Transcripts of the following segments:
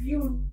Yun.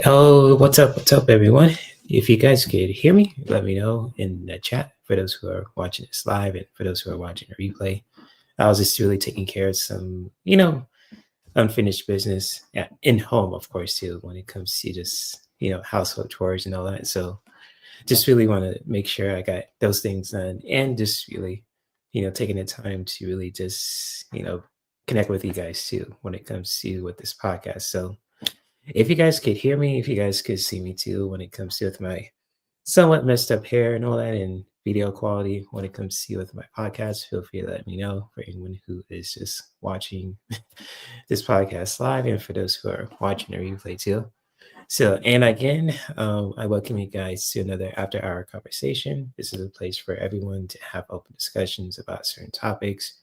Oh, what's up? What's up, everyone? If you guys could hear me, let me know in the chat for those who are watching this live and for those who are watching the replay. I was just really taking care of some, unfinished business in home, of course, too, when it comes to just, household chores and all that. So just really want to make sure I got those things done and just really, taking the time to really just, connect with you guys too when it comes to with this podcast. So, if you guys could hear me, if you guys could see me too, when it comes to with my somewhat messed up hair and all that, and video quality, when it comes to with my podcast, feel free to let me know for anyone who is just watching this podcast live, and for those who are watching the replay too. So, and again, I welcome you guys to another after hour conversation. This is a place for everyone to have open discussions about certain topics.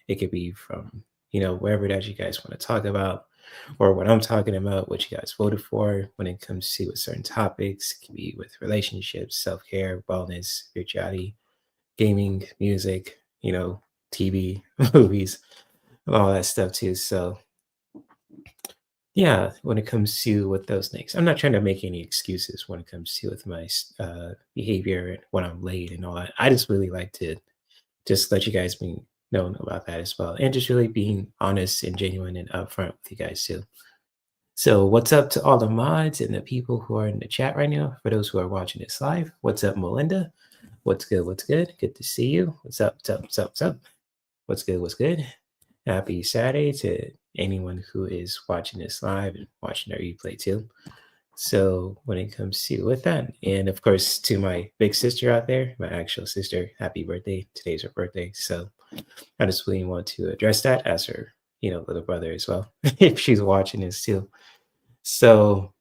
It could be from, wherever that you guys want to talk about, or what I'm talking about, what you guys voted for when it comes to certain topics. It can be with relationships, self care, wellness, spirituality, gaming, music, TV, movies, all that stuff too. So, yeah, when it comes to with those things, I'm not trying to make any excuses when it comes to with my behavior and when I'm late and all that. I just really like to just let you guys be known about that as well, and just really being honest and genuine and upfront with you guys too. So, what's up to all the mods and the people who are in the chat right now? For those who are watching this live, what's up, Melinda? What's good? What's good? Good to see you. What's up? What's up? What's up? What's up? What's good? What's good? Happy Saturday to anyone who is watching this live and watching the replay too. So, when it comes to with that, and of course to my big sister out there, my actual sister, happy birthday! Today's her birthday, so I just really want to address that as her, little brother as well, if she's watching this too. So,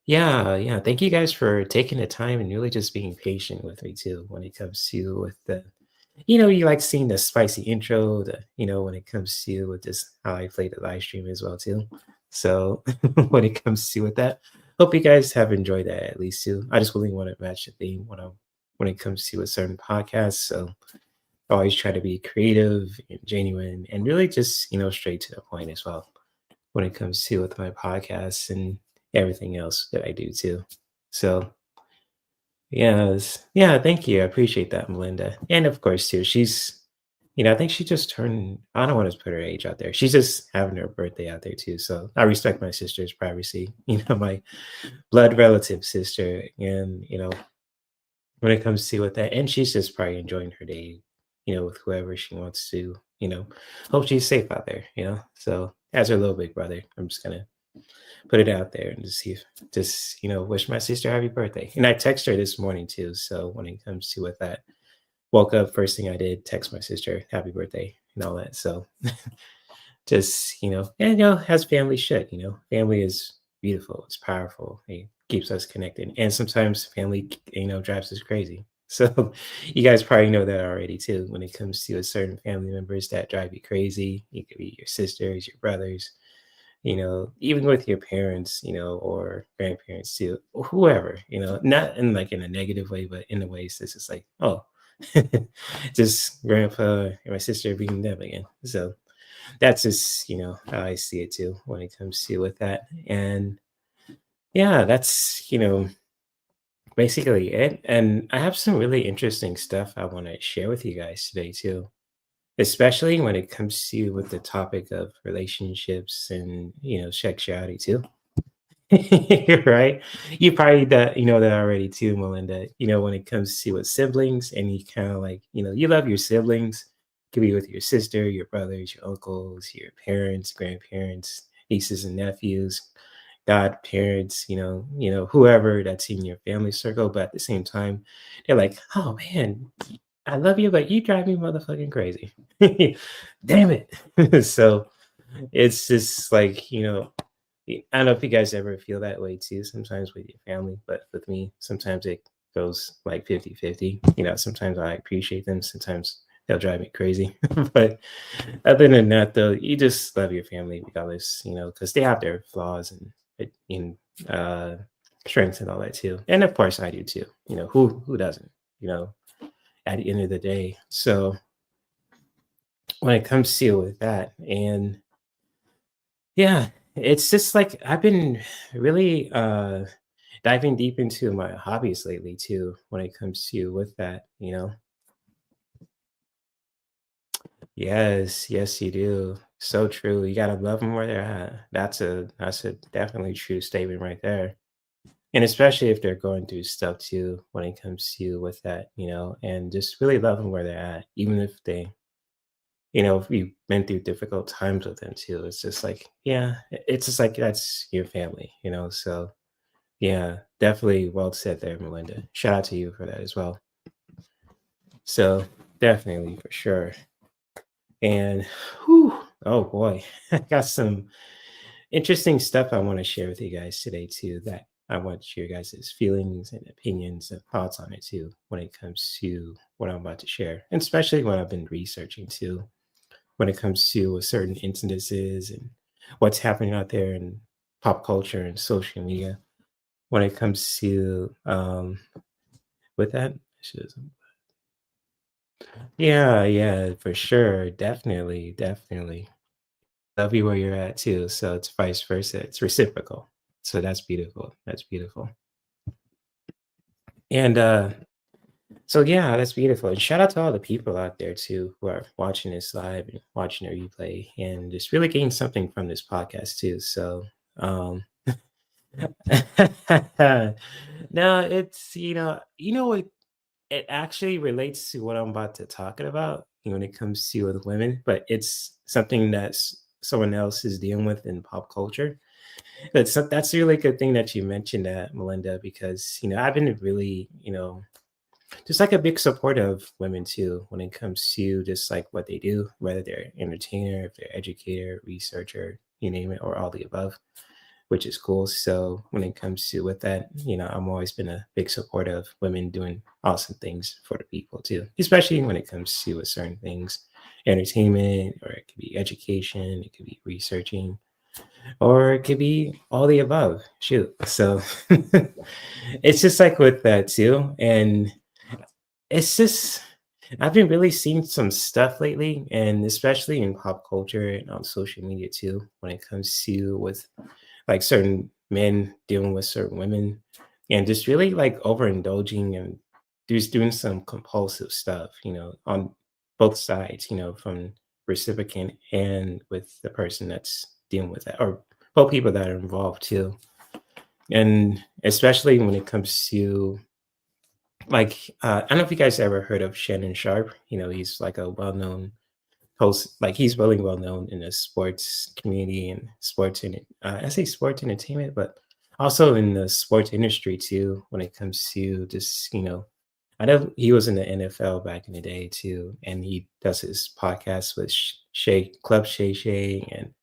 yeah, yeah. Thank you guys for taking the time and really just being patient with me too when it comes to with the you like seeing the spicy intro, when it comes to with this how I play the live stream as well too. So when it comes to with that, hope you guys have enjoyed that at least too. I just really want to match the theme when it comes to a certain podcast. So I always try to be creative and genuine and really just, straight to the point as well when it comes to with my podcasts and everything else that I do too. So yes, yeah, thank you. I appreciate that, Melinda. And of course too, she's I think she just turned, I don't want to put her age out there. She's just having her birthday out there too. So I respect my sister's privacy, my blood relative sister. And, when it comes to with that, and she's just probably enjoying her day, with whoever she wants to, hope she's safe out there, So as her little big brother, I'm just gonna put it out there and just see if just, wish my sister happy birthday. And I text her this morning too. So when it comes to with that, woke up, first thing I did, text my sister happy birthday and all that. So just, and as family should, family is beautiful, it's powerful, it keeps us connected. And sometimes family, drives us crazy. So you guys probably know that already too. When it comes to a certain family members that drive you crazy, it could be your sisters, your brothers, even with your parents, or grandparents too, or whoever, not in like in a negative way, but in the ways that's just like, oh, just grandpa and my sister being them again. So that's just, how I see it too when it comes to with that. And yeah, that's, basically it. And I have some really interesting stuff I want to share with you guys today too, especially when it comes to with the topic of relationships and, sexuality too. Right? You probably that you know that already too, Melinda. When it comes to with siblings, and you kind of like, you love your siblings. Could be with your sister, your brothers, your uncles, your parents, grandparents, nieces and nephews, godparents, whoever that's in your family circle. But at the same time, they're like, oh man, I love you, but you drive me motherfucking crazy. Damn it. So it's just like, I don't know if you guys ever feel that way too, sometimes with your family, but with me, sometimes it goes like 50-50. Sometimes I appreciate them, sometimes they'll drive me crazy. But other than that, though, you just love your family regardless, because they have their flaws and uh, strengths and all that too. And of course, I do too. Who doesn't? You know, at the end of the day. So when it comes to with that, and yeah. It's just like I've been really diving deep into my hobbies lately too when it comes to with that, you know. Yes, yes, you do. So true. You gotta love them where they're at. That's a definitely true statement right there. And especially if they're going through stuff too when it comes to with that, you know, and just really love them where they're at, even if they, you know, if you've been through difficult times with them too. It's just like, yeah, it's just like that's your family, you know. So yeah, definitely well said there, Melinda. Shout out to you for that as well. So definitely for sure. And whew, oh boy, I got some interesting stuff I want to share with you guys today too. That I want your guys' feelings and opinions and thoughts on it too when it comes to what I'm about to share, and especially when I've been researching too when it comes to certain incidences and what's happening out there in pop culture and social media when it comes to with that. Yeah, yeah, for sure. Definitely, definitely. Love you where you're at too. So it's vice versa. It's reciprocal. So that's beautiful. That's beautiful. And so yeah, that's beautiful. And shout out to all the people out there too who are watching this live and watching the replay and just really getting something from this podcast too. So no, it's what it actually relates to what I'm about to talk about, when it comes to with women, but it's something that's someone else is dealing with in pop culture. That's a really good thing that you mentioned that, Melinda, because I've been really, just like a big supporter of women too when it comes to just like what they do, whether they're entertainer, if they're educator, researcher, you name it, or all the above, which is cool. So when it comes to with that, I'm always been a big supporter of women doing awesome things for the people too, especially when it comes to certain things, entertainment, or it could be education, it could be researching, or it could be all the above. Shoot. So it's just like with that too. And it's just I've been really seeing some stuff lately, and especially in pop culture and on social media too, when it comes to with like certain men dealing with certain women and just really like overindulging and just doing some compulsive stuff, on both sides, from recipient and with the person that's dealing with that, or both people that are involved too. And especially when it comes to like, I don't know if you guys ever heard of Shannon Sharp. He's like a well-known host, like he's really well known in the sports community and sports and I say sports entertainment, but also in the sports industry too. When it comes to just I know he was in the NFL back in the day too, and he does his podcast with Shay Shay and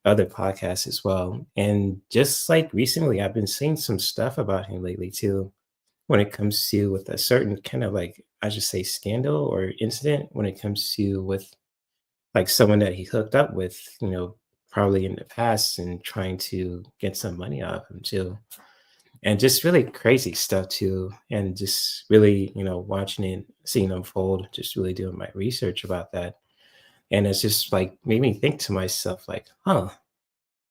other podcasts as well. And just like recently, I've been seeing some stuff about him lately too when it comes to with a certain kind of like I should say scandal or incident when it comes to with like someone that he hooked up with, probably in the past and trying to get some money out of him too. And just really crazy stuff too. And just really, watching it, seeing unfold, just really doing my research about that. And it's just like made me think to myself, like, huh,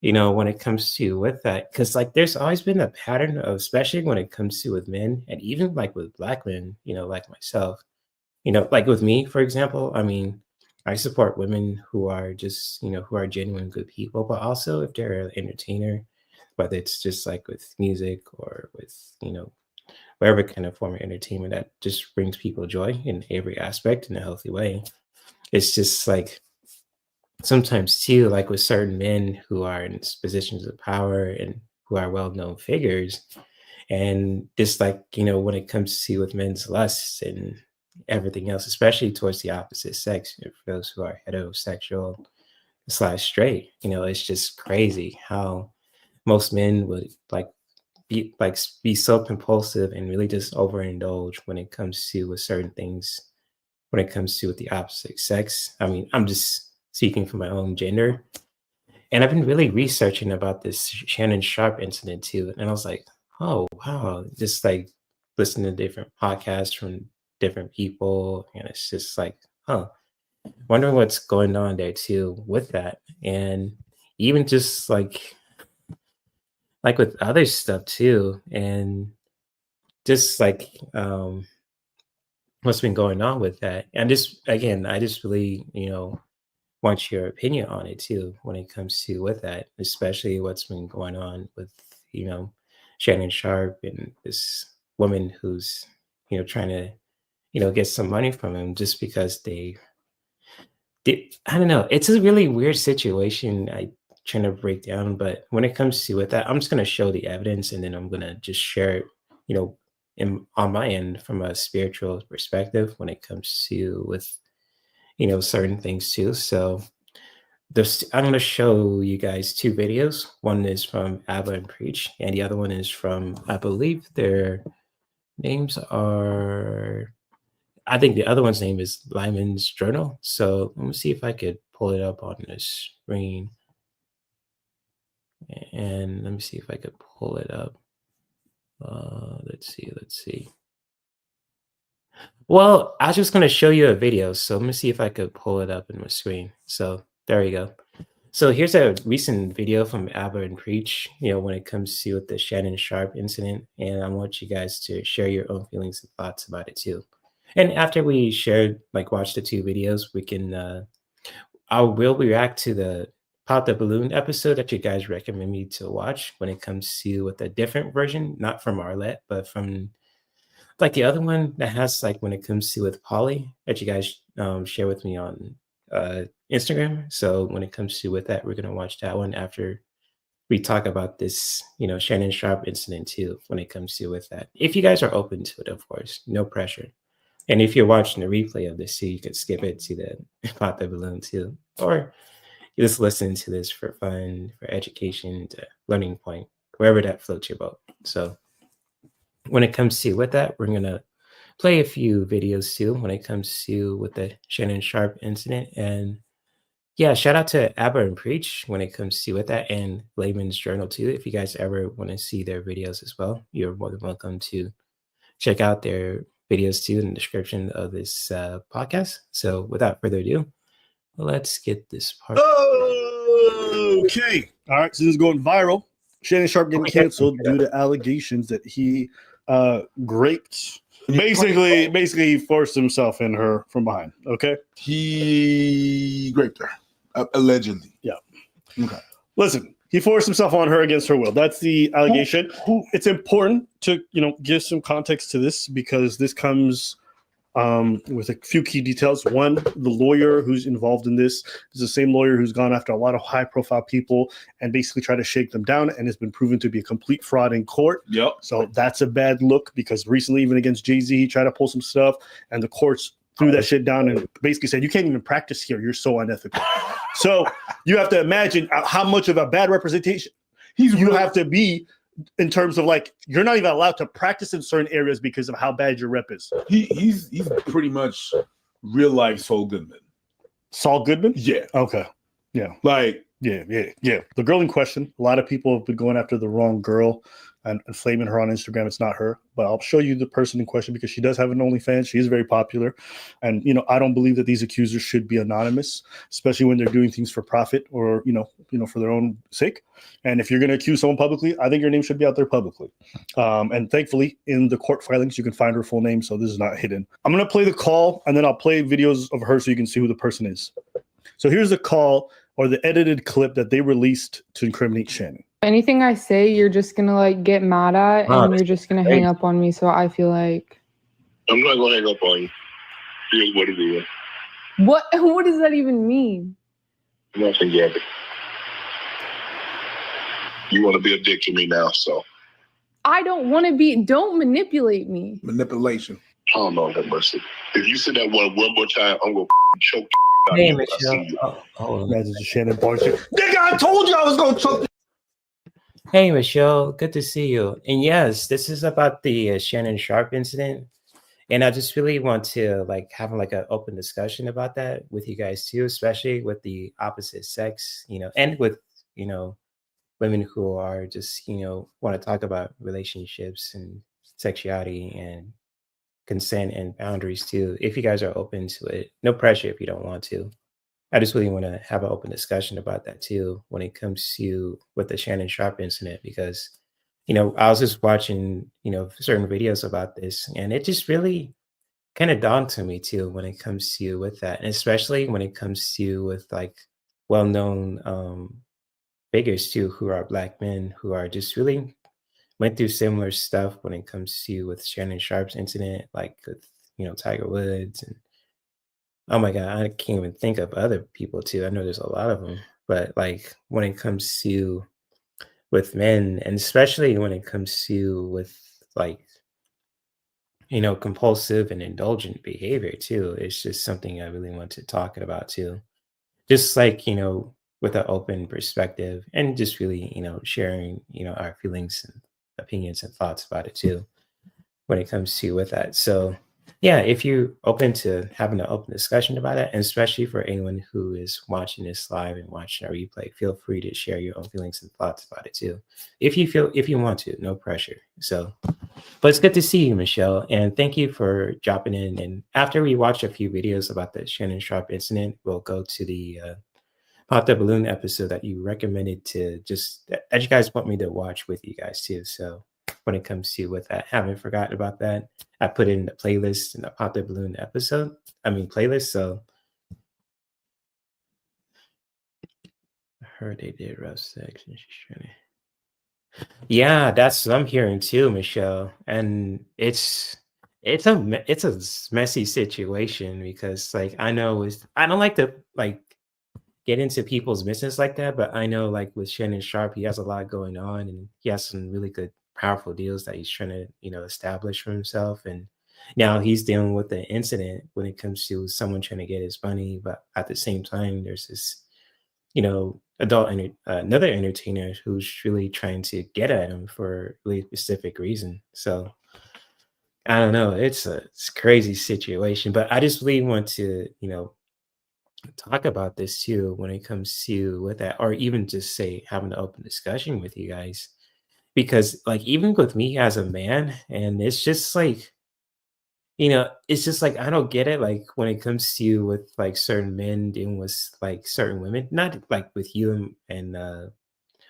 when it comes to with that, because like there's always been a pattern of, especially when it comes to with men and even like with black men, like myself, like with me, for example, I mean, I support women who are just, who are genuine good people, but also if they're an entertainer, whether it's just like with music or with, whatever kind of form of entertainment that just brings people joy in every aspect in a healthy way. It's just like sometimes too, like with certain men who are in positions of power and who are well-known figures, and just like, when it comes to with men's lusts and everything else, especially towards the opposite sex, for those who are heterosexual slash straight, it's just crazy how most men would be so compulsive and really just overindulge when it comes to with certain things when it comes to with the opposite sex. I mean, I'm just speaking for my own gender, and I've been really researching about this Shannon Sharp incident too, and I was like, "Oh, wow." Just, like, listening to different podcasts from different people, and it's just like, "Huh, wondering what's going on there too with that." And even just like with other stuff too, and just like what's been going on with that. And just again, I just really, want your opinion on it too when it comes to with that, especially what's been going on with, you know, Shannon Sharp and this woman who's, trying to, get some money from him just because they did. I don't know. It's a really weird situation. I trying to break down, but when it comes to with that, I'm just gonna show the evidence and then I'm gonna just share it, you know, on my end from a spiritual perspective when it comes to with certain things too. So this I'm gonna show you guys two videos. One is from Abba and Preach, and the other one is from I believe their names are I think the other one's name is Lyman's Journal. So let me see if I could pull it up on the screen. And let me see if I could pull it up. Let's see. Well, I was just going to show you a video. So let me see if I could pull it up in my screen. So there you go. So here's a recent video from Abba and Preach, when it comes to the Shannon Sharp incident. And I want you guys to share your own feelings and thoughts about it too. And after we shared, watch the two videos, we can, I will react to the Pop the Balloon episode that you guys recommend me to watch when it comes to with a different version, not from Arlette, but from the other one that has when it comes to with Polly that you guys share with me on Instagram. So when it comes to with that, we're gonna watch that one after we talk about this, Shannon Sharp incident too. When it comes to with that, if you guys are open to it, of course, no pressure. And if you're watching the replay of this too, you could skip it to the Pop the Balloon too, or you just listen to this for fun, for education, to learning point, wherever that floats your boat. So when it comes to with that, we're gonna play a few videos too when it comes to with the Shannon Sharp incident. And yeah, shout out to Abba and Preach when it comes to with that and Layman's Journal too. If you guys ever want to see their videos as well, you're more than welcome to check out their videos too in the description of this podcast. So without further ado, let's get this part. Okay. All right. So this is going viral. Shannon Sharp getting canceled due to allegations that he raped. Basically, he forced himself in her from behind. Okay. He raped her, allegedly. Yeah. Okay. Listen, he forced himself on her against her will. That's the allegation. It's important to give some context to this because this comes with a few key details. One, the lawyer who's involved in this is the same lawyer who's gone after a lot of high-profile people and basically tried to shake them down and has been proven to be a complete fraud in court. Yep. So that's a bad look because recently, even against Jay-Z, he tried to pull some stuff and the courts threw that shit down and basically said, you can't even practice here. You're so unethical. So you have to imagine how much of a bad representation you have to be in terms of you're not even allowed to practice in certain areas because of how bad your rep is. He's pretty much real life Saul Goodman. Saul Goodman? Yeah. Okay. Yeah. Yeah. The girl in question, a lot of people have been going after the wrong girl and flaming her on Instagram. It's not her, but I'll show you the person in question because she does have an OnlyFans. She is very popular. And, I don't believe that these accusers should be anonymous, especially when they're doing things for profit or, for their own sake. And if you're going to accuse someone publicly, I think your name should be out there publicly. And thankfully, in the court filings, you can find her full name. So this is not hidden. I'm going to play the call and then I'll play videos of her so you can see who the person is. So here's the call or the edited clip that they released to incriminate Shannon. Anything I say, you're just gonna get mad at, and you're just gonna hang up on me. So I feel like I'm not gonna hang up on you. Here's what it is. What? What does that even mean? Nothing, Gabby. You want to be a dick to me now, so I don't want to be. Don't manipulate me. Manipulation. Oh no, have mercy. If you say that one more time, I'm gonna choke. Hey, Michelle. Imagine just Shannon bullshit. Nigga, I told you I was gonna choke. Hey, Michelle, good to see you. And yes, this is about the Shannon Sharp incident. And I just really want to have an open discussion about that with you guys too, especially with the opposite sex, and with, women who are just, want to talk about relationships and sexuality and consent and boundaries too. If you guys are open to it, no pressure if you don't want to. I just really want to have an open discussion about that too when it comes to with the Shannon Sharp incident because I was just watching certain videos about this and it just really kind of dawned to me too when it comes to with that, and especially when it comes to with like well-known figures too who are black men who are just really went through similar stuff when it comes to with Shannon Sharp's incident, like with Tiger Woods and oh my god, I can't even think of other people too. I know there's a lot of them, but like when it comes to with men, and especially when it comes to with like compulsive and indulgent behavior too, it's just something I really want to talk about too. Just like with an open perspective and just really sharing our feelings and opinions and thoughts about it too when it comes to with that. So yeah, if you're open to having an open discussion about it, and especially for anyone who is watching this live and watching our replay, feel free to share your own feelings and thoughts about it too. If you want to, no pressure. So but it's good to see you, Michelle, and thank you for dropping in. And after we watch a few videos about the Shannon Sharp incident, we'll go to the Pop the Balloon episode that you recommended to just that you guys want me to watch with you guys too. So when it comes to with that, haven't forgotten about that. I put it in the playlist in the Pop the Balloon episode. I mean playlist. So I heard they did rough sex and she's trying to. Yeah, that's what I'm hearing too, Michelle. And it's a messy situation because like I don't like to like get into people's business like that, but I know like with Shannon Sharp, he has a lot going on and he has some really good powerful deals that he's trying to, establish for himself. And now he's dealing with the incident when it comes to someone trying to get his money, but at the same time, there's this another entertainer who's really trying to get at him for a really specific reason. So I don't know. It's a crazy situation, but I just really want to, talk about this too when it comes to with that, or even just say having an open discussion with you guys. Because like even with me as a man, and it's just like, it's just like I don't get it. Like when it comes to with like certain men dealing with like certain women, not like with you and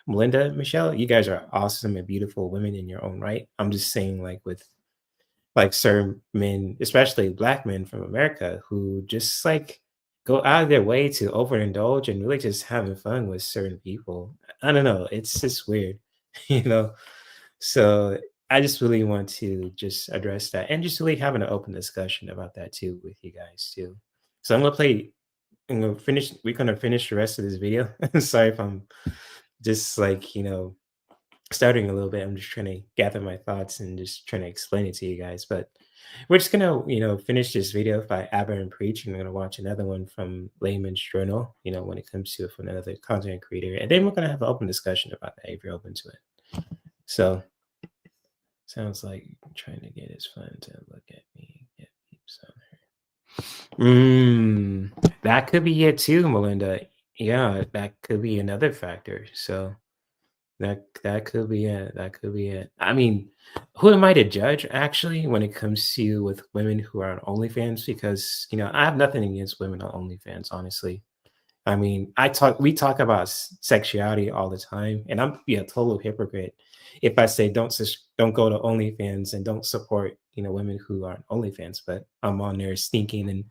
Melinda, Michelle, you guys are awesome and beautiful women in your own right. I'm just saying, like, with like certain men, especially black men from America, who just like go out of their way to overindulge and really just having fun with certain people. I don't know. It's just weird, you know? So I just really want to just address that and just really having an open discussion about that too with you guys too. So we're gonna finish the rest of this video. Sorry if I'm just like, starting a little bit. I'm just trying to gather my thoughts and just trying to explain it to you guys. But we're just gonna, finish this video by Aber and Preach, and we're gonna watch another one from Layman's Journal, when it comes to it from another content creator. And then we're gonna have an open discussion about that if you're open to it. So sounds like trying to get his fun to look at me, get peeps on her. That could be it too, Melinda. Yeah, that could be another factor. So that could be it. That could be it. I mean, who am I to judge actually when it comes to with women who are on OnlyFans? Because I have nothing against women on OnlyFans, honestly. I mean, we talk about sexuality all the time, and I'm be a total hypocrite if I say don't go to OnlyFans and don't support women who are on OnlyFans, but I'm on there stinking and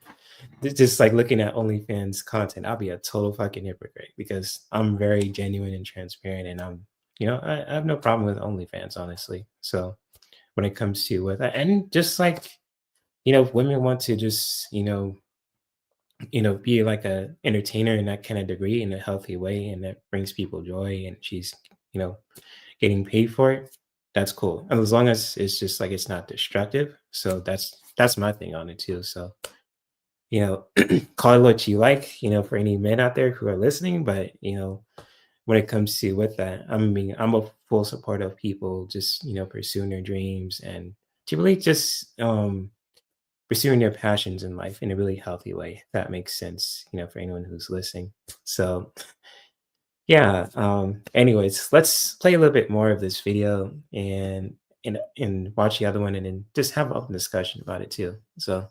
just like looking at OnlyFans content. I'll be a total fucking hypocrite because I'm very genuine and transparent, and I have no problem with OnlyFans, honestly. So when it comes to with that, and just like if women want to just be like a entertainer in that kind of degree in a healthy way, and that brings people joy, and she's you know getting paid for it, that's cool. And as long as it's just like it's not destructive. So that's my thing on it too. So call it what you like, for any men out there who are listening. But when it comes to with that, I'm a full supporter of people just pursuing their dreams and to really just pursuing their passions in life in a really healthy way. If that makes sense, for anyone who's listening. So yeah. Anyways, let's play a little bit more of this video and watch the other one, and then just have an open discussion about it too. So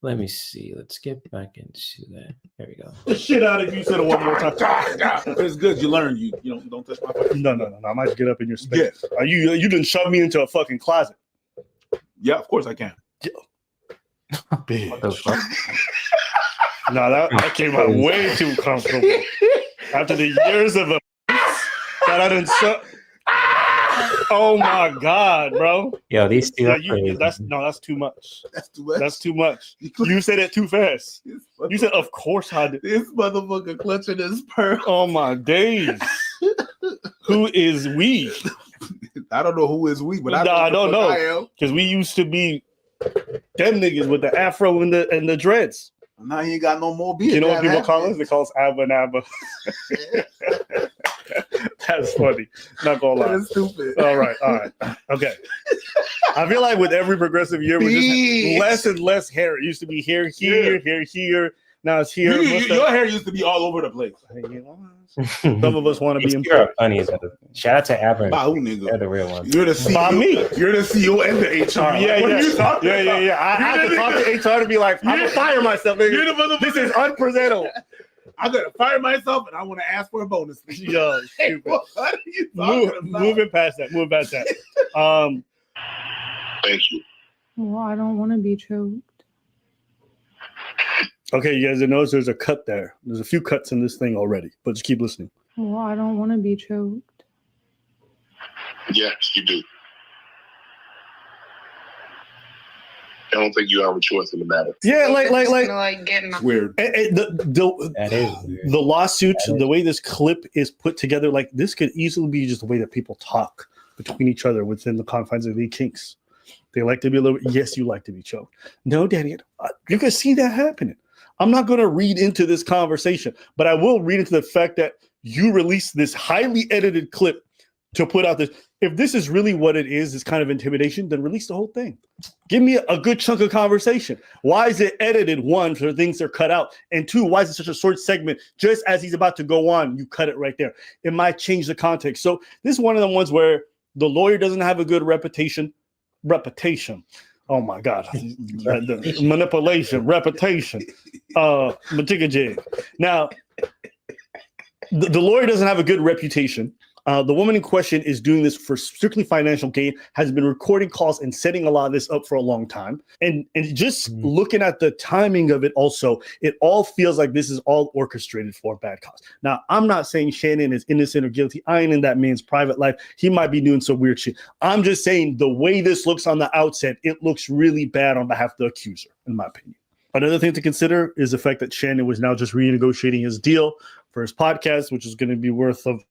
let me see. Let's get back into that. There we go. The shit out of you said it one more time. But it's good. You learn. You don't touch my fucking. No. I might get up in your space. You didn't shove me into a fucking closet. Yeah, of course I can. What the fuck? No, that came out way too comfortable. After the years of a that I didn't. Oh my god, bro! Yo, these two. That's too much. That's too much. That's too much. You said it too fast. You said, "Of course I did." This motherfucker clutching his pearl. Oh my days! Who is we? I don't know who is we, but I don't know because we used to be them niggas with the afro and the dreads. Now he ain't got no more beard. You know what people call us? They call us Abba and Abba. That's funny. Not gonna lie. That's stupid. All right. Okay. I feel like with every progressive year, we're just less and less hair. It used to be hair here. Now it's here. Your hair used to be all over the place. Some of us want to be important. Funny. Shout out to Abba. They're the real ones. You're the CEO. By me. You're the CEO and the HR. Yeah. I have to talk to HR to be like, I'm gonna fire myself. Nigga. This is unpresentable. I'm gonna fire myself and I want to ask for a bonus. Yo, hey, what are you talking about? Moving past that. Thank you. Well, I don't want to be choked. Okay, you guys notice there's a cut there. There's a few cuts in this thing already, but just keep listening. Well, I don't want to be choked. Yes, you do. I don't think you have a choice in the matter. Yeah, Weird. That is weird. The lawsuit, the way this clip is put together, like this could easily be just the way that people talk between each other within the confines of the kinks. They like to be a little. Yes, you like to be choked. No, Daddy, you can see that happening. I'm not going to read into this conversation, but I will read into the fact that you released this highly edited clip to put out this. If this is really what it is, this kind of intimidation, then release the whole thing. Give me a good chunk of conversation. Why is it edited? One, for things are cut out. And two, why is it such a short segment? Just as he's about to go on, you cut it right there. It might change the context. So this is one of the ones where the lawyer doesn't have a good reputation. Oh my God. The manipulation, reputation, majigajig. Now, the lawyer doesn't have a good reputation. The woman in question is doing this for strictly financial gain, has been recording calls and setting a lot of this up for a long time. And just looking at the timing of it also, it all feels like this is all orchestrated for a bad cause. Now, I'm not saying Shannon is innocent or guilty. I ain't in that man's private life. He might be doing some weird shit. I'm just saying the way this looks on the outset, it looks really bad on behalf of the accuser, in my opinion. Another thing to consider is the fact that Shannon was now just renegotiating his deal for his podcast, which is going to be worth of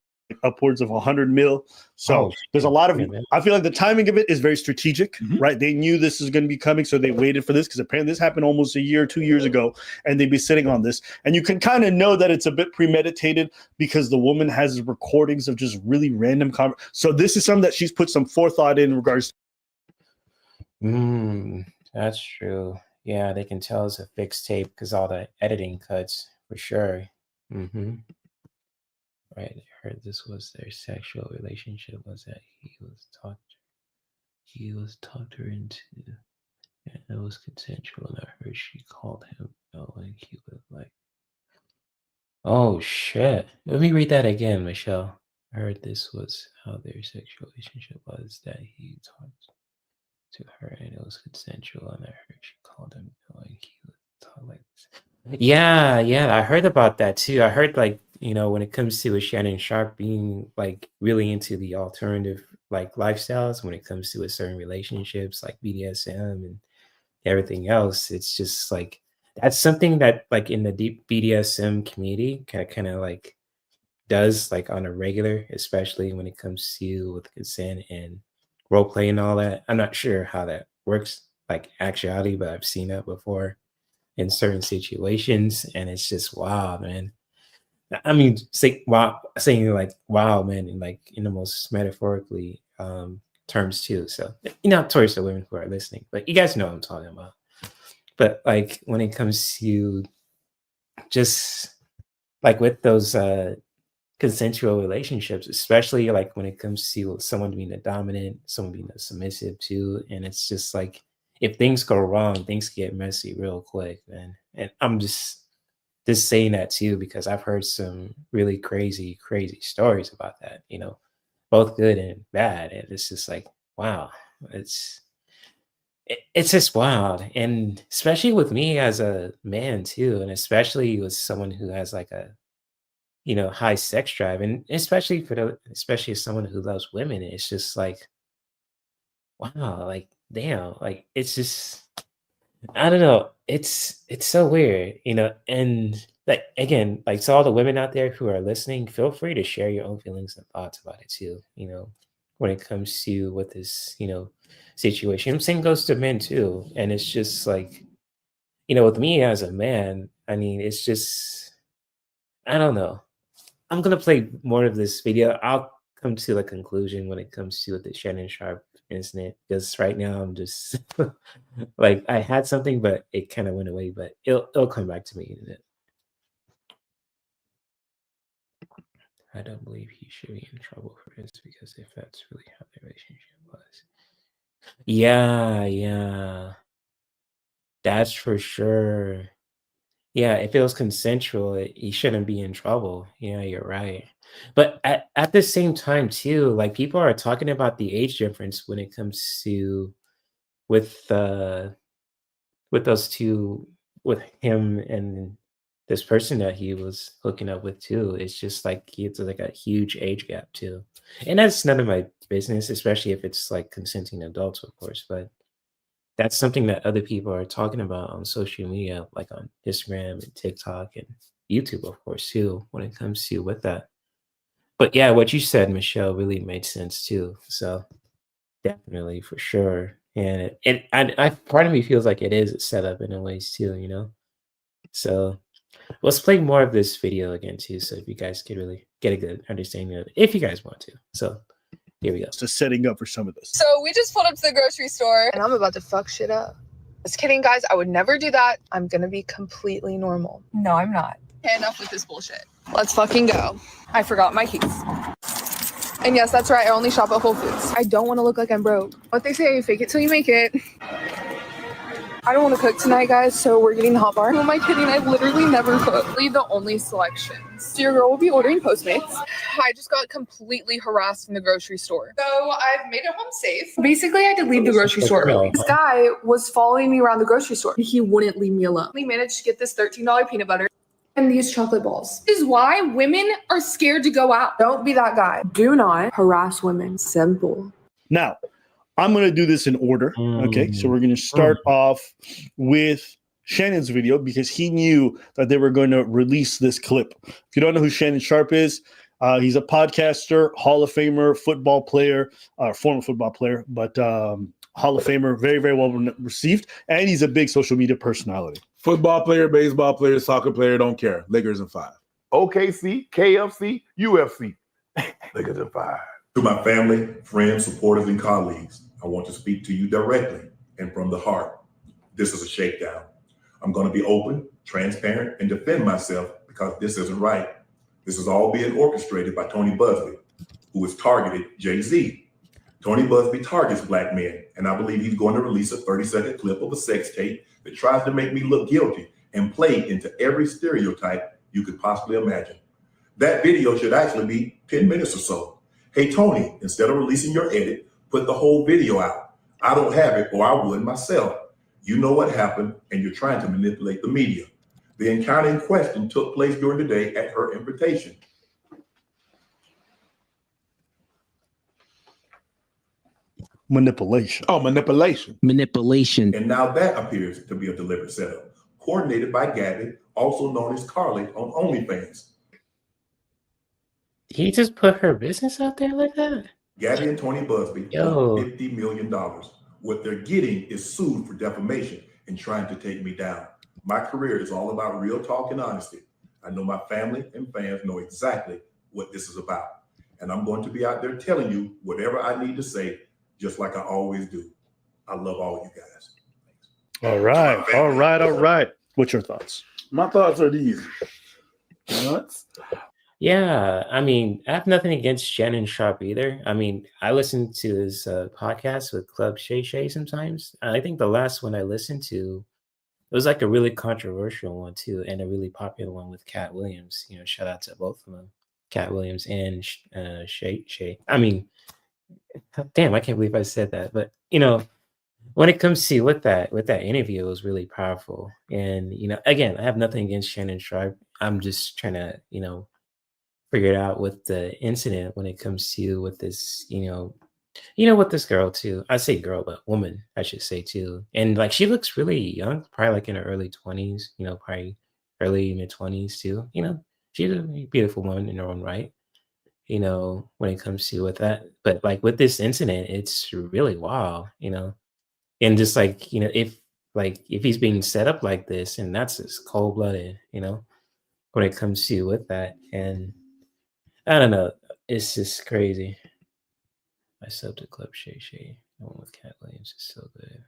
upwards of 100 mil. So there's a lot of, I feel like the timing of it is very strategic, right? They knew this is going to be coming, so they waited for this because apparently this happened almost a year, 2 years ago, and they'd be sitting on this. And you can kind of know that it's a bit premeditated because the woman has recordings of just really random So this is something that she's put some forethought in regards to. That's true. Yeah, they can tell it's a fixed tape because all the editing cuts for sure. Right, I heard this was their sexual relationship. Was that he was talked her into, and it was consensual. And I heard she called him like he was like, oh shit. Let me read that again, Michelle. I heard this was how their sexual relationship was, that he talked to her and it was consensual, and I heard she called him like he would talk like this. Yeah, I heard about that too. I heard like, when it comes to Shannon Sharp being like really into the alternative like lifestyles, when it comes to certain relationships like BDSM and everything else, it's just like that's something that like in the deep BDSM community kind of like does like on a regular, especially when it comes to with consent and role play and all that. I'm not sure how that works like actuality, but I've seen that before in certain situations, and it's just wow, man. I mean, saying like wow, man, in like in the most metaphorically terms too. So towards the women who are listening, but you guys know what I'm talking about. But like when it comes to just like with those consensual relationships, especially like when it comes to someone being a dominant, someone being a submissive too, and it's just like if things go wrong, things get messy real quick, man. And I'm just saying that too because I've heard some really crazy, crazy stories about that. Both good and bad. And it's just like, wow, it's it's just wild. And especially with me as a man too, and especially with someone who has like a high sex drive, and especially as someone who loves women, it's just like, wow, like damn, like it's just I don't know. It's so weird, and like again, like to all the women out there who are listening, feel free to share your own feelings and thoughts about it too, when it comes to what this, situation. Same goes to men too. And it's just like, with me as a man, I mean, it's just I don't know. I'm gonna play more of this video. I'll come to the conclusion when it comes to the Shannon Sharp incident. Because right now I'm just like I had something, but it kind of went away. But it'll come back to me in a bit. I don't believe he should be in trouble for this because if that's really how the relationship was, yeah, that's for sure. Yeah, if it was consensual, he shouldn't be in trouble. Yeah, you're right. But at the same time, too, like people are talking about the age difference when it comes to with with those two, with him and this person that he was hooking up with too. It's just like it's like a huge age gap too, and that's none of my business, especially if it's like consenting adults, of course. But that's something that other people are talking about on social media, like on Instagram and TikTok and YouTube, of course, too, when it comes to with that. But yeah, what you said, Michelle, really made sense too. So definitely for sure. And I part of me feels like it is set up in a ways too. So let's play more of this video again too, so if you guys could really get a good understanding of it, if you guys want to. So here we go. Just setting up for some of this. So we just pulled up to the grocery store and I'm about to fuck shit up. Just kidding, guys. I would never do that. I'm gonna be completely normal. No, I'm not. Okay, enough with this bullshit. Let's fucking go. I forgot my keys. And yes, that's right. I only shop at Whole Foods. I don't want to look like I'm broke. What they say, fake it till you make it. I don't want to cook tonight, guys, so we're getting hot bar. Who am I kidding? I literally never cook. The only selections. So your girl will be ordering Postmates. I just got completely harassed in the grocery store. So I've made it home safe. Basically, I had to leave the grocery store early. This guy was following me around the grocery store. He wouldn't leave me alone. We managed to get this $13 peanut butter and these chocolate balls. This is why women are scared to go out. Don't be that guy. Do not harass women. Simple. Now, I'm going to do this in order. Okay, so we're going to start off with Shannon's video because he knew that they were going to release this clip. If you don't know who Shannon Sharp is, he's a podcaster, Hall of Famer, football player, former football player, but Hall of Famer, very, very well received. And he's a big social media personality. Football player, baseball player, soccer player, don't care. Lakers in 5. OKC, KFC, UFC. Lakers in 5. To my family, friends, supporters, and colleagues, I want to speak to you directly and from the heart. This is a shakedown. I'm going to be open, transparent, and defend myself because this isn't right. This is all being orchestrated by Tony Busby, who has targeted Jay-Z. Tony Busby targets black men, and I believe he's going to release a 30-second clip of a sex tape that tries to make me look guilty and play into every stereotype you could possibly imagine. That video should actually be 10 minutes or so. Hey, Tony, instead of releasing your edit, put the whole video out. I don't have it, or I would myself. You know what happened, and you're trying to manipulate the media. The encounter in question took place during the day at her invitation. Manipulation. Oh, manipulation. Manipulation. And now that appears to be a deliberate setup, coordinated by Gabby, also known as Carly on OnlyFans. He just put her business out there like that? Gabby and Tony Busby want $50 million. What they're getting is sued for defamation and trying to take me down. My career is all about real talk and honesty. I know my family and fans know exactly what this is about. And I'm going to be out there telling you whatever I need to say, just like I always do. I love all you guys. Thanks. All right. What's your thoughts? My thoughts are these. Yeah, I mean, I have nothing against Shannon Sharp either. I mean, I listen to his podcast with Club Shay Shay sometimes. I think the last one I listened to, it was like a really controversial one too, and a really popular one with Cat Williams. You know, shout out to both of them, Cat Williams and Shay Shay. I mean, damn, I can't believe I said that. But you know, when it comes to with that interview, it was really powerful. And you know, again, I have nothing against Shannon Sharp. I'm just trying to, figure it out with the incident when it comes to with this, with this girl too. I say girl, but woman, I should say too. And like she looks really young, probably like in her early 20s, probably early mid 20s too. She's a beautiful woman in her own right, when it comes to with that. But like with this incident, it's really wild, and just like, if he's being set up like this, and that's just cold blooded, when it comes to with that. And I don't know, it's just crazy. I sub to Club Shay Shay. The one with Cat Williams is so good.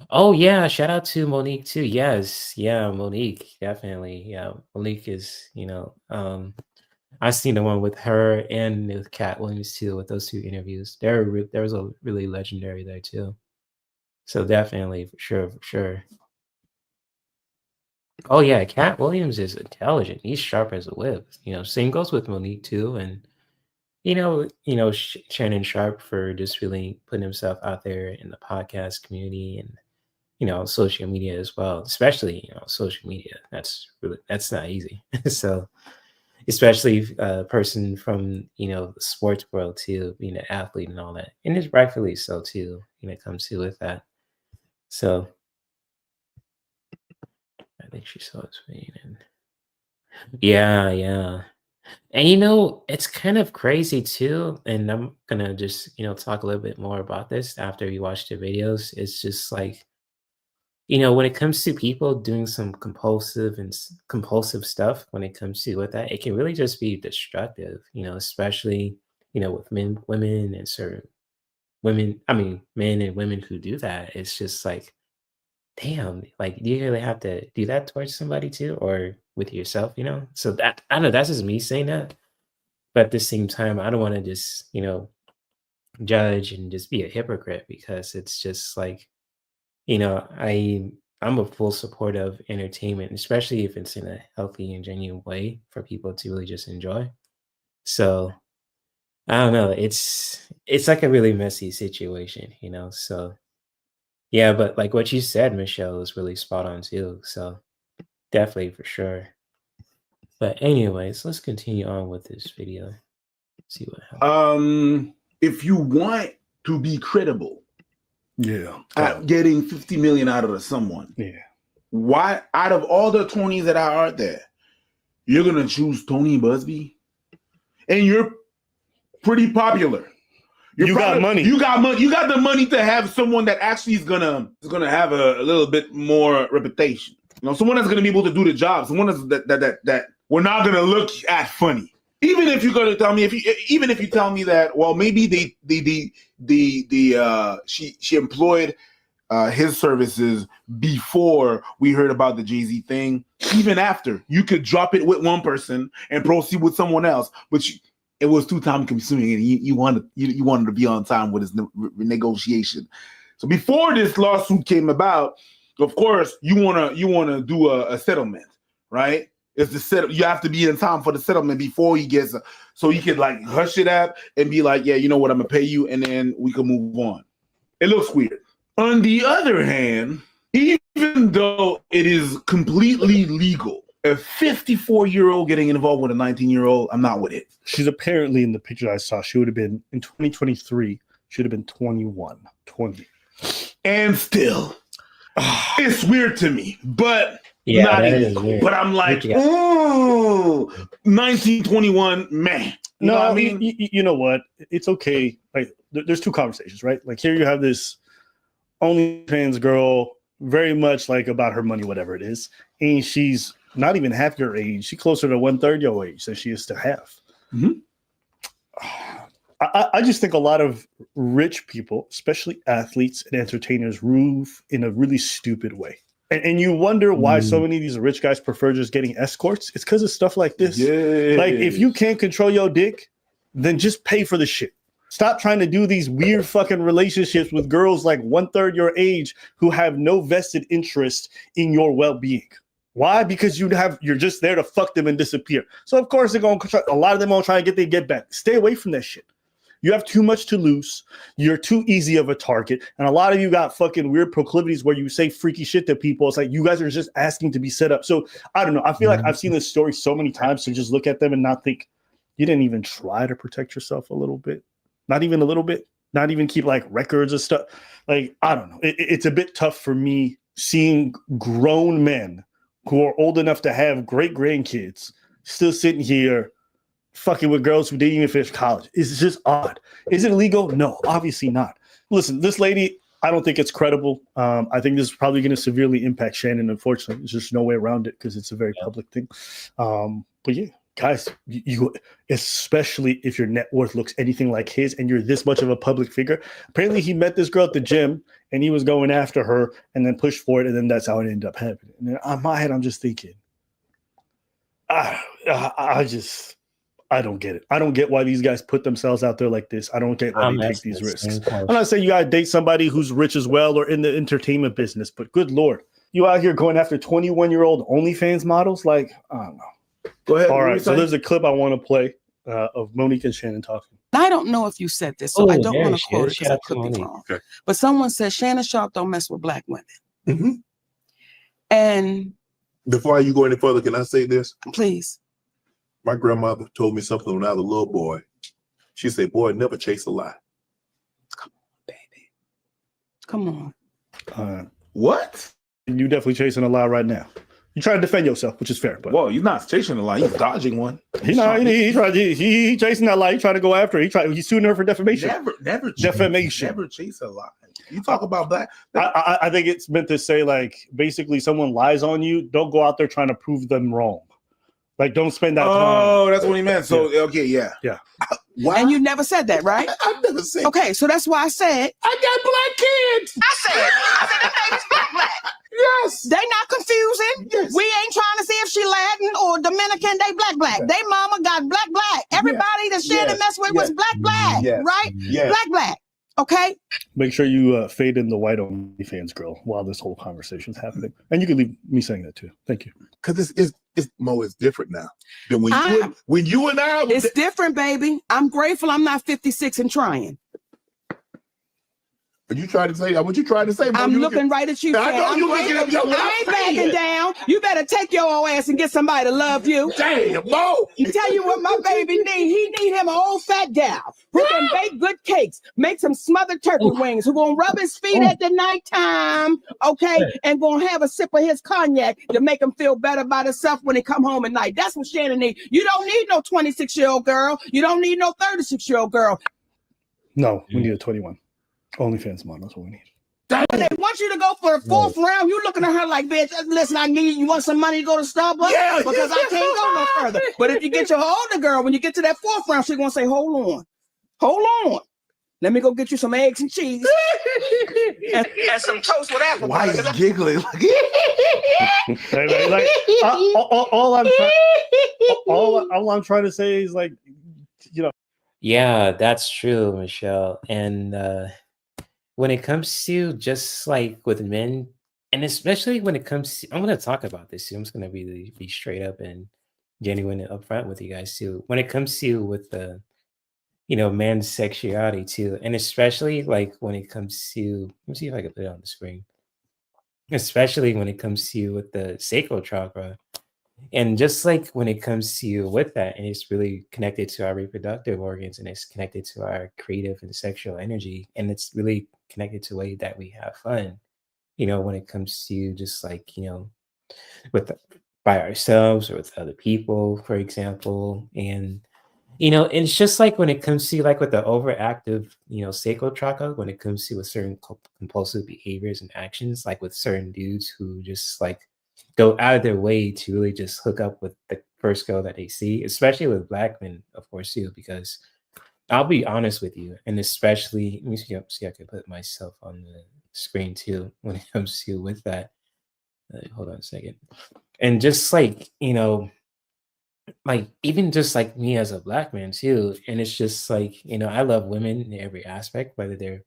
Oh yeah, shout out to Monique too. Yes, yeah, Monique, definitely. Yeah, Monique is, I've seen the one with her and with Cat Williams too, with those two interviews. There was a really legendary there too. So definitely, for sure, for sure. Oh yeah, Cat Williams is intelligent. He's sharp as a whip. Same goes with Monique too, and Shannon Sharp for just really putting himself out there in the podcast community and social media as well. Especially social media. That's not easy. So especially a person from the sports world too, being an athlete and all that, and it's rightfully so too. When it comes to with that. So I think she saw his fade and yeah, yeah. And it's kind of crazy too. And I'm gonna just, talk a little bit more about this after you watch the videos. It's just like, when it comes to people doing some compulsive stuff, when it comes to with that, it can really just be destructive, especially, with women and certain women, I mean, men and women who do that. It's just like, damn, like, do you really have to do that towards somebody too, or with yourself, So that, I don't know, that's just me saying that. But at the same time, I don't want to just, judge and just be a hypocrite because it's just like, I'm a full support of entertainment, especially if it's in a healthy and genuine way for people to really just enjoy. So I don't know. It's like a really messy situation, So yeah, but like what you said, Michelle, is really spot on too. So definitely for sure. But anyways, let's continue on with this video. See what happens. If you want to be credible, Yeah. getting 50 million out of someone, Yeah. why out of all the Tonys that are out there, you're gonna choose Tony Busby, and you're pretty popular. You got money. You got money. You got the money to have someone that actually is gonna have a little bit more reputation. Someone that's gonna be able to do the job. Someone that we're not gonna look at funny. Even if you're gonna tell me, even if you tell me that, well, maybe she employed his services before we heard about the Jay-Z thing. Even after, you could drop it with one person and proceed with someone else, but it was too time consuming, and you wanted to be on time with his negotiation. So before this lawsuit came about, of course, you wanna do a settlement, right? It's the set. You have to be in time for the settlement before he gets, so he could like hush it up and be like, yeah, you know what, I'm gonna pay you, and then we can move on. It looks weird. On the other hand, even though it is completely legal, a 54-year-old getting involved with a 19-year-old, I'm not with it. She's apparently, in the picture I saw, she would have been, in 2023, she would have been 21, 20. And still, it's weird to me, but Yeah, not that is illegal. weird. But I'm like, Yeah. ooh, 1921, man. You know what I mean? You know what? It's okay. Like, there's two conversations, right? Like, here you have this OnlyFans girl, very much like about her money, whatever it is, and she's not even half your age. She's closer to 1/3 your age than she is to half. Mm-hmm. I just think a lot of rich people, especially athletes and entertainers, move in a really stupid way. And you wonder why so many of these rich guys prefer just getting escorts. It's because of stuff like this. Like, if you can't control your dick, then just pay for the shit. Stop trying to do these weird fucking relationships with girls like 1/3 your age who have no vested interest in your well-being. Why? Because you're just there to fuck them and disappear. So of course they're gonna try, a lot of them gonna try to get their get back. Stay away from that shit. You have too much to lose. You're too easy of a target. And a lot of you got fucking weird proclivities where you say freaky shit to people. It's like you guys are just asking to be set up. So I don't know. I feel like I've seen this story so many times to just look at them and not think you didn't even try to protect yourself a little bit. Not even a little bit. Not even keep like records of stuff. Like, I don't know. It's a bit tough for me seeing grown men who are old enough to have great grandkids still sitting here fucking with girls who didn't even finish college. It's just odd. Is it illegal? No, obviously not. Listen, this lady, I don't think it's credible. I think this is probably going to severely impact Shannon. Unfortunately, there's just no way around it because it's a very public thing. But yeah, guys, you especially if your net worth looks anything like his and you're this much of a public figure. Apparently, he met this girl at the gym and he was going after her and then pushed for it, and then that's how it ended up happening. And in my head, I'm just thinking, I don't get it. I don't get why these guys put themselves out there like this. I don't get why they take these risks. I'm not saying you gotta date somebody who's rich as well or in the entertainment business, but good Lord, you out here going after 21-year-old OnlyFans models? Like, I don't know. Go ahead. All right, so there's a clip I want to play of Monique and Shannon talking. I don't know if you said this, so I don't want to quote it because I could be wrong. Okay. But someone said Shannon Sharp don't mess with black women. Mm-hmm. And before you go any further, can I say this? Please. My grandmother told me something when I was a little boy. She said, boy, never chase a lie. Come on, baby. Come on. What? You definitely chasing a lie right now. You try to defend yourself, which is fair. But well, he's not chasing a lie. He's dodging one. He chasing that lie. He trying to go after her. He's suing her for defamation. Never defamation. Never chase a lie. You talk about black. I think it's meant to say, like, basically someone lies on you. Don't go out there trying to prove them wrong. Like, don't spend that time. Oh, that's what he meant. So, okay, yeah. Wow. And you never said that, right? I've never said. Okay, so that's why I said I got black kids. I said that baby's black. Yes. They not confusing. Yes. We ain't trying to see if she Latin or Dominican. They black. They mama got black. Everybody that Shannon messed with was black, right? Yes. Black. Okay. Make sure you fade in the white OnlyFans girl while this whole conversation's happening, and you can leave me saying that too. Thank you. Because it's Mo, it's different now than when you and I. It's different, baby. I'm grateful I'm not 56 and trying. Are you trying to say what you trying to say? Mo, I'm looking right at you. I ain't backing down. You better take your old ass and get somebody to love you. Damn, Mo. You tell you what my baby need. He need him an old fat gal who can bake good cakes, make some smothered turkey wings, who gonna rub his feet at the nighttime, okay, and gonna have a sip of his cognac to make him feel better about himself when he come home at night. That's what Shannon need. You don't need no 26-year-old girl. You don't need no 36-year-old girl. No, we need a 21. OnlyFans model. That's what we need. When they want you to go for the fourth round, you looking at her like, bitch, listen, I need you. Want some money to go to Starbucks? Yeah, because I can't go no further. But if you get your older girl, when you get to that fourth round, she's going to say, hold on. Let me go get you some eggs and cheese and some toast with apple. Why is giggling? All I'm trying to say is, like, you know. Yeah, that's true, Michelle. And when it comes to just like with men, and especially when it comes to, I'm going to talk about this too. I'm just going to be straight up and genuine and upfront with you guys too. When it comes to with the, man's sexuality too, and especially like when it comes to, let me see if I can put it on the screen. Especially when it comes to with the sacral chakra. And just like when it comes to with that, and it's really connected to our reproductive organs, and it's connected to our creative and sexual energy, and it's really connected to the way that we have fun, when it comes to just like, by ourselves or with other people, for example. And, it's just like when it comes to like with the overactive, sacral chakra, when it comes to with certain compulsive behaviors and actions, like with certain dudes who just like go out of their way to really just hook up with the first girl that they see, especially with black men, of course, too, because I'll be honest with you, and especially, let me see I can put myself on the screen too when it comes to with that. hold on a second. And just like, like even just like me as a black man too, and it's just like, I love women in every aspect, whether they're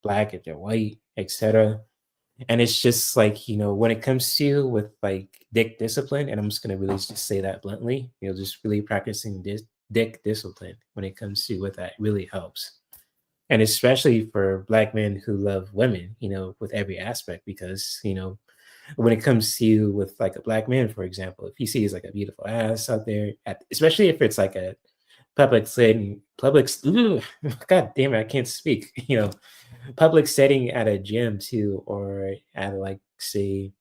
black, if they're white, etc. And it's just like, when it comes to with like dick discipline, and I'm just gonna really just say that bluntly, just really practicing this dick discipline when it comes to with that really helps. And especially for black men who love women, with every aspect, because, when it comes to you with like a black man, for example, if he sees like a beautiful ass out there, especially if it's like a public setting, God damn it, I can't speak, public setting at a gym too, or at like say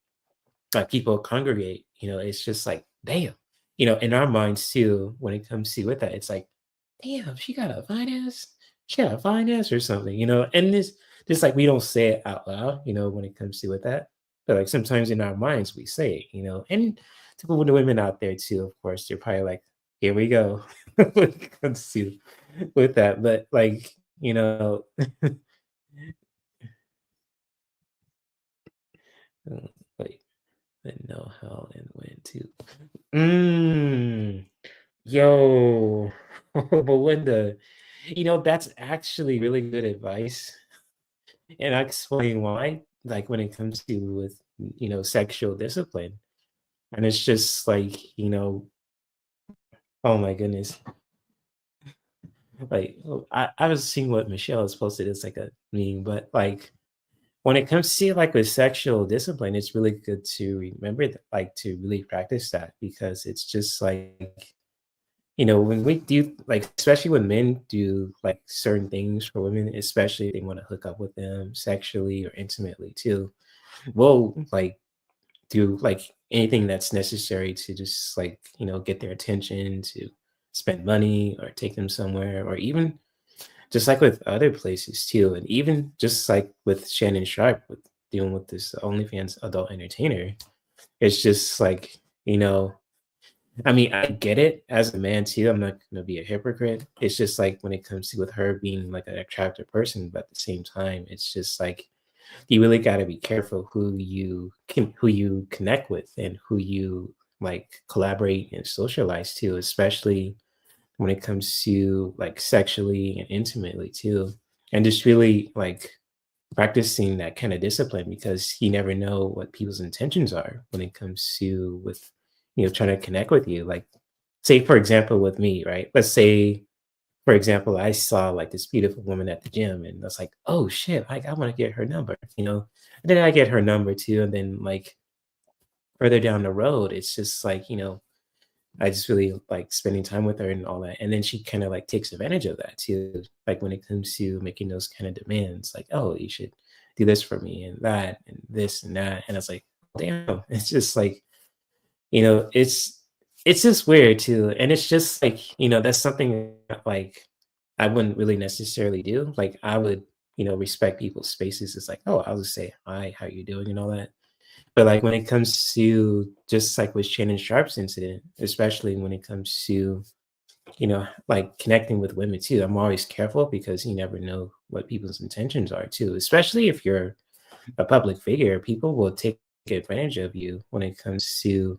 like people congregate, it's just like, damn, in our minds too, when it comes to with that, it's like, damn, she got a fine ass, she got a fine ass or something, and this just like we don't say it out loud, when it comes to with that. But like sometimes in our minds we say it, and to the women out there too, of course, they're probably like, here we go when it comes to with that. But like, wait, and know how and when to. Yo, Belinda, that's actually really good advice. And I explain why, like when it comes to with, sexual discipline. And it's just like, oh my goodness. Like, I was seeing what Michelle has posted. It's like a meme, but like when it comes to like with sexual discipline, it's really good to remember that, like to really practice that because it's just like, when we do like, especially when men do like certain things for women, especially if they want to hook up with them sexually or intimately too, we'll like do like anything that's necessary to just like, get their attention, to spend money or take them somewhere, or even just like with other places too. And even just like with Shannon Sharp with dealing with this OnlyFans adult entertainer, it's just like, I mean, I get it as a man too. I'm not gonna be a hypocrite. It's just like when it comes to with her being like an attractive person, but at the same time, it's just like you really got to be careful who you connect with and who you like collaborate and socialize to, especially when it comes to like sexually and intimately too. And just really like practicing that kind of discipline because you never know what people's intentions are when it comes to with trying to connect with you. Like say for example with me, right? Let's say for example, I saw like this beautiful woman at the gym and I was like, oh shit, like I want to get her number, And then I get her number too. And then like further down the road, it's just like, I just really like spending time with her and all that. And then she kind of like takes advantage of that too. Like when it comes to making those kind of demands, like, oh, you should do this for me and that and this and that. And I was like, damn, it's just like, it's just weird too. And it's just like, that's something that, like I wouldn't really necessarily do. Like I would, respect people's spaces. It's like, oh, I'll just say hi, how you doing and all that. But like when it comes to just like with Shannon Sharp's incident, especially when it comes to, like connecting with women too, I'm always careful because you never know what people's intentions are too, especially if you're a public figure, people will take advantage of you when it comes to,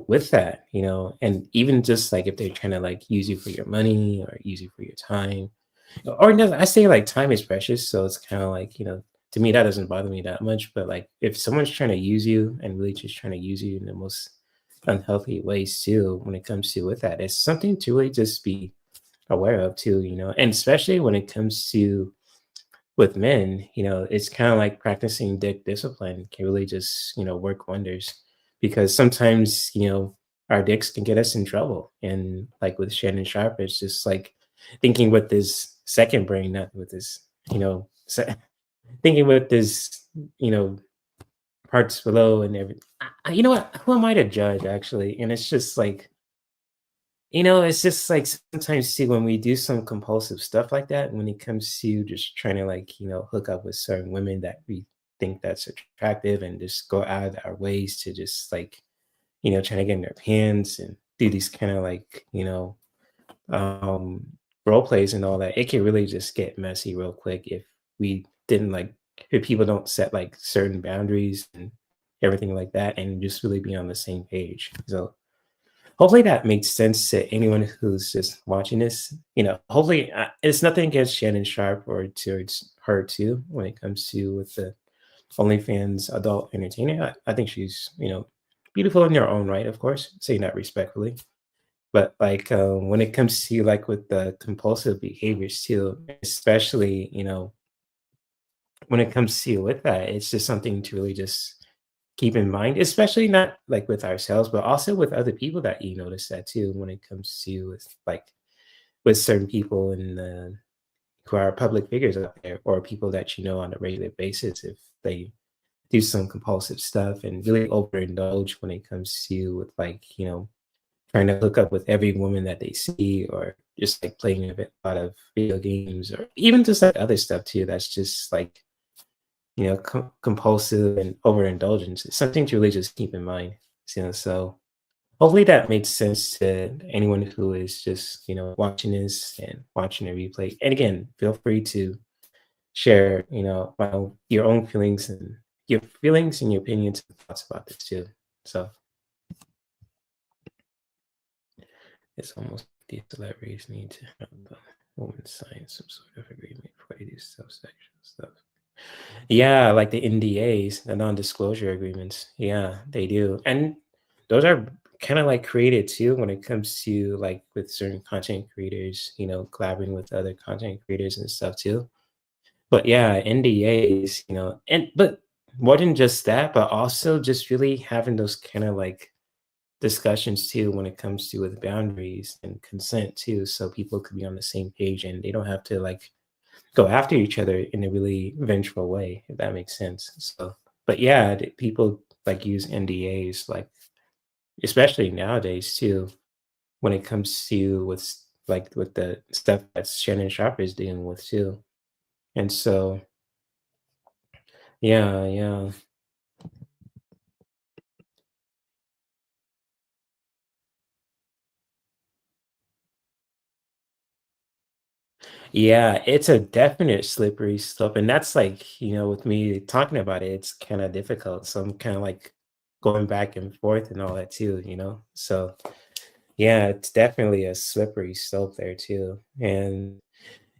with that, and even just like if they're trying to like use you for your money or use you for your time, or no, I say like time is precious, so it's kind of like, to me that doesn't bother me that much. But like if someone's trying to use you and really just trying to use you in the most unhealthy ways too, when it comes to with that, it's something to really just be aware of too, and especially when it comes to with men, it's kind of like practicing dick discipline can really just, work wonders because sometimes, our dicks can get us in trouble. And like with Shannon Sharp, it's just like thinking with this second brain, not with this, thinking with this, parts below and everything. You know what? Who am I to judge actually? And it's just like, it's just like sometimes see when we do some compulsive stuff like that, when it comes to just trying to like, hook up with certain women that we think that's attractive and just go out of our ways to just like, trying to get in their pants and do these kind of like, um, role plays and all that, it can really just get messy real quick if we didn't like if people don't set like certain boundaries and everything like that, and just really be on the same page. So hopefully that makes sense to anyone who's just watching this. Hopefully it's nothing against Shannon Sharp or towards her too when it comes to with the OnlyFans adult entertainer. I think she's beautiful in her own right, of course, saying that respectfully. But like when it comes to like with the compulsive behaviors too, especially when it comes to with that, it's just something to really just keep in mind, especially not like with ourselves, but also with other people that you notice that too when it comes to with certain people in the who are public figures out there or people that you know on a regular basis if they do some compulsive stuff and really overindulge when it comes to with trying to hook up with every woman that they see or just like playing a lot of video games or even just like other stuff too that's just like compulsive and overindulgence. It's something to really just keep in mind. So hopefully that makes sense to anyone who is just watching this and watching the replay. And again, feel free to share your own feelings and your opinions and thoughts about this too. So it's almost these celebrities need to have a woman sign some sort of agreement before they do self-sexual stuff. Yeah, like the NDAs, the non-disclosure agreements. Yeah, they do. And those are kind of like created too when it comes to like with certain content creators, collaborating with other content creators and stuff too. But yeah, NDAs, and but more than just that, but also just really having those kind of like discussions too when it comes to with boundaries and consent too, so people could be on the same page and they don't have to like go after each other in a really vengeful way, if that makes sense. So, but yeah, people like use NDAs, like especially nowadays too, when it comes to with the stuff that Shannon Sharp is dealing with too. And so, yeah, yeah. Yeah, it's a definite slippery slope, and that's like, with me talking about it, it's kind of difficult. So I'm kind of like going back and forth and all that too. So yeah, it's definitely a slippery slope there too. And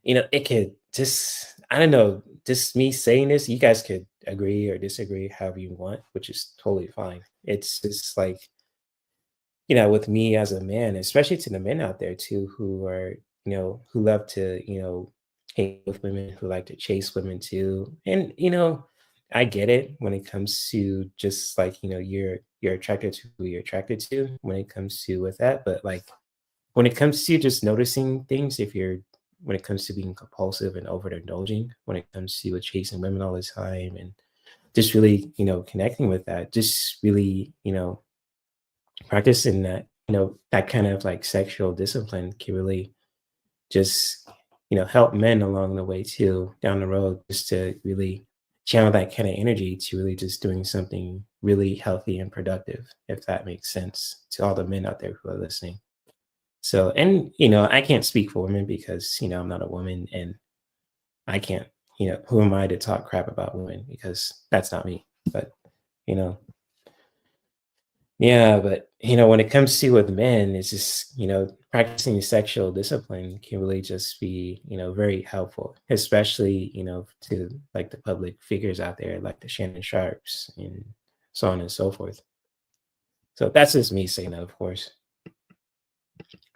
it could just I don't know, just me saying this, you guys could agree or disagree however you want, which is totally fine. It's just like with me as a man, especially to the men out there too, who are, who love to, hang with women, who like to chase women too. And, I get it when it comes to just like, you're attracted to who you're attracted to when it comes to with that. But like when it comes to just noticing things, when it comes to being compulsive and overindulging, when it comes to chasing women all the time and just really, connecting with that, just really, practicing that, that kind of like sexual discipline can really just, help men along the way too, down the road, just to really channel that kind of energy to really just doing something really healthy and productive, if that makes sense to all the men out there who are listening. So, and, I can't speak for women because, I'm not a woman and I can't, who am I to talk crap about women because that's not me. But, you know, Yeah, but when it comes to with men, it's just, practicing sexual discipline can really just be, very helpful, especially, to like the public figures out there, like the Shannon Sharps and so on and so forth. So that's just me saying that, of course.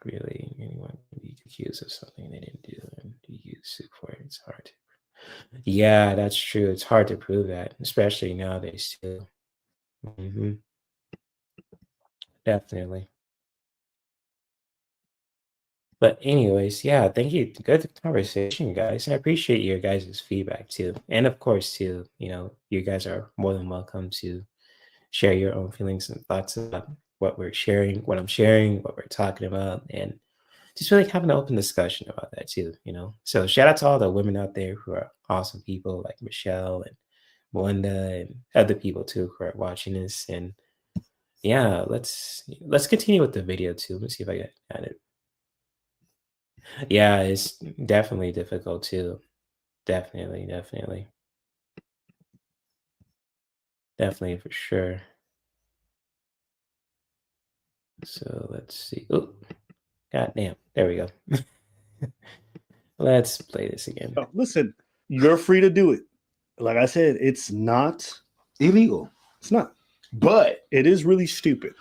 Really, anyone can be accused of something they didn't do and be used for it. It's hard to. Yeah, that's true. It's hard to prove that, especially nowadays too. hmm Definitely. But anyways, yeah, thank you. Good conversation, guys. I appreciate your guys' feedback too. And of course, too, you guys are more than welcome to share your own feelings and thoughts about what we're sharing, what I'm sharing, what we're talking about, and just really have an open discussion about that too. So shout out to all the women out there who are awesome people like Michelle and Melinda and other people too who are watching this. And yeah, let's continue with the video too. Let's see if I get at it. Yeah, it's definitely difficult too. Definitely, definitely. Definitely for sure. So let's see. Oh, goddamn. There we go. Let's play this again. Oh, listen, you're free to do it. Like I said, it's not illegal. It's not. But it is really stupid.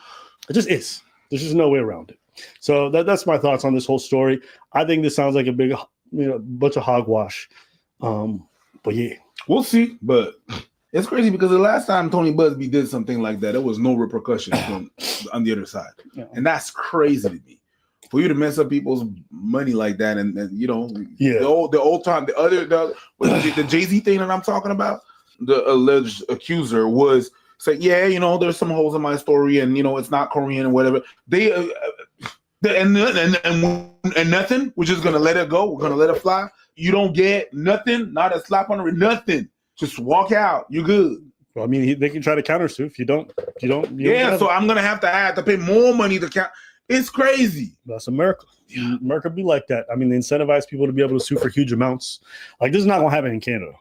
It just is. There's just no way around it. So that's my thoughts on this whole story. I think this sounds like a big, bunch of hogwash. But yeah, we'll see. But it's crazy because the last time Tony Busby did something like that, there was no repercussions on the other side, and that's crazy to me. For you to mess up people's money like that, and the old time, the Jay-Z thing that I'm talking about, the alleged accuser was saying, there's some holes in my story, and it's not Korean or whatever. They and nothing. We're just gonna let it go. We're gonna let it fly. You don't get nothing, not a slap on the wrist, nothing. Just walk out. You're good. Well, I mean, they can try to countersue if you don't. So I'm gonna have to pay more money to count. It's crazy. That's America. America be like that. I mean, they incentivize people to be able to sue for huge amounts. Like, this is not going to happen in Canada.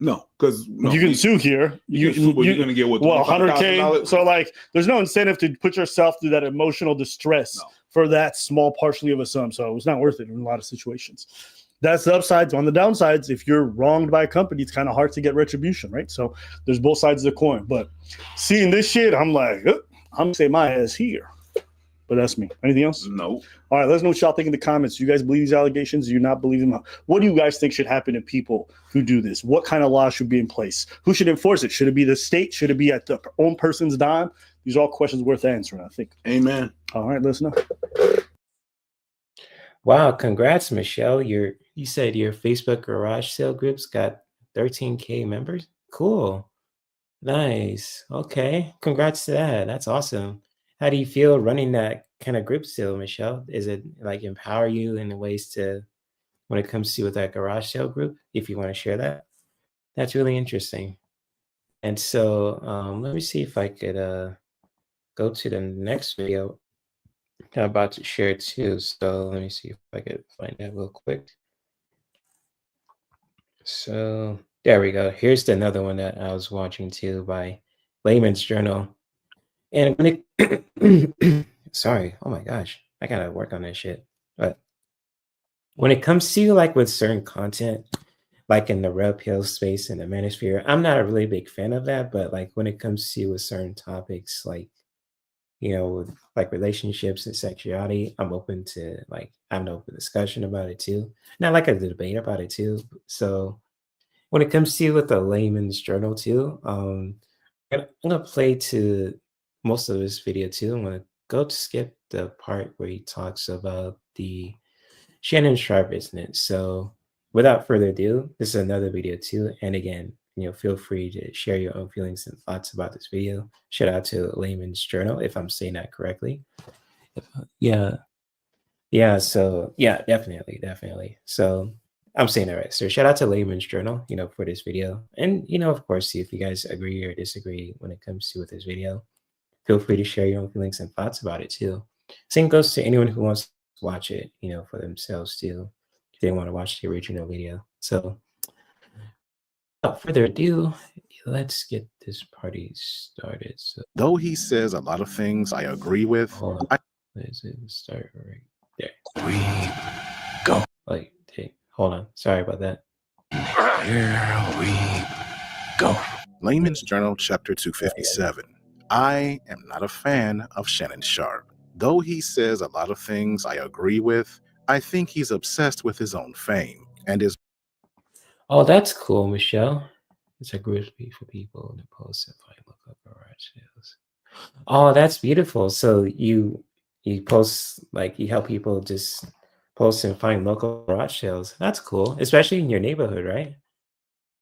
No, because you can sue here. You're going to get what? Well, $100K. So, like, there's no incentive to put yourself through that emotional distress for that small partially of a sum. So it's not worth it in a lot of situations. That's the upsides. On the downsides, if you're wronged by a company, it's kind of hard to get retribution, right? So there's both sides of the coin. But seeing this shit, I'm like, I'm going to say my ass here. But that's me. Anything else? No. All right, let us know what y'all think in the comments. Do you guys believe these allegations? Do you not believe them? What do you guys think should happen to people who do this? What kind of law should be in place? Who should enforce it? Should it be the state? Should it be at the own person's dime? These are all questions worth answering, I think. Amen. All right, let us know. Wow, congrats, Michelle. You said your Facebook garage sale groups got 13K members? Cool. Nice. Okay. Congrats to that. That's awesome. How do you feel running that kind of group still, Michelle? Is it like empower you in the ways to when it comes to with that garage sale group? If you want to share that, that's really interesting. And so let me see if I could go to the next video I'm about to share too. So let me see if I could find that real quick. So there we go. Here's another one that I was watching too by Layman's Journal. And when it, sorry, oh my gosh, I gotta work on this shit. But when it comes to like with certain content, like in the red pill space and the manosphere, I'm not a really big fan of that. But like when it comes to with certain topics, like with like relationships and sexuality, I'm open to like have an open discussion about it too. Not like a debate about it too. So when it comes to with the Layman's Journal too, I'm gonna play to most of this video too. I'm gonna go to skip the part where he talks about the Shannon Sharp incident. So without further ado, this is another video too. And again, feel free to share your own feelings and thoughts about this video. Shout out to Layman's Journal, if I'm saying that correctly. Yeah. So yeah, definitely. So I'm saying that right. So shout out to Layman's Journal, for this video. And, of course, see if you guys agree or disagree when it comes to with this video. Feel free to share your own feelings and thoughts about it too. Same goes to anyone who wants to watch it, for themselves too, if they want to watch the original video. So without further ado, let's get this party started. So though he says a lot of things I agree with, let's start right there. We go. Like, hold on. Sorry about that. Here we go. Layman's Journal, chapter 257. I am not a fan of Shannon Sharp. Though he says a lot of things I agree with, I think he's obsessed with his own fame and is. Oh, that's cool, Michelle. It's a group for people to post and find local garage sales. Oh, that's beautiful. So you post, like, you help people just post and find local garage sales. That's cool, especially in your neighborhood, right?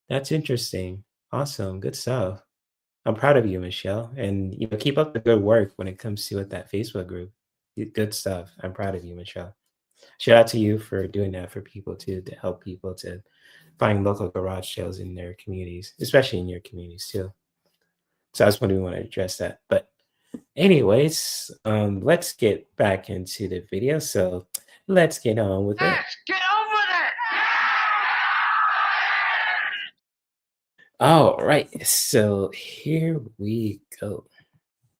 That's interesting. Awesome. Good stuff. I'm proud of you, Michelle. And keep up the good work when it comes to with that Facebook group. Good stuff. I'm proud of you, Michelle. Shout out to you for doing that for people too, to help people to find local garage sales in their communities, especially in your communities too. So that's when we want to address that. But anyways, let's get back into the video. So let's get on with it. Let's get on with All right, so here we go.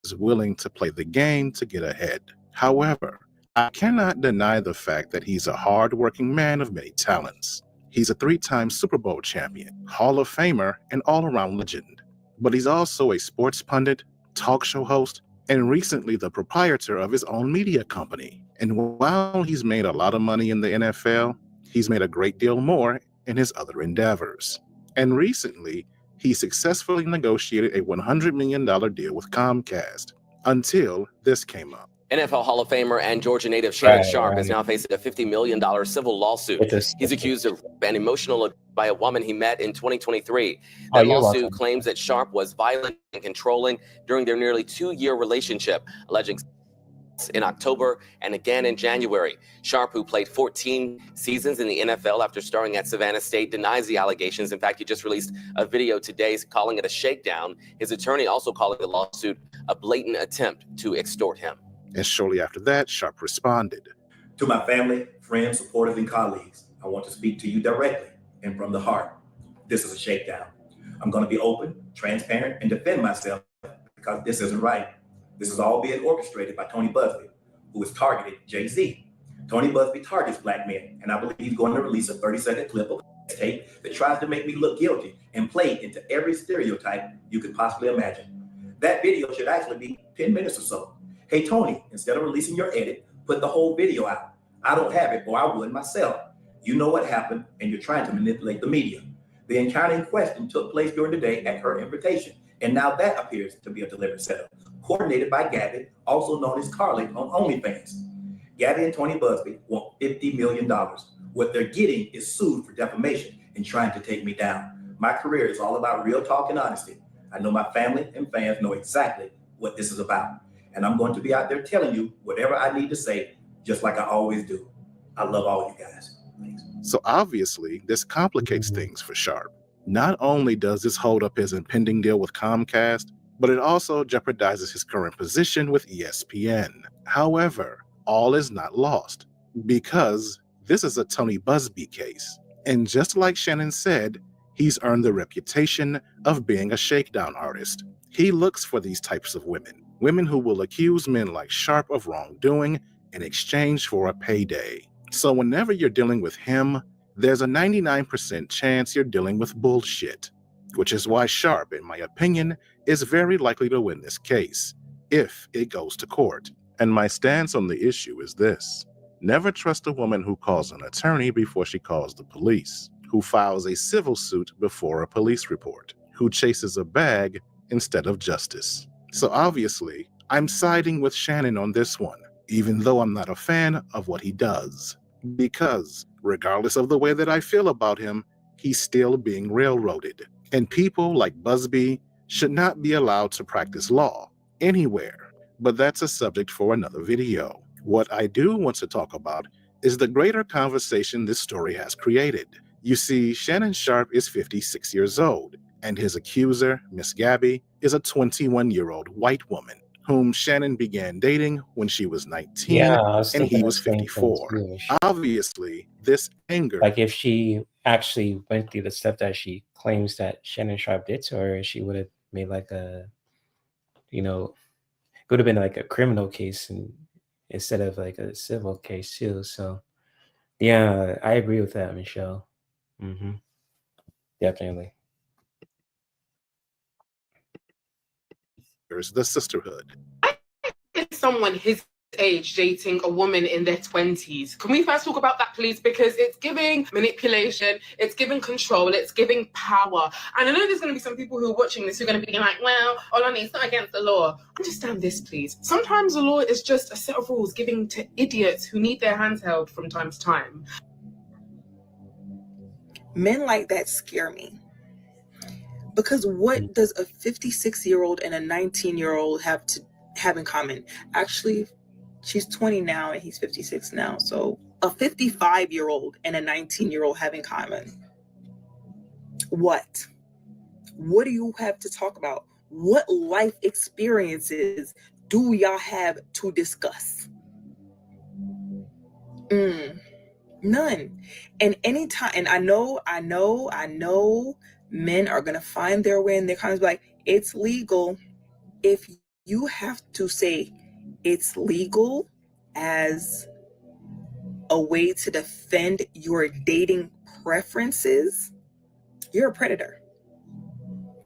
Is willing to play the game to get ahead. However, I cannot deny the fact that he's a hard-working man of many talents. He's a 3-time Super Bowl champion, Hall of Famer, and all-around legend. But he's also a sports pundit, talk show host, and recently the proprietor of his own media company. And while he's made a lot of money in the NFL, he's made a great deal more in his other endeavors. And recently, he successfully negotiated a $100 million deal with Comcast until this came up. NFL Hall of Famer and Georgia native Shannon Sharp is now facing a $50 million civil lawsuit. He's accused of an emotional by a woman he met in 2023. That lawsuit claims that Sharp was violent and controlling during their nearly 2-year relationship, alleging in October and again in January. Sharp, who played 14 seasons in the NFL after starting at Savannah State, denies the allegations. In fact, he just released a video today calling it a shakedown. His attorney also calling the lawsuit a blatant attempt to extort him. And shortly after that, Sharp responded. To my family, friends, supporters, and colleagues, I want to speak to you directly and from the heart. This is a shakedown. I'm going to be open, transparent, and defend myself because this isn't right. This is all being orchestrated by Tony Busby, who has targeted Jay-Z. Tony Busby targets black men, and I believe he's going to release a 30-second clip of tape that tries to make me look guilty and play into every stereotype you could possibly imagine. That video should actually be 10 minutes or so. Hey, Tony, instead of releasing your edit, put the whole video out. I don't have it, or I would myself. You know what happened, and you're trying to manipulate the media. The encounter in question took place during the day at her invitation, and now that appears to be a deliberate setup, coordinated by Gabby, also known as Carly on OnlyFans. Gabby and Tony Busby want $50 million. What they're getting is sued for defamation and trying to take me down. My career is all about real talk and honesty. I know my family and fans know exactly what this is about. And I'm going to be out there telling you whatever I need to say, just like I always do. I love all you guys. Thanks. So obviously, this complicates things for Sharp. Not only does this hold up his impending deal with Comcast, but it also jeopardizes his current position with ESPN. However, all is not lost, because this is a Tony Busby case. And just like Shannon said, he's earned the reputation of being a shakedown artist. He looks for these types of women who will accuse men like Sharp of wrongdoing in exchange for a payday. So whenever you're dealing with him, there's a 99% chance you're dealing with bullshit, which is why Sharp, in my opinion, is very likely to win this case, if it goes to court. And my stance on the issue is this: never trust a woman who calls an attorney before she calls the police, who files a civil suit before a police report, who chases a bag instead of justice. So obviously, I'm siding with Shannon on this one, even though I'm not a fan of what he does. Because, regardless of the way that I feel about him, he's still being railroaded. And people like Busby should not be allowed to practice law anywhere. But that's a subject for another video. What I do want to talk about is the greater conversation this story has created. You see, Shannon Sharp is 56 years old, and his accuser, Miss Gabby, is a 21-year-old white woman whom Shannon began dating when she was 19 and he was 54. Obviously, this anger... Like if she actually went through the stuff that she claims that Shannon Sharp did to her, she would have made like a, it would have been like a criminal case instead of like a civil case too. So yeah, I agree with that, Michelle. Definitely. There's the sisterhood. It's someone his age dating a woman in their 20s. Can we first talk about that, please? Because it's giving manipulation, it's giving control, it's giving power. And I know there's going to be some people who are watching this who are going to be like, well, Olani, it's not against the law. Understand this, please. Sometimes the law is just a set of rules given to idiots who need their hands held from time to time. Men like that scare me. Because what does a 56-year-old and a 19-year-old have in common? Actually, she's 20 now and he's 56 now. So a 55-year-old and a 19-year-old have in common. What? What do you have to talk about? What life experiences do y'all have to discuss? None. And anytime, and I know men are going to find their way in their comments like, it's legal. If you have to say it's legal as a way to defend your dating preferences, you're a predator.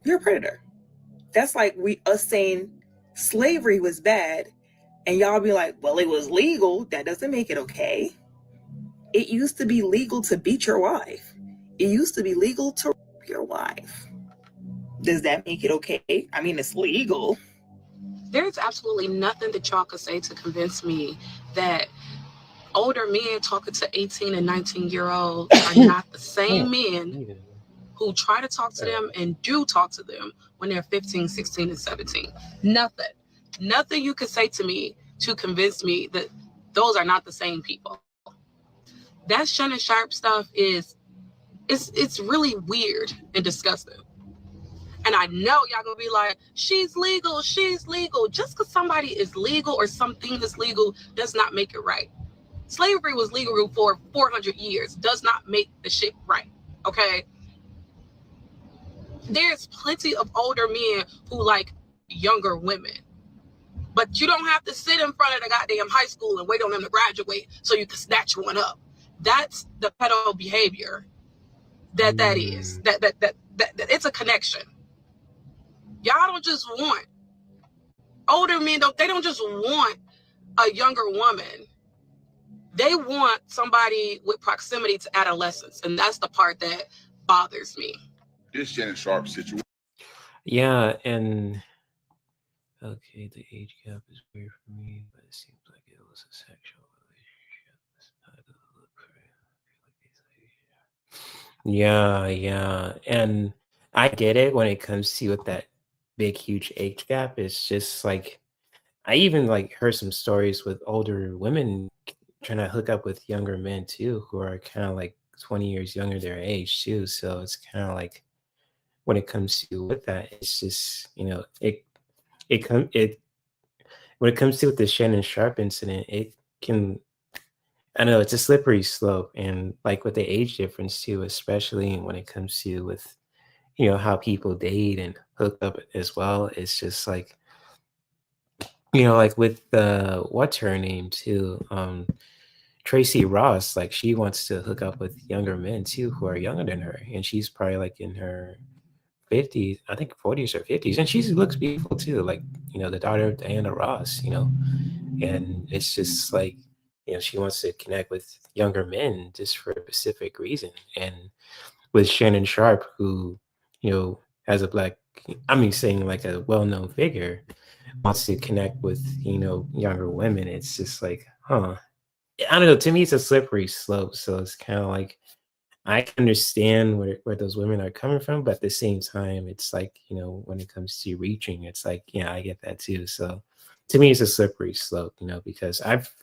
You're a predator. That's like us saying slavery was bad, and y'all be like, well, it was legal. That doesn't make it okay. It used to be legal to beat your wife. It used to be legal to rape your wife. Does that make it okay? I mean, it's legal. There's absolutely nothing that y'all could say to convince me that older men talking to 18 and 19-year-olds are not the same men who try to talk to them and do talk to them when they're 15, 16, and 17. Nothing you could say to me to convince me that those are not the same people. That Shannon Sharpe stuff it's really weird and disgusting. And I know y'all gonna be like, she's legal. Just because somebody is legal or something is legal does not make it right. Slavery was legal for 400 years. Does not make the shit right. Okay? There's plenty of older men who like younger women. But you don't have to sit in front of the goddamn high school and wait on them to graduate so you can snatch one up. That's the pedo behavior that is. That it's a connection. Y'all don't just want older men. They don't just want a younger woman. They want somebody with proximity to adolescence, and that's the part that bothers me. This Shannon Sharpe situation. Yeah, and okay, the age gap is weird for me, but it seems like it was a sexual relationship. It's not gonna look for yeah, and I get it when it comes to with that big, huge age gap. It's just like I even like heard some stories with older women trying to hook up with younger men too, who are kind of like 20 years younger their age too. So it's kind of like when it comes to with that, it's just it when it comes to with the Shannon Sharpe incident, it can I know it's a slippery slope, and like with the age difference too, especially when it comes to with how people date and hook up as well. It's just like like with what's her name too, Tracy Ross, like she wants to hook up with younger men too who are younger than her, and she's probably like in her 50s, I think 40s or 50s, and she looks beautiful too, like the daughter of Diana Ross, and it's just like she wants to connect with younger men just for a specific reason. And with Shannon Sharpe, who has a black, I mean, saying like a well-known figure, wants to connect with younger women, it's just like, huh. I don't know. To me, it's a slippery slope. So it's kind of like I can understand where those women are coming from, but at the same time, it's like when it comes to reaching, it's like I get that too. So to me, it's a slippery slope, because I've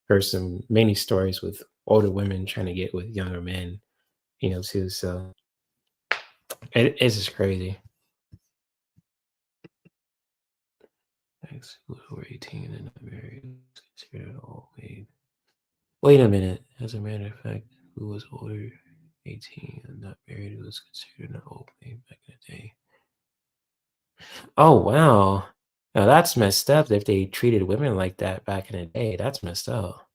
heard many stories with older women trying to get with younger men, too. So it's just crazy. Thanks. Who were 18 and not married considered old maid. Wait a minute. As a matter of fact, who was older, 18 and not married, was considered an old maid back in the day. Oh wow. Now that's messed up if they treated women like that back in the day. That's messed up.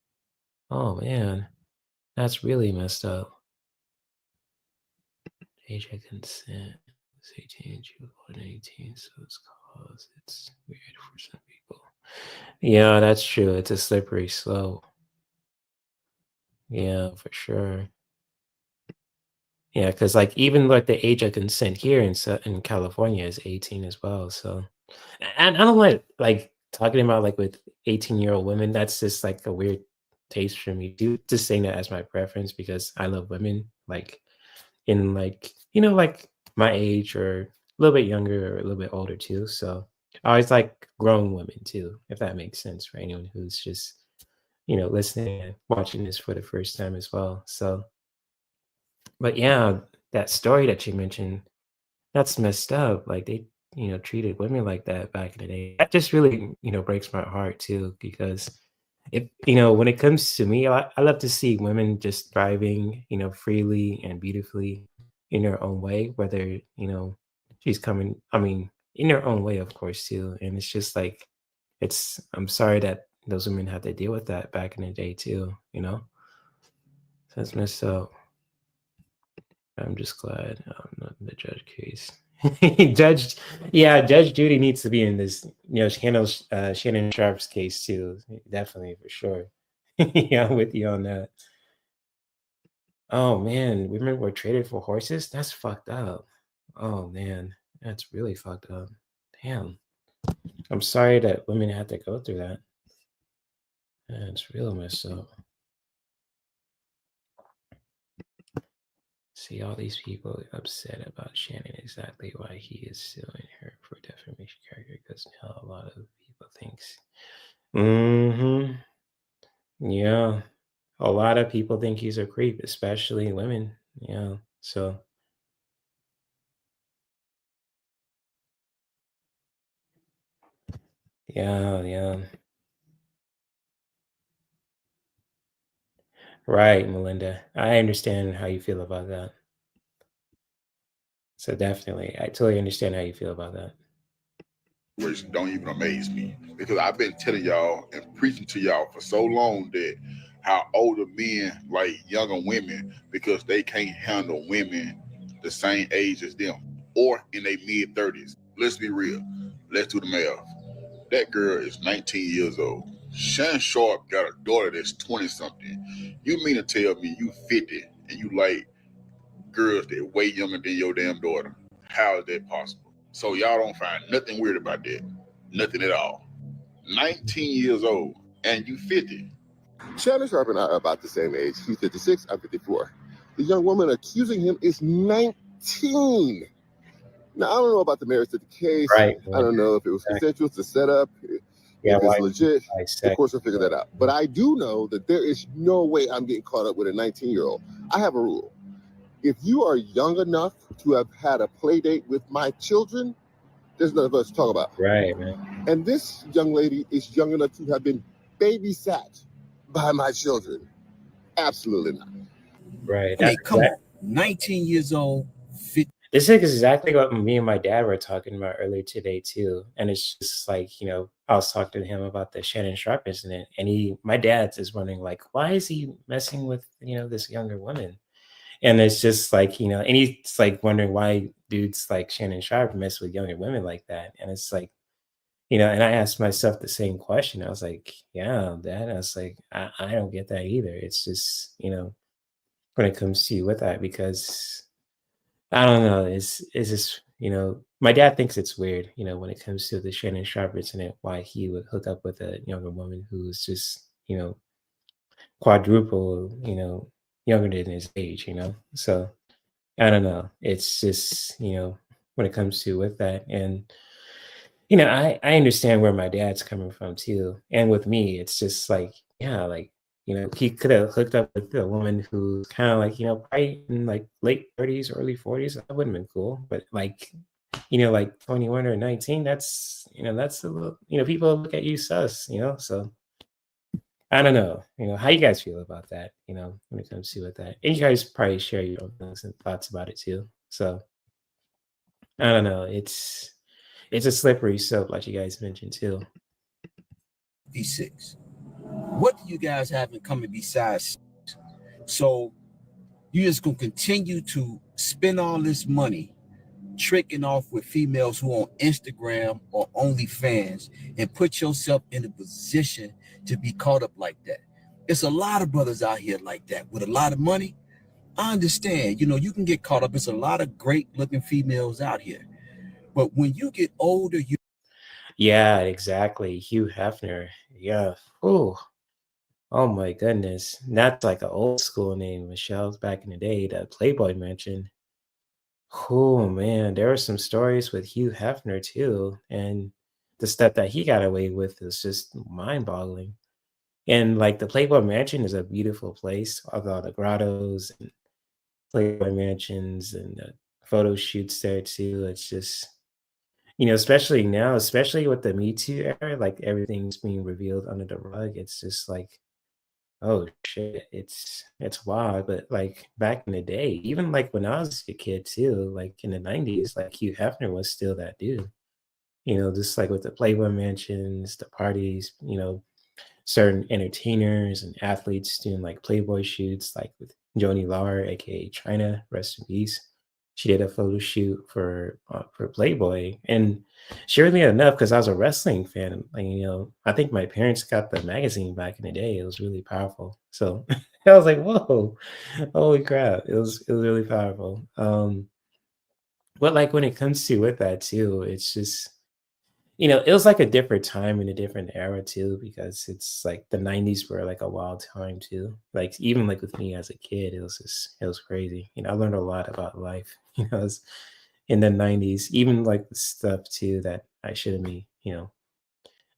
Oh man. That's really messed up. Age of consent was 18, she was older than 18, so it's weird for some people. Yeah, that's true. It's a slippery slope. Yeah, for sure. Yeah, because like even like the age of consent here in California is 18 as well. So, and I don't like talking about like with 18-year-old women. That's just like a weird taste for me. Just saying that as my preference because I love women like in like like my age or a little bit younger or a little bit older too. So I always like grown women too, if that makes sense for anyone who's just listening and watching this for the first time as well. So. But yeah, that story that you mentioned, that's messed up. Like they, treated women like that back in the day. That just really, breaks my heart too, because if, when it comes to me, I love to see women just thriving, freely and beautifully, in her own way, whether, you know, she's coming, I mean, in her own way, of course, too. And it's just like, I'm sorry that those women had to deal with that back in the day, too, you know? So that's messed up. I'm just glad I'm not in the judge case. Judge Judy needs to be in this, you know, Shannon Sharp's case, too. Definitely, for sure. Yeah, I'm with you on that. Oh man, women were traded for horses? That's fucked up. Oh man, that's really fucked up. Damn. I'm sorry that women had to go through that. It's real messed up. See all these people upset about Shannon, exactly why he is suing her for defamation character, because now a lot of people thinks. Yeah. A lot of people think he's a creep, especially women. Yeah. So yeah. Right, Melinda. I understand how you feel about that. So definitely, I totally understand how you feel about that. Which don't even amaze me, because I've been telling y'all and preaching to y'all for so long that how older men like younger women because they can't handle women the same age as them or in their mid-30s. Let's be real. Let's do the math. That girl is 19 years old. Shannon Sharp got a daughter that's 20-something. You mean to tell me you 50 and you like girls that way younger than your damn daughter? How is that possible? So y'all don't find nothing weird about that. Nothing at all. 19 years old and you 50. Shannon Sharp and I are about the same age. He's 56, I'm 54. The young woman accusing him is 19. Now, I don't know about the merits of the case. Right. I don't know if it was consensual, it's a setup, if it's legit. Of course, we'll figure that out. But I do know that there is no way I'm getting caught up with a 19-year-old. I have a rule. If you are young enough to have had a play date with my children, there's nothing else to talk about. Right, man. And this young lady is young enough to have been babysat by my children. Absolutely not. Right. I mean, come on. 19 years old. This is exactly what me and my dad were talking about earlier today too. And it's just like, you know, I was talking to him about the Shannon Sharp incident, and my dad's is wondering like, why is he messing with, you know, this younger woman? And it's just like, you know, and he's like wondering why dudes like Shannon Sharp mess with younger women like that. And it's like, you know, and I asked myself the same question. I was like, yeah, Dad. I was like, I don't get that either. It's just, you know, when it comes to you with that, because I don't know, it's just, you know, my dad thinks it's weird, you know, when it comes to the Shannon Sharp incident, why he would hook up with a younger woman who's just, you know, quadruple, you know, younger than his age, you know. So I don't know. It's just, you know, when it comes to with that. And you know, I understand where my dad's coming from too. And with me, it's just like, yeah, like, you know, he could have hooked up with a woman who's kind of like, you know, probably in like late 30s, early 40s. That wouldn't have been cool. But like, you know, like 21 or 19, that's, you know, that's a little, you know, people look at you sus, you know. So I don't know, you know, how you guys feel about that, you know, when it comes to with that. And you guys probably share your own feelings and thoughts about it too. So I don't know. It's a slippery slope, like you guys mentioned too. V6. What do you guys have in common besides? So you just gonna continue to spend all this money tricking off with females who on Instagram or OnlyFans and put yourself in a position to be caught up like that. It's a lot of brothers out here like that with a lot of money. I understand, you know, you can get caught up. It's a lot of great looking females out here. But when you get older, Yeah, exactly. Hugh Hefner. Yeah. Oh my goodness. That's like an old school name, Michelle's back in the day, that Playboy mentioned. Oh man, there were some stories with Hugh Hefner too. And the stuff that he got away with is just mind-boggling. And like the Playboy Mansion is a beautiful place, with all the grottos and Playboy mansions and the photo shoots there too. It's just, you know, especially now, especially with the Me Too era, like everything's being revealed under the rug. It's just like, Oh shit, it's wild, but like back in the day, even like when I was a kid too, like in the 90s, like Hugh Hefner was still that dude. Just like with the Playboy mansions, the parties, certain entertainers and athletes doing like Playboy shoots, like with Joni Laurer, aka China, rest in peace. She did a photo shoot for Playboy, and surely enough, because I was a wrestling fan, like I think my parents got the magazine back in the day. It was really powerful. So I was like, whoa, holy crap! It was really powerful. But like when it comes to with that too, it's just it was like a different time and a different era too, because it's like the 90s were like a wild time too. Like even like with me as a kid, it was crazy. I learned a lot about life, as in the 90s, even like the stuff too that I shouldn't be,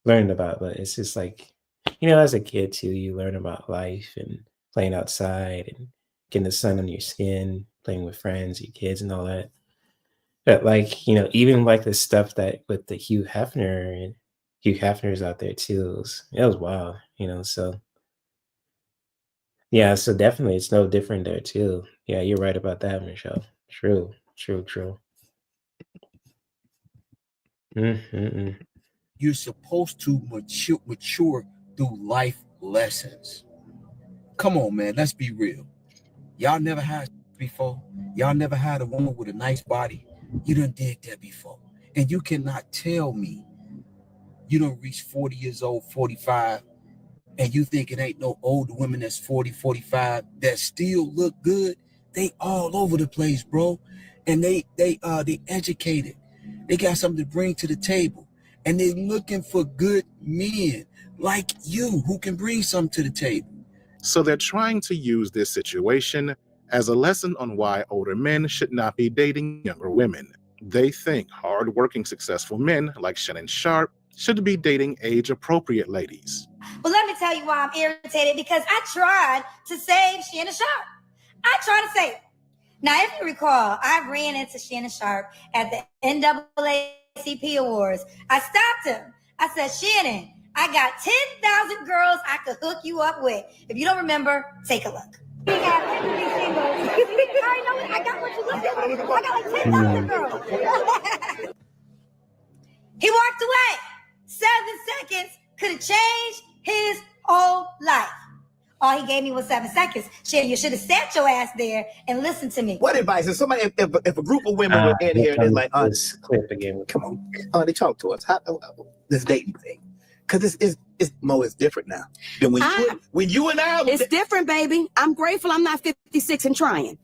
learned about. But it's just like, as a kid too, you learn about life and playing outside and getting the sun on your skin, playing with friends, your kids and all that. But like, even like the stuff that with the Hugh Hefner's out there too, it was wild, so yeah, so definitely it's no different there too. Yeah, you're right about that, Michelle. True, true, true. Mm-hmm. You're supposed to mature through life lessons. Come on, man, let's be real. Y'all never had before. Y'all never had a woman with a nice body. You done did that before. And you cannot tell me you don't reach 40 years old, 45, and you think it ain't no older women that's 40, 45 that still look good. They all over the place, bro. And they educated. They got something to bring to the table. And they're looking for good men like you who can bring something to the table. So they're trying to use this situation as a lesson on why older men should not be dating younger women. They think hard-working, successful men like Shannon Sharpe should be dating age-appropriate ladies. Well, let me tell you why I'm irritated, because I tried to save Shannon Sharpe. I tried to save her. Now, if you recall, I ran into Shannon Sharpe at the NAACP Awards. I stopped him. I said, Shannon, I got 10,000 girls I could hook you up with. If you don't remember, take a look. He got 50 singles. I know it. I got what you looking for. I got like 10,000 girls. He walked away. 7 seconds could have changed his whole life. All he gave me was 7 seconds. Shit, you should have sat your ass there and listened to me. What advice? If somebody, if a group of women were in here and they're like, this clip again. Come on, they talk to us. How this dating thing? Because it's Mo is different now than when you and I. It's different, baby. I'm grateful I'm not 56 and trying.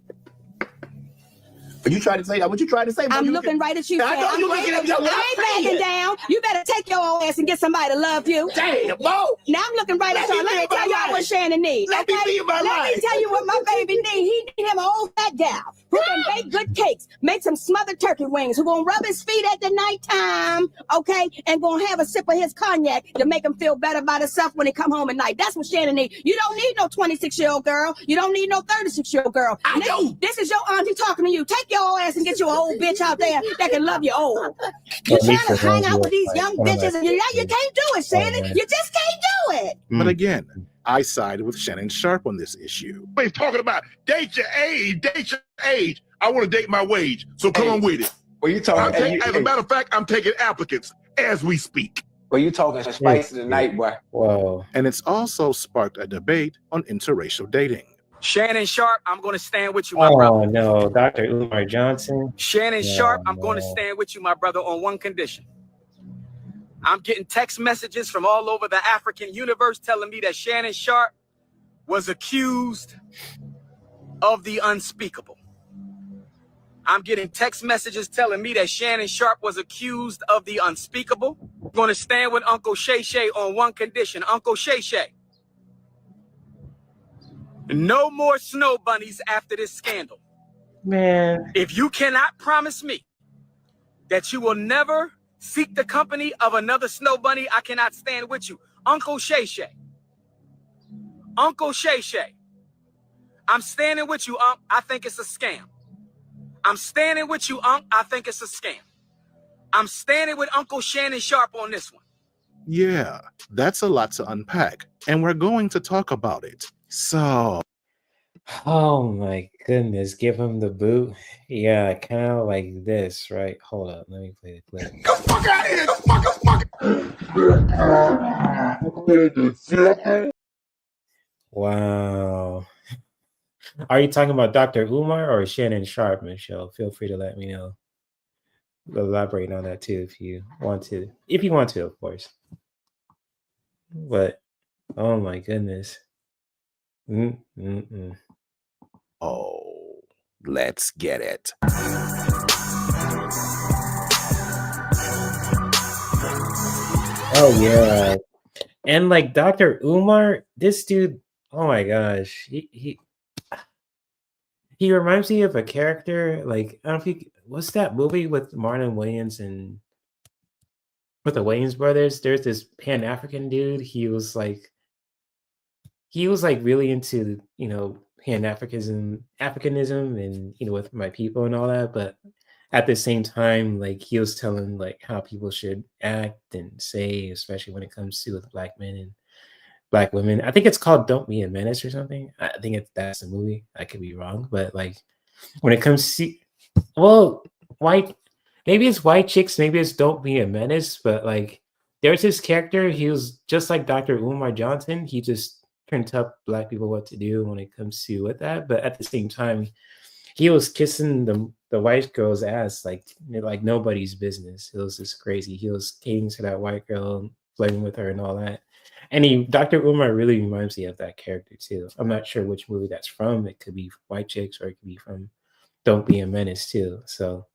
But you tried to say, what you trying to say? I'm looking right at you. I know you looking at me. I ain't backing down. You better take your old ass and get somebody to love you. Damn, Mo. Now I'm looking right at y'all. Let me tell y'all what Shannon needs. Let me tell you what my baby needs. He need him an old fat gal who can bake good cakes, make some smothered turkey wings, who gonna rub his feet at the nighttime, okay, and gonna have a sip of his cognac to make him feel better about himself when he come home at night. That's what Shannon needs. You don't need no 26-year-old girl. You don't need no 36-year-old girl. This is your auntie talking to you. Take your old ass and get you an old bitch out there that can love you old. You trying to hang out with these young bitches and you can't do it, Shannon. You just can't do it. But again, I side with Shannon Sharpe on this issue. He's talking about date your age, I want to date my wage, so come on with it. Well, you talking? As a matter of fact, I'm taking applicants as we speak. Well, you talking spice tonight, boy. Whoa. And it's also sparked a debate on interracial dating. Shannon Sharpe, I'm going to stand with you, my brother. Oh no, Dr. Umar Johnson. Shannon Sharpe, I'm going to stand with you, my brother, on one condition. I'm getting text messages from all over the African universe telling me that Shannon Sharpe was accused of the unspeakable. I'm getting text messages telling me that Shannon Sharpe was accused of the unspeakable. I'm going to stand with Uncle Shay Shay on one condition. Uncle Shay Shay, no more snow bunnies after this scandal. Man. If you cannot promise me that you will never seek the company of another snow bunny, I cannot stand with you. Uncle Shay Shay. Uncle Shay Shay. I'm standing with you, Unc. I think it's a scam. I'm standing with you, Unc. I think it's a scam. I'm standing with Uncle Shannon Sharpe on this one. Yeah, that's a lot to unpack, and we're going to talk about it. So, oh my goodness, give him the boot. Yeah, kind of like this, right? Hold up, let me play the clip. Get the fuck out of here! The fuck? Wow. Are you talking about Dr. Umar or Shannon Sharp, Michelle? Feel free to let me know. Elaborate on that too if you want to. If you want to, of course. But oh my goodness. oh, let's get it. Oh yeah. And like Dr. Umar, this dude, oh my gosh. He reminds me of a character, like I don't think what's that movie with Marlon Wayans and with the Wayans brothers? There's this Pan-African dude. He was like really into, Africanism and with my people and all that, but at the same time, like he was telling like how people should act and say, especially when it comes to with black men and black women. I think it's called Don't Be a Menace or something. I think that's the movie. I could be wrong, but like when it comes to well, white maybe it's white chicks, maybe it's Don't Be a Menace, but like there's this character, he was just like Dr. Umar Johnson. He just trying to tell black people what to do when it comes to with that. But at the same time, he was kissing the white girl's ass like nobody's business. It was just crazy. He was skating to that white girl, flirting with her and all that. And Dr. Umar really reminds me of that character too. I'm not sure which movie that's from. It could be White Chicks or it could be from Don't Be a Menace too. So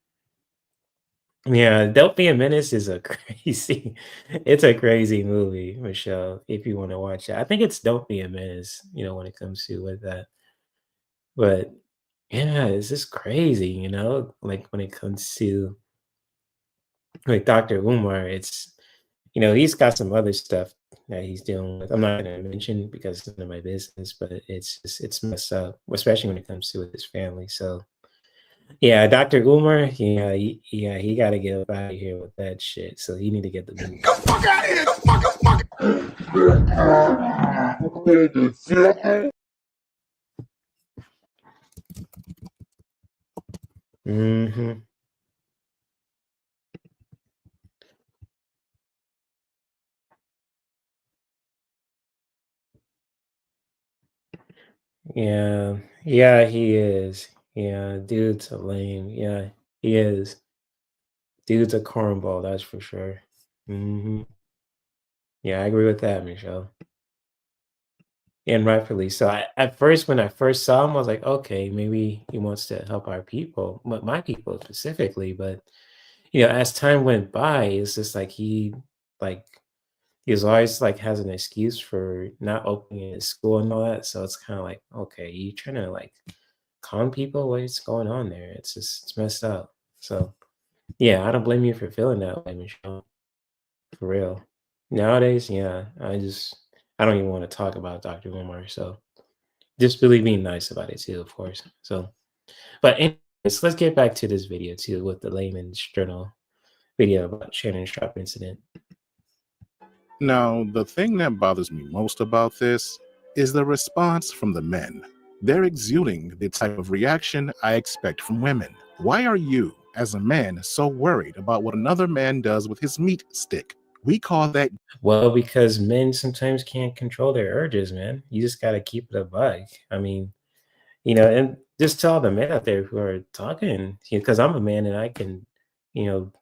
yeah, Don't Be a Menace is it's a crazy movie, Michelle, if you want to watch it. I think it's Don't Be a Menace, when it comes to with that. But yeah, it's just crazy, like when it comes to like Dr. Umar, he's got some other stuff that he's dealing with. I'm not gonna mention because it's none of my business, but it's messed up, especially when it comes to with his family. So yeah, Dr. Umar, he got to get up out of here with that shit. So he need to get the boot. Get the fuck out of here! The fuck? Mm-hmm. Yeah, yeah, he is. Yeah, dude's a lame. Yeah, he is. Dude's a cornball, that's for sure. Yeah, I agree with that, Michelle. And rightfully so. At first, when I first saw him, I was like, okay, maybe he wants to help our people, my people specifically. But as time went by, it's just like like he was always like has an excuse for not opening his school and all that. So it's kind of like, okay, you trying to like con people? What's going on there? It's messed up. So yeah, I don't blame you for feeling that way, Michelle. For real. Nowadays, yeah, I don't even want to talk about Dr. Umar. So just really being nice about it too, of course. So, but anyways, let's get back to this video too with the Layman's Journal video about Shannon Sharp incident. Now, the thing that bothers me most about this is the response from the men. They're exuding the type of reaction I expect from women. Why are you, as a man, so worried about what another man does with his meat stick? We call that... Well, because men sometimes can't control their urges, man. You just got to keep it a buck. I mean, and just tell the men out there who are talking, because I'm a man and I can,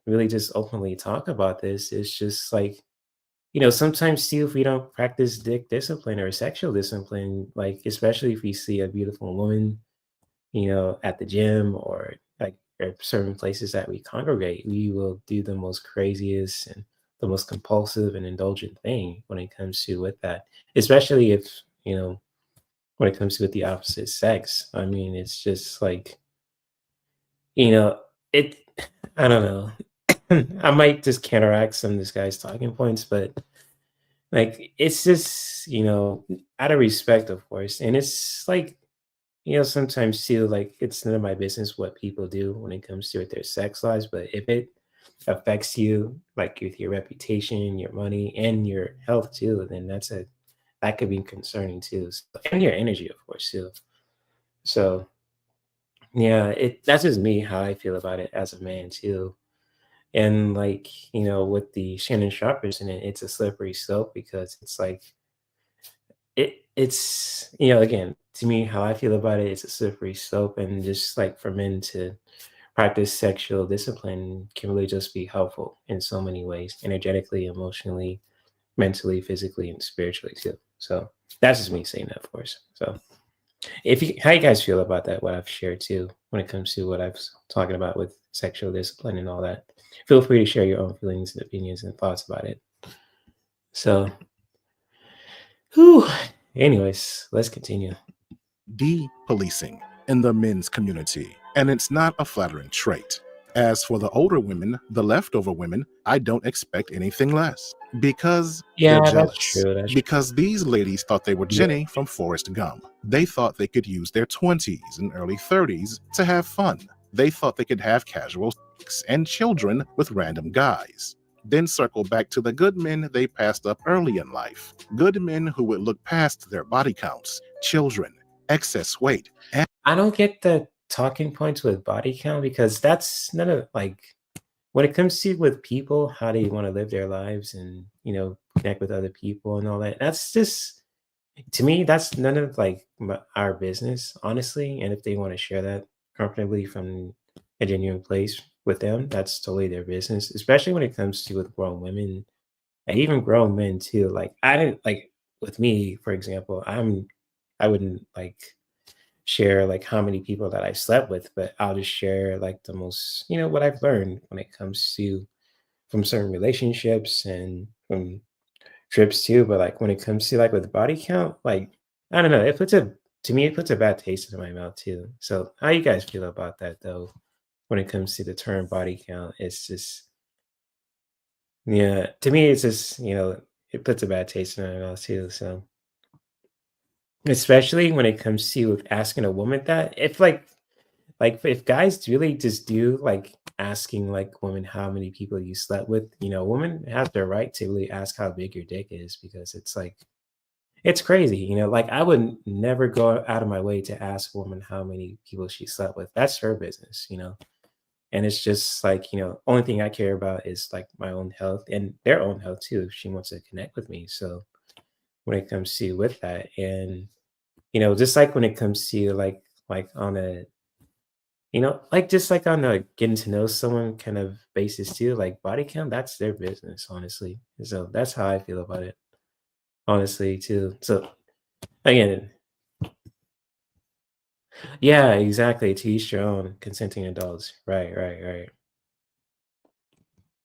really just openly talk about this. It's just like, sometimes too, if we don't practice dick discipline or sexual discipline, like especially if we see a beautiful woman, at the gym or like at certain places that we congregate, we will do the most craziest and the most compulsive and indulgent thing when it comes to with that, especially if, when it comes to with the opposite sex. I mean, it's just like, it, I don't know. I might just counteract some of this guy's talking points, but like it's just out of respect, of course, and it's like sometimes too like it's none of my business what people do when it comes to their sex lives, but if it affects you, like with your reputation, your money, and your health too, then that could be concerning too. So, and your energy, of course, too. So yeah, that's just me how I feel about it as a man too. And like, with the Shannon Sharp incident, it's a slippery slope because it's like it's again, to me, how I feel about it, it's a slippery slope, and just like for men to practice sexual discipline can really just be helpful in so many ways, energetically, emotionally, mentally, physically, and spiritually too. So that's just me saying that, of course. So how you guys feel about that, what I've shared too, when it comes to what I've talking about with sexual discipline and all that, feel free to share your own feelings and opinions and thoughts about it. So, anyways, let's continue. De-policing in the men's community, and it's not a flattering trait. As for the older women, the leftover women, I don't expect anything less. Because they're jealous. True. Because these ladies thought they were Jenny from Forrest Gump. They thought they could use their 20s and early 30s to have fun. They thought they could have casual sex and children with random guys. Then circle back to the good men they passed up early in life. Good men who would look past their body counts, children, excess weight. And I don't get the talking points with body count, because that's none of, like, when it comes to with people, how they want to live their lives and connect with other people and all that. That's just, to me, that's none of like our business, honestly. And if they want to share that comfortably from a genuine place with them, that's totally their business. Especially when it comes to with grown women and even grown men too. Like I didn't like with me, for example, I wouldn't like share like how many people that I slept with, but I'll just share like the most, what I've learned when it comes to from certain relationships and from trips too. But like when it comes to like with body count, like I don't know, to me it puts a bad taste in my mouth too. So how you guys feel about that though? When it comes to the term body count, it's just to me it's just it puts a bad taste in my mouth too. So especially when it comes to asking a woman that, if if guys really just do like asking like women how many people you slept with, women have the right to really ask how big your dick is, because it's like it's crazy, like I would never go out of my way to ask a woman how many people she slept with. That's her business, and it's just like, only thing I care about is like my own health and their own health too, if she wants to connect with me. So when it comes to with that, and just like when it comes to like on a like just like on a getting to know someone kind of basis too, like body count, that's their business, honestly. So that's how I feel about it, honestly, too. So again, yeah, exactly. To each your own, consenting adults. Right.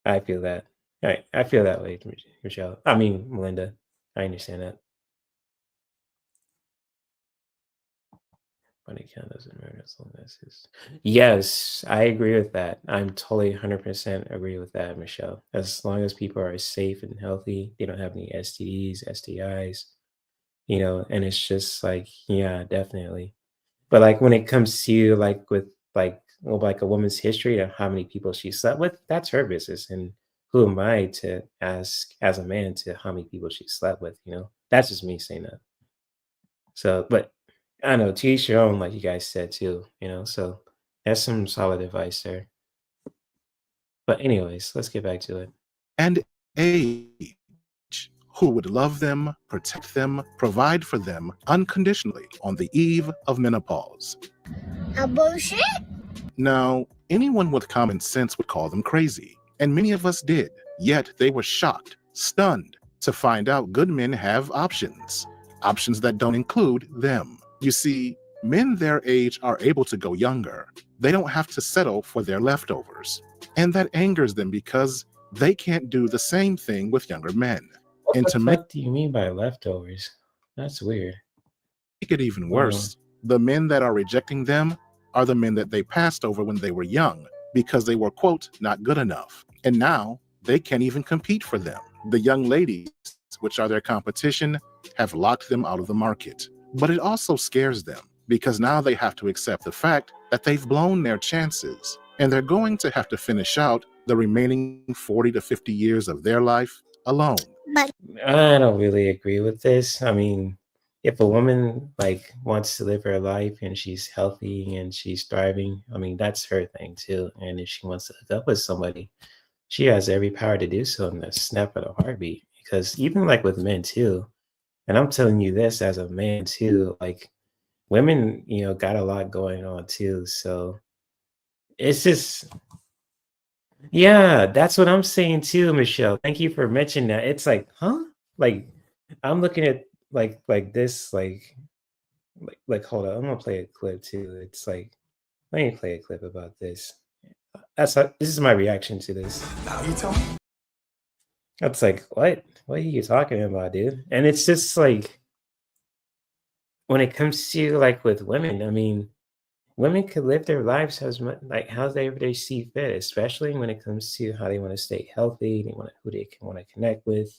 I feel that. Right. I feel that way, Michelle. I mean, Melinda. I understand that. Body count doesn't matter as long as it's... Yes, I agree with that. I'm totally 100% agree with that, Michelle. As long as people are safe and healthy, they don't have any STDs, STIs, and it's just like, yeah, definitely. But like when it comes to like with like a woman's history of how many people she slept with, that's her business. And who am I to ask as a man to how many people she slept with, That's just me saying that. So, but I know, to each your own, like you guys said too, so that's some solid advice there. But anyways, let's get back to it. And age, who would love them, protect them, provide for them unconditionally on the eve of menopause. A bullshit? Now, anyone with common sense would call them crazy, and many of us did, yet they were shocked, stunned, to find out good men have options that don't include them. You see, men their age are able to go younger. They don't have to settle for their leftovers. And that angers them because they can't do the same thing with younger men. What the fuck do you mean by leftovers? That's weird. Make it even worse, the men that are rejecting them are the men that they passed over when they were young because they were, quote, not good enough. And now they can't even compete for them. The young ladies, which are their competition, have locked them out of the market. But it also scares them because now they have to accept the fact that they've blown their chances and they're going to have to finish out the remaining 40 to 50 years of their life alone. But I don't really agree with this. I mean, if a woman like wants to live her life and she's healthy and she's thriving, I mean, that's her thing too. And if she wants to hook up with somebody, she has every power to do so in the snap of a heartbeat. Because even like with men too, and I'm telling you this as a man too, like women, got a lot going on too. So it's just, yeah, that's what I'm saying too, Michelle. Thank you for mentioning that. It's like, huh? Like I'm looking at like this, like hold on, I'm gonna play a clip too. It's like, let me play a clip about this. This is my reaction to this. Now you tell me. That's like, what? What are you talking about, dude? And it's just like when it comes to like with women, I mean, women could live their lives as much like however they see fit, especially when it comes to how they want to stay healthy, who they want to connect with,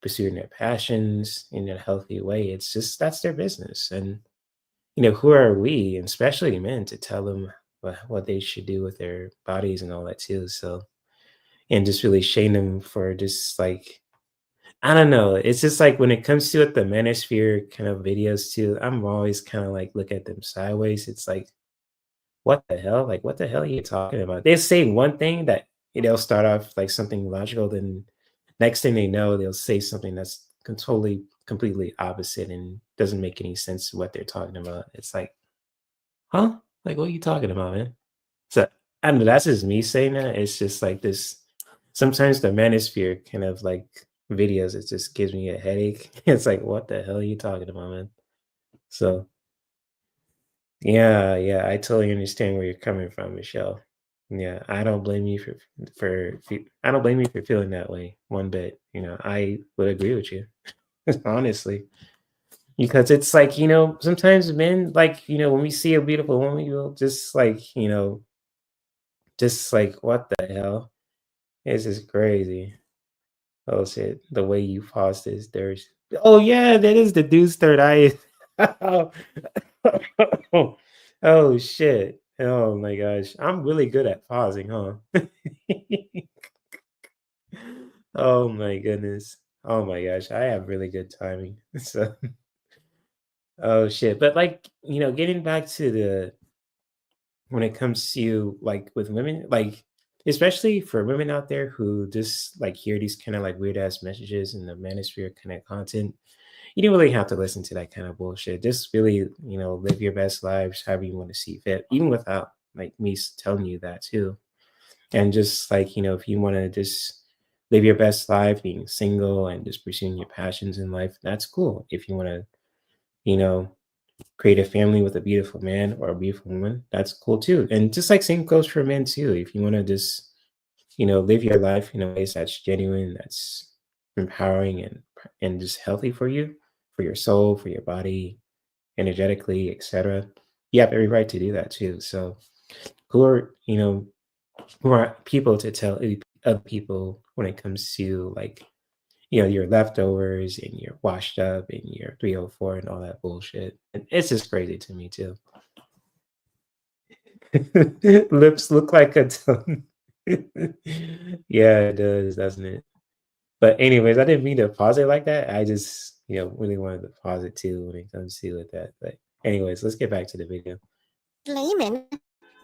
pursuing their passions in a healthy way. It's just that's their business, and who are we, and especially men, to tell them what they should do with their bodies and all that too. So, and just really shame them for just like I don't know. It's just like when it comes to it, the manosphere kind of videos too. I'm always kind of like look at them sideways. It's like what the hell? Like, what the hell are you talking about? They say one thing that they'll start off like something logical, then next thing they know, they'll say something that's totally, completely opposite and doesn't make any sense to what they're talking about. It's like, huh? Like, what are you talking about, man? So I don't know. That's just me saying that. It's just like this. Sometimes the manosphere kind of like videos, it just gives me a headache. It's like, what the hell are you talking about, man? So. Yeah, I totally understand where you're coming from, Michelle. Yeah, I don't blame you I don't blame you for feeling that way one bit. I would agree with you, honestly, because it's like sometimes men like when we see a beautiful woman, we'll just like just like what the hell? This is crazy. Oh shit, the way you paused this, there's oh yeah, that is the dude's third eye. Oh shit. Oh my gosh. I'm really good at pausing, huh? Oh my goodness. Oh my gosh. I have really good timing. So oh shit. But like, getting back to the when it comes to like with women, like especially for women out there who just like hear these kind of like weird ass messages in the manosphere kind of content, you don't really have to listen to that kind of bullshit. Just really, live your best lives however you want to see fit, even without like me telling you that too. And just like, if you want to just live your best life being single and just pursuing your passions in life, that's cool. If you want to, you know, create a family with a beautiful man or a beautiful woman, that's cool too. And just like same goes for men too. If you want to just, live your life in a ways that's genuine, that's empowering and just healthy for your soul, for your body, energetically, etc. You have every right to do that too. So who are, who are people to tell other people when it comes to like, your leftovers and your washed up and your 304 and all that bullshit. And it's just crazy to me too. Lips look like a tongue. Yeah, it does, doesn't it? But anyways, I didn't mean to pause it like that. I just, really wanted to pause it too when it comes to with that. But anyways, let's get back to the video. Layman,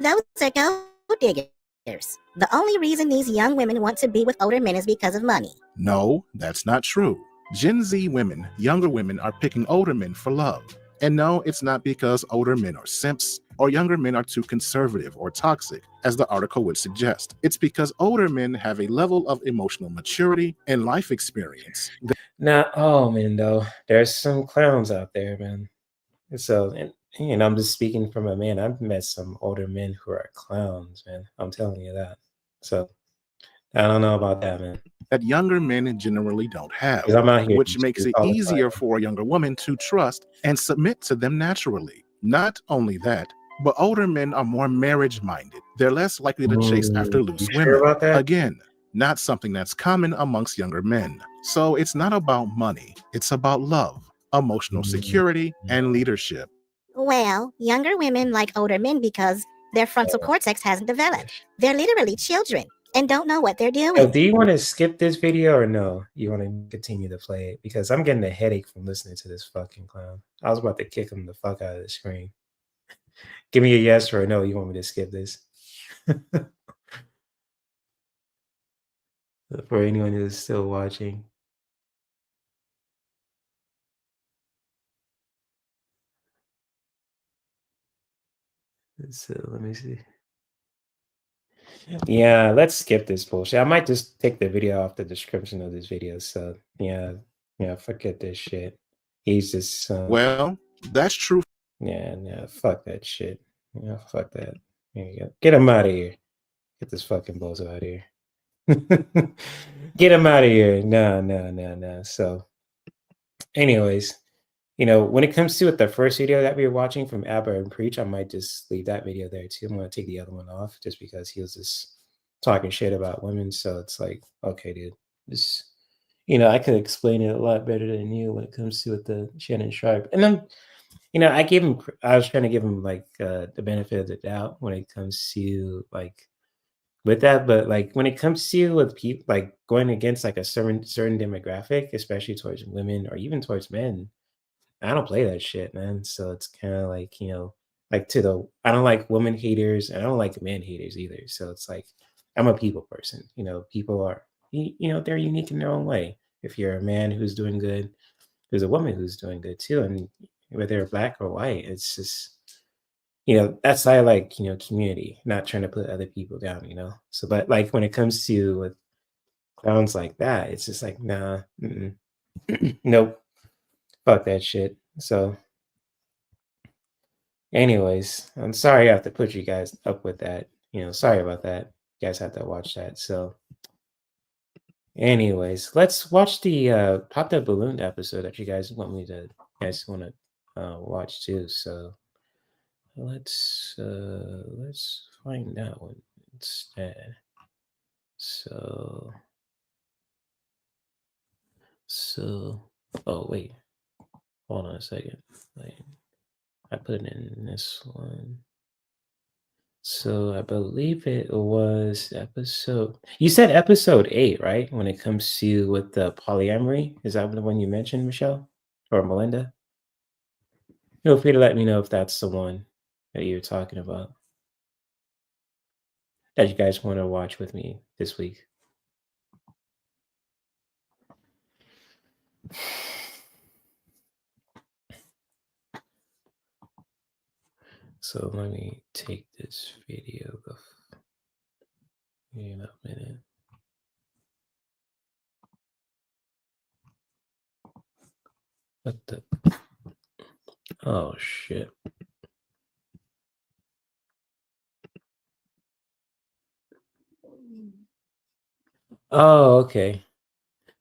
those are gold diggers. The only reason these young women want to be with older men is because of money. No, that's not true. Gen Z women, younger women, are picking older men for love. And no, it's not because older men are simps or younger men are too conservative or toxic, as the article would suggest. It's because older men have a level of emotional maturity and life experience. Not all men, though. There's some clowns out there, man. So, and I'm just speaking from a man. I've met some older men who are clowns, man. I'm telling you that. So, I don't know about that, man. That younger men generally don't have, I'm out here which makes it easier for a younger woman to trust and submit to them naturally. Not only that, but older men are more marriage-minded. They're less likely to chase after loose women. Sure about that? Again, not something that's common amongst younger men. So it's not about money. It's about love, emotional security, and leadership. Well, younger women like older men because their frontal cortex hasn't developed. They're literally children. and don't know what they're doing. Yo, do you want to skip this video or no? You want to continue to play it? Because I'm getting a headache from listening to this fucking clown. I was about to kick him the fuck out of the screen. Give me a yes or a no. You want me to skip this? For anyone who's still watching. So let me see. Yeah, let's skip this bullshit. I might just take the video off the description of this video. So yeah, forget this shit. He's just well, that's true. Yeah, fuck that shit. Yeah, fuck that. There you go. Get him out of here. Get this fucking bozo out of here. Get him out of here. No. So, anyways, when it comes to the first video that we were watching from Abba and Preach, I might just leave that video there too. I'm gonna take the other one off just because he was just talking shit about women. So it's like, okay, dude, just I could explain it a lot better than you when it comes to the Shannon Sharpe. And then, I was trying to give him like the benefit of the doubt when it comes to like with that, but like when it comes to with people like going against like a certain demographic, especially towards women or even towards men, I don't play that shit, man. So it's kind of like, like I don't like women haters and I don't like men haters either. So it's like, I'm a people person, people are, they're unique in their own way. If you're a man who's doing good, there's a woman who's doing good too. And whether they're black or white, it's just, that's why I like, community, not trying to put other people down, So, but like when it comes to with clowns like that, it's just like, nah, nope. Fuck that shit. So, anyways, I'm sorry I have to put you guys up with that. Sorry about that. You guys have to watch that. So, anyways, let's watch the Pop That Balloon episode that you guys want to watch too. So, let's find that one instead. So, oh wait. Hold on a second. I put it in this one. So I believe it was you said episode 8, right? When it comes to with the polyamory. Is that the one you mentioned, Michelle? Or Melinda? Feel free to let me know if that's the one that you're talking about. That you guys want to watch with me this week. So let me take this video in a minute. What the? Oh shit. Oh, okay.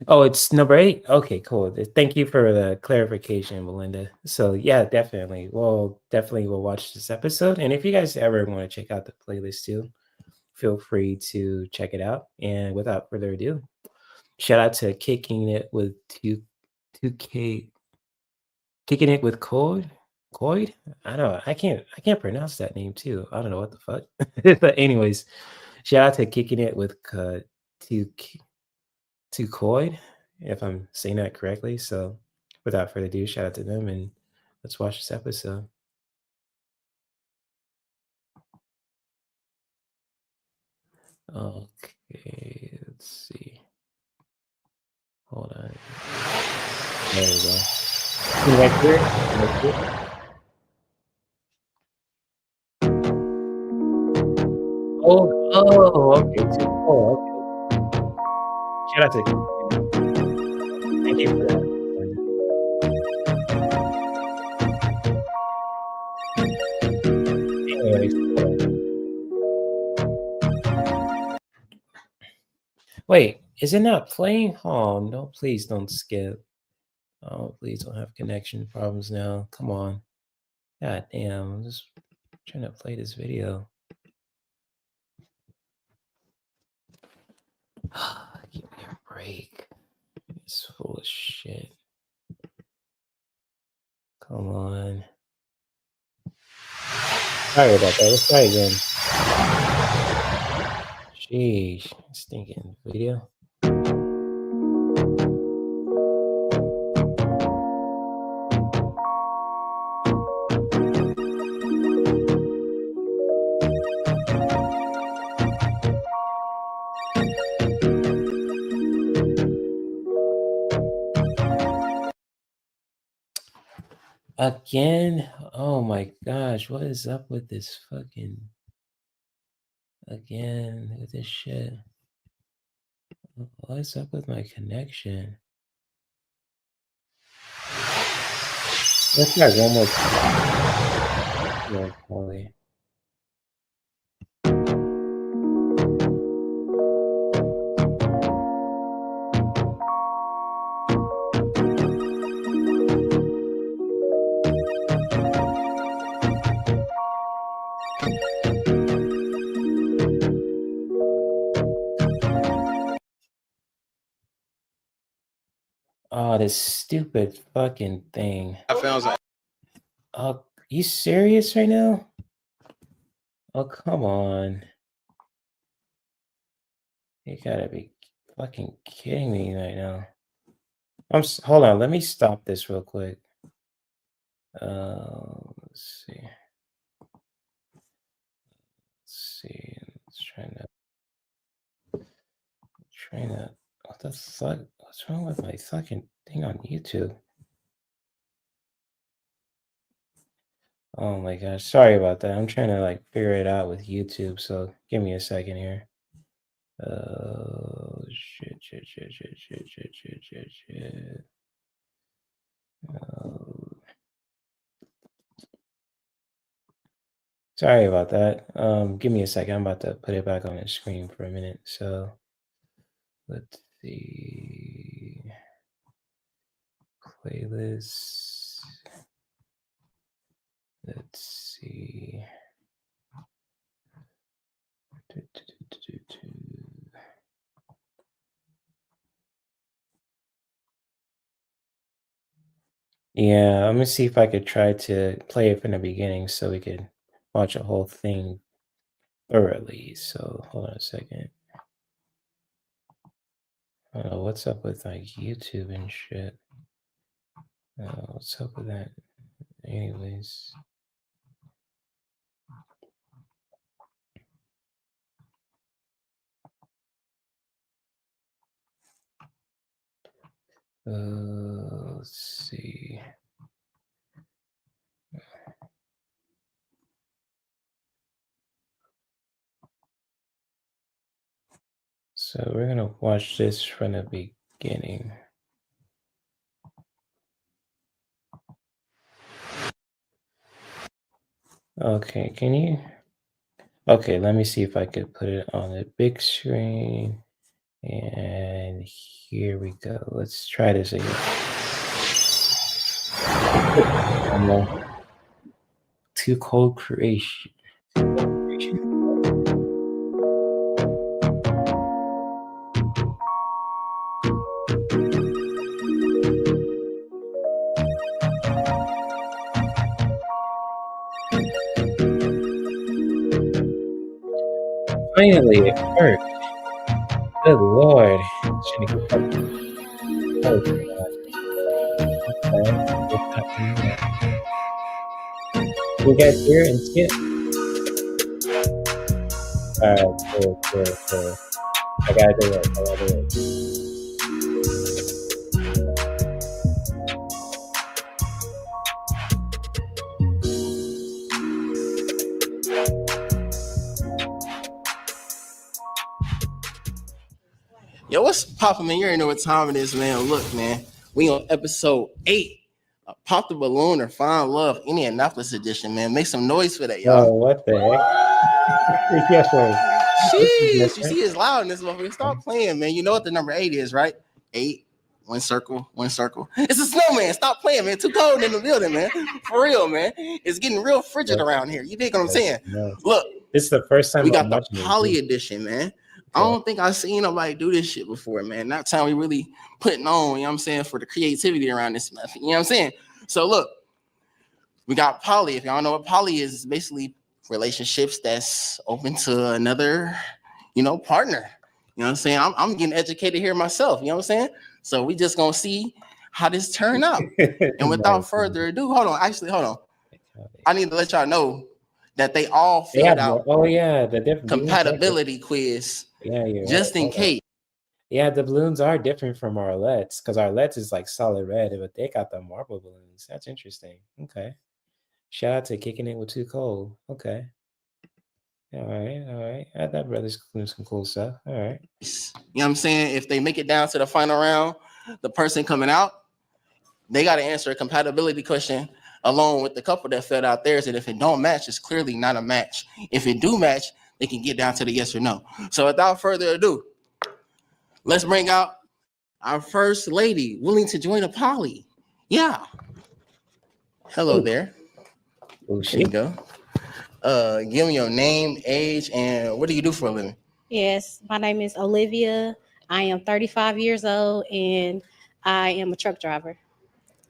Oh, it's number 8. Okay, cool. Thank you for the clarification, Melinda. So yeah, definitely. We'll watch this episode. And if you guys ever want to check out the playlist too, feel free to check it out. And without further ado, shout out to Kicking It with 2K. Kicking It with Coid? I don't know. I can't pronounce that name too. I don't know what the fuck. But anyways, shout out to Kicking It with 2K. To Coid, if I'm saying that correctly. So without further ado, shout out to them and let's watch this episode. Okay, let's see. Hold on. There we go. Right here. Oh, okay. Okay. Shout out to thank you for that. Anyways, wait, is it not playing? Oh no, please don't skip. Oh, please don't have connection problems now. Come on. God damn, I'm just trying to play this video. Give me a break. It's full of shit. Come on. Sorry about that. Let's try again. Sheesh, stinking video. Again? Oh my gosh, what is up with this fucking again with this shit? What's up with my connection? Let's try one more time. Yeah, Polly. Oh, this stupid fucking thing. I found some. Oh, you serious right now? Oh, come on. You gotta be fucking kidding me right now. Hold on, let me stop this real quick. Let's see. Let's try to. What the fuck? What's wrong with my fucking thing on YouTube? Oh my gosh, sorry about that. I'm trying to like figure it out with YouTube, so give me a second here. Shit. Sorry about that. Give me a second. I'm about to put it back on the screen for a minute. So let's see. Playlist. Let's see. Yeah, I'm gonna see if I could try to play it from the beginning so we could watch the whole thing thoroughly. So hold on a second. What's up with like YouTube and shit? What's up with that? Anyways. Let's see. So we're gonna watch this from the beginning. Okay, can you? Okay, let me see if I could put it on the big screen. And here we go. Let's try this again. Too cold creation. Finally, it worked. Good lord. Oh, God. You guys hear and see it? Alright, cool. I gotta do it. Yo, what's poppin', man? You already know what time it is, man. Look, man, we on episode 8. Pop the Balloon or Find Love, Indianapolis edition, man. Make some noise for that, y'all. Oh, what the heck? Jeez, you see it's loud in this motherfucker. Stop playing, man. You know what the number 8 is, right? 8, one circle. It's a snowman. Stop playing, man. Too cold in the building, man. For real, man. It's getting real frigid around here. You dig what I'm saying? Look, this is the first time we got the Poly edition, man. I don't think I've seen nobody do this shit before, man. That time we really putting on, you know what I'm saying, for the creativity around this method. You know what I'm saying? So look, we got poly. If y'all know what poly is, it's basically relationships that's open to another, partner. You know what I'm saying? I'm getting educated here myself. You know what I'm saying? So we just gonna see how this turn out. And without further ado, hold on. I need to let y'all know that they all filled out the different compatibility quiz. Yeah, just in case. Yeah, the balloons are different from our LEDs because our LEDs is like solid red, but they got the marble balloons. That's interesting. Okay. Shout out to Kicking It with Too Cold. Okay. All right. That brother's doing some cool stuff. All right. You know what I'm saying? If they make it down to the final round, the person coming out, they got to answer a compatibility question along with the couple that filled out theirs. And if it don't match, it's clearly not a match. If it do match, they can get down to the yes or no. So without further ado, let's bring out our first lady willing to join a poly. Yeah. Hello there. Oh, there you go. Give me your name, age, and what do you do for a living? Yes, my name is Olivia. I am 35 years old and I am a truck driver.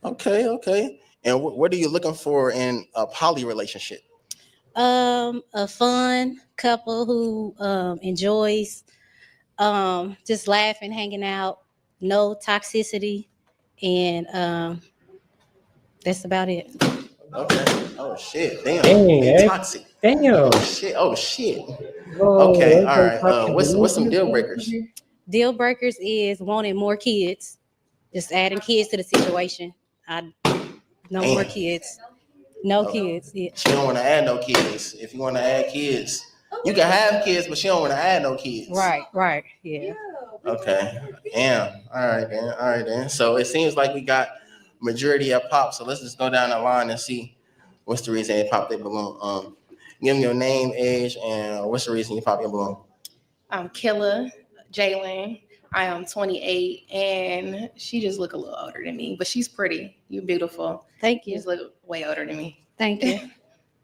Okay. And what are you looking for in a poly relationship? A fun couple who enjoys just laughing, hanging out, no toxicity, and that's about it. Okay. Oh shit. Damn. Dang, Toxic. Damn. Oh shit. Whoa, okay. All right. What's some deal breakers? Deal breakers is wanting more kids. Just adding kids to the situation. No more kids. No kids. Yeah. She don't want to add no kids. If you want to add kids, you can have kids, but she don't want to add no kids. Right. Yeah. Okay. Damn. All right then. So it seems like we got majority of pop. So let's just go down the line and see what's the reason they pop their balloon. Give me your name, age, and what's the reason you pop your balloon? I'm Killa Jalen. I am 28, and she just look a little older than me, but she's pretty. You're beautiful. Thank you. You just look way older than me. Thank you.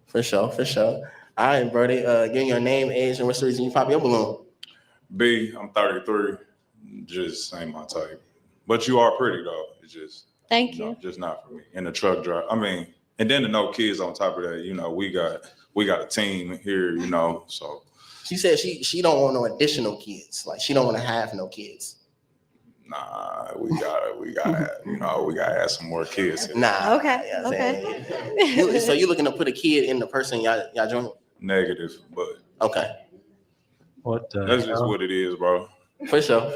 For sure. All right, Brody. Give me your name, age, and what's the reason you pop your balloon? B, I'm 33. Just ain't my type. But you are pretty though. It's just Thank you. Just not for me. And the truck drive. I mean, and then the no kids on top of that. We got a team here. So. She said she don't want no additional kids. Like she don't want to have no kids. Nah, we gotta add some more kids here. Nah. Okay. So you looking to put a kid in the person y'all join? Negative, but okay. That's just what it is, bro. For sure.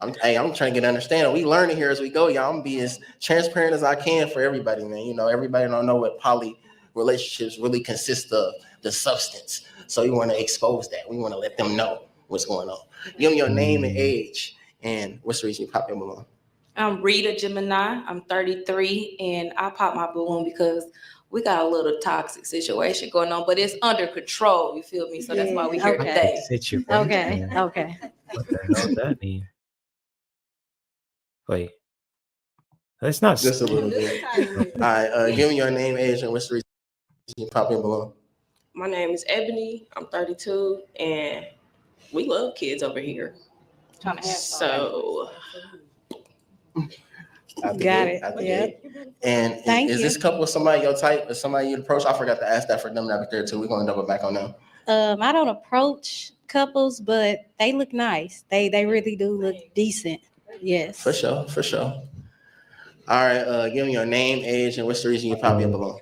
I'm trying to get understanding. We learning here as we go, y'all. I'm be as transparent as I can for everybody, man. Everybody don't know what poly relationships really consist of, the substance. So we want to expose that. We want to let them know what's going on. Give me your name and age, and what's the reason you pop your balloon? I'm Rita Gemini. I'm 33, and I pop my balloon because we got a little toxic situation going on, but it's under control. You feel me? So that's why we here today. Okay. What the hell does that mean? Wait. That's not just a little bit. All right. Give me your name, age, and what's the reason you pop your balloon? My name is Ebony. I'm 32, and we love kids over here. So, got it. Yeah. And is this couple somebody your type? Is somebody you approach? I forgot to ask that for them out there too. We're gonna double back on them. I don't approach couples, but they look nice. They really do look decent. Yes. For sure. All right. Give me your name, age, and what's the reason you pop your balloon?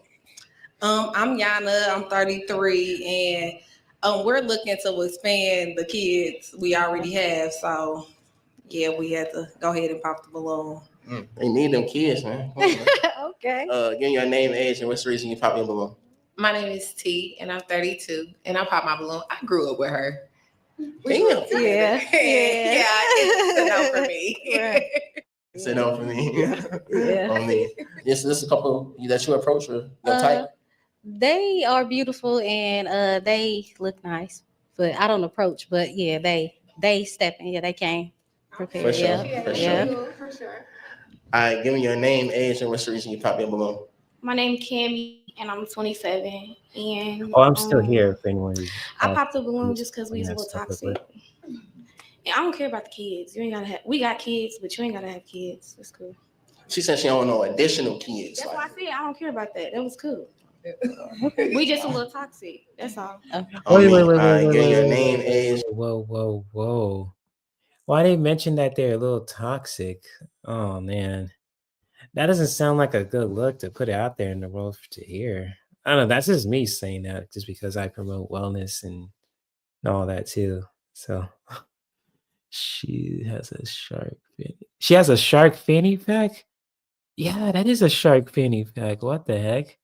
I'm Yana. I'm 33, and we're looking to expand the kids we already have. So, yeah, we had to go ahead and pop the balloon. They need them kids, man. Okay. Give me your name, age, and what's the reason you pop your balloon? My name is T, and I'm 32, and I pop my balloon. I grew up with her. Damn. Yeah. It's a no for me. Right. It's a no for me. Yeah. On me. This is a couple that you approach with your type. They are beautiful and they look nice, but I don't approach. But yeah, they step in. Yeah, they came prepared. For sure. Yeah. For sure. All right, give me your name, age, and what's the reason you pop your balloon? My name is Cammy, and I'm 27. And I'm still here if anyone. I popped the balloon just because we was a little toxic. And I don't care about the kids. You ain't gotta have. We got kids, but you ain't gotta have kids. It's cool. She said she don't want no additional kids. That's why I said I don't care about that. That was cool. We just a little toxic. That's all. Wait. Give me your name, age, Whoa. Why they mention that they're a little toxic? Oh man. That doesn't sound like a good look to put it out there in the world to hear. I don't know. That's just me saying that just because I promote wellness and all that too. So she has a shark fanny. She has a shark fanny pack? Yeah, that is a shark fanny pack. What the heck?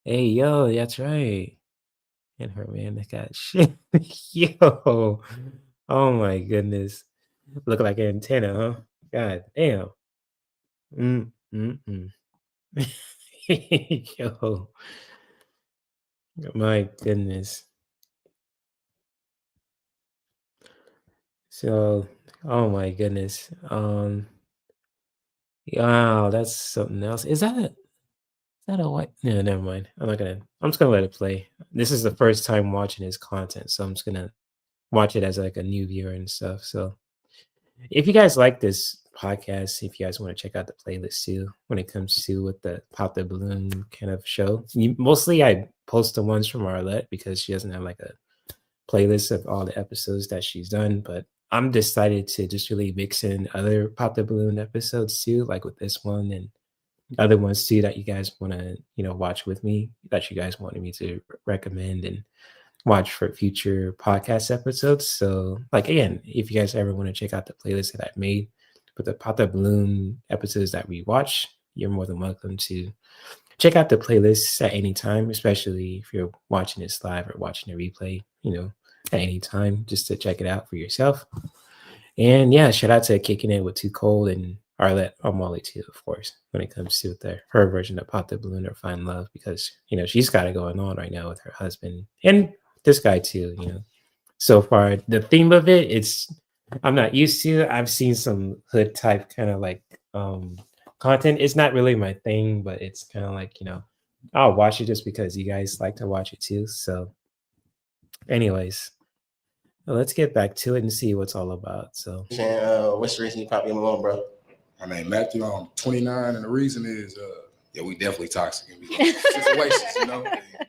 Hey, yo, that's right. And her man that got shit. Yo. Oh my goodness. Look like an antenna, huh? God damn. Mm. Yo. My goodness. So, oh my goodness. Wow, that's something else. Is that a white? No, never mind. I'm just gonna let it play. This is the first time watching his content, so I'm just gonna watch it as like a new viewer and stuff. So if you guys like this podcast, if you guys want to check out the playlist too, when it comes to with the Pop the Balloon kind of show, mostly I post the ones from Arlette because she doesn't have like a playlist of all the episodes that she's done. But I'm decided to just really mix in other Pop the Balloon episodes too, like with this one and other ones too that you guys want to, watch with me, that you guys wanted me to recommend and watch for future podcast episodes. So, like again, if you guys ever want to check out the playlist that I've made with the Pop the Balloon episodes that we watch, you're more than welcome to check out the playlists at any time, especially if you're watching this live or watching a replay, at any time, just to check it out for yourself. And yeah, shout out to Kicking It with Too Cold and Arlette Molly too, of course, when it comes to her version of Pop the Balloon or Find Love, because she's got it going on right now with her husband and this guy too. So far the theme of it's I'm not used to. I've seen some hood type kind of like content. It's not really my thing, but it's kind of like I'll watch it just because you guys like to watch it too. So, anyways, let's get back to it and see what's all about. So, what's the reason you pop your balloon, bro? My name Matthew. I'm 29, and the reason is, we definitely toxic in these situations.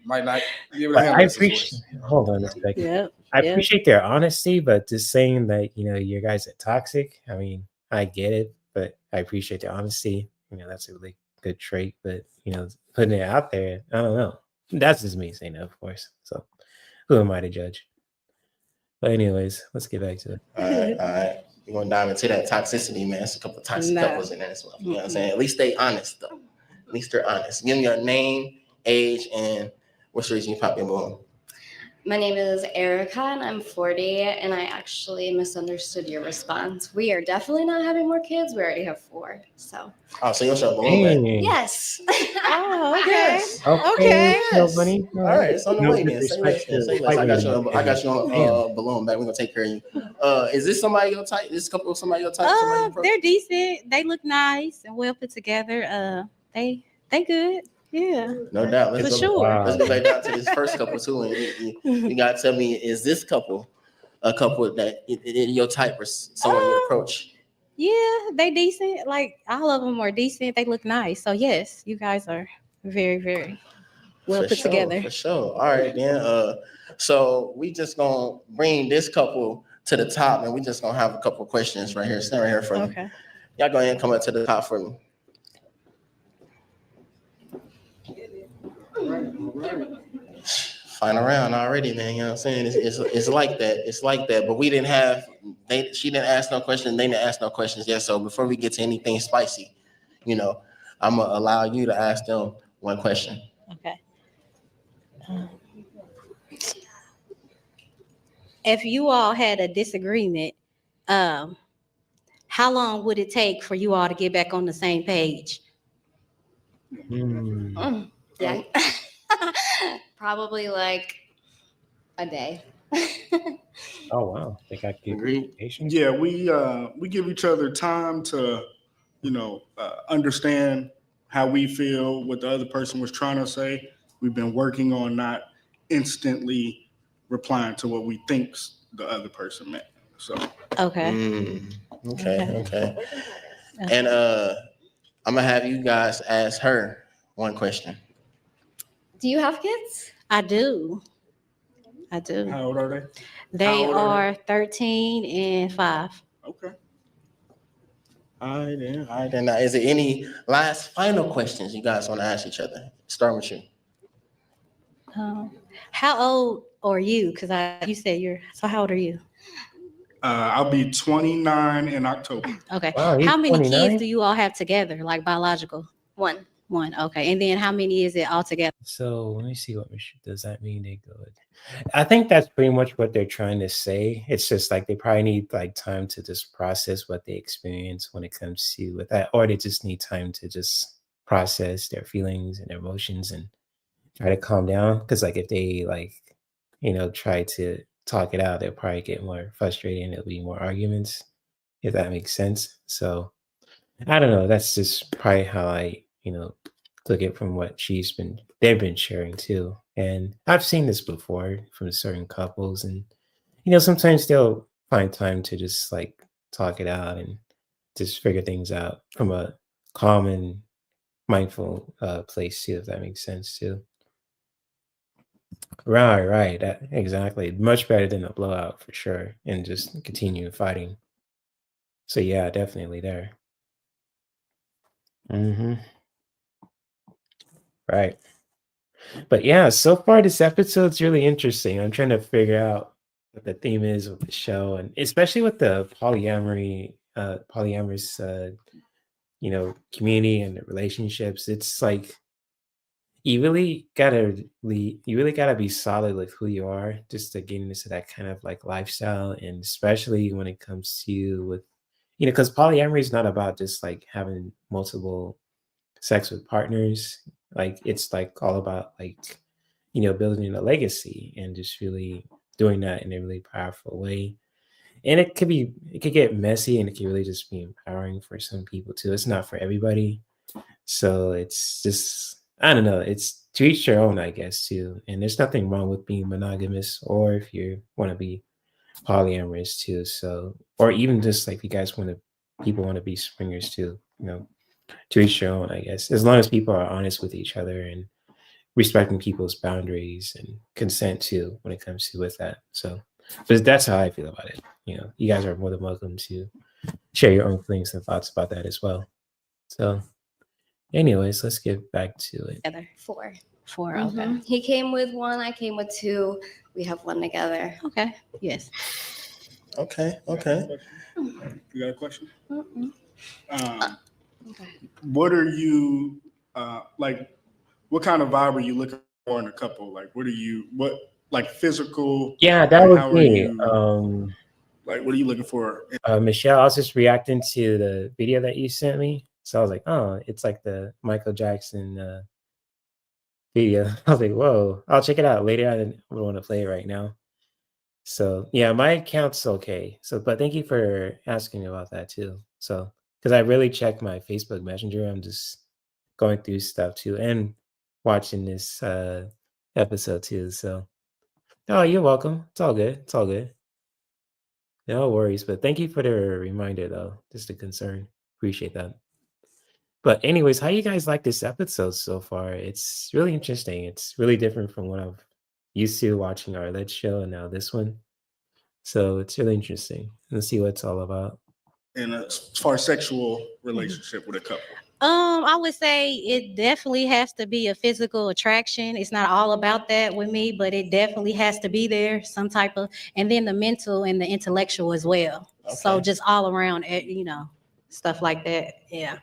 Might not be able to handle the situation. Hold on a second. I appreciate their honesty, but just saying that you guys are toxic. I mean, I get it, but I appreciate the honesty. That's a really good trait. But putting it out there, I don't know. That's just me saying that, of course. So, who am I to judge? But anyways, let's get back to it. All right. We're gonna dive into that toxicity, man. It's a couple of toxic couples in there as well. You know what I'm saying? At least they honest though. At least they're honest. Give me your name, age, and what's the reason you pop your balloon. My name is Erica and I'm 40, and I actually misunderstood your response. We are definitely not having more kids. We already have 4. So. Oh, so you're your balloon back? Yes. Oh, okay. Yes. Okay. Yes. Nobody. All right, it's on the way then. Say less. I got you on balloon back. We're gonna take care of you. Is this somebody your type? This couple somebody your type? They're decent. They look nice and well put together. They good. Yeah. No doubt. For sure. Let's go back down to this first couple too. And you gotta tell me, is this couple a couple that in your type or someone you approach? Yeah, they decent. Like all of them are decent. They look nice. So yes, you guys are very, very well put together. For sure. All right, then. So we just gonna bring this couple to the top, and we just gonna have a couple questions right here. Stand right here for me. Okay. Y'all go ahead and come up to the top for me. Final round already, man. You know what I'm saying? It's like that. It's like that. But she didn't ask no questions. They didn't ask no questions yet. So before we get to anything spicy, I'm gonna allow you to ask them one question. Okay. If you all had a disagreement, how long would it take for you all to get back on the same page? Yeah. Probably like a day. Oh wow, they got good communication. Yeah, we give each other time to, understand how we feel, what the other person was trying to say. We've been working on not instantly replying to what we think the other person meant. So okay. Okay. And I'm gonna have you guys ask her one question. Do you have kids? I do. I do. How old are they? They are 13 and 5. Okay. All right, then. All right, then. Now, is there any last final questions you guys want to ask each other? Start with you. How old are you? Because you said so how old are you? I'll be 29 in October. Okay. Wow, he's How many 29? kids do you all have together, like biological? One. One. Okay. And then how many is it all together? So let me see does that mean they good? I think that's pretty much what they're trying to say. It's just like they probably need like time to just process what they experience when it comes to with that, or they just need time to just process their feelings and their emotions and try to calm down. Because like if they like, try to talk it out, they'll probably get more frustrated and there'll be more arguments, if that makes sense. So I don't know. That's just probably how I, took it from what they've been sharing too. And I've seen this before from certain couples, and sometimes they'll find time to just like talk it out and just figure things out from a calm and mindful place too, if that makes sense too. Right. Exactly. Much better than a blowout for sure, and just continue fighting. So yeah, definitely there. Hmm. Right. But yeah, so far this episode's really interesting. I'm trying to figure out what the theme is with the show, and especially with the polyamorous, community and the relationships. It's like you really gotta be solid with who you are just to get into that kind of like lifestyle, and especially when it comes to with because polyamory is not about just like having multiple sex with partners. Like it's like all about like building a legacy and just really doing that in a really powerful way. And it could get messy, and it can really just be empowering for some people too. It's not for everybody. So it's just I don't know, it's to each their own, I guess, too. And there's nothing wrong with being monogamous or if you want to be polyamorous too. So or even just like if you guys people want to be swingers too, to each their own, I guess. As long as people are honest with each other and respecting people's boundaries and consent too when it comes to with that. So but that's how I feel about it. You guys are more than welcome to share your own feelings and thoughts about that as well. So anyways, let's get back to it. Together. 4. 4. Okay. He came with 1. I came with 2. We have 1 together. Okay. Yes. Okay. You got a question? Okay. What are you like? What kind of vibe are you looking for in a couple? Like, what like physical? Yeah, that was how me. Like, what are you looking for? Michelle, I was just reacting to the video that you sent me. So I was like, oh, it's like the Michael Jackson video. I was like, whoa, I'll check it out later. I don't want to play it right now. So yeah, my account's okay. So, but thank you for asking about that too. So, because I really check my Facebook Messenger, I'm just going through stuff too and watching this episode too. So, oh, you're welcome. It's all good. It's all good. No worries. But thank you for the reminder, though. Just a concern. Appreciate that. But anyways, how you guys like this episode so far? It's really interesting. It's really different from what I've used to watching our Let's Show and now this one. So it's really interesting. Let's see what it's all about. In as far as sexual relationship with a couple. I would say it definitely has to be a physical attraction. It's not all about that with me, but it definitely has to be there, some type of, and then the mental and the intellectual as well. Okay. So just all around, stuff like that. Yeah.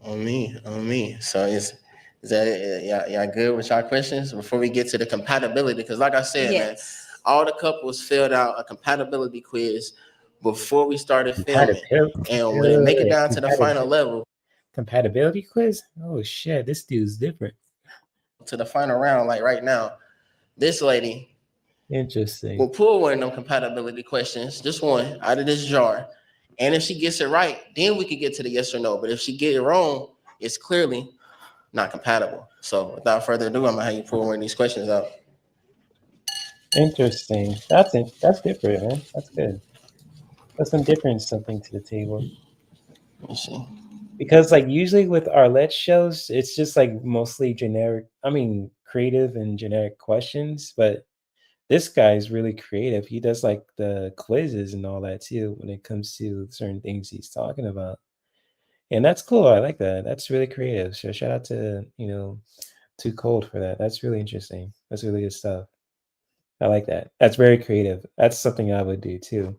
On me. So is that y'all good with y'all questions before we get to the compatibility? Because like I said, man, all the couples filled out a compatibility quiz before we started filming, and when it make it down to the final level, compatibility quiz. Oh shit, this dude's different. To the final round, like right now, this lady, interesting, will pull one of them compatibility questions, just one out of this jar. And if she gets it right, then we can get to the yes or no. But if she get it wrong, it's clearly not compatible. So without further ado, I'm gonna have you pull one of these questions out. Interesting. That's different, man. That's good. That's some different something to the table. Let's see. Because like usually with our Let's shows, it's just like mostly generic. I mean, creative and generic questions. But this guy is really creative. He does like the quizzes and all that too when it comes to certain things he's talking about. And that's cool. I like that. That's really creative. So shout out to, Too Cold for that. That's really interesting. That's really good stuff. I like that. That's very creative. That's something I would do too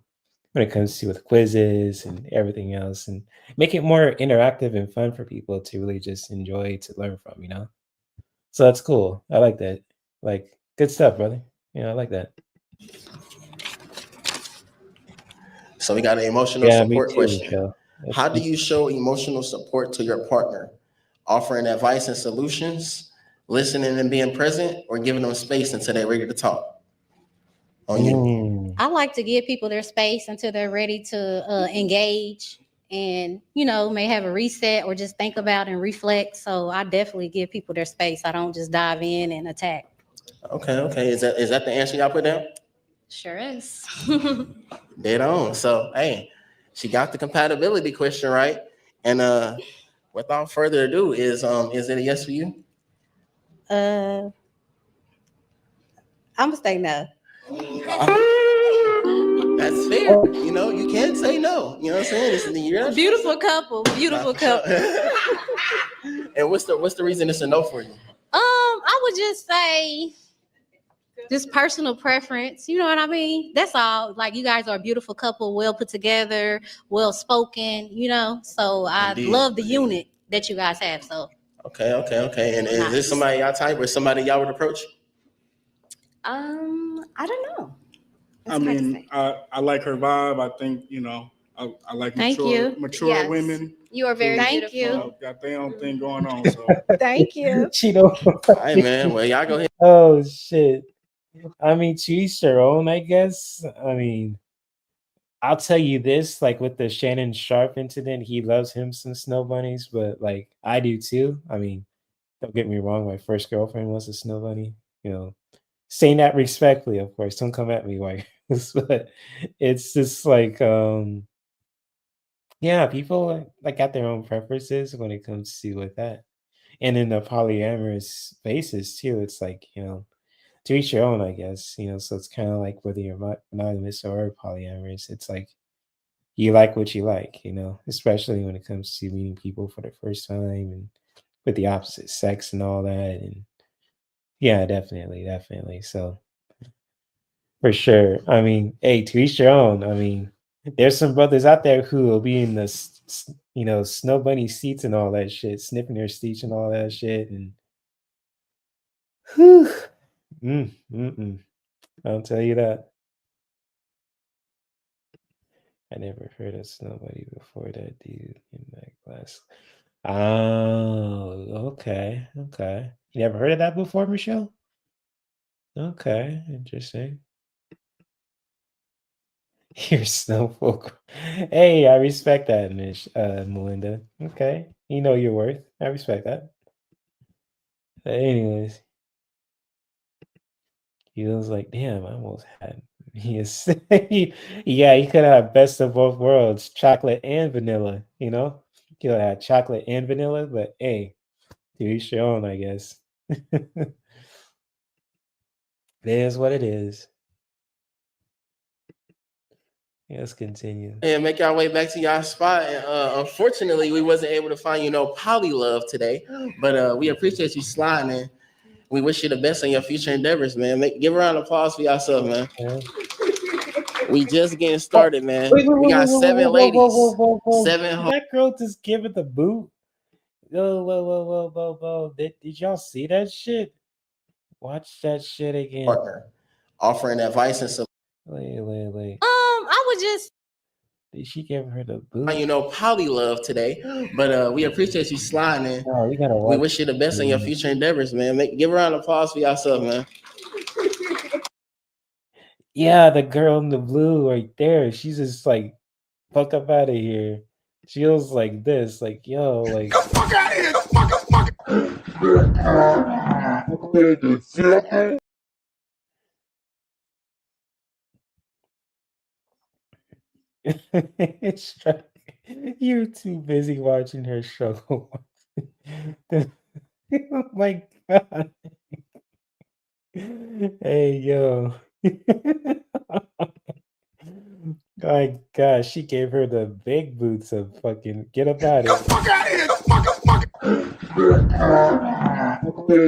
when it comes to with quizzes and everything else, and make it more interactive and fun for people to really just enjoy to learn from. So that's cool. I like that. Like, good stuff, brother. I like that. So we got an emotional Yeah, me support too, question. Michelle. That's How do good. you show emotional support to your partner? Offering advice and solutions, listening and being present, or giving them space until they're ready to talk? On you. I like to give people their space until they're ready to engage and, may have a reset or just think about and reflect. So I definitely give people their space. I don't just dive in and attack. Okay. Is that the answer y'all put down? Sure is. Dead on. So hey, she got the compatibility question right. And without further ado, is it a yes for you? I'm gonna say no. That's fair. You can't say no. You know what I'm saying? This is the year. Beautiful couple. Beautiful couple. And what's the reason it's a no for you? I would just say just personal preference. You know what I mean? That's all. Like, you guys are a beautiful couple, well put together, well spoken, So I Indeed. love the unit that you guys have. So Okay. And is this somebody y'all type or somebody y'all would approach? I don't know. I mean, I like her vibe. I think, I like mature women. You are very Thank beautiful. you. Got their own thing going on. So Thank you. Hey man, well y'all go ahead. Oh shit. I mean, to each their own, I guess. I mean, I'll tell you this, like with the Shannon Sharp incident, he loves him some snow bunnies, but like I do too. I mean, don't get me wrong, my first girlfriend was a snow bunny. Saying that respectfully, of course. Don't come at me, like but it's just like yeah, people like got their own preferences when it comes to with that. And in the polyamorous basis too, it's like, to each your own, I guess. So it's kind of like whether you're monogamous or polyamorous, it's like you like what you like, especially when it comes to meeting people for the first time and with the opposite sex and all that. And yeah, definitely. So for sure. I mean, hey, to each your own. I mean, there's some brothers out there who will be in the snow bunny seats and all that shit, sniffing their seats and all that shit, and whew, I'll tell you that. I never heard of somebody before that dude in that class. Oh, okay. You never heard of that before, Michelle? Okay, interesting. You're snowfolk. Hey, I respect that, Miss Melinda. Okay, you know your worth. I respect that. But anyways, he was like, "Damn, I almost had." He is, yeah. He could have best of both worlds, chocolate and vanilla. He could have had chocolate and vanilla. But hey, to each your own, I guess. It is what it is. Yeah, let's continue. And make our way back to y'all spot. And unfortunately, we wasn't able to find poly love today, but we appreciate you sliding in. We wish you the best in your future endeavors, man. Give a round of applause for yourself, man. Yeah. We just getting started, man. Wait, We got seven ladies. whoa. Seven. Did that girl just give it the boot? Whoa. Did y'all see that shit? Watch that shit again. Partner offering advice and support. Wait. I would just. Did she give her the boot? Poly love today, but we appreciate you sliding in. No, we gotta watch. We wish you the best in your future endeavors, man. Give a round of applause for yourself, man. Yeah, the girl in the blue right there. She's just like, fuck up out of here. She was like this, like, yo, like. Get the fuck out of here! You're too busy watching her show. Oh my god. Hey, yo. My gosh, she gave her the big boots of fucking get up out of Get the fuck out of here!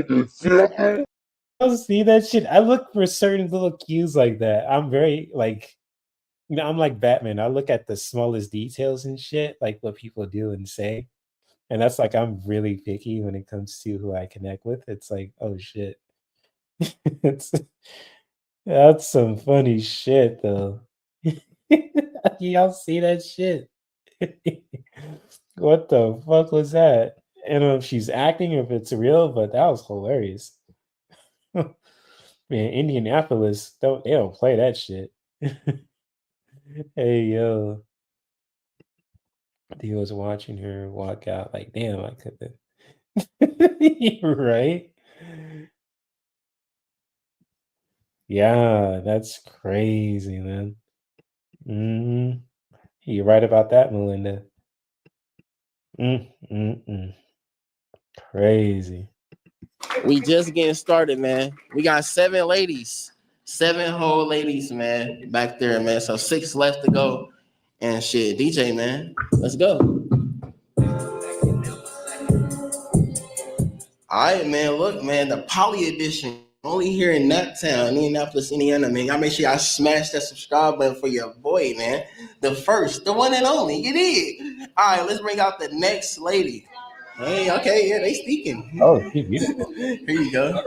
The fuck I don't see that shit. I look for certain little cues like that. I'm very like, I'm like Batman. I look at the smallest details and shit, like what people do and say. And that's like I'm really picky when it comes to who I connect with. It's like, oh shit. it's That's some funny shit though. Y'all see that shit? What the fuck was that? I don't know if she's acting or if it's real, but that was hilarious. Man, Indianapolis, they don't play that shit. Hey yo. He was watching her walk out like, damn, I could have. Right? Yeah, that's crazy, man. Mhm. You're right about that, Melinda. Crazy. We just getting started, man. We got 7 ladies, 7 whole ladies, man, back there, man. So 6 left to go. And shit, DJ, man, let's go. All right, man. Look, man, the Poly Edition. Only here in Naptown, Indianapolis, Indiana, man. Y'all make sure y'all smash that subscribe button for your boy, man. The first, the one and only. You did. All right, let's bring out the next lady. Hey, okay, yeah, they speaking. Oh, she's beautiful. Here you go.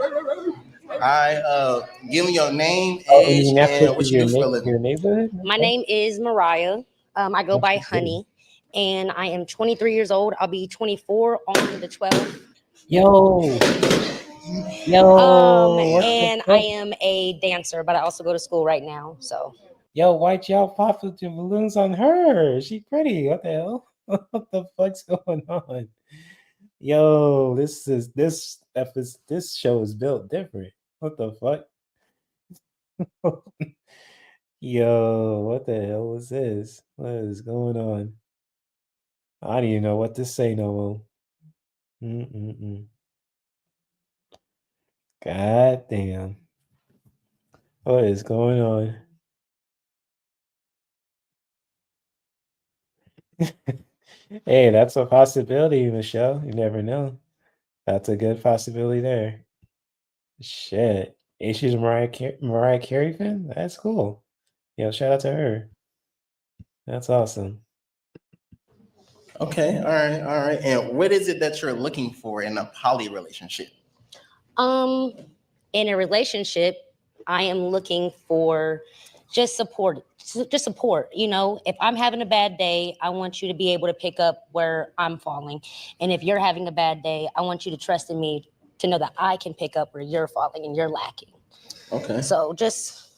All right, give me your name, Oh, age, Indianapolis and what is you do for a living. your neighborhood? My name is Mariah. I go by That's good. Honey, and I am 23 years old. I'll be 24 on the 12th. Yo. What And the I fuck? am a dancer, but I also go to school right now. So Yo, why'd y'all pop with your balloons on her? She pretty. What the hell? What the fuck's going on? Yo, this show is built different. What the fuck? Yo, what the hell was this? What is going on? I don't even know what to say no more. God damn. What is going on? Hey, that's a possibility, Michelle. You never know. That's a good possibility there. Shit. Is she a Mariah Carey fan? That's cool. Yo, shout out to her. That's awesome. Okay, all right. And what is it that you're looking for in a poly relationship? in a relationship, I am looking for just support. Just support. You know, if I'm having a bad day, I want you to be able to pick up where I'm falling. And if you're having a bad day, I want you to trust in me to know that I can pick up where you're falling and you're lacking. Okay. So just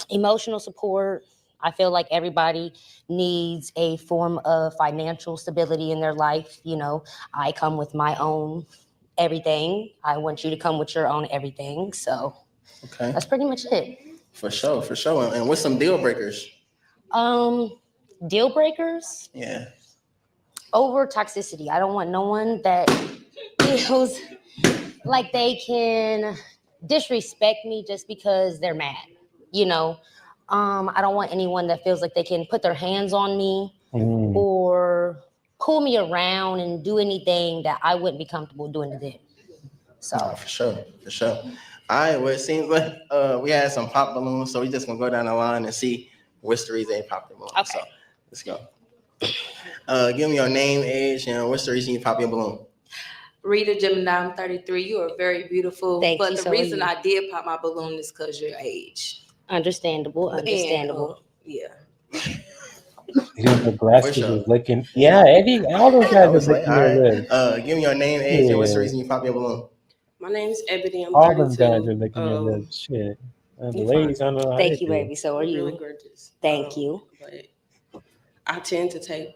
emotional support. I feel like everybody needs a form of financial stability in their life. You know, I come with my own everything. I want you to come with your own everything. So Okay. that's pretty much it. For sure. And what's some deal breakers? Deal breakers? Yeah. Over toxicity. I don't want no one that feels like they can disrespect me just because they're mad. You know, I don't want anyone that feels like they can put their hands on me or pull me around and do anything that I wouldn't be comfortable doing to them. So for sure. All right, well, it seems like we had some pop balloons, so we're just gonna go down the line and see which the reason they popped the balloon. Okay. So let's go. Give me your name, age, and what's the reason you pop your balloon? Rita Gemini, I'm 33. You are very beautiful. Thank but you, the so reason are you. I did pop my balloon is because your age. Understandable. Yeah. The glasses sure. is licking. Yeah, all those guys I are was like, licking their all lips. right. Give me your name, age, and what's the Yeah. reason you pop your balloon? My name's Ebony. I'm All 32. them guys are licking their lips. Shit. The you ladies, I fine. don't know how Thank they you, do. baby. So are you. Really gorgeous. Thank you. But I tend to take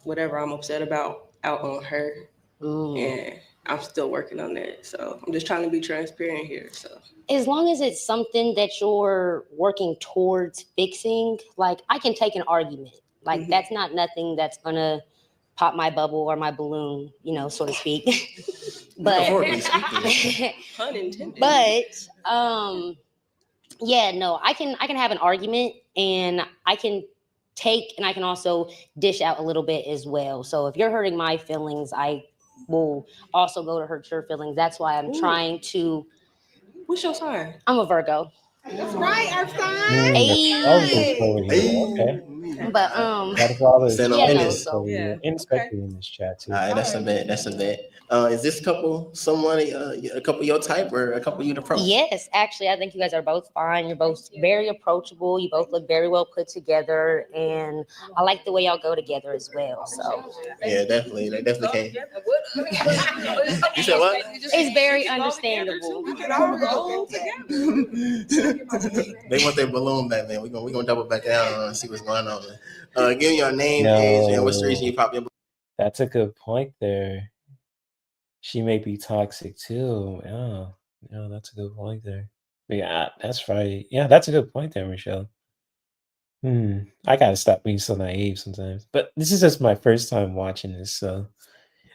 whatever I'm upset about out on her. And I'm still working on that. So I'm just trying to be transparent here. So As long as it's something that you're working towards fixing, like I can take an argument. Like that's not nothing that's gonna pop my bubble or my balloon, you know, so to speak. But pun intended. but Yeah, no, I can have an argument, and I can take, and I can also dish out a little bit as well. So if you're hurting my feelings, I will also go to hurt your feelings. That's why I'm trying to. What's your sign? I'm a Virgo. That's right, our sign. Astrologers over here. Okay. But Got a lot of Stand on yeah, no, business. so yeah, and especially in this chat too. All right, that's a bet. That's a bet. Is this couple someone a couple your type or a couple you'd approach? yes, actually, I think you guys are both fine. You're both very approachable. You both look very well put together, and I like the way y'all go together as well. So Yeah, definitely. They definitely can. You said what? it's very understandable. They want their balloon back, man. We gonna double back down and see what's going on, man. Give me your name, age, and what's the reason you pop your balloon. That's a good point there. She may be toxic too. Yeah, that's a good point there. Yeah, that's right. Yeah, that's a good point there, Michelle. I gotta stop being so naive sometimes. But this is just my first time watching this, so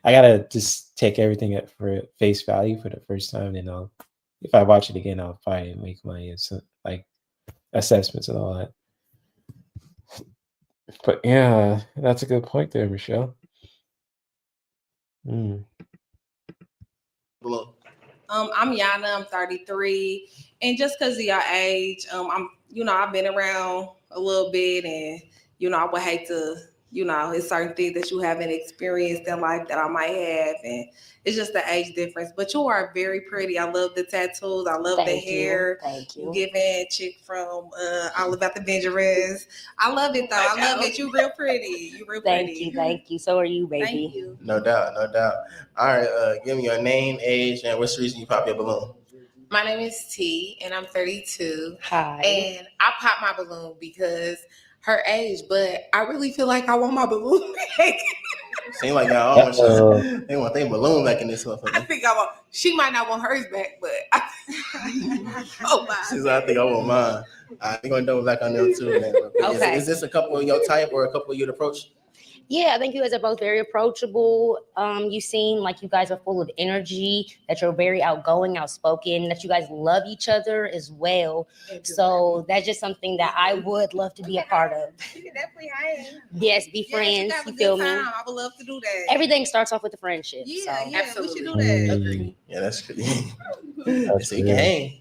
I gotta just take everything at for face value for the first time, and if I watch it again, I'll probably make my like assessments and all that. But yeah, that's a good point there, Michelle. I'm Yana. I'm 33, and just because of your age, I've been around a little bit, and I would hate to, it's certain things that you haven't experienced in life that I might have, and it's just the age difference. But you are very pretty. I love the tattoos. I love the hair. Thank you. You giving chick from All About the Benjamins. I love it though. I love it. You real pretty. You real pretty. Thank you. So are you, baby. Thank you. No doubt, no doubt. All right, give me your name, age, and what's the reason you pop your balloon. My name is T, and I'm 32. Hi. And I pop my balloon because her age, but I really feel like I want my balloon back. Seem like y'all almost they want their balloon back in this I motherfucker. think I want. She might not want hers back, but oh my. She's like, I think I want mine. We're gonna double back on them too. Man. Okay. Is this a couple of your type or a couple you'd approach? Yeah, I think you guys are both very approachable. You seem like you guys are full of energy, that you're very outgoing, outspoken, that you guys love each other as well. So that's just something that I would love to be a part of. You can definitely hang. Yes, be friends. You feel me? I would love to do that. Everything starts off with a friendship. Yeah, so. yeah, Absolutely. we should do that. Agree. Yeah, that's good. So you can hang.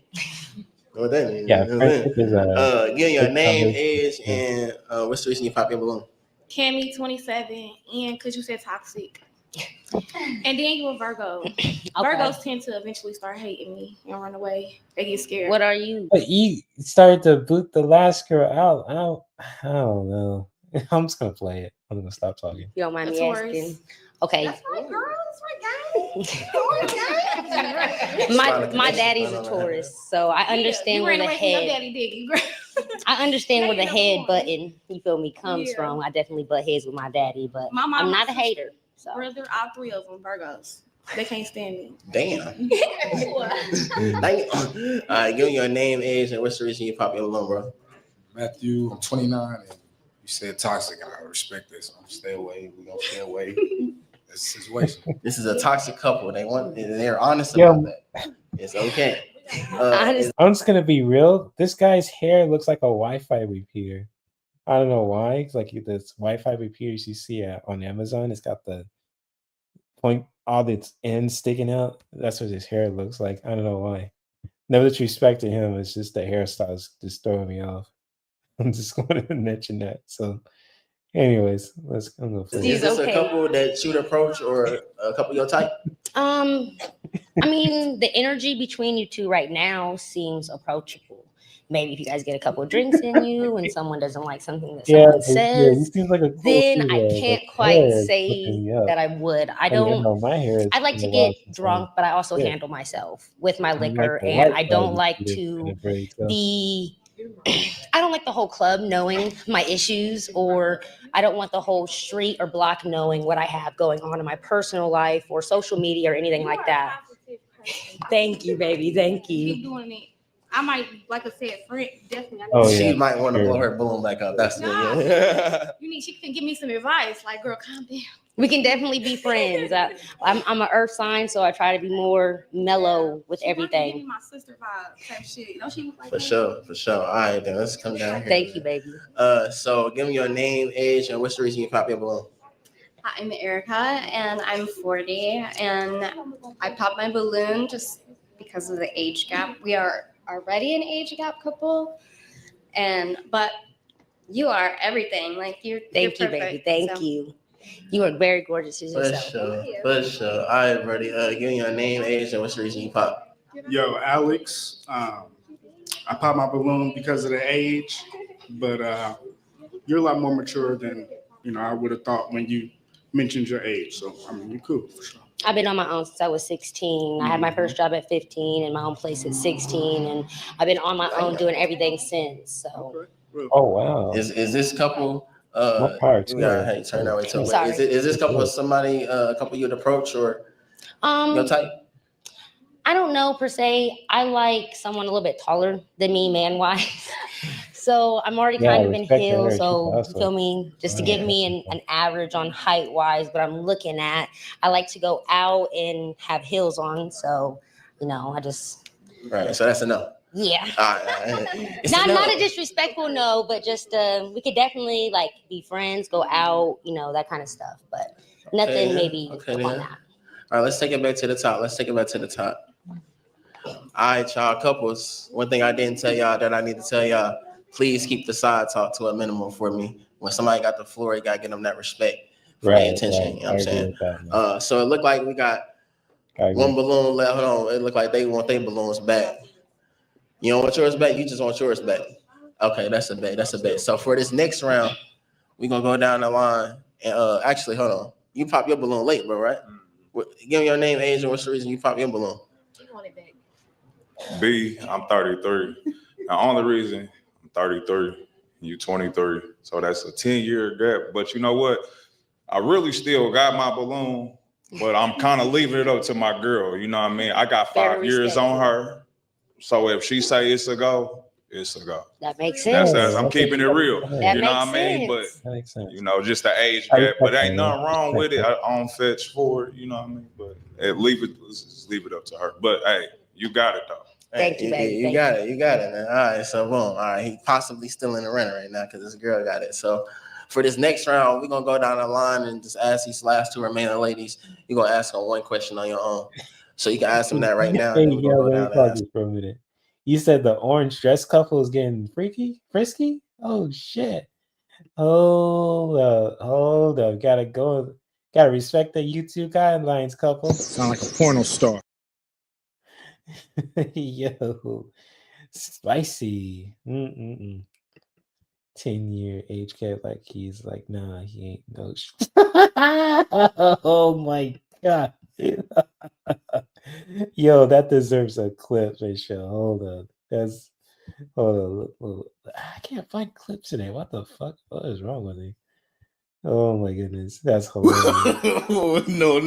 What that means? Yeah, friendship is give your name, age, and what's the reason you pop your balloon? Cammy, 27, and because you said toxic. And then you a Virgo. Virgos tend to eventually start hating me and run away. They get scared. What are you? But you started to boot the last girl out. I don't know. I'm just gonna play it. I'm gonna stop talking. You don't mind me asking? Okay. That's right, girl. That's right, guys. My daddy's a Taurus, so I understand where the head. Daddy did you. I understand where the head button, you feel me, comes from. I definitely butt heads with my daddy, but I'm not a hater. So. Brother, all three of them Virgos. They can't stand me. Damn. All right, give me your name, age, and what's the reason you pop your balloon, bro? Matthew, I'm 29, and you said toxic, and I respect this. I'm gonna stay away. We're gonna stay away. It's a situation. This is a toxic couple. They're honest about that. It's okay. I'm just gonna be real. This guy's hair looks like a Wi-Fi repeater. I don't know why. It's like this Wi-Fi repeaters you see on Amazon. It's got the point, all its ends sticking out. That's what his hair looks like. I don't know why. No disrespect to him. It's just the hairstyles just throwing me off. I'm just going to mention that. So, anyways, I'm gonna play. Is this a couple that you'd approach or a couple your type? I mean, the energy between you two right now seems approachable. Maybe if you guys get a couple of drinks in you and someone doesn't like something that someone says, he seems like a cool then dude, I though, can't but quite hair is say fucking me up. that I would. I Like, don't. my hair is I like to fucking get wild drunk, but I also Yeah. handle myself with my You like liquor, the and white I don't side like repeater to and the gray stuff. be. I don't like the whole club knowing my issues, or I don't want the whole street or block knowing what I have going on in my personal life or social media or anything like that. Thank you, baby. Thank Keep you. doing it. I might, like I said, friend, definitely. She might want to blow her balloon back up. That's Nah. it. Yeah. She can give me some advice. Like, girl, calm down. We can definitely be friends. I'm an earth sign, so I try to be more mellow with everything. My sister vibe type shit. Don't she look like For sure. All right, then let's come down here. Thank you, baby. So give me your name, age, and what's the reason you pop your balloon? I'm Erica, and I'm 40, and I popped my balloon just because of the age gap. We are already an age gap couple, but you are everything. Like you're Thank you, perfect, baby. Thank you. You are very gorgeous as For yourself. sure. All right, buddy. Give me your name, age, and what's the reason you pop? Yo, Alex. I popped my balloon because of the age, but you're a lot more mature than I would have thought when you mentioned your age. So I mean, you're cool for sure. I've been on my own since I was 16. I had my first job at 15 and my own place at 16, and I've been on my own doing everything since. So. Oh wow. Is this couple? What part? You got hey, turn that way too. I'm sorry. Is this couple somebody a couple you'd approach or your type? I don't know per se. I like someone a little bit taller than me, man wise. So I'm already kind of in heels. So you feel me? Just to give me an average on height wise, but I'm looking at. I like to go out and have heels on. So I just. Right. So that's enough. Yeah. Not a disrespectful no, but just we could definitely like be friends, go out, that kind of stuff. But nothing maybe on that. All right, let's take it back to the top. All right, y'all, couples. One thing I didn't tell y'all that I need to tell y'all, please keep the side talk to a minimum for me. When somebody got the floor, you got to give them that respect for their attention. You know what I'm saying? So it looked like we got one balloon left. Hold on. It looked like they want their balloons back. You don't want yours back? You just want yours back. Okay, that's a bet. So for this next round, we're going to go down the line. And actually, hold on. You pop your balloon late, bro, right? Give me your name, age, and what's the reason you pop your balloon? B, I'm 33. The only reason I'm 33, you 23. So that's a 10-year gap. But you know what? I really still got my balloon, but I'm kind of leaving it up to my girl. You know what I mean? I got 5 years on her. So if she say it's a go, it's a go. That makes sense. I'm keeping it real. That you know what I mean? But just the age gap. But ain't nothing wrong with it. I don't fetch for it. You know what I mean? But let's leave it up to her. But hey, you got it though. Thank you, baby. You got it, man. All right, so boom. All right, he possibly still in the running right now because this girl got it. So for this next round, we're gonna go down the line and just ask these last two remaining ladies. You're gonna ask them one question on your own. So you can ask them that right now. Hey, yo, let me pause this for a minute. You said the orange dress couple is getting frisky? Oh shit. Hold up. Gotta respect the YouTube guidelines, couple. Sound like a porno star. Yo, spicy. 10-year age gap, like he's like, nah, he ain't no Oh my god. Yo, that deserves a clip, Rachel. Hold on. I can't find clips today. What the fuck? What is wrong with me? Oh my goodness. That's hilarious. No.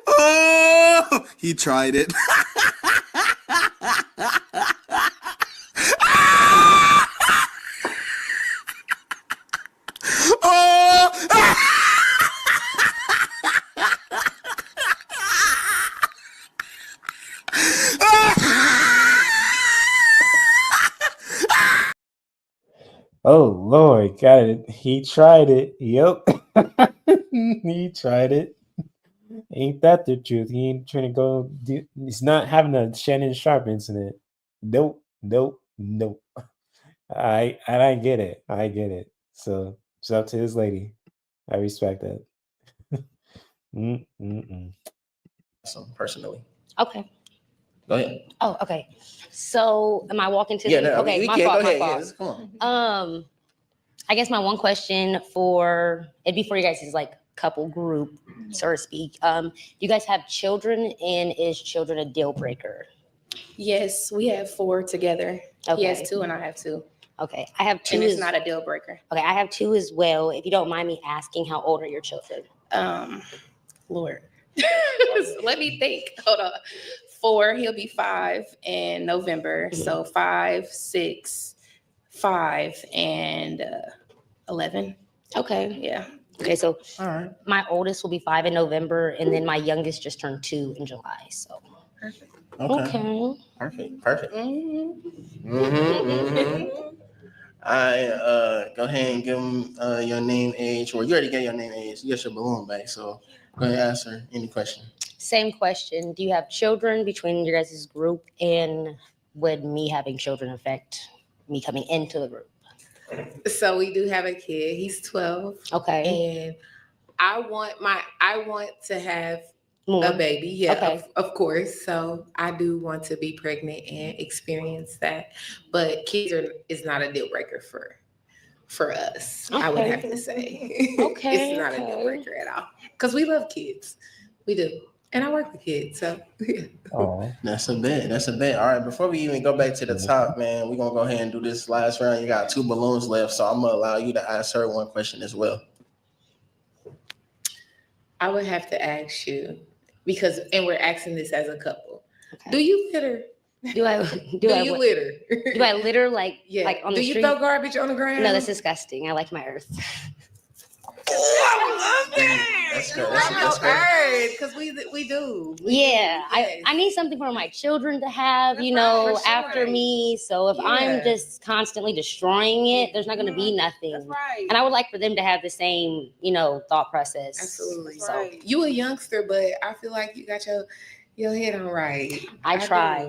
Oh, he tried it. Oh Lord, got it. He tried it. Yep. He tried it. Ain't that the truth? He ain't trying to go. He's not having a Shannon Sharp incident. Nope. I get it. So it's up to his lady. I respect that. So personally. Okay. Go ahead. Oh, okay. So am I walking to? Yeah, no, okay. we My can't. fault. Go My ahead. fault. Yes, come on. I guess my one question it'd be for you guys is like couple group, so to speak. You guys have children, and is children a deal breaker? Yes, we have 4 together. Okay. He has 2 and I have 2. Okay, I have two. And it's not a deal breaker. Okay, I have two as well. If you don't mind me asking, how old are your children? Lord. Let me think. Hold on. 4, he'll be 5 in November. So 5, 6, 5, and 11. Okay. Yeah. Okay, so all right. My oldest will be 5 in November, and then my youngest just turned 2 in July. So Perfect. Okay. Perfect. I go ahead and give them your name, age, or you already gave your name, age. You got your balloon back, so go ahead and answer any question. Same question. Do you have children between your guys' group, and would me having children affect me coming into the group? So we do have a kid. He's 12. Okay. And I want to have More. a baby. Yeah, Okay. of course. So I do want to be pregnant and experience that. But is not a deal breaker for us. I would have to say. Okay. It's not a deal breaker at all. Because we love kids. We do. And I work with kids. So Oh, That's a bet. All right, before we even go back to the top, man, we're gonna go ahead and do this last round. You got 2 balloons left, so I'm gonna allow you to ask her one question as well. I would have to ask you and we're asking this as a couple. Okay. Do you litter? Do I you litter? Do I litter like Yeah. like on do the you street? throw garbage on the ground? No, that's disgusting. I like my earth. That's good. Because we do. Yeah, I need something for my children to have, for sure. after me. So if I'm just constantly destroying it, there's not going to be nothing. That's right. And I would like for them to have the same, thought process. Absolutely. So Right. You a youngster, but I feel like you got your head on right. I try.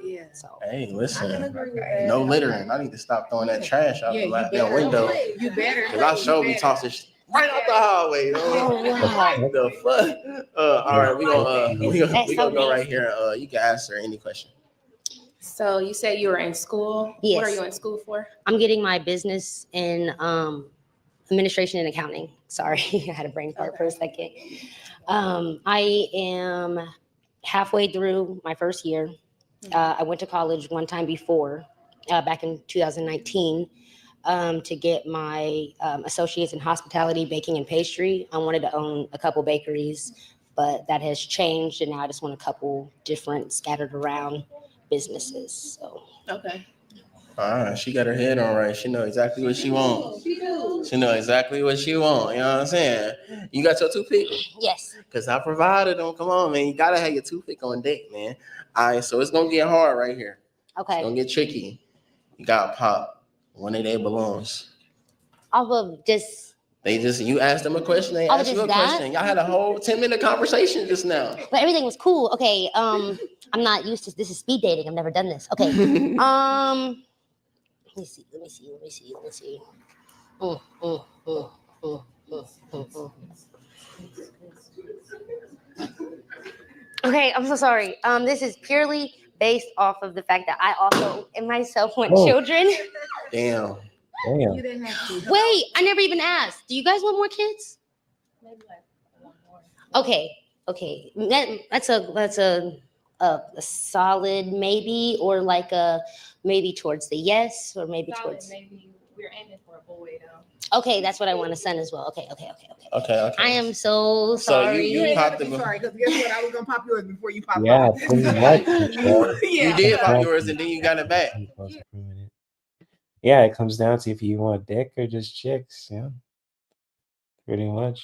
Yeah. So Hey, listen, that. no littering. I need to stop throwing that trash out the window. You better. Because I sure be tossing right out the hallway. The fuck? All right, we gonna go right here. You can answer any question. So you said you were in school. Yes. What are you in school for? I'm getting my business in administration and accounting. Sorry, I had a brain fart for a second. I am halfway through my first year. I went to college one time before, back in 2019, to get my associates in hospitality, baking, and pastry. I wanted to own a couple bakeries, but that has changed, and now I just want a couple different scattered around businesses. So Okay. All right, she got her head on right. She know exactly what she want. She know exactly what she want. You know what I'm saying? You got your toothpick? Yes. Because I provided them. Come on, man. You gotta have your toothpick on deck, man. All right, so it's gonna get hard right here. Okay. It's gonna get tricky. You gotta pop one of their balloons. Off of just. You asked them a question, they asked you a question. Y'all had a whole 10-minute conversation just now. But everything was cool. Okay. I'm not used to this. Is speed dating. I've never done this. Okay. Let me see. Okay, I'm so sorry. This is purely based off of the fact that I also and myself want children. Damn. You didn't have to. Wait, I never even asked. Do you guys want more kids? Okay. That's a solid maybe, or like a maybe towards the yes, or maybe towards. Maybe we're aiming for a boy though. Okay, that's what I want, a son as well. Okay. Okay. I am so sorry. You ain't have to be sorry, because guess what? I was gonna pop yours before you popped yeah, yours. pretty much. Michelle. You did pop yours and then you got it back. Yeah, it comes down to if you want dick or just chicks. Yeah, pretty much.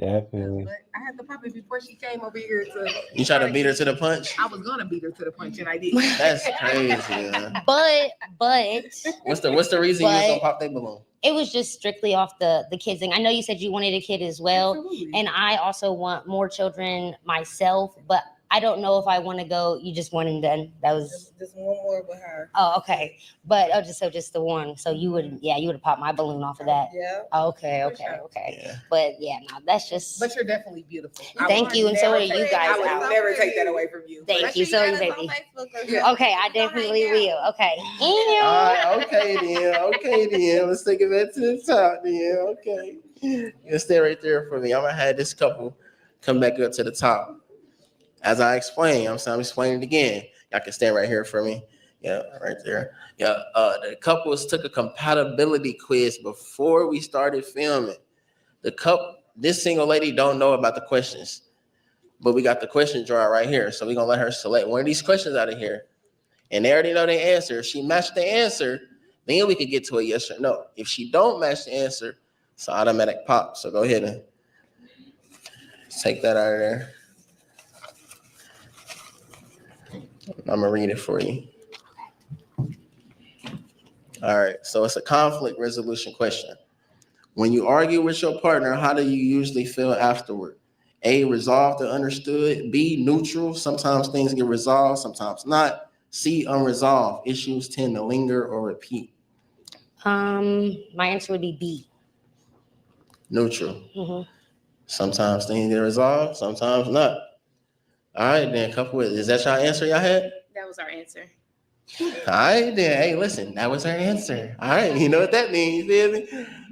Definitely. But I had to pop it before she came over here to. You try to beat her to the punch? I was gonna beat her to the punch, and I did. That's crazy. Man. But what's the reason you was gonna pop that balloon? It was just strictly off the kids thing. I know you said you wanted a kid as well. Absolutely. And I also want more children myself, but I don't know if I want to go. You just one and done. That was just one more with her. Oh, okay. But just the one. So you would have popped my balloon off of that. Yeah. Okay. Yeah. But yeah, no, that's just. But you're definitely beautiful. Thank you, and so are you guys. I would never take that away from you. Thank you, so are you, baby. Okay, I definitely will. Okay. All right, okay then. Let's take it back to the top then. Okay. You stay right there for me. I'm gonna have this couple come back up to the top. As I explained, I'm explaining it again. Y'all can stand right here for me. Yeah, right there. Yeah, the couples took a compatibility quiz before we started filming. This single lady don't know about the questions, but we got the question drawer right here. So we're gonna let her select one of these questions out of here. And they already know the answer. If she matched the answer, then we could get to a yes or no. If she don't match the answer, it's an automatic pop. So go ahead and take that out of there. I'm gonna read it for you. All right, so it's a conflict resolution question. When you argue with your partner, how do you usually feel afterward? A, resolved and understood. B, neutral. Sometimes things get resolved, sometimes not. C, unresolved. Issues tend to linger or repeat. My answer would be B. Neutral. Mm-hmm. Sometimes things get resolved, sometimes not. All right, then, couple with. Is that your answer y'all had? That was our answer. All right, then. Hey, listen, that was her answer. All right, you know what that means, you feel me?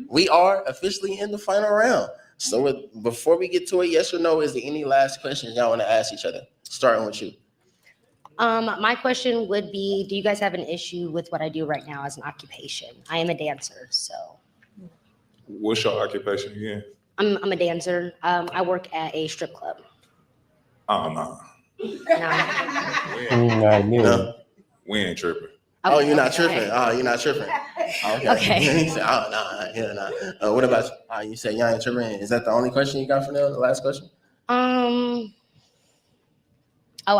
We are officially in the final round. So before we get to a yes or no, is there any last questions y'all want to ask each other? Starting with you. My question would be, do you guys have an issue with what I do right now as an occupation? I am a dancer, so. What's your occupation again? I'm a dancer. I work at a strip club. Oh, no. No. We ain't tripping. Oh, you're not Okay. tripping. Oh, you're not tripping. Okay. Okay. He said, oh, no, hell no. What about you? You said y'all ain't tripping. Is that the only question you got for now? The last question? I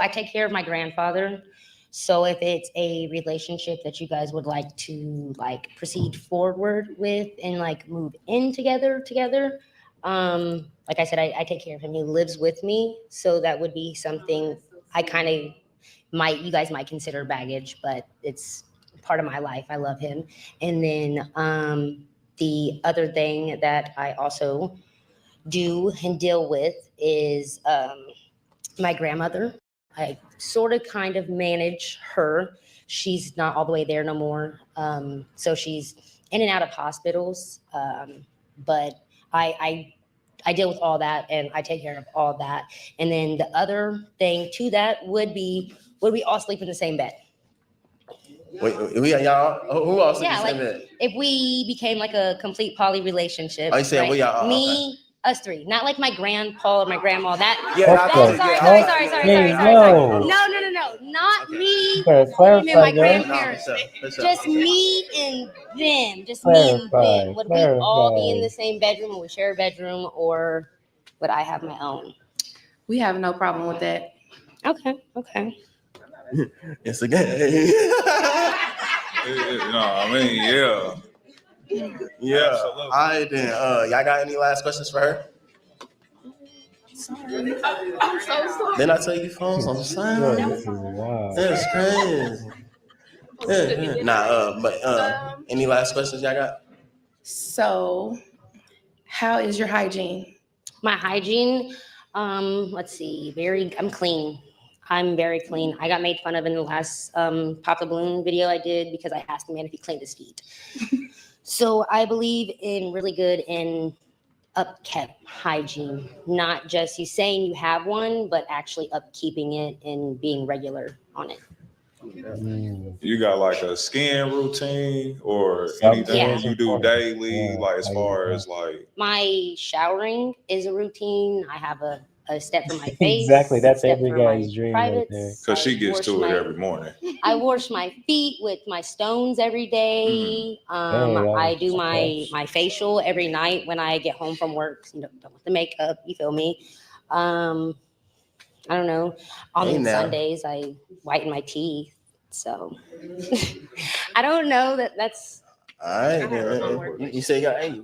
take care of my grandfather. So if it's a relationship that you guys would like to proceed forward with and move in together, like I said, I take care of him. He lives with me. So that would be something I kind of you guys might consider baggage, but it's part of my life. I love him. And then the other thing that I also do and deal with is my grandmother. I sort of kind of manage her. She's not all the way there no more. So she's in and out of hospitals. But I deal with all that and I take care of all that. And then the other thing to that would be we all sleep in the same bed? Wait, y'all, who else in the same bed? If we became like a complete poly relationship. Oh, you said, right? well, y'all, Me, us three, not like my grandpa or my grandma. That Yeah, sorry. no. No, not me, Better him, clarify, and my guys. grandparents. For sure. Just me and them. Just me and them. Would we all be in the same bedroom? Would we share a bedroom, or would I have my own? We have no problem with that. Okay. It's a game. No, I mean, yeah. Yeah. Absolutely. All right, then. Y'all got any last questions for her? I'm so sorry. Then I tell you phones on silent. Wow. That's crazy. Any last questions y'all got? So, how is your hygiene? My hygiene, let's see, I'm clean. I'm very clean. I got made fun of in the last Pop the Balloon video I did because I asked the man if he cleaned his feet. So I believe in really good and upkept hygiene, not just you saying you have one, but actually upkeeping it and being regular on it. You got like a skin routine or anything you do daily, like as far as like my showering is a routine. I have a step for my face. Exactly, that's step every for my guy's dream right privates. there. because she gets to it every morning. I wash my feet with my stones every day. I do my facial every night when I get home from work. Done with the makeup, you feel me? I don't know. On Sundays, I whiten my teeth. So I don't know that's. All right, you say you got 8.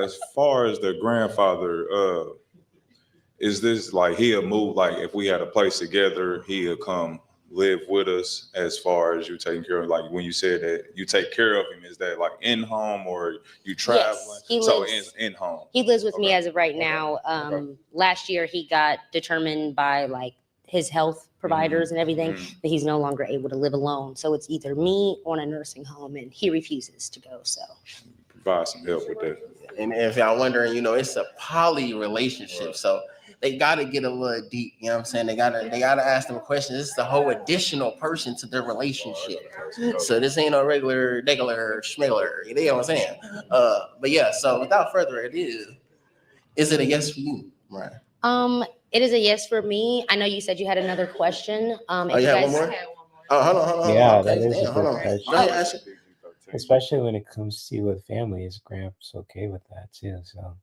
As far as the grandfather, is this like he'll move, like if we had a place together, he'll come live with us? As far as you taking care of, like when you said that you take care of him, is that like in home or you traveling? Yes, so in home. He lives with me as of right now. Last year he got determined by like his health providers and everything that he's no longer able to live alone. So it's either me or in a nursing home, and he refuses to go. So Provide some help with that. And if y'all wondering, it's a poly relationship. So they gotta get a little deep. You know what I'm saying? They gotta ask them a question. This is the whole additional person to their relationship. So this ain't no regular schmegler. You know what I'm saying? But yeah. So without further ado, is it a yes for you, Mariah? It is a yes for me. I know you said you had another question. Oh, you have one more? Oh, hold on. Yeah, Okay, that is a damn, hold good on. question. Go ahead, ask it. Especially when it comes to with family, is Gramps okay with that too? So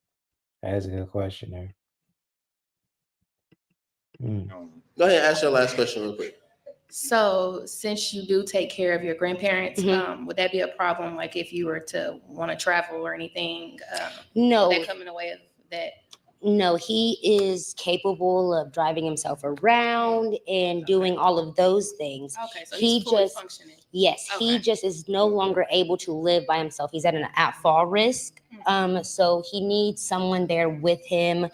that is a good question there. Go ahead, ask your last question real quick. So, since you do take care of your grandparents, Mhm. would that be a problem? Like, if you were to want to travel or anything, No. would that come in the way of that? No, he is capable of driving himself around and doing all of those things. Okay, so he he's fully just functioning. Yes, he just is no longer able to live by himself. He's at an at-fault risk. So he needs someone there with him.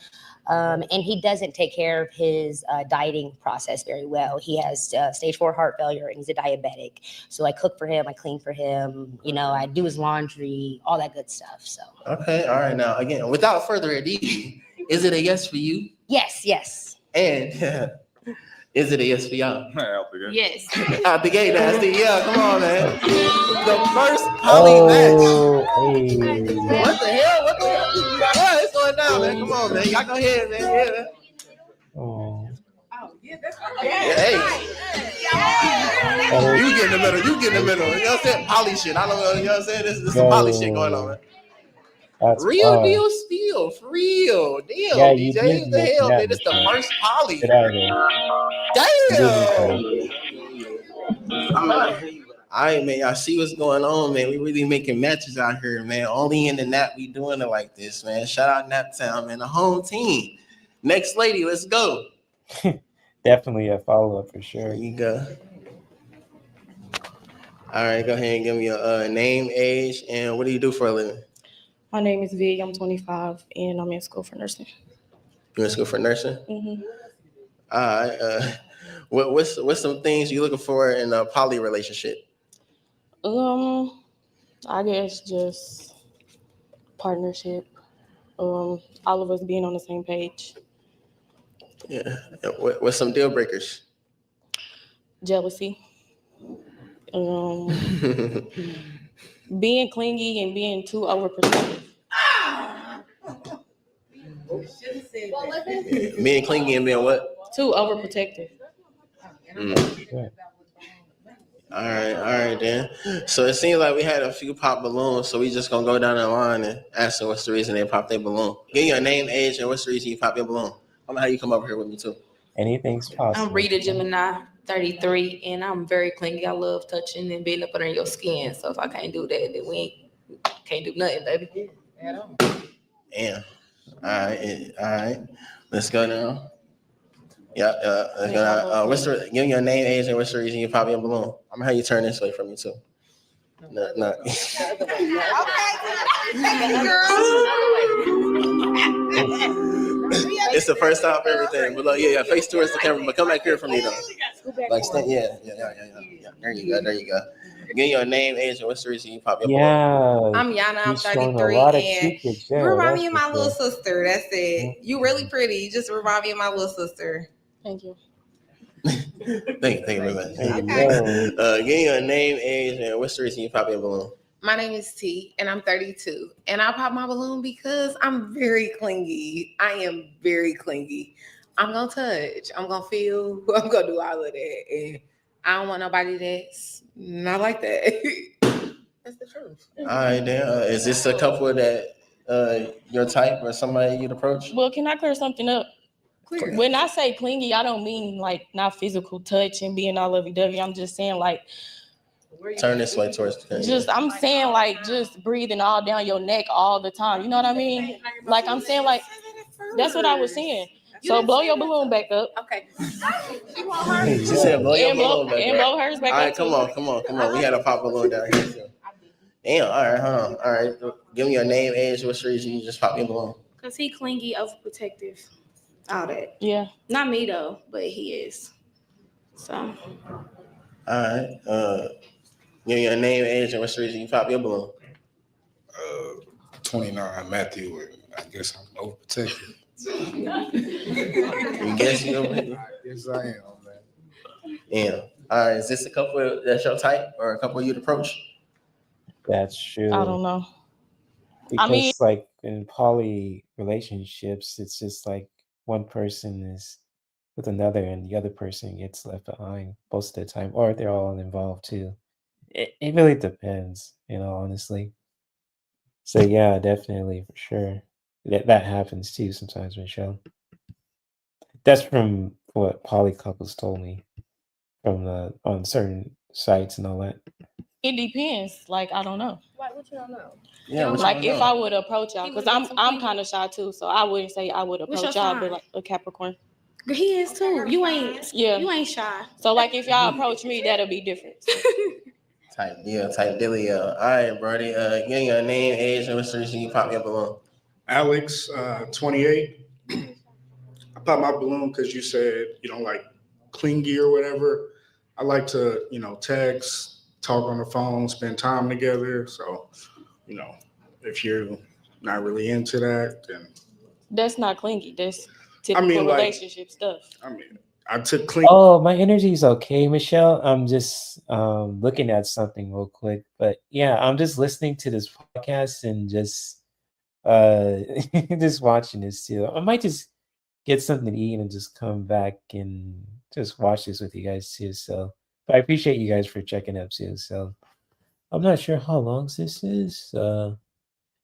And he doesn't take care of his dieting process very well. He has stage 4 heart failure and he's a diabetic. So I cook for him, I clean for him, you know, I do his laundry, all that good stuff. So Okay, all right. Now, again, without further ado, is it a yes for you? yes. And is it a yes for y'all? Yes. Out the gate, nasty. Yeah, come on, man. The first poly match. What the hell? What is going down, man? Come on, man. Y'all go ahead, man. Yeah, man. Hey. You get in the middle. You know what I'm saying? Poly shit. I don't know. You know what I'm saying? This is some poly shit going on, man. That's Real fun. deal spiel, for real. Damn, Yeah, you DJ. did What the mention hell, that man? This the before. first poly. Get out of there. Damn. All right, man. Y'all see what's going on, man. We really making matches out here, man. Only in the Nap we doing it like this, man. Shout out Naptown, man. The home team. Next lady, let's go. Definitely a follow-up for sure. There you go. All right, go ahead and give me your name, age, and what do you do for a living? My name is Vig. I'm 25, and I'm in school for nursing. You in school for nursing? Mm-hmm. All right. What's some things you looking for in a poly relationship? I guess just partnership. All of us being on the same page. Yeah. What's some deal breakers? Jealousy. Being clingy and being too overprotective. Being clingy and being what? Too overprotective. All right then. So it seems like we had a few pop balloons, so we just gonna go down the line and ask them what's the reason they popped their balloon. Give your name, age, and what's the reason you pop your balloon. I'm gonna have you come over here with me too. Anything's possible. I'm Rita Gemini, 33, and I'm very clingy. I love touching and being up under your skin. So if I can't do that, then we can't do nothing, baby. Damn. All right. Let's go now. Yeah. Let's go now. Give me your name, age, and what's the reason you pop your balloon. I'm gonna have you turn this way from me too. No. It's the first time for everything. But yeah, face towards the camera, but come back here for me though. Like stand, yeah. There you go. Give your name, age, and what's the reason you pop your balloon. Yeah. I'm Yana, I'm He's showing 33, a lot of and secrets you there. remind That's me of for my little sure. sister. That's it. You really pretty. You just remind me of my little sister. Thank you. Thank you very much. There you Give your name, age, and what's the reason you pop your balloon. My name is T, and I'm 32. And I pop my balloon because I'm very clingy. I am very clingy. I'm going to touch. I'm going to feel. I'm going to do all of that. And I don't want nobody that's not like that. That's the truth. All right, then. Is this a couple that your type or somebody you'd approach? Well, can I clear something up? Clear. When I say clingy, I don't mean like not physical touch and being all lovey-dovey. I'm just saying like Turn this way towards the camera. I'm saying like just breathing all down your neck all the time. You know what I mean? Like I'm saying like that's what I was saying. So blow your balloon back up. Okay. She said blow your And balloon back and up. blow hers back All up. right, come on. We had a pop balloon down here too. Damn, all right, hold on. All right, give me your name, age, what's the reason you just pop your balloon. Because he clingy, overprotective, all that. Yeah. Not me, though, but he is. So. All right, give me your name, age, and what's the reason you pop your balloon. 29, Matthew, and I guess I'm overprotective. You guess you over here? Yes, I am, man. Yeah. All right. Is this a couple that's your type or a couple you'd approach? That's true. I don't know. Because I mean, like in poly relationships, it's just like one person is with another and the other person gets left behind most of the time, or they're all involved too. It really depends, honestly. So yeah, definitely for sure. That happens too sometimes, Michelle. That's from what poly couples told me from the on certain sites and all that. it depends. Like, I don't know. Like, what you don't know? Yeah, what you Like, don't if know? I would approach y'all, because I'm kind of shy too, so I wouldn't say I would What's your approach y'all, but sign? like a Capricorn. He is too. You ain't shy. So like, if y'all approach me, that'll be different. Type dealio. All right, Brody. Give your name, age, and what's the reason you pop your balloon? Alex, 28. I popped my balloon because you said you don't like clingy or whatever. I like to, text, talk on the phone, spend time together. So, if you're not really into that, then That's not clingy. That's typical relationship stuff. I took clingy. Oh, my energy's okay, Michelle. I'm just looking at something real quick. But yeah, I'm just listening to this podcast and just just watching this too. I might just get something to eat and just come back and just watch this with you guys too. So but I appreciate you guys for checking up too. So I'm not sure how long this is.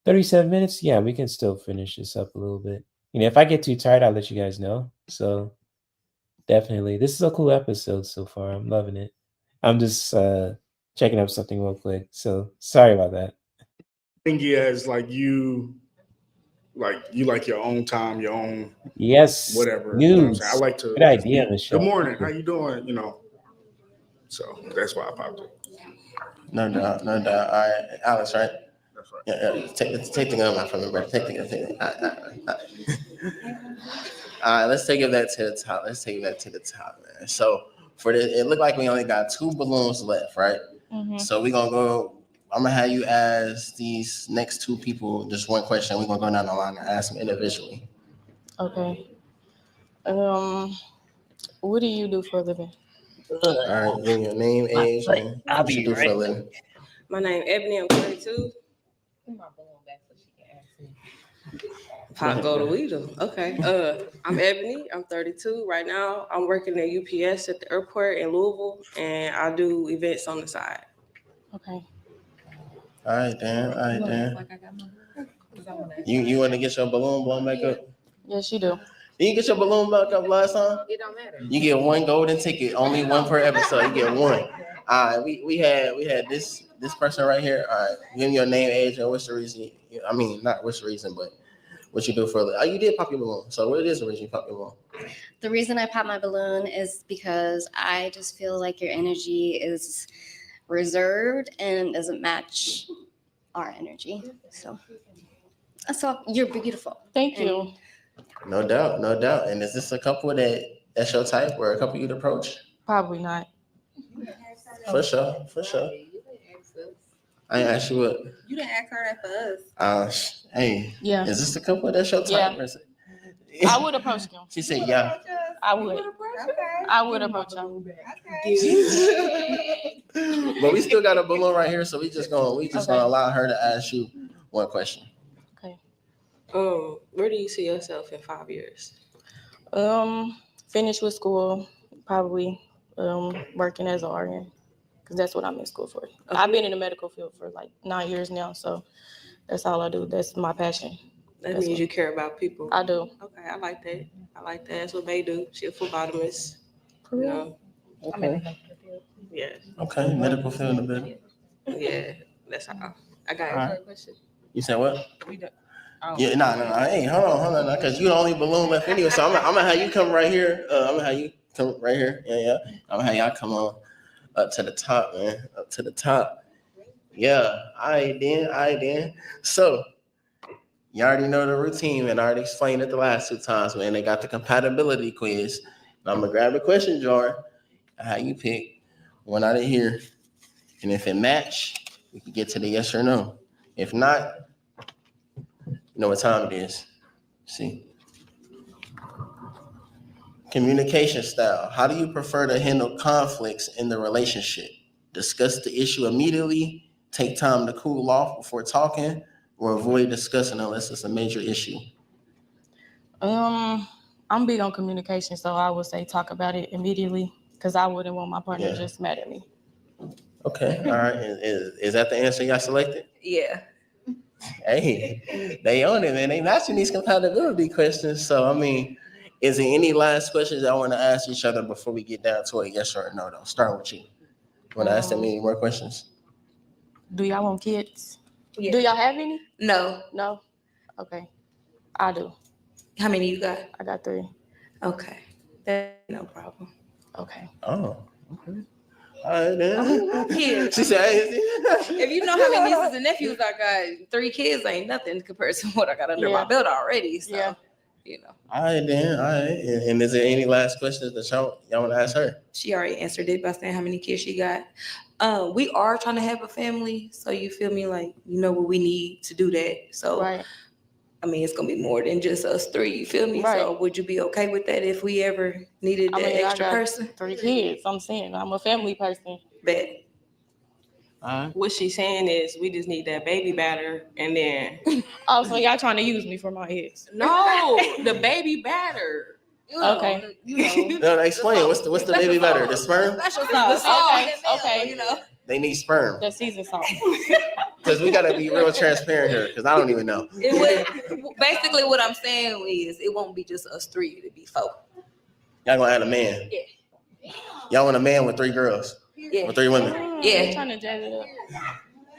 37 minutes. Yeah, we can still finish this up a little bit. If I get too tired, I'll let you guys know. So definitely. This is a cool episode so far. I'm loving it. I'm just checking up something real quick. So sorry about that. Clingy as you like your own time, your own Yes. whatever. News. I like to Good idea, be, Michelle. good morning, how you doing? So that's why I popped it. No doubt. All right, Alex, right? That's right. Yeah. Take the gun out from me, bro. Take it. All right, let's take that to the top. Man. So for this, it looked like we only got 2 balloons left, right? Mm-hmm. So we're gonna go. I'm gonna have you ask these next 2 people just one question. We're gonna go down the line and ask them individually. Okay. What do you do for a living? All right, give me your name, age, and what you do for a living. My name Ebony. I'm 22. Pot go to Weedle. Okay. I'm Ebony. I'm 32 right now. I'm working at UPS at the airport in Louisville, and I do events on the side. Okay. All right, Dan. You want to get your balloon blown back up? Yes, you do. Did you get your balloon back up last time? It don't matter. You get 1 golden ticket, only 1 per episode. You get 1. All right, we had this person right here. All right, give me your name, age, and what's the reason? I mean, not what's the reason, but what you do for a living. Oh, you did pop your balloon. So what is the reason you pop your balloon? The reason I pop my balloon is because I just feel like your energy is reserved and doesn't match our energy. So that's all. You're beautiful. Thank you. No doubt. And is this a couple that's your type or a couple you'd approach? Probably not. For sure. I ain't asked you what. You didn't ask her that for us. Hey. Yeah. Is this a couple that's your type? Yeah. I would approach them. She said, yeah. I would. I would approach them. But we still got a balloon right here, so we just gonna allow her to ask you one question. Okay. Where do you see yourself in 5 years? Finish with school, probably working as an RN, because that's what I'm in school for. Okay. I've been in the medical field for like 9 years now, so that's all I do. That's my passion. That means you care about people. I do. Okay, I like that. That's what they do. She's a phlebotomist. For real? Okay. Yeah. Okay, medical field in the building. Yeah, that's how. I got a question. You said what? Yeah, no. Hey, hold on, because you the only balloon left anyway. So I'm gonna have you come right here. I'm gonna have you come right here. Yeah. I'm gonna have y'all come on up to the top, man. Up to the top. Yeah. All right, then. So you already know the routine, and I already explained it the last 2 times, man. They got the compatibility quiz. And I'm gonna grab the question jar. How you pick one out of here, and if it match, we can get to the yes or no. If not, you know what time it is. See. Communication style. How do you prefer to handle conflicts in the relationship? Discuss the issue immediately, take time to cool off before talking, or avoid discussing unless it's a major issue? I'm big on communication, so I would say talk about it immediately because I wouldn't want my partner Yeah. just mad at me. Okay, all right. Is that the answer y'all selected? Yeah. Hey, they own it, man. They matching these compatibility questions. So, I mean, is there any last questions I want to ask each other before we get down to a yes or a no, though? Starting with you. Want to ask them any more questions? Do y'all want kids? Yeah. Do y'all have any? No. No? Okay. I do. How many you got? I got 3. Okay. That's no problem. Okay. Oh, okay. All right, then. Kids. She said, If you know how many nieces and nephews I got, 3 kids ain't nothing compared to what I got under my belt already. So, you know. all right, then. All right. And is there any last questions that y'all want to ask her? She already answered it by saying how many kids she got. We are trying to have a family. So you feel me? Like, you know what we need to do that. So, Right. I mean, it's going to be more than just us 3. You feel me? Right. So would you be okay with that if we ever needed that extra I got person? 3 kids. I'm saying I'm a family person. Bet. What she's saying is we just need that baby batter and then. Oh, so y'all trying to use me for my ex? No, the baby batter. You know, Okay. No, explain. What's the baby batter? The sperm? Special sauce. sauce. Okay. You know. They need sperm. The season salt. Because we got to be real transparent here because I don't even know. Basically, what I'm saying is it won't be just us 3. It'll be 4. Y'all going to add a man. Yeah. Y'all want a man with 3 girls? Yeah. Or 3 women? Yeah. Trying to jazz it up.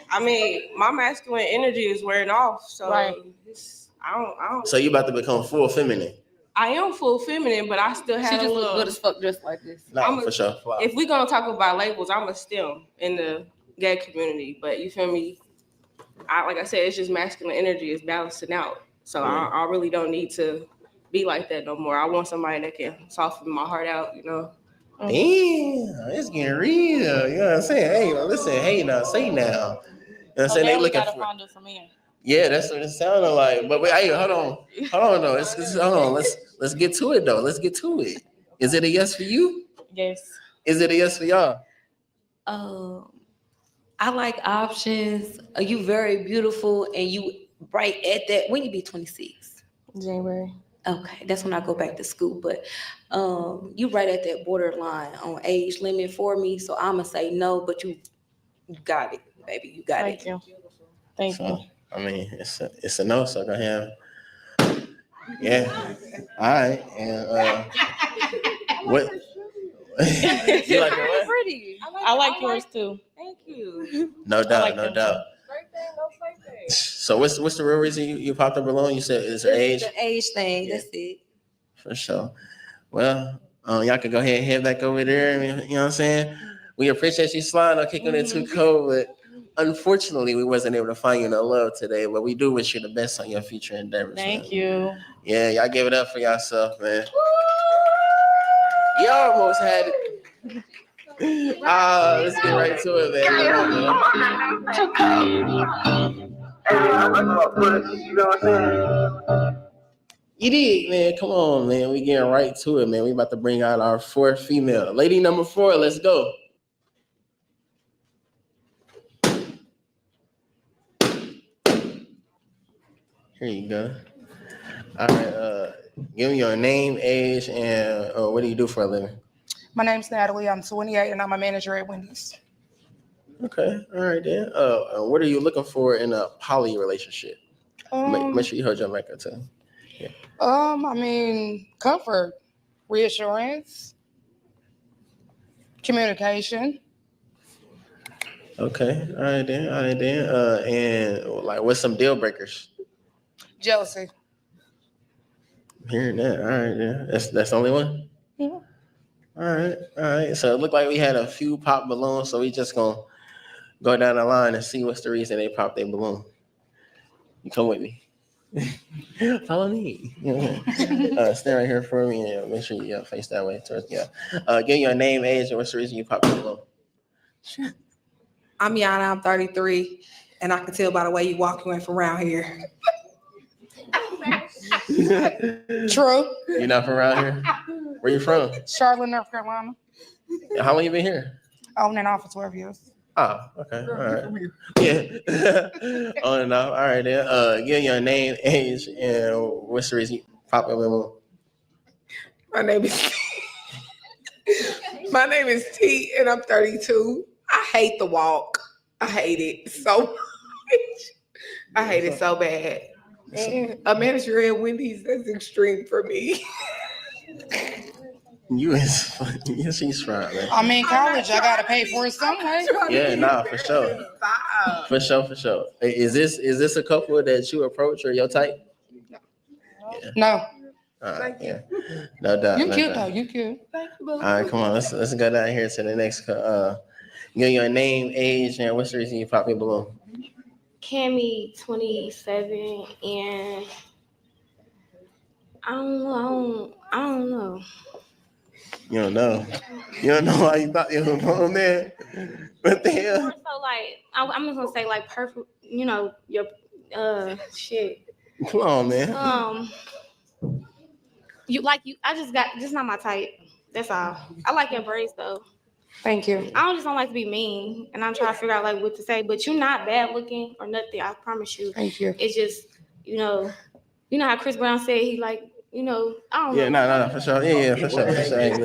I mean, my masculine energy is wearing off, so Right. I don't. So you about to become full feminine? I am full feminine, but I still have She just a little. look good as fuck just like this. No, for sure. If we're gonna talk about labels, I'm a STEM in the gay community, but you feel me? Like I said, it's just masculine energy is balancing out. So I really don't need to be like that no more. I want somebody that can soften my heart out, you know. Damn, it's getting real. You know what I'm saying? Hey, well, listen, hey, now, say now. You know what I'm saying? They looking for. Find us a man. Yeah, that's what it sounded like. But wait, hey, hold on though. Hold on. Let's get to it though. Let's get to it. Is it a yes for you? Yes. Is it a yes for y'all? I like options. You very beautiful and you right at that. When you be 26? January. Okay, that's when I go back to school. But you right at that borderline on age limit for me. So I'ma say no, but you got it, baby. You got it. Thank you. Thank you. I mean, it's a no, so go ahead. Yeah. All right. And what? You like it? Pretty. I like yours too. Thank you. No doubt, no them doubt. So what's the real reason you popped up alone? You said it's her age? The age thing. That's it. For sure. Well, y'all can go ahead and head back over there. You know what I'm saying? We appreciate you sliding on kicking it too cold, but unfortunately, we wasn't able to find you no love today. But we do wish you the best on your future endeavors. Thank you. Yeah, y'all give it up for yourself, man. You almost had it. Let's get right to it, man. You did, man. Come on, man. We getting right to it, man. We about to bring out our 4th female. Lady number 4, let's go. Here you go. All right, give me your name, age, and what do you do for a living? My name's Natalie. I'm 28 and I'm a manager at Wendy's. Okay, all right then. What are you looking for in a poly relationship? Make sure you hold your mic up too. Yeah. I mean, comfort, reassurance, communication. Okay, all right then. And like, what's some deal breakers? Jealousy. I'm hearing that. All right, yeah. That's the only one? Yeah. All right. So it looked like we had a few pop balloons, so we just gonna go down the line and see what's the reason they popped their balloon. You come with me. Follow me. Stay right here for me and make sure you face that way towards give your name, age, and what's the reason you popped the balloon. I'm Yana, I'm 33, and I can tell by the way you walk, you ain't from around here. True. You're not from around here? Where you from? Charlotte, North Carolina. How long you been here? On and off for 12 years. Oh, okay. All right. Yeah. On and off. All right then. Give your name, age, and what's the reason you pop up in My name is My name is T, and I'm 32. I hate the walk. I hate it so much. I hate it so bad. And a manager at Wendy's, that's extreme for me. You is funny. Yes, she's right, man. I'm in college. I gotta pay for it some way. Yeah, nah, for sure. For sure. Hey, is this a couple that you approach or your type? Yeah. No. Yeah. No doubt. You no cute doubt. though. You cute. All right, come on. Let's go down here to the next. Give your name, age, and what's the reason you pop your balloon? Cammy, 27, and I don't know. You don't know. You don't know why you thought you were on there. What the hell? So like, I'm just gonna say like perfect. You know your shit. Come on, man. I just not my type. That's all. I like your braids though. Thank you. I don't like to be mean, and I'm trying to figure out like what to say. But you're not bad looking or nothing. I promise you. Thank you. It's just you know how Chris Brown said he like I don't know. Yeah, no, for sure. Yeah, for sure. Hey,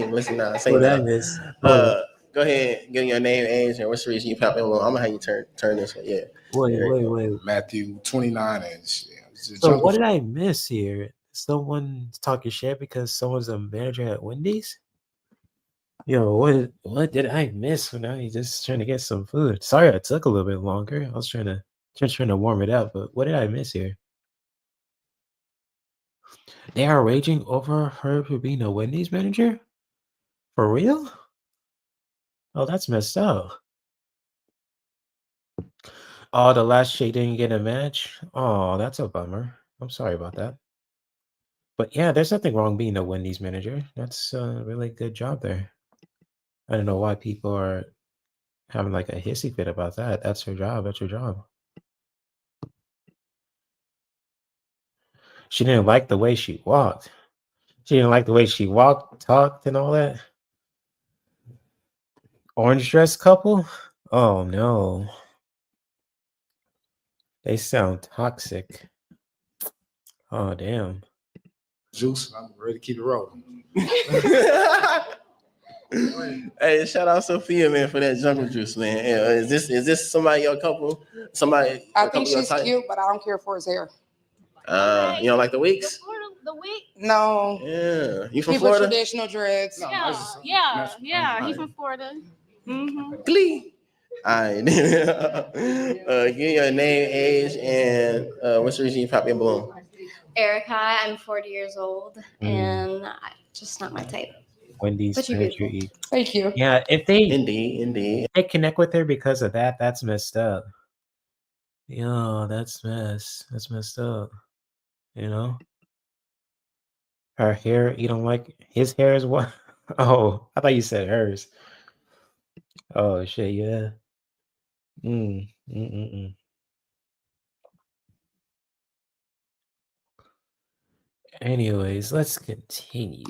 listen now. Say What I that. miss? What? Go ahead, give your name, age, and what's the reason you pop in. I'm gonna have you turn this one. Yeah. Wait. Matthew, 29 and shit. So what did I miss here? Someone's talking shit because someone's a manager at Wendy's? Yo, what did I miss when I was just trying to get some food? Sorry, it took a little bit longer. I was trying to warm it up, but what did I miss here? They are raging over her for being a Wendy's manager? For real? Oh, that's messed up. Oh, the last chick didn't get a match? Oh, that's a bummer. I'm sorry about that. But yeah, there's nothing wrong being a Wendy's manager. That's a really good job there. I don't know why people are having like a hissy fit about that. That's her job. That's your job. She didn't like the way she walked. She didn't like the way she walked, talked, and all that. Orange dress couple? Oh no. They sound toxic. Oh damn. Juice, I'm ready to keep it rolling. Hey, shout out Sophia, man, for that jungle juice, man. Yeah, is this somebody your couple? Somebody? I think she's cute, but I don't care for his hair. You don't like the wigs? The wig? No. Yeah. You from He Florida? traditional dreads. Yeah. He's from Florida. Mm-hmm. Glee. All right. Give your name, age, and what's the reason you pop your balloon? Erica, I'm 40 years old, and just not my type. Wendy's But you're manager beautiful. eat. Thank you. Yeah, if they Indeed. if they connect with her because of that, that's messed up. Yo, that's messed up. You know? Her hair, you don't like his hair is what? Oh, I thought you said hers. Oh shit, yeah. Mm. Anyways, let's continue.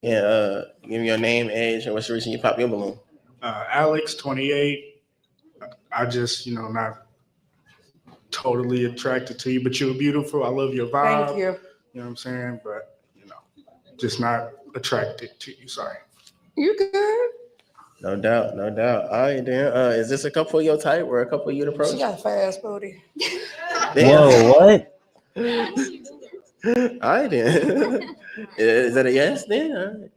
Yeah, give me your name, age, and what's the reason you pop your balloon? Alex, 28. I just, not totally attracted to you, but you're beautiful. I love your vibe. Thank you. You know what I'm saying? But, just not attracted to you. Sorry. You good? No doubt. All right, then. Is this a couple of your type or a couple of you to approach? She got a fast booty. Whoa, what? All right, then. Is that a yes, then? All right.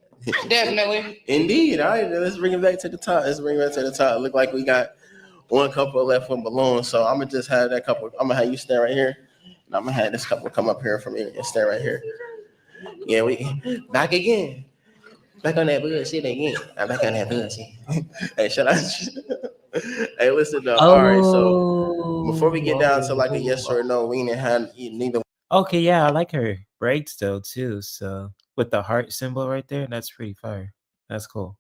Definitely. Indeed. All right, then let's bring it back to the top. Look like we got one couple left with balloons, so I'm gonna just have that couple. I'm gonna have you stand right here, and I'm gonna have this couple come up here from me and stand right here. Yeah, we back again. Back on that bullshit again. I'm back on that bullshit. Hey, should I? Hey, listen though. All right, so before we get down to like a yes or no, we didn't have neither. Okay, yeah, I like her braids though too. So with the heart symbol right there, that's pretty fire. That's cool.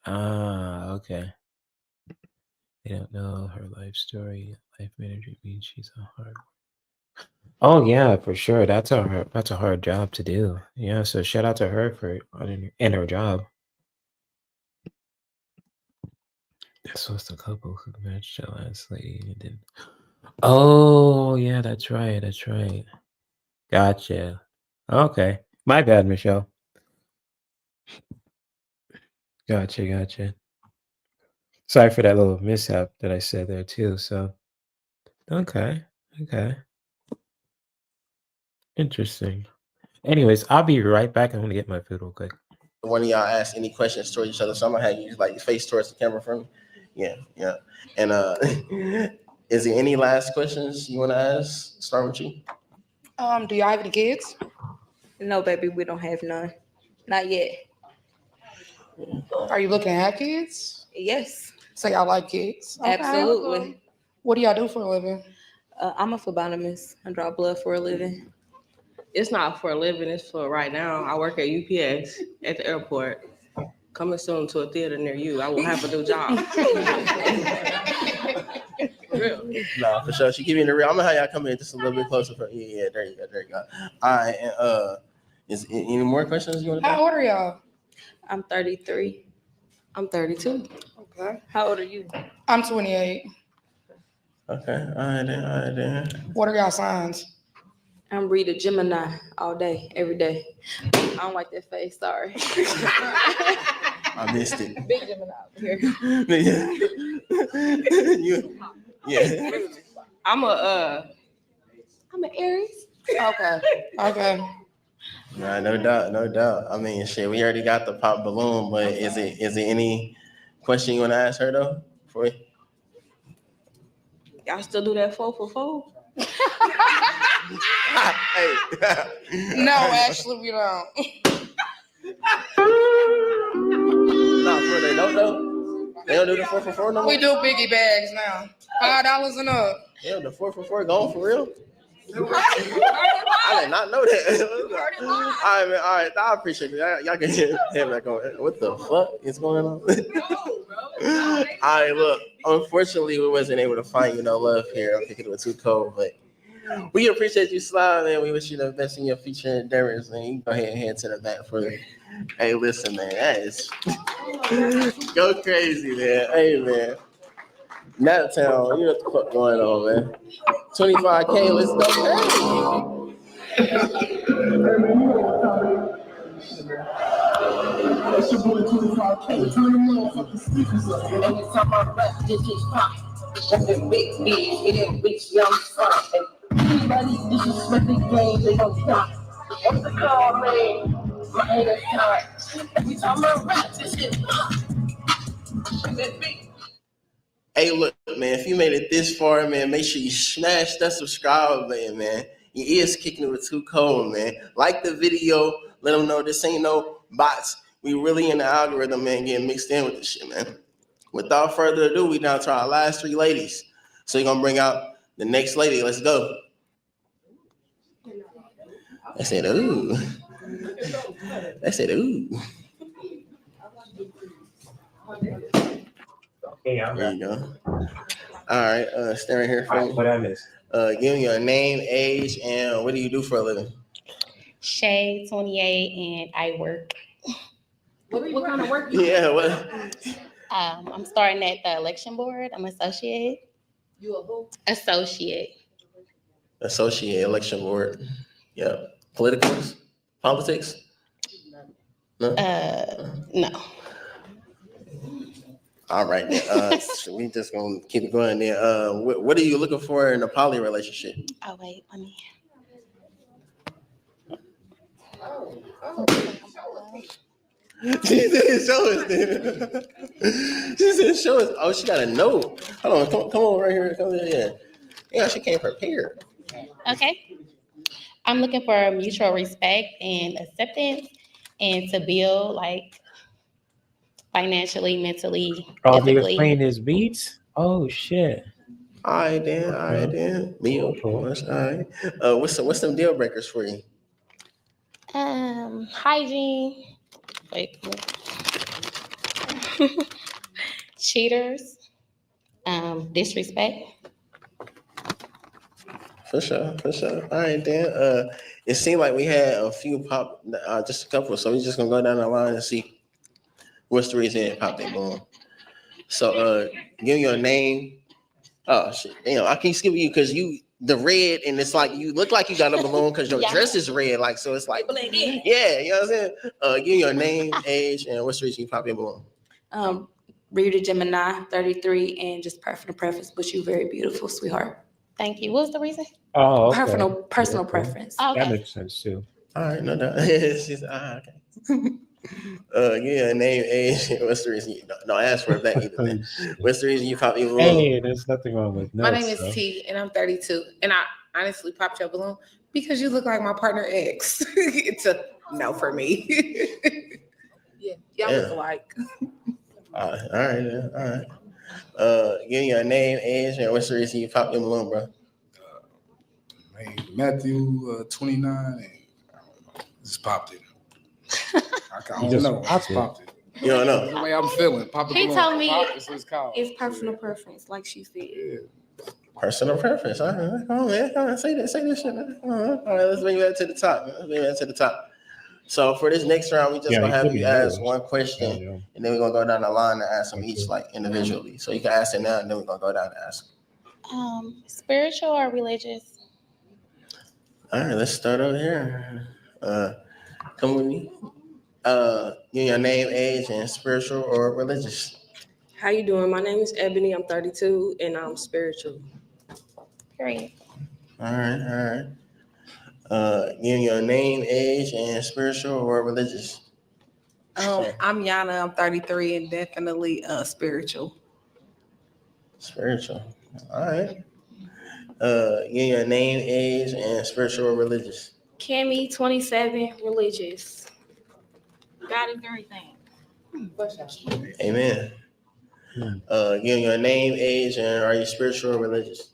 Okay. They don't know her life story. Life manager means she's a hard. Oh yeah, for sure. That's a hard job to do. Yeah, so shout out to her for and her job. This was the couple who matched the last lady and then. Oh yeah, that's right. That's right. Gotcha. Okay. My bad, Michelle. Gotcha, gotcha. Sorry for that little mishap that I said there too. So okay. Okay. Interesting. Anyways, I'll be right back. I'm gonna get my food real quick. One of y'all ask any questions towards each other, so I'm gonna have you like face towards the camera for me. Yeah, yeah. And is there any last questions you want to ask? Start with you. Do y'all have any kids? No, baby, we don't have none. Not yet. Are you looking to have kids? Yes. So y'all like kids? Okay. Absolutely. What do y'all do for a living? I'm a phlebotomist. I draw blood for a living. It's not for a living, it's for right now. I work at UPS at the airport. Coming soon to a theater near you. I will have a new job. For real. No, for sure. She give me the real. I'm gonna have y'all come in just a little bit closer. Yeah, there you go, there you go. All right, and is any more questions you want to? How old are y'all? I'm 33. I'm 32. Okay. How old are you? I'm 28. Okay, all right then. What are y'all signs? I'm Rita Gemini all day, every day. I don't like that face, sorry. I missed it. Big Gemini over here. Yeah. I'm an Aries. Okay. Okay. Nah, no doubt, no doubt. I mean, shit, we already got the pop balloon, but is it any question you want to ask her though? For you? Y'all still do that 4 for 4? No, actually, we don't. Nah, for they don't know. They don't do the 4 for 4 no more. We do biggie bags now. $5 and up. Yeah, the 4 for 4 going for real. I did not know that. All right, man. All right, I appreciate it. Y'all can head back on. What the fuck is going on? All right, look. Unfortunately, we wasn't able to find no love here. I'm thinking it was too cold, but we appreciate you smiling, man. We wish you the best in your future endeavors, man. You can go ahead and head to the back for me. Hey, listen, man. That is go crazy, man. Hey, man. Nap Town, you know what the fuck going on, man. 25K, let's go. That's your boy 25K. Turn the motherfucking speakers up. Every time I rap, this is pop. That's the big beats, it ain't big young fuck. Anybody disrespect the game, they gon' stop. What's the call, man? My head is tight. Every time I rap, this shit pop. Hey, look, man, if you made it this far, man, make sure you smash that subscribe button, man. Your ears kicking it with too cold, man. Like the video, let them know this ain't no bots. We really in the algorithm, man, getting mixed in with this shit, man. Without further ado, we down to our last 3 ladies. So you're gonna bring out the next lady. Let's go. I said, ooh. I said, ooh. There you go. All right, stay right here for me. What I miss? Give me your name, age, and what do you do for a living? Shay, 28, and I work. What kind of work? Yeah, what? I'm starting at the election board. I'm associate. You a who? Associate. Associate election board. Yeah. Politics? No. No. All right. So we just gonna keep it going there. What are you looking for in a poly relationship? Oh wait, let me. She didn't show us, dude. She didn't show us. Oh, she got a note. Hold on, come on right here. Come here. Yeah. Yeah, she came prepared. Okay. I'm looking for mutual respect and acceptance, and to build like financially, mentally, Oh, he was physically. playing his beats? Oh shit. All right, then. Deal. All right. What's some deal breakers for you? Hygiene. Wait. Cheaters. Disrespect. For sure. All right, then. It seemed like we had a few pop, just a couple. So we're just gonna go down the line and see what's the reason it popped their balloon. So, give you a name. Oh shit! I keep skipping you because you the red, and it's like you look like you got a balloon because your dress is red. Like so, it's like yeah, you know what I'm saying. Give me your name, age, and what's the reason you pop your balloon. Rita Gemini, 33, and just personal preference, but you very beautiful, sweetheart. Thank you. What's the reason? Oh, okay. Personal Okay. preference. Okay. That makes sense too. All right, no doubt. She's okay. Give me a name, age, and what's the reason you don't ask for it back either. Then. What's the reason you pop your balloon? Hey, there's nothing wrong with My notes, name is though. T, and I'm 32. And I honestly popped your balloon because you look like my partner X. It's a no for me. Y'all look alike. All right. Give me your name, age, and what's the reason you pop your balloon, bro? Matthew, 29, and I don't know, just popped it. I don't just know. I just popped it. You don't know. That's the way I'm feeling. Pop the He balloon. told me Pop, that's what it's called. it's personal preference, like she said. Personal preference. All right. Come on, man. Come on, say this shit, man. All right, let's bring that to the top. So for this next round, we just gonna have you ask one question, and then we're gonna go down the line and ask them each like individually. So you can ask it now, and then we're gonna go down and ask. Spiritual or religious? All right, let's start over here. Come with me. Give me your name, age, and spiritual or religious. How you doing? My name is Ebony. I'm 32, and I'm spiritual. Period. All right. Give me your name, age, and spiritual or religious. I'm Yana. I'm 33 and definitely spiritual. Spiritual. All right. Give me your name, age, and spiritual or religious. Cammy, 27, religious. God is everything. Amen. Give me your name, age, and are you spiritual or religious?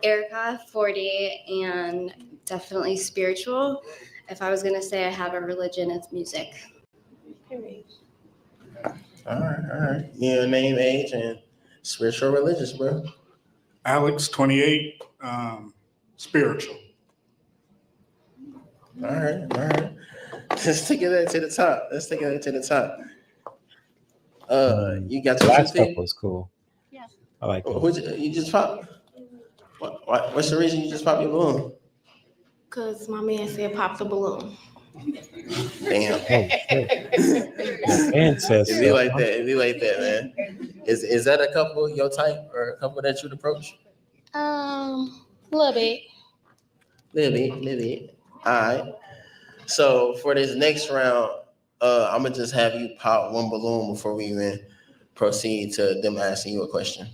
Erica, 40, and definitely spiritual. If I was gonna say I have a religion, it's music. All right. Give me your name, age, and spiritual or religious, bro. Alex, 28, spiritual. All right. Let's take it to the top. You got The your last 250? couple was cool. Yeah. I like it. You just popped? What's the reason you just popped your balloon? Because my man said pop the balloon. Damn. And says It be like that, man. Is that a couple your type or a couple that you'd approach? A little bit. Little bit. All right. So for this next round, I'm gonna just have you pop one balloon before we even proceed to them asking you a question.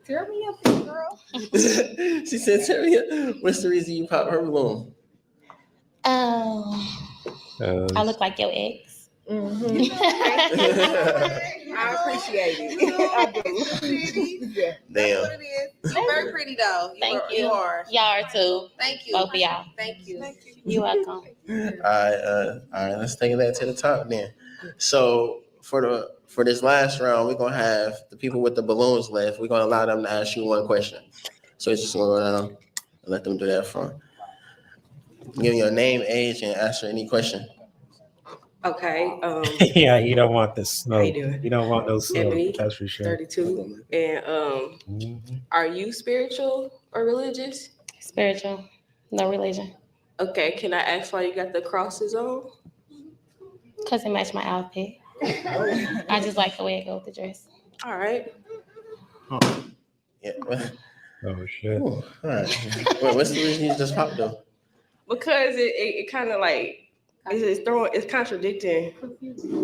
Tear me up, girl. She said, "Terry, what's the reason you pop her balloon?" I look like your ex. Mm-hmm. I appreciate it. I do. Yeah. Damn. That's what it is. You're very pretty though. Thank you. You are. Y'all are too. Thank you. Both of y'all. Thank you. You're welcome. All right. Let's take that to the top then. So for this last round, we're gonna have the people with the balloons left. We're gonna allow them to ask you one question. So it's just gonna go down and let them do that front. Give me your name, age, and answer any question. Okay. Yeah, you don't want the snow. How you doing? You don't want no snow. Ebony, That's for sure. 32, and are you spiritual or religious? Spiritual, no religion. Okay. Can I ask why you got the crosses on? Because it matched my outfit. I just like the way it goes with the dress. All right. Yeah. Oh shit. All right. What's the reason you just popped though? Because it kind of like it's contradicting.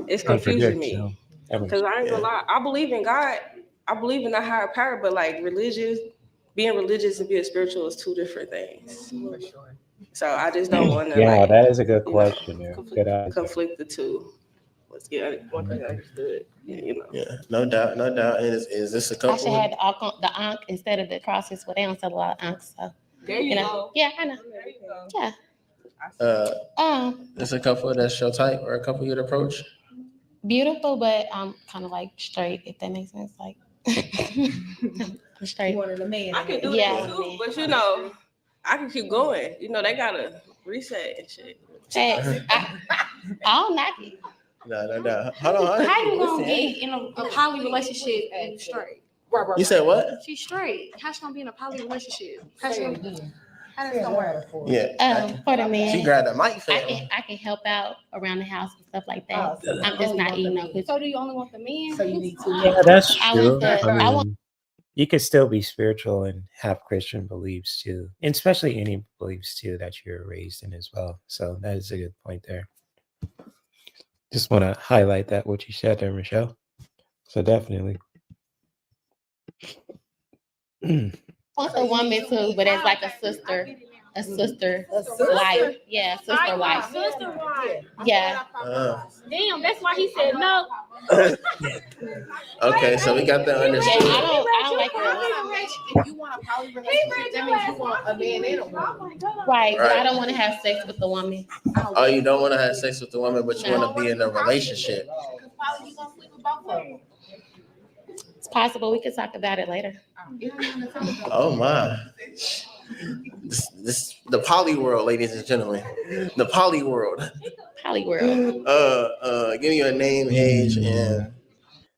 It's confusing me. Because I ain't gonna lie, I believe in God. I believe in a higher power, but like being religious and being spiritual is two different things. So I just don't want to. Yeah, that is a good question. Conflict the two. Let's get one thing understood. Yeah, no doubt. Is this a couple? I should have the ankh instead of the crosses, but they don't sell a lot of ankhs. So there you go. Yeah, I know. There you go. Yeah. There's a couple that's your type or a couple you'd approach. Beautiful, but I'm kind of like straight, if that makes sense. Like straight. Wanted a man. I can do Yeah. that too, but you know, I can keep going. You know, they gotta reset and shit. I don't knock it. No. Hold on. How you gonna get in a poly relationship and straight? You said what? She's straight. How's she gonna be in a poly relationship? How that's gonna work? Yeah. For the man, She grabbed the mic for I can help out around the house and stuff like that. I'm just not eating up with. So do you only want the men? So you need two. Yeah, that's I true. want the. I I want. mean, you could still be spiritual and have Christian beliefs too, and especially any beliefs too that you're raised in as well. So that is a good point there. Just want to highlight that what you said there, Michelle. So definitely. I want a woman too, but as like a sister wife. Yeah, sister wife. Sister wife. Yeah. Damn, that's why he said no. Okay, so we got that Yeah, understood. I don't like girls. If you want a poly relationship, that means you want a man and a woman. Right, but I don't want to have sex with the woman. Oh, you don't want to have sex with the woman, but you want to be in a relationship. You gonna sleep with both of them. It's possible. We could talk about it later. Oh my. This the poly world, ladies and gentlemen. The poly world. Poly world. Give me your name, age, and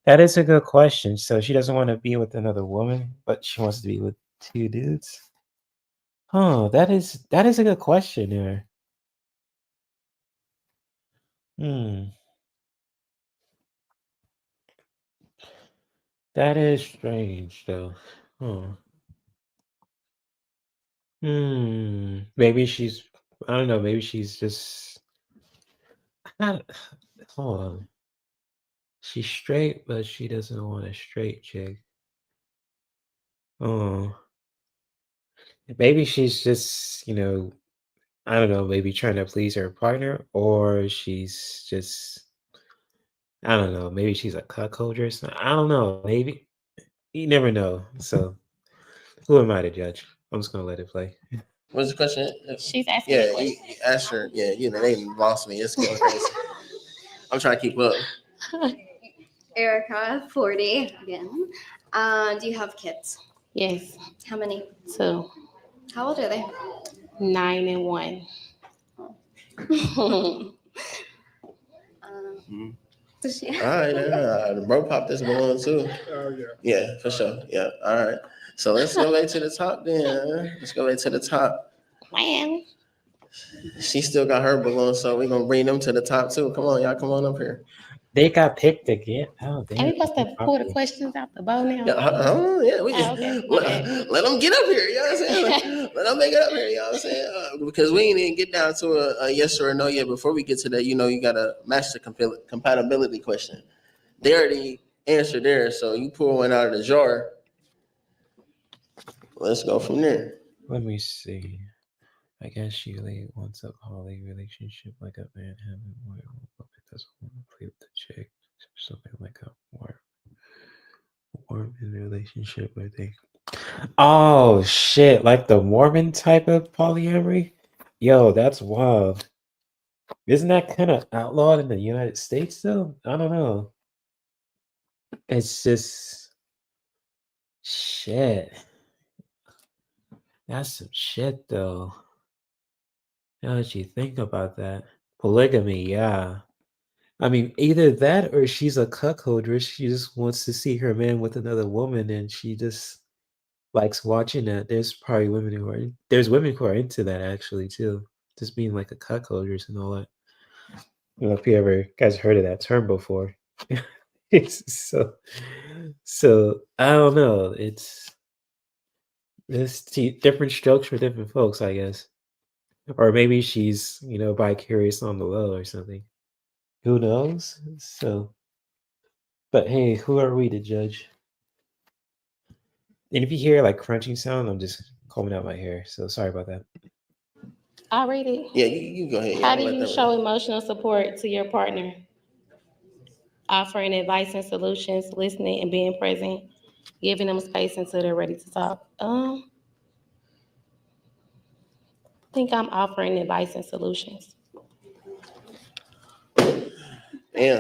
That is a good question. So she doesn't want to be with another woman, but she wants to be with two dudes. Oh, that is a good question there. That is strange though. Maybe she's I don't know, maybe she's just hold on. She's straight, but she doesn't want a straight chick. Oh. Maybe she's just, I don't know, maybe trying to please her partner, or she's just I don't know, maybe she's a cuckold or something. I don't know. Maybe you never know. So who am I to judge? I'm just gonna let it play. what's the question? She's asking. Yeah, you asked her. Yeah, they lost me. It's getting crazy. I'm trying to keep up. Erica, 40 again. Do you have kids? Yes. How many? 2. How old are they? 9 and 1. All right, the bro popped this balloon too. Oh yeah. Yeah, for sure. Yeah. All right. So let's go back to the top then. Let's go back to the top. Man. She still got her balloon, so we're gonna bring them to the top too. Come on, y'all, come on up here. They got picked again. Oh, damn. Are we supposed to pull the questions out the bow now? Yeah, we can okay. let them get up here. You know what I'm saying? Let them make it up here. You know what I'm saying? Because we ain't even get down to a yes or a no yet. Before we get to that, you got to match the compatibility question. They already answered there, so you pull one out of the jar. Let's go from there. Let me see. I guess she really wants a poly relationship like a man having more, but doesn't want to play with the chick. Something like a Mormon relationship, I think. Oh shit! Like the Mormon type of polyamory. Yo, that's wild. Isn't that kind of outlawed in the United States though? I don't know. It's just shit. That's some shit though. Now that you think about that. Polygamy, yeah. I mean, either that or she's a cuckold. She just wants to see her man with another woman, and she just likes watching that. There's probably women who are into that actually too. Just being like a cuckoldress and all that. I don't know if you ever guys heard of that term before. so I don't know. It's different strokes for different folks, I guess. Or maybe she's, bi-curious on the low or something. Who knows? So, but hey, who are we to judge? And if you hear like crunching sound, I'm just combing out my hair. So sorry about that. I'll read it. Yeah, you go ahead. How do you show emotional support to your partner? Offering advice and solutions, listening and being present, giving them space until they're ready to talk. I think I'm offering advice and solutions. Yeah.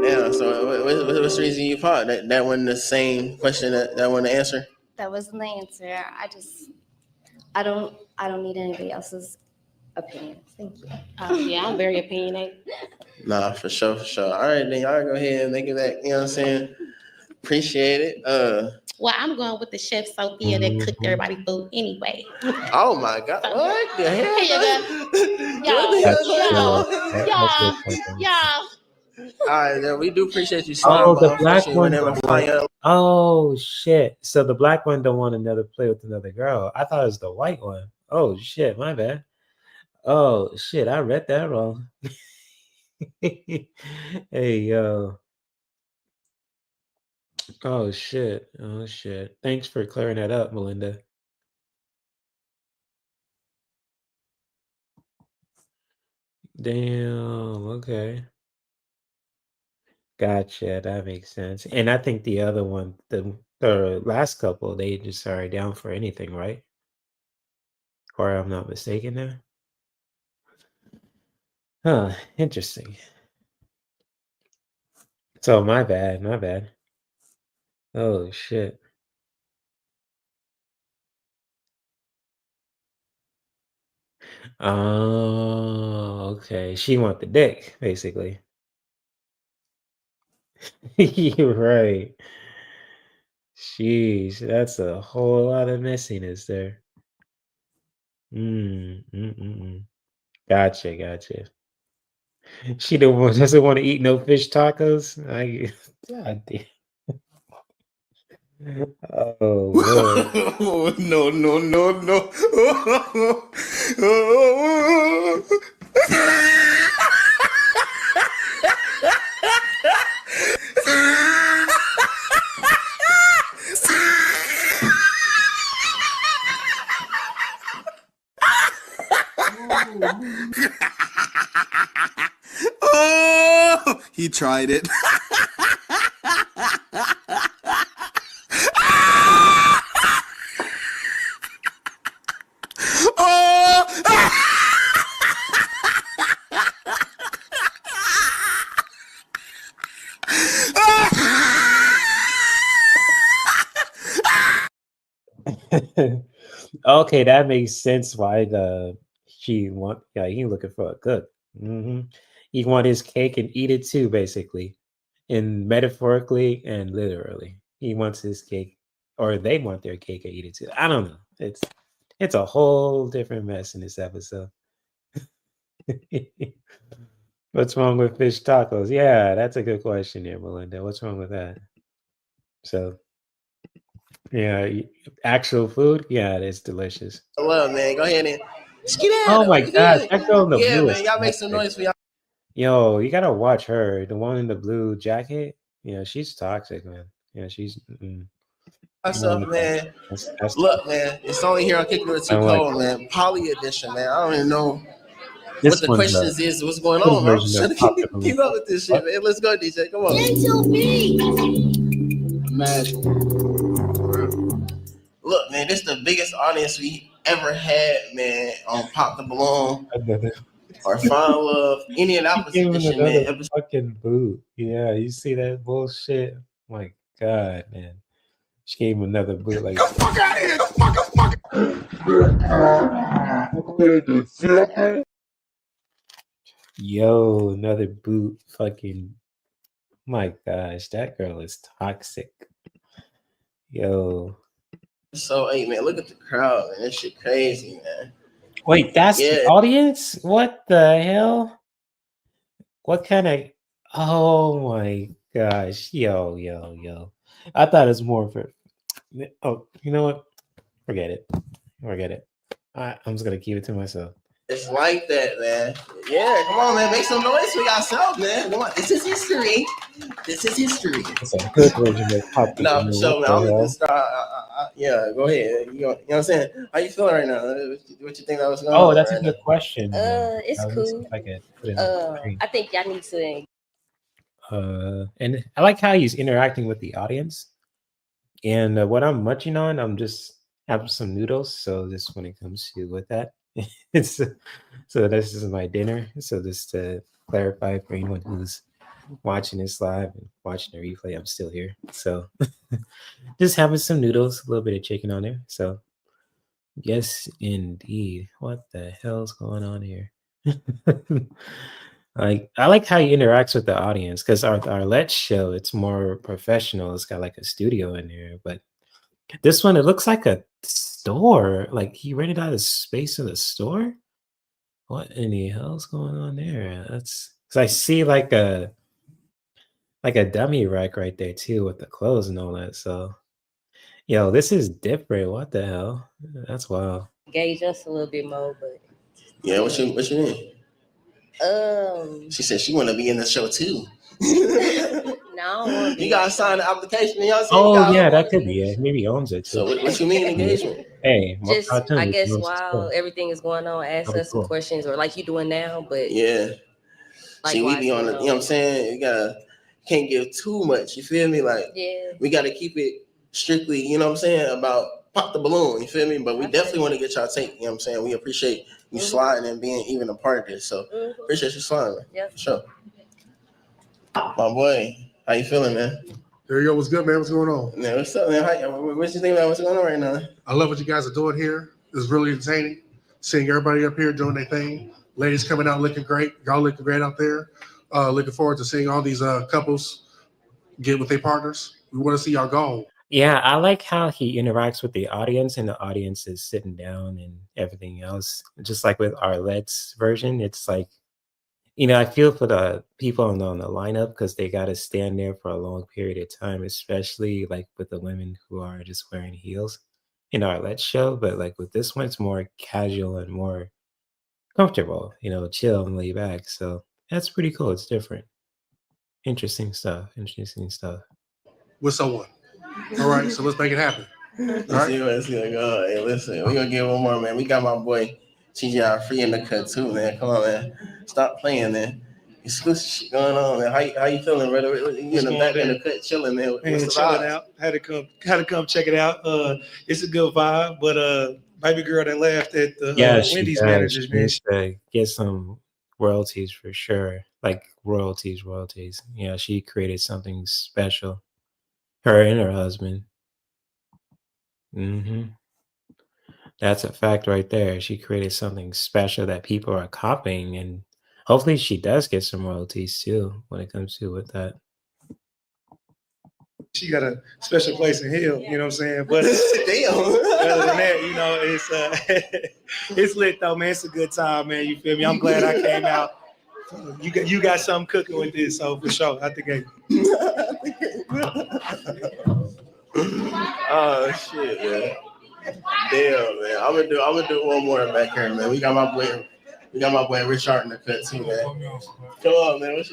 Yeah. So what's the reason you popped? That wasn't the same question. That wasn't the answer. That wasn't the answer. I don't need anybody else's opinion. Thank you. Yeah, I'm very opinionated. Nah, for sure. All right, then y'all go ahead and make it back. You know what I'm saying? Appreciate it. Well, I'm going with the chef Sophia that cooked everybody food anyway. Oh my God! What the hell? Y'all. All right, then we do appreciate you, son. Oh, But the black unfortunately, one. we're never find out. Oh shit! So the black one don't want another play with another girl. I thought it was the white one. Oh shit! My bad. Oh shit! I read that wrong. Hey yo. Oh shit. Oh shit. Thanks for clearing that up, Melinda. Damn. Okay. Gotcha. That makes sense. And I think the other one, the last couple, they just are down for anything, right? Or I'm not mistaken there. Huh. Interesting. So my bad. My bad. Oh shit. Oh, okay. She want the dick, basically. You're right. Sheesh, that's a whole lot of messiness there. Gotcha, gotcha. She doesn't want to eat no fish tacos. God damn. Oh Lord. No, no, no, no. Oh, he tried it. Okay, that makes sense why he looking for a cook. He want his cake and eat it too, basically. And metaphorically and literally. He wants his cake, or they want their cake and eat it too. I don't know. It's a whole different mess in this episode. What's wrong with fish tacos? Yeah, that's a good question there, Melinda. What's wrong with that? So, yeah, actual food, yeah, it's delicious. Love, man. Go ahead and Oh my gosh, that girl in the Yeah, blue man. is Y'all make some toxic. noise for y'all. Yo, you gotta watch her. The one in the blue jacket. Yeah, she's toxic, man. Yeah, she's. Myself, man. That's Look, man. It's only here on Kicking It I Too don't like Cold, man. Poly edition, man. I don't even know what this the one's questions is. What's going full on, man? I'm version just of trying to Pop the Balloon. keep up with this shit, man. Let's go, DJ. Come on. Look, man, this is the biggest audience we ever had, man, on Pop the Balloon or Find Love, Indianapolis Give him edition, man. another fucking boot. Yeah, you see that bullshit? My God, man. She gave him another boot. Like, Fuck out of here. yo, another boot. Fucking. My gosh, that girl is toxic. Yo. So, hey, man, look at the crowd, man. That shit crazy, man. Wait, that's the Yeah. audience? What the hell? What kind of? Oh my gosh, yo! I thought it's more for. Oh, you know what? Forget it. I'm just gonna keep it to myself. It's like that, man. Yeah, come on, man. Make some noise for yourself, man. Come on. This is history. It's a good version of Pop the No, for Balloon. sure, What man. the I'll let hell? this start. Yeah, go ahead. You know what I'm saying? How you feeling right now? What you think that was going Oh, on that's a right good question. It's Let me see cool. if I can put it on the screen. I think y'all need to. And I like how he's interacting with the audience. And what I'm munching on, I'm just having some noodles. So just when it comes to with that, it's so this is my dinner. So just to clarify for anyone who's watching this live and watching the replay, I'm still here. So just having some noodles, a little bit of chicken on there. So yes, indeed. What the hell's going on here? Like I like how he interacts with the audience because our Let's show it's more professional. It's got like a studio in there, but this one it looks like a store. Like he rented out a space in the store. What in the hell's going on there? That's because I see like a dummy rack right there too with the clothes and all that. So yo, this is different. What the hell? That's wild. Gauge us a little bit more, but Yeah, what you mean? She said she want to be in the show too. no, You gotta sign the application. You know what I'm saying? Oh yeah, that could be it. Maybe he owns it too. So what you mean engagement? Hey, more just power to him I if he guess owns the while store. everything is going on, ask That'd be us some cool. questions or like you doing now, but Yeah. like See, we why be it's on the, going you know what I'm saying? Can't give too much. You feel me? Like Yeah. we gotta keep it strictly, you know what I'm saying, about pop the balloon, you feel me? But we definitely want to get y'all take, you know what I'm saying? We appreciate you sliding and being even a part of this. So appreciate you sliding, man. Yep. For sure. My boy, how you feeling, man? There you go. What's good, man? What's going on? Man, what's up, man? What you think about what's going on right now? I love what you guys are doing here. It's really entertaining. Seeing everybody up here doing their thing. Ladies coming out looking great. Y'all looking great out there. Looking forward to seeing all these couples get with their partners. We want to see y'all go. Yeah, I like how he interacts with the audience and the audience is sitting down and everything else. Just like with our Let's version, it's like, I feel for the people on the lineup because they got to stand there for a long period of time, especially like with the women who are just wearing heels in our Let's show. But like with this one, it's more casual and more comfortable, chill and lay back. So that's pretty cool. It's different. Interesting stuff. Interesting stuff. With someone. All right, so let's make it happen. Let's see what's gonna go. Hey, listen, we're gonna get one more, man. We got my boy TGI Free in the cut too, man. Come on, man. Stop playing, man. Exclusive shit going on, man. How you feeling, brother? You in the back in the cut chilling, man. Man, What's the chilling vibe? out. Had to come check it out. It's a good vibe, but baby girl that laughed at the Yeah, she Wendy's does. managers, She man. needs to get some royalties for sure. Like royalties. Yeah, she created something special. Her and her husband. That's a fact right there. She created something special that people are copying, and hopefully she does get some royalties too when it comes to with that. She got a special place in hell, you know what I'm saying? But damn. Other than that, it's it's lit though, man. It's a good time, man. You feel me? I'm glad I came out. You got something cooking with this, so for sure, out the gate. Oh shit, man. Damn, man. I'm gonna do one more back here, man. We got my boy Richard in the cut too, man. Come on, man. What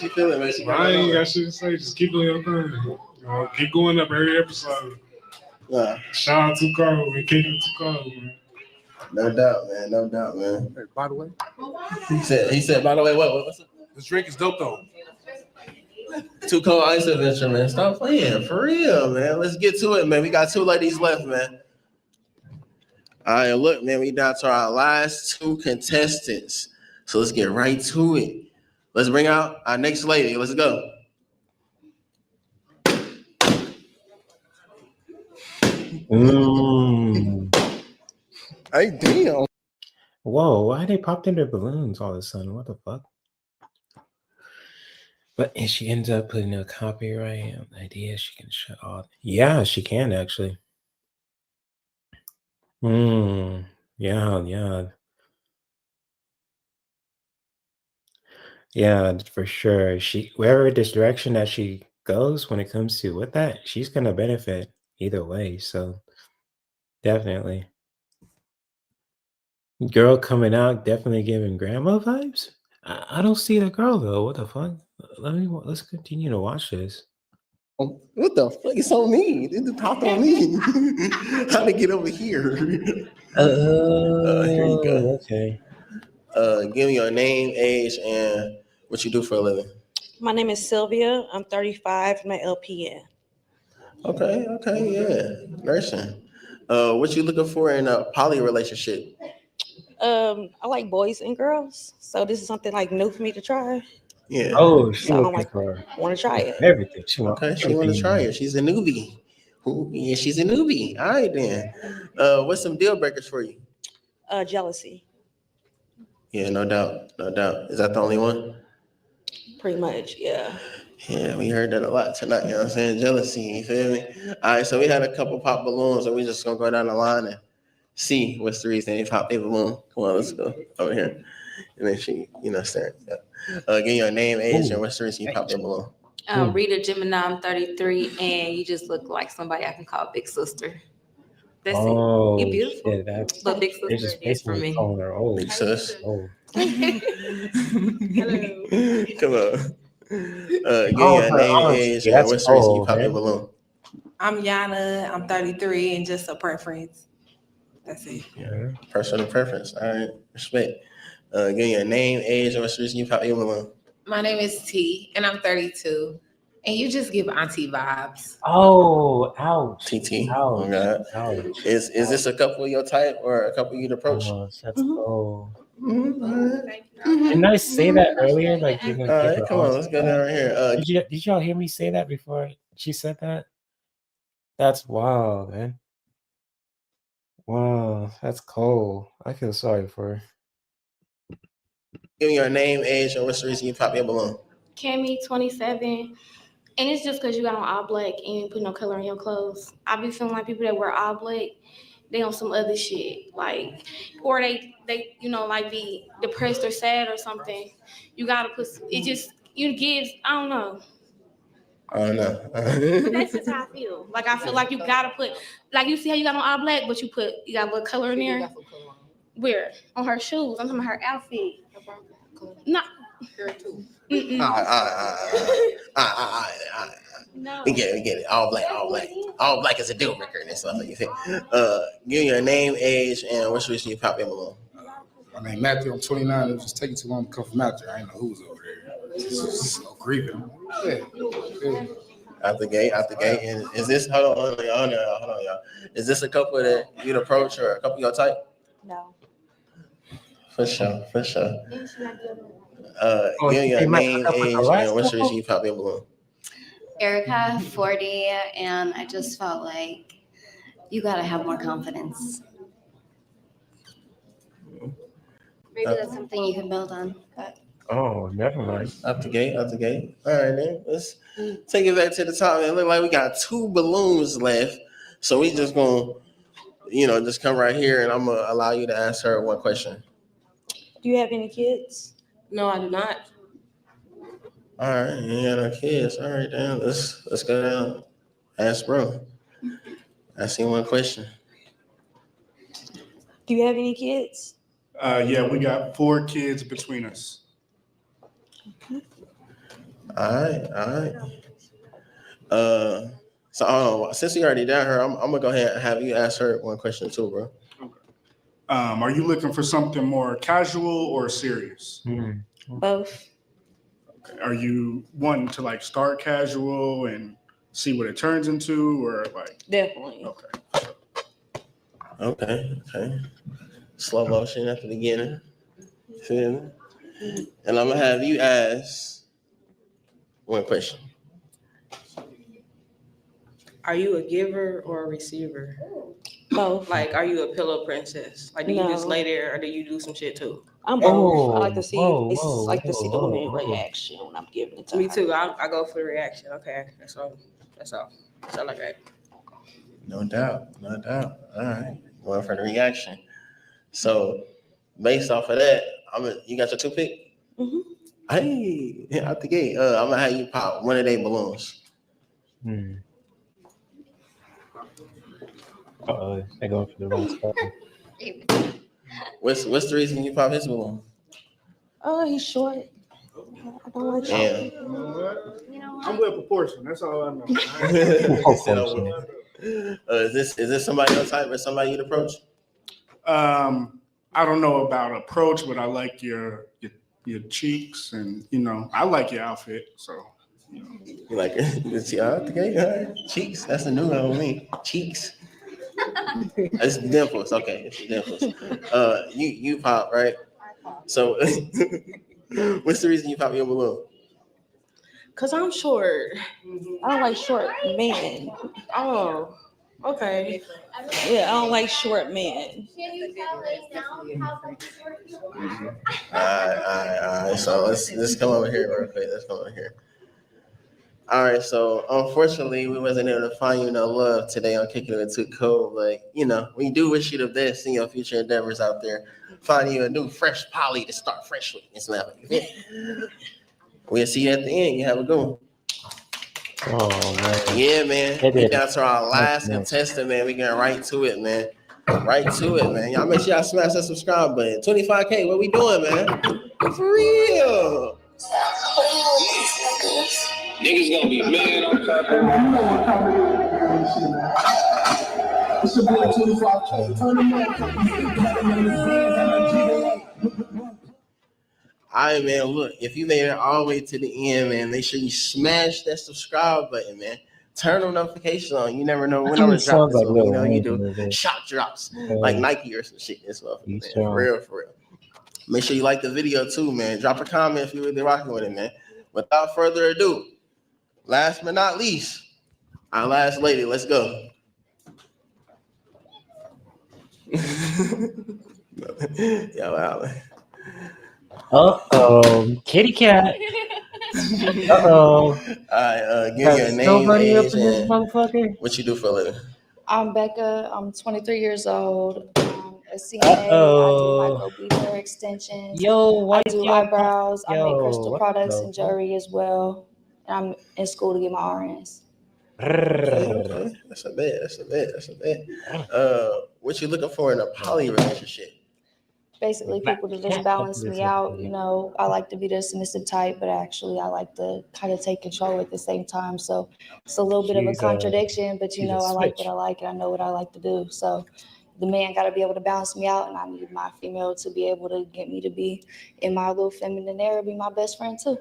you feeling, man? I ain't got shit to say. Just keep doing your thing. Keep going up every episode. Shout out to Carl. We keep it to Carl, man. No doubt, man. No doubt, man. Hey, by the way, He said. By the way, what's up? this drink is dope though. Too Cold Ice Adventure, man. Stop playing. For real, man. Let's get to it, man. We got 2 ladies left, man. All right, look, man. We down to our last 2 contestants. So let's get right to it. Let's bring out our next lady. Let's go. Hey, damn. Whoa, why they popped into balloons all of a sudden? What the fuck? But if she ends up putting a copyright on the idea, she can shut off. Yeah, she can actually. Yeah. Yeah, for sure. Wherever this direction that she goes when it comes to with that, she's gonna benefit either way. So definitely. Girl coming out, definitely giving grandma vibes. I don't see the girl though. What the fuck? Let's continue to watch this. What the fuck is on me? This is talk on me. How to get over here? Here you go. Okay. Give me your name, age, and what you do for a living. My name is Sylvia. I'm 35. I'm an LPN. Okay, yeah. Nursing. What you looking for in a poly relationship? I like boys and girls, so this is something like new for me to try. Yeah. Oh, she So I'm looking like, for want to try it. everything. She want Okay, she want to everything. try it. She's a newbie. Ooh, yeah, she's a newbie. All right then. What's some deal breakers for you? Jealousy, Yeah, no doubt, no doubt. Is that the only one? pretty much. Yeah. Yeah, we heard that a lot tonight. You know what I'm saying? Jealousy. You feel me? All right, so we had a couple pop balloons, and we just gonna go down the line and see what's the reason they pop a balloon. Come on, let's go over here. And then she, staring. Yeah. Give me your name, age, and what's the reason you pop a balloon. Rita Gemini, I'm 33, and you just look like somebody I can call big sister. That's it. Oh, You're beautiful. shit, that's But big they're sister just it is for basically me. calling her old. Big sis. Oh. Come on. Give me Oh, your her name, auntie. age, Yeah, and that's what's the reason you old, pop a man. balloon. I'm Yana. I'm 33 and just a preference. That's it. Yeah. Personal preference. All right. Respect. Give me your name, age, and what's the reason you pop a balloon. My name is T, and I'm 32. And you just give auntie vibes. Oh, ouch. TT. Ouch. Oh God. Ouch. Is this a couple of your type or a couple you'd approach? Oh, that's old. Mm-hmm. Didn't I say that earlier? Like you're gonna All give right, her come on, auntie let's go down right here. Did y'all hear me say that before she said that? That's wild, man. Wow, that's cold. I feel sorry for her. Give me your name, age, and what's the reason you pop your balloon. Cammy, 27. And it's just because you got on all black and you ain't put no color in your clothes. I be feeling like people that wear all black, they on some other shit. Like, or they like be depressed or sad or something. You gotta put, it just, you gives, I don't know. I don't know. But that's just how I feel. Like, I feel like you gotta put, like, you see how you got on all black, but you got a little color in there. Where? On her shoes. I'm talking about her outfit. Not. Mm-mm. No. We get it. All black. All black is a deal breaker and stuff like you think. Give me your name, age, and what's the reason you pop your balloon. My name Matthew. I'm 29. It was just taking too long to come from out there. I didn't know who was over there. Just no grieving. Yeah. Out the gate. And is this hold on, y'all. Is this a couple that you'd approach or a couple your type? No. For sure. Oh, Give me your they might name, hook up with the age, last and what's the couple? reason you pop your balloon. Erica, 40, and I just felt like you gotta have more confidence. Maybe that's something you can build on. But Oh, never mind. Out the gate. All right, then. Let's take it back to the top. It look like we got 2 balloons left. So we just gonna, just come right here and I'm gonna allow you to ask her one question. Do you have any kids? No, I do not. All right, you ain't got no kids. All right, then. Let's go down. Ask bro. Ask him one question. Do you have any kids? Yeah, we got 4 kids between us. All right. So since we already done her, I'm gonna go ahead and have you ask her one question too, bro. Are you looking for something more casual or serious? Both. Okay. Are you wanting to like start casual and see what it turns into, or like? Definitely. Okay. Slow motion at the beginning. Feel me? And I'm gonna have you ask one question. Are you a giver or a receiver? Both. Like, are you a pillow princess? Like, do you just No. lay there or do you do some shit too? I'm both. I like to see the woman reaction when I'm giving it to Me her. too. I go for the reaction. Okay, that's all. That's all like that. No doubt. All right. Going for the reaction. So based off of that, you got your 2 pick? Mm-hmm. Hey, out the gate. I'm gonna have you pop one of their balloons. They're going for the wrong spot. What's the reason you pop his balloon? Oh, he's short. I don't like Damn. I'm well proportioned. That's all I know. Is this somebody else type or somebody you'd approach? I don't know about approach, but I like your cheeks, and I like your outfit. So You like it? Out the gate? Cheeks. That's a new one on me. Cheeks. It's dimples. Okay, it's dimples. You pop, right? So, what's the reason you pop your balloon? Cause I'm short. I don't like short men. Oh, okay. Yeah, I don't like short men. All right. So let's come over here real quick. Let's come over here. All right. So unfortunately, we wasn't able to find you no love today on Kicking It Too Cold. But we do wish you the best in your future endeavors out there. Find you a new fresh poly to start fresh with. It's level. We'll see you at the end. You have a good one. Oh man. Yeah, man. We got to our last contestant, man. We getting right to it, man. Right to it, man. Y'all make sure y'all smash that subscribe button. 25K, what we doing, man? For real. Niggas gonna be mad on It's your boy 25K. Turn them All right, man. Look, if you made it all the way to the end, man, make sure you smash that subscribe button, man. Turn the notifications on. You never know when I'm gonna drop this one. You do shot drops like Nike or some shit. This one, man. For real. Make sure you like the video too, man. Drop a comment if you're really rocking with it, man. Without further ado, last but not least, our last lady. Let's go. Yo, kitty cat. All right, give your name, age, and motherfucker. what you do for a living. I'm Becca. I'm 23 years old. I'm a CNA. I do microbeader extensions. I do eyebrows. I make crystal products and jewelry as well. And I'm in school to get my RNs. Okay. That's a bit. What you looking for in a poly relationship? Basically, people to just balance me out. I like to be the submissive type, but actually, I like to kind of take control at the same time. So it's a little bit of a contradiction, but I like what I like and I know what I like to do. So the man got to be able to balance me out, and I need my female to be able to get me to be in my little feminine area, be my best friend too.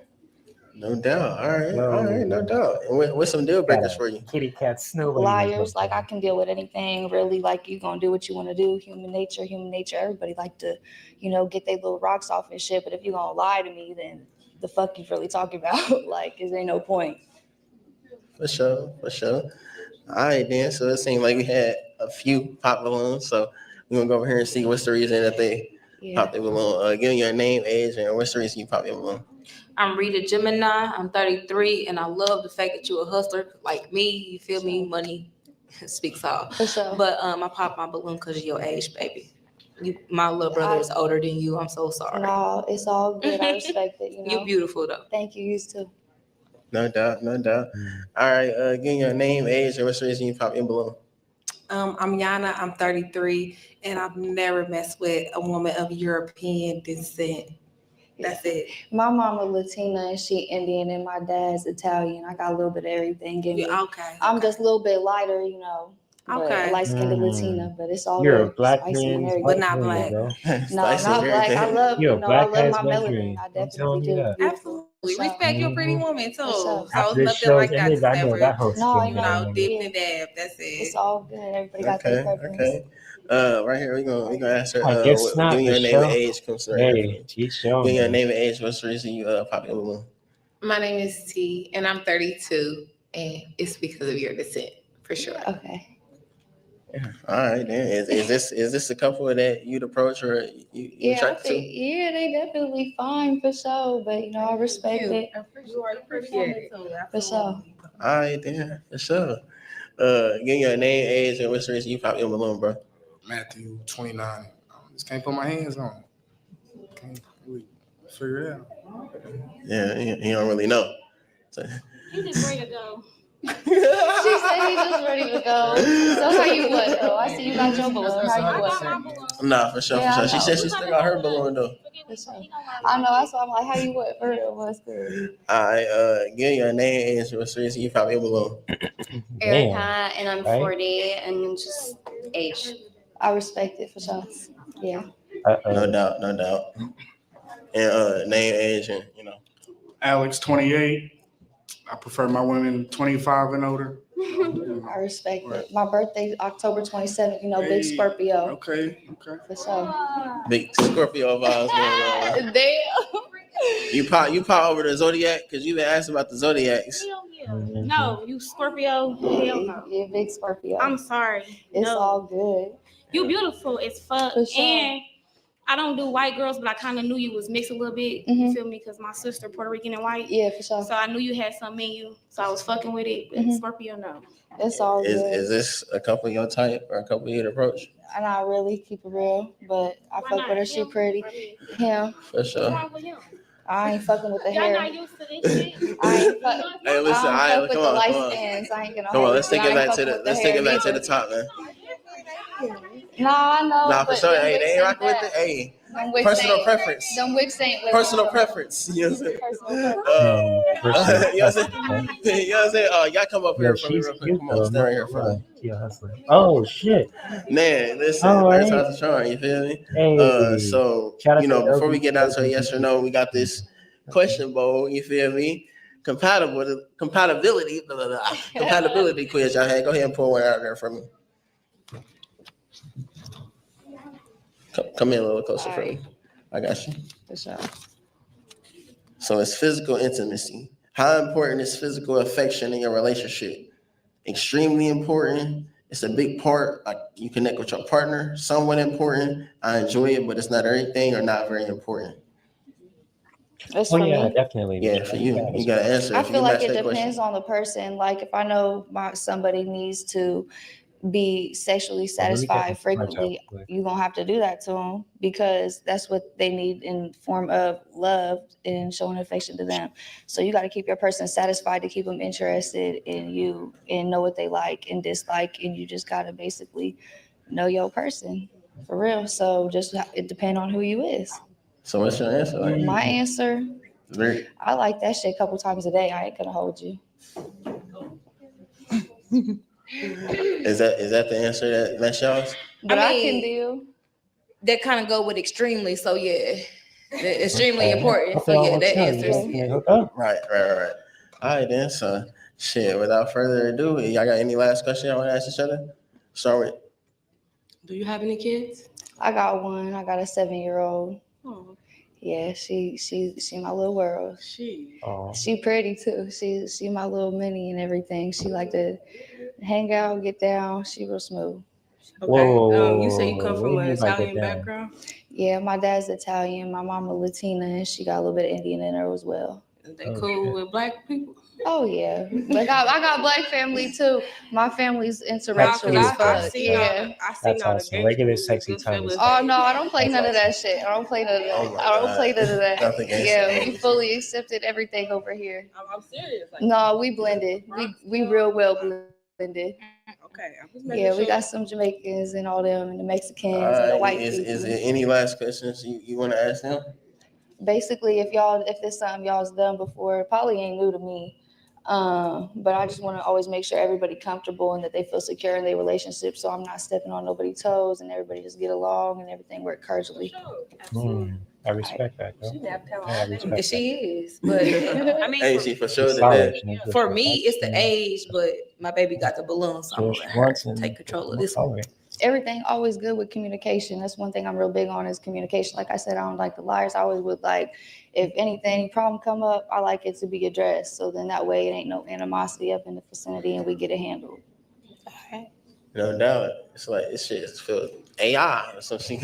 No doubt. All right, no doubt. And what's some deal breakers for you? Kitty cat snow. Liars, like I can deal with anything really. Like you gonna do what you want to do. Human nature. Everybody like to, get their little rocks off and shit. But if you gonna lie to me, then the fuck you really talking about? Like, is there no point? For sure. All right, then. So it seemed like we had a few pop balloons. So we're gonna go over here and see what's the reason that they pop their balloon. Give me your name, age, and what's the reason you pop your balloon. I'm Rita Gemini. I'm 33, and I love the fact that you're a hustler like me. You feel me? Money speaks out. For sure. But I popped my balloon because of your age, baby. My little brother is older than you. I'm so sorry. No, it's all good. I respect it. You're beautiful though. Thank you. You too. No doubt. All right, give me your name, age, and what's the reason you pop your balloon. I'm Yana. I'm 33, and I've never messed with a woman of European descent. That's it. My mama Latina and she Indian, and my dad's Italian. I got a little bit of everything in me. Okay. I'm just a little bit lighter, Okay. Light skinned Latina, but it's all You're good. a black Spicy man, and but not black. No, not black. I love, You're a black I love my man's melanin. I definitely do. that. Absolutely. Respect your pretty woman too. So After it's this nothing like show's that. ended, Just I know never, that host dip and dab. That's it. It's all good. Everybody got their preference. Okay. Right here, we're gonna answer. I guess not. Give me your name and age. Hey, teach show. Give me your name and age. What's the reason you pop your balloon? My name is T, and I'm 32, and it's because of your descent, for sure. Okay. Yeah. All right, then. Is this a couple that you'd approach or you try to? Yeah, they definitely fine for sure, but I respect it. You are appreciated too. For sure. All right, then, for sure. Give me your name, age, and what's the reason you pop your balloon, bro? Matthew 29. I just can't put my hands on it. Can't really figure it out. Yeah, you don't really know. So. He's just ready to go. She said he just ready to go. So how you what though? I see you got your balloon. How you what? Nah, for sure. She said she still got her balloon though. For sure. I know. That's why I'm like, how you what? For real, what's good? All right. Give your name, age, what's the reason you pop your balloon? Erica, and I'm 40, and just age. I respect it for sure. Yeah. No doubt. And name, age, and Alex, 28. I prefer my women 25 and older. I respect it. My birthday's October 27th. Big Scorpio. Okay. For sure. Big Scorpio vibes going on. Damn. You pop over the zodiac because you been asking about the zodiacs. Hell yeah. No, you Scorpio. Hell no. You're a big Scorpio. I'm sorry. It's No. all good. You beautiful as fuck. For sure. And I don't do white girls, but I kind of knew you was mixed a little bit. You feel me? Because my sister Puerto Rican and white. Yeah, for sure. So I knew you had something in you. So I was fucking with it. But Scorpio, no. It's all good. Is this a couple of your type or a couple of your approach? And I really keep it real, but I fuck with her. She pretty. Him. For sure. What's wrong with him? I ain't fucking with the Y'all hair. not used to this shit. I ain't fuck. Hey, listen, I don't fuck with come the on, light come on. skins. I ain't gonna. Come on, hold let's you. take it I ain't back to fucking the with let's the take hair it back to neither. the top, man. No, I know. Nah, for but sure. them Hey, wicks they ain't rocking with that. it. Hey, Them wicks personal ain't- preference. Them wicks ain't with Personal me. preference. You know what I'm saying? Personal You know what I'm saying? You know what I'm saying? Y'all come up Yo, here for me she's real quick. cute Come though. on, stand right here for me. She a hustler. Oh shit. Man, listen, All third right. time's a charm, you feel me? Hey. So, Shout out you know, to before we get down to a LGBTQ. yes or no, we got this question bowl, you feel me? Compatibility quiz y'all had. Go ahead and pull one out there for me. Come in a little closer for me. I got you. For sure. So it's physical intimacy. How important is physical affection in your relationship? Extremely important. It's a big part. Like you connect with your partner. Somewhat important. I enjoy it, but it's not everything or not very important. That's Oh for yeah, me. definitely. Yeah, for you. You gotta answer. I If you feel like match it that depends question. on the person. Like if I know somebody needs to be sexually satisfied frequently, you're gonna have to do that to them because that's what they need in form of love and showing affection to them. So you got to keep your person satisfied to keep them interested in you and know what they like and dislike, and you just gotta basically know your person for real. So just it depends on who you is. So what's your answer? Like? My answer, Very. I like that shit a couple times a day. I ain't gonna hold you. Is that the answer that match y'all's? But I can do. That kind of go with extremely. So yeah, extremely Okay. important. Okay, So yeah, well, that tell answers. you. Yeah. Right. All right then. So shit. Without further ado, y'all got any last question y'all want to ask each other? Start with. Do you have any kids? I got one. I got a 7-year-old. Oh. Yeah, she my little world. She pretty too. She my little mini and everything. She like to hang out, get down. She real smooth. Okay. You say you come from what do an you mean by get Italian down? background? Yeah, my dad's Italian. My mama Latina, and she got a little bit of Indian in her as well. Is they cool with black people? Oh yeah, like I got black family too. My family's interracial That's as cute, fuck. though. Yeah. That's awesome. Regular sexy time is Oh no, I don't play none of that shit. I don't play none of that. Oh my I don't play God. none of that. Nothing against Yeah, it. we fully accepted everything over here. I'm serious. Like, No, we blended. We real well blended. okay, I'm just making Yeah, sure. we got some Jamaicans and all them, and the Mexicans All and the right. white Is people. there any last questions you want to ask them? Basically, if there's something y'all's done before, it probably ain't new to me. But I just want to always make sure everybody comfortable and that they feel secure in their relationship. So I'm not stepping on nobody's toes and everybody just get along and everything work cordially. I respect that, though. Yeah, I respect that. She is, but I mean, Hey, she for sure She's did solid. that. She knows what for she me, wants, it's the and age, but my baby got the balloon, so I'm what gonna she let her wants and take control of we'll this one. follow it. Everything always good with communication. That's one thing I'm real big on is communication. Like I said, I don't like the liars. I always would like, if anything, any problem come up, I like it to be addressed. So then that way it ain't no animosity up in the vicinity and we get it handled. No doubt. It's like this shit is filled with AI or something.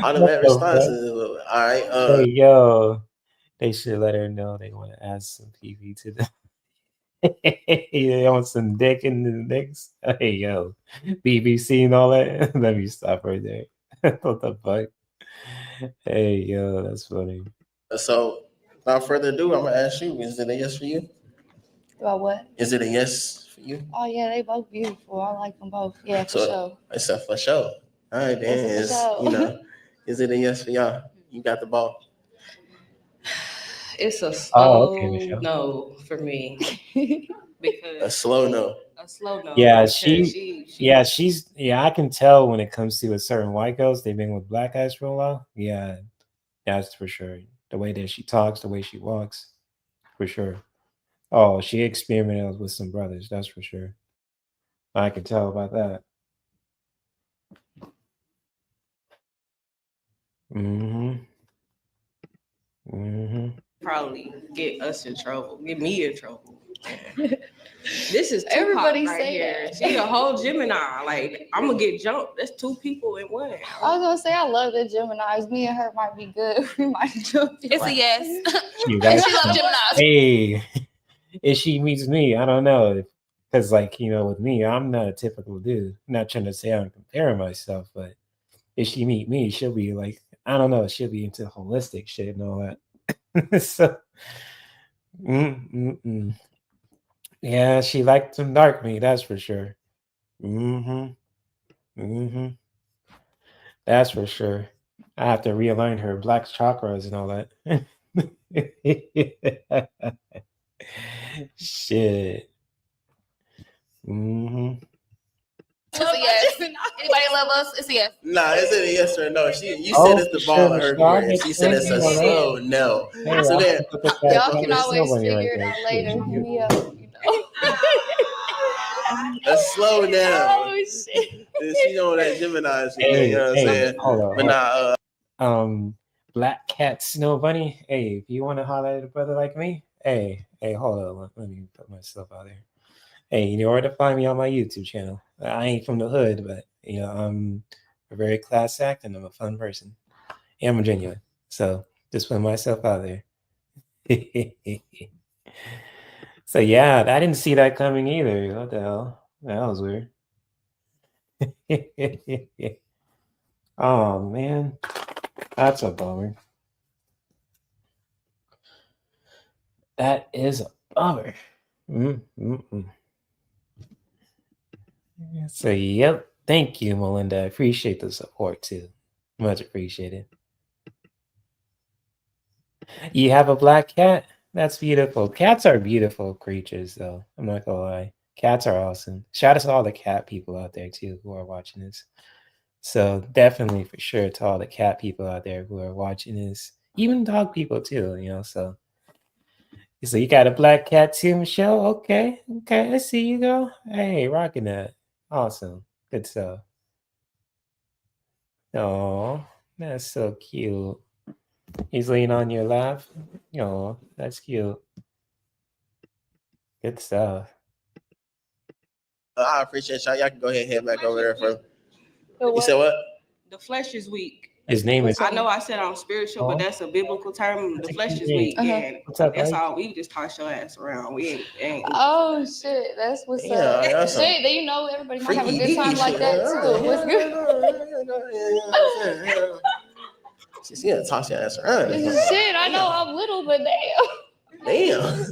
Automatic responses. All right. Hey, yo, they should let her know they want to add some PV to them. They want some dick in the mix. Hey, yo, BBC and all that. Let me stop right there. What the fuck? Hey, yo, that's funny. So, without further ado, I'm gonna ask you: is it a yes for you? About what? Is it a yes for you? Oh yeah, they both beautiful. I like them both. Yeah, for So sure. it's a for sure. All right, then. It's a for sure. Is it a yes for y'all? You got the ball. It's a Oh, slow okay, Michelle. no for me because A slow no. a slow no. Yeah, because she's I can tell when it comes to a certain white girls, they've been with black guys for a while. Yeah, that's for sure. The way that she talks, the way she walks, for sure. Oh, she experimented with some brothers, that's for sure. I can tell about that. Mm-hmm. Mm-hmm. probably get us in trouble, get me in trouble. This is Tupac Everybody right say here. that. She a whole Gemini. Like, I'm gonna get jumped. That's two people in one. I was gonna say I love the Geminis. Me and her might be good. We might jump. It's a yes. You And guys, she loves Geminis. hey, if she meets me, I don't know. Because, like, with me, I'm not a typical dude. I'm not trying to say I'm comparing myself, but if she meet me, she'll be like, I don't know, she'll be into holistic shit and all that. So, yeah, she liked some dark meat, that's for sure. Mm-hmm. Mm-hmm. That's for sure. I have to realign her black chakras and all that. Shit. Mm-hmm. It's a yes. Anybody love us? It's a yes. Nah, is it a yes or no? You Oh, said it's the ball sure, of her sure. I'll career. make She sure said it's you a know that. slow no. Hey, So I'll then, look at that Y'all black can always snow bunny figure right it there. out later. Shit, Hit me up. a slow down. Oh shit. She know that Gemini shit, Hey, you know what I'm hey, saying? hold on. But nah, Black cat snow bunny. Hey, if you want to holler at a brother like me, hey, hold on. Let me put myself out there. Hey, you know where to find me on my YouTube channel. I ain't from the hood, but I'm a very class act and I'm a fun person. And I'm genuine. So just put myself out there. So yeah, I didn't see that coming either. What the hell? That was weird. Oh man, that's a bummer. That is a bummer. Mm-mm-mm. So yep, thank you, Melinda. I appreciate the support too. Much appreciated. You have a black cat? That's beautiful. Cats are beautiful creatures, though. I'm not gonna lie. Cats are awesome. Shout out to all the cat people out there too who are watching this. So definitely for sure to all the cat people out there who are watching this. Even dog people too, so you got a black cat too, Michelle? Okay. I see you, girl. Hey, rocking that. Awesome. Good stuff. Oh, that's so cute. He's laying on your lap. Oh, that's cute. Good stuff. I appreciate y'all. Y'all can go ahead and head back over there for. The You said what? The flesh is weak. His name is. I know I said I'm spiritual, but that's a biblical term. The flesh is weak, and What's up, that's Ike? all. We just toss your ass around. We ain't. Oh shit, that's what's Yeah, up. that's some Shit, then everybody might have a freaky good time deaky like shit, that man. too. What's good? She had to toss your ass around. Shit, I know I'm little, but damn.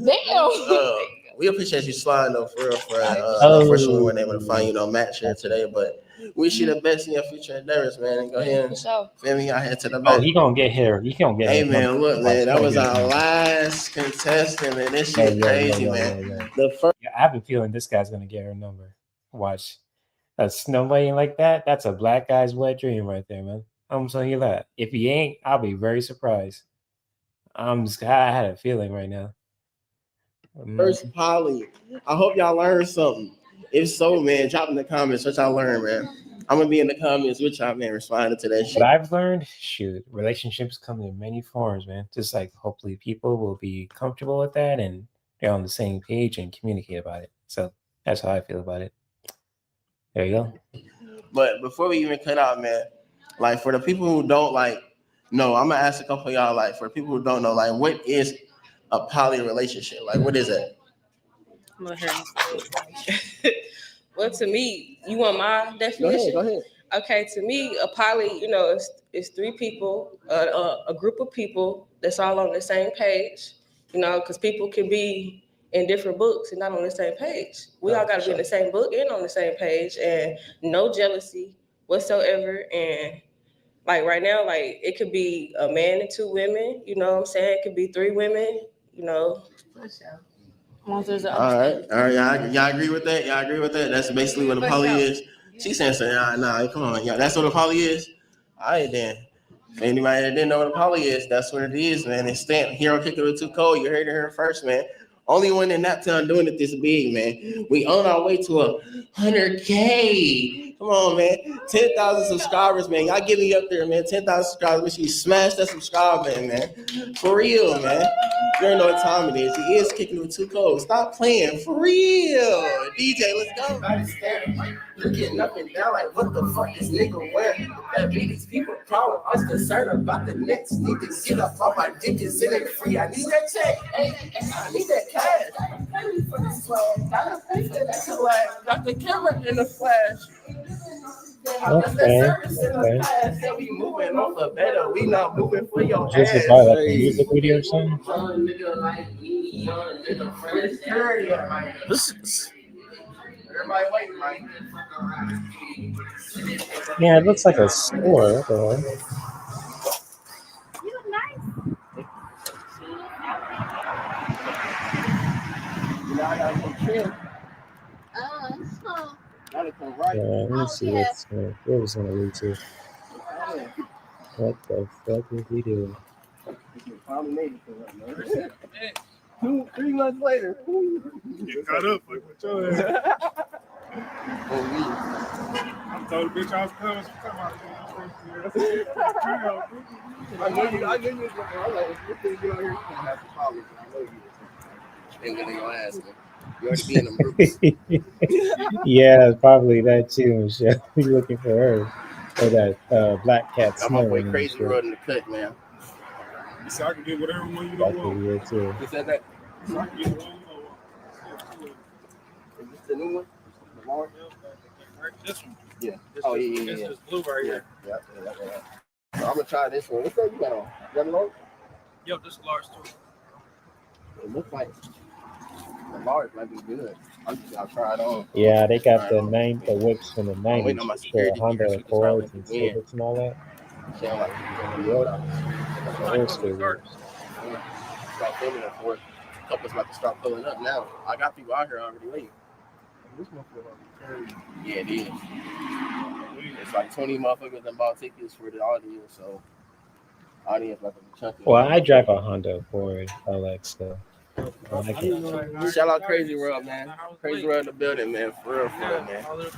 We appreciate you sliding though, for real, friend. Oh. Unfortunately, we weren't able to find match here today, but wish you the best in your future endeavors, man. And go ahead and feel me out here to the back. Oh, he gonna get here. He gonna get Hey here. man, look, man, that was our last contestant, man. This shit crazy, man. The first. I have a feeling this guy's gonna get her number. Watch. A snowboarding like that, that's a black guy's wet dream right there, man. I'm telling you that. If he ain't, I'll be very surprised. I had a feeling right now. First poly. I hope y'all learned something. If so, man, drop in the comments what y'all learned, man. I'm gonna be in the comments with y'all, man, responding to that shit. What I've learned, relationships come in many forms, man. Just like hopefully people will be comfortable with that and they're on the same page and communicate about it. So that's how I feel about it. There you go. But before we even cut out, man, like for the people who don't know, I'm gonna ask a couple of y'all, for people who don't know, what is a poly relationship? What is it? Well, to me, you want my definition? Go ahead. Okay, to me, a poly, it's three people, a group of people that's all on the same page, because people can be in different books and not on the same page. We all got to be in the same book and on the same page, and no jealousy whatsoever. And right now, it could be a man and two women, you know what I'm saying? It could be three women, All right. Y'all agree with that? Y'all agree with that? That's basically what a poly is. She's saying, nah, come on, yeah, that's what a poly is. All right, then. If anybody that didn't know what a poly is, that's what it is, man. It's stamped here on Kick It With Too Cold. You heard it here first, man. Only one in that town doing it this big, man. We on our way to 100K. Come on, man. 10,000 subscribers, man. Y'all get me up there, man. 10,000 subscribers. Make sure you smash that subscribe button, man. For real, man. You don't know what time it is. He is kicking with too cold. Stop playing. For real. DJ, let's go. Looking up and down like, what the fuck is nigga wearing? That be these people problem. I was concerned about the next. Need to get up on my dick and it ain't free. I need that check. I need that cash. Gotta pay for this swag. Gotta pay for that collab. Got the camera in the flash. Okay. That we moving on for better. We not moving for your Is this ass. about like a music video or something? Young nigga like me, young nigga friends. Everybody waiting, Mike. Yeah, it looks like a store. What the hell? You know, I got some trim. Yeah, let me see what was gonna lead to. What the fuck is he doing? 3 months later. You got up like with your ass. I told the bitch I was coming. She come out. I knew you was looking. I was like, if you think you're here, you're gonna have to follow me. I know you was. Ain't really gonna ask me. You already be in them groups. Yeah, probably that too, Michelle. You looking for her. Or that black cat Got my boy smelling. Crazy Road in the cut, man. So I can get whatever one you That don't could want. be it too. You said that? So I can get one you don't want. Is this the new one? The large? This one. Yeah. This Oh, is- yeah. This is blue right here. Yeah. So I'm gonna try this one. What's that you got on? You got a large? Yo, this is large too. It looks like the large might be good. I'll try it on. Yeah, they got the Try it on. whips from the I'm waiting on my 90s, the security Honda here. She just probably Accords and win. Civics and all that. Sound like Yep. The old school whips. Start filming it for it. Couples about to start pulling up now. I got people out here already waiting. This motherfucker crazy. Yeah, it is. It's like 20 motherfuckers that bought tickets for the audience, so audience like a chunky. Well, I drive a Honda Accord LX though. I like it. Shout out Crazy World, man. Crazy World in the building, man. For real, man.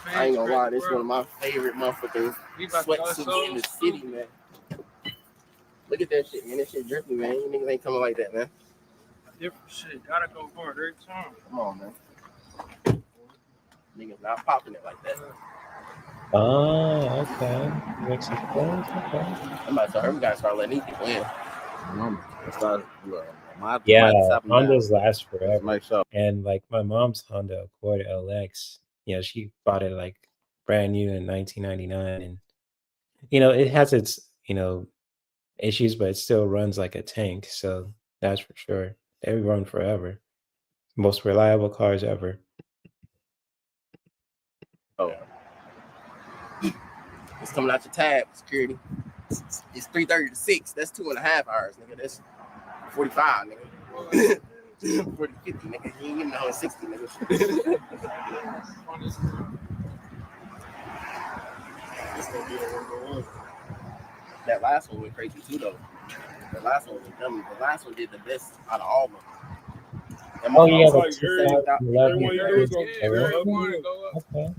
I ain't gonna lie, this is one of my favorite motherfucking sweatsuits in the city, man. Look at that shit, man. That shit drippy, man. You niggas ain't coming like that, man. Different shit. Gotta go hard every time. Come on, man. Niggas not popping it like that. Oh, okay. Makes it close. Okay. I'm about to tell her we gotta start letting these people in. Yeah, Hondas last forever. And like my mom's Honda Accord LX, she bought it like brand new in 1999, and it has its issues, but it still runs like a tank. So that's for sure. They run forever. Most reliable cars ever. Oh. It's coming out your tab, security. It's 3:30 to 6. That's 2.5 hours, nigga. That's 45, nigga. 40, 50, nigga. You ain't even know it's 60, nigga. That last one went crazy too, though. The last one was a dummy. The last one did the best out of all of them. Oh yeah, like, the 2011. Okay.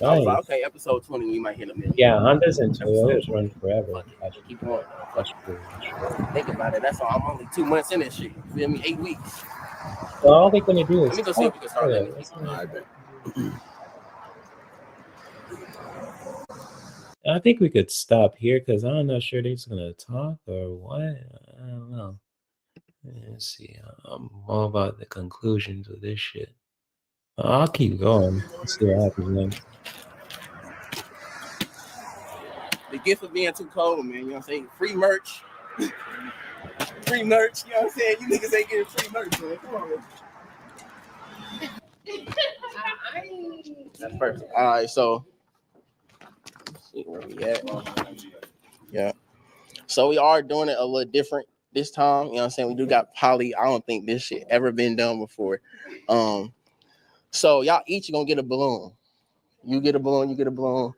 I was Nice. like, okay, episode 20, we might hit a minute. Yeah, Hondas and Toyotas run forever. Keep going. Think about it. That's all. I'm only 2 months in this shit. You feel me? 8 weeks. Well, all they're gonna do is Let me go see if we can start letting talk. these people. I bet. I think we could stop here because I'm not sure they're just gonna talk or what. I don't know. Let's see. I'm all about the conclusions of this shit. I'll keep going. Let's see what happens next. The gift of being too cold, man. You know what I'm saying? Free merch. Free merch. You know what I'm saying? You niggas ain't getting free merch, man. Come on, man. That's perfect. All right, so let's see where we at. Yeah. So we are doing it a little different this time. You know what I'm saying? We do got poly. I don't think this shit ever been done before. So y'all each gonna get a balloon. You get a balloon, you get a balloon.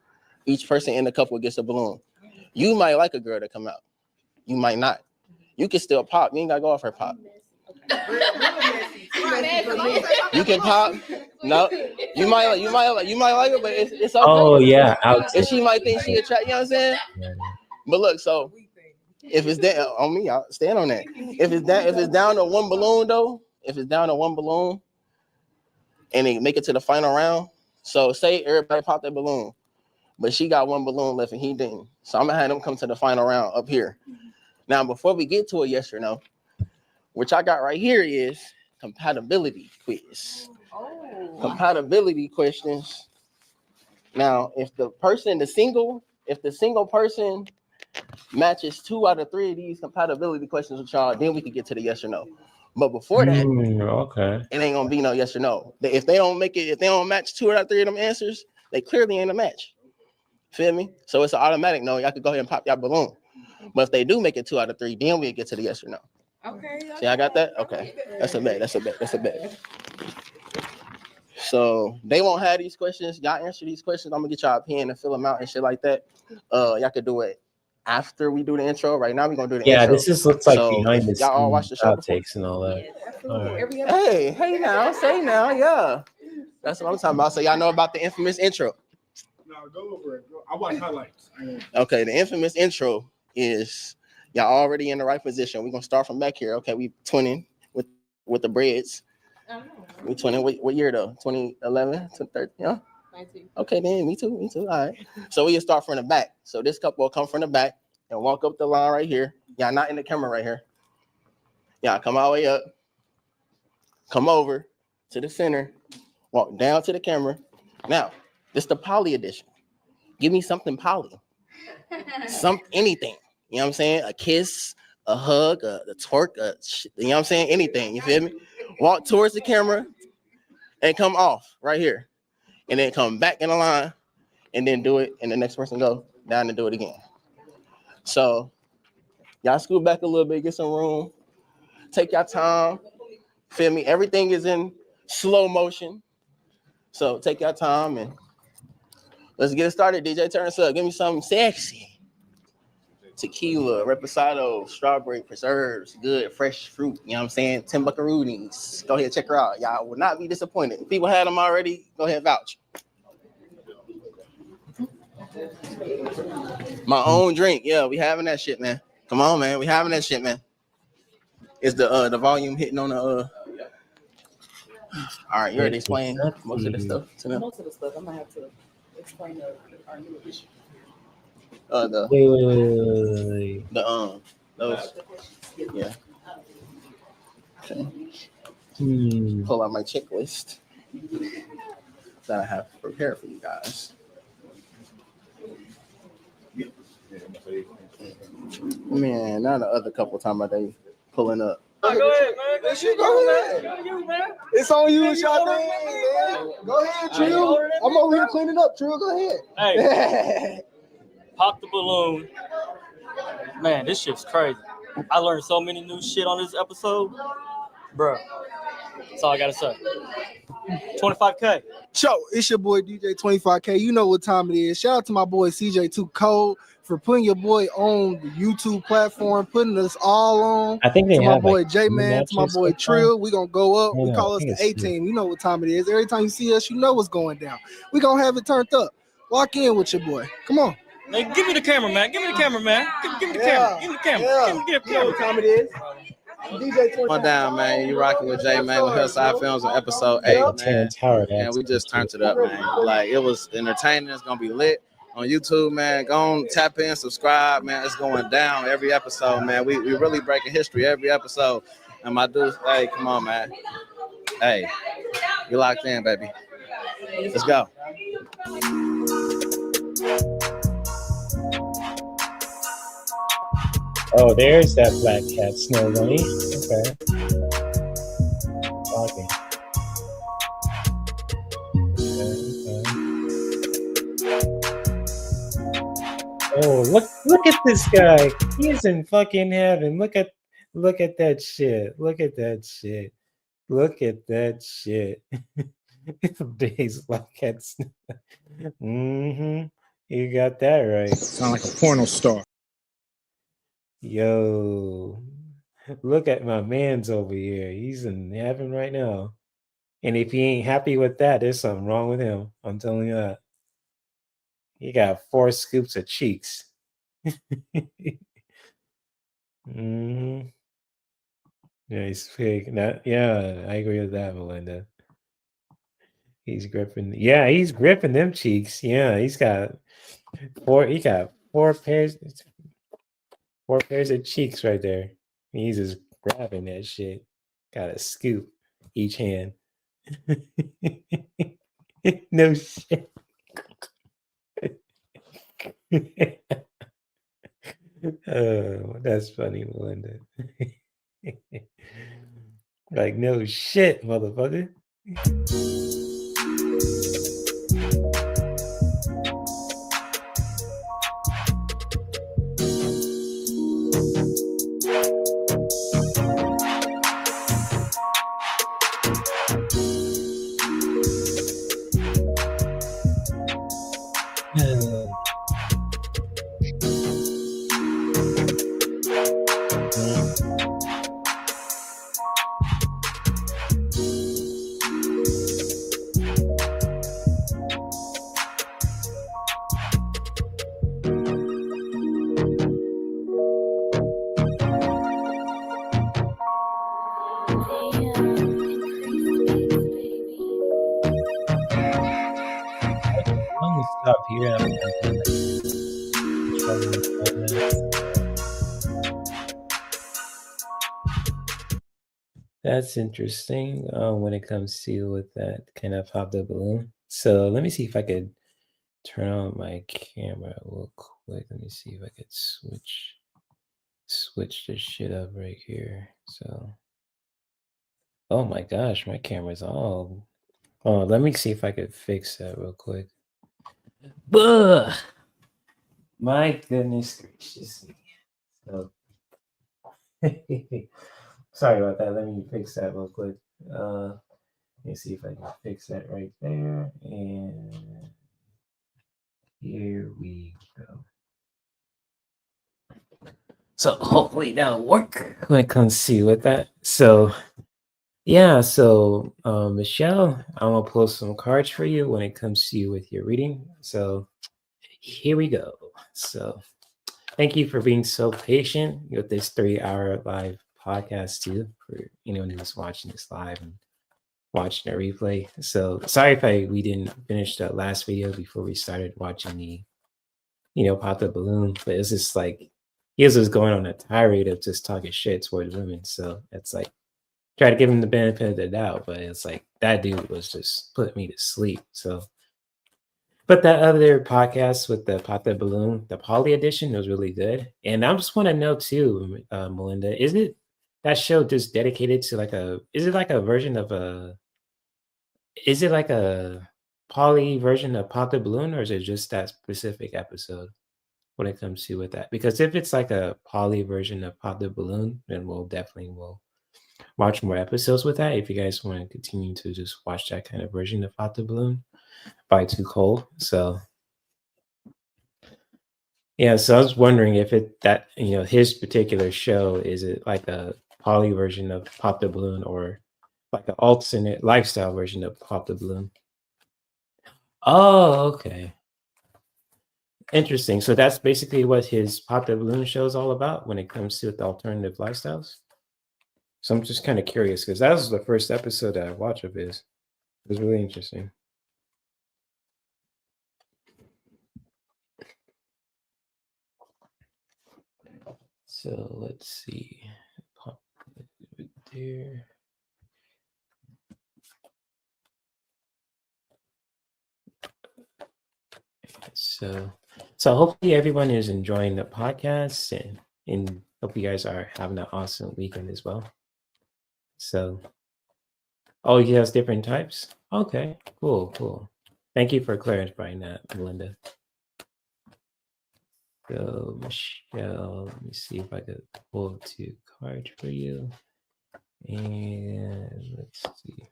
Each person in the couple gets a balloon. You might like a girl to come out. You might not. You can still pop. You ain't gotta go off her pop. You can pop. No, you might like it, but it's okay. Oh yeah, and she might think she attract. You know what I'm saying? But look, so if it's that on me, I'll stand on that. If it's down to one balloon though, if it's down to one balloon, and they make it to the final round. So say everybody popped their balloon, but she got one balloon left and he didn't. So I'm gonna have them come to the final round up here. Now, before we get to a yes or no, which I got right here is compatibility quiz. Compatibility questions. Now, if the single person matches 2 out of 3 of these compatibility questions with y'all, then we can get to the yes or no. But before that, okay, it ain't gonna be no yes or no. If they don't match 2 out of 3 of them answers, they clearly ain't a match. Feel me? So it's an automatic no. Y'all could go ahead and pop your balloon. But if they do make it 2 out of 3, then we get to the yes or no. Okay. See, I got that? Okay. That's a bet. So they won't have these questions. Y'all answer these questions. I'm gonna get y'all a pen and fill them out and shit like that. Y'all could do it after we do the intro. Right now we're gonna do the intro. Yeah, this looks like So behind the y'all all watch scenes the show outtakes and all that. Hey now, say now, yeah. That's what I'm talking about. So y'all know about the infamous intro. No, go over it. I watch highlights. Okay, the infamous intro is y'all already in the right position. We're gonna start from back here. Okay, we twinning with the breads. We twinning. What year though? 2011, 2013, yeah. 19. Okay, then me too. All right. So we start from the back. So this couple will come from the back and walk up the line right here. Y'all not in the camera right here. Y'all come all the way up. Come over to the center. Walk down to the camera. Now, this is the poly edition. Give me something poly. Anything. You know what I'm saying? A kiss, a hug, a twerk, you know what I'm saying? Anything. You feel me? Walk towards the camera and come off right here. And then come back in the line and then do it. And the next person go down and do it again. So y'all scoot back a little bit, get some room. Take your time. Feel me? Everything is in slow motion. So take your time and let's get it started. DJ, turn us up. Give me something sexy. Tequila, reposado, strawberry preserves, good fresh fruit. You know what I'm saying? 10 buckaroonies. Go ahead, check her out. Y'all will not be disappointed. If people had them already, go ahead, vouch. My own drink. Yeah, we having that shit, man. Come on, man. We having that shit, man. Is the volume hitting on the All right, you already explained most of the stuff to them. Most of the stuff I'm gonna have to explain our new edition. Wait. Those. Yeah. Okay. Pull out my checklist that I have prepared for you guys. Man, now the other couple times they pulling up. Go ahead, man. Go ahead. It's on you, Shot. Go ahead, Trill. I'm over here cleaning up, Trill. Go ahead. Hey, pop the balloon. Man, this shit's crazy. I learned so many new shit on this episode. Bro, that's all I gotta say. 25K. Yo, it's your boy DJ 25K. You know what time it is. Shout out to my boy CJ2 Code for putting your boy on the YouTube platform, putting us all on. I think they to have my boy like J-Man, to my boy Trill. We gonna go up. We call us the A A-Team. You know what time it is. Every time you see us, you know what's going down. We gonna have it turned up. Lock in with your boy. Come on. Man, give me the camera, man. Give me the camera, man. Give me the camera. Give me the camera. Yeah. Give me the camera. You know what time it is. DJ 25K. One down, man. You rocking with J Man with Hillside Films on episode 8, man. And we just turned it up, man. Like, it was entertaining. It's gonna be lit on YouTube, man. Go on, tap in, subscribe, man. It's going down every episode, man. We really breaking history every episode. And my dudes, hey, come on, man. Hey, you locked in, baby. Let's go. Oh, there's that black cat snow bunny. Okay. Oh, look at this guy. He's in fucking heaven. Look at that shit. Look at that shit. Days black cat snow. You got that right. Sound like a porno star. Yo, look at my man's over here. He's in heaven right now. And if he ain't happy with that, there's something wrong with him. I'm telling you that. He got 4 scoops of cheeks. Mm. Yeah, he's fake. Yeah, I agree with that, Melinda. He's gripping. Yeah, he's gripping them cheeks. Yeah, he's got 4. He got 4 pairs of cheeks right there. He's just grabbing that shit. Got a scoop each hand. No shit. Oh, that's funny, Melinda. Like, no shit, motherfucker. I'm gonna stop here. I'm trouble with all that. That's interesting when it comes to with that kind of pop the balloon. So let me see if I could turn on my camera real quick. Let me see if I could switch this shit up right here. So, oh my gosh, my camera's all. Oh, let me see if I could fix that real quick. Ugh. My goodness gracious. So, sorry about that. Let me fix that real quick. Let me see if I can fix that right there. And here we go. So hopefully that'll work when it comes to with that. So yeah, so Michelle, I'm gonna pull some cards for you when it comes to you with your reading. So here we go. So thank you for being so patient with this 3-hour live podcast too, for anyone who's watching this live and watching the replay. So sorry if we didn't finish that last video before we started watching the, pop the balloon, but it's just like he was just going on a tirade of just talking shit towards women. So it's like try to give him the benefit of the doubt, but it's like that dude was just putting me to sleep. So but that other podcast with the Pop the Balloon, the Poly edition was really good. And I just want to know too, Melinda, is it that show just dedicated to is it like a version of is it like a poly version of Pop the Balloon, or is it just that specific episode when it comes to with that? Because if it's like a poly version of Pop the Balloon, then we'll definitely will watch more episodes with that. If you guys want to continue to just watch that kind of version of Pop the Balloon by Too Cold. So yeah, so I was wondering if his particular show, is it like a poly version of Pop the Balloon or like an alternate lifestyle version of Pop the Balloon? Oh, okay. Interesting. So that's basically what his Pop the Balloon show is all about when it comes to the alternative lifestyles. So I'm just kind of curious because that was the first episode that I watched of his. It was really interesting. So let's see. Pop it there. So hopefully everyone is enjoying the podcast and hope you guys are having an awesome weekend as well. So, oh, he has different types? Okay, cool. Thank you for clarifying that, Melinda. So, Michelle, let me see if I could pull 2 cards for you. And let's see.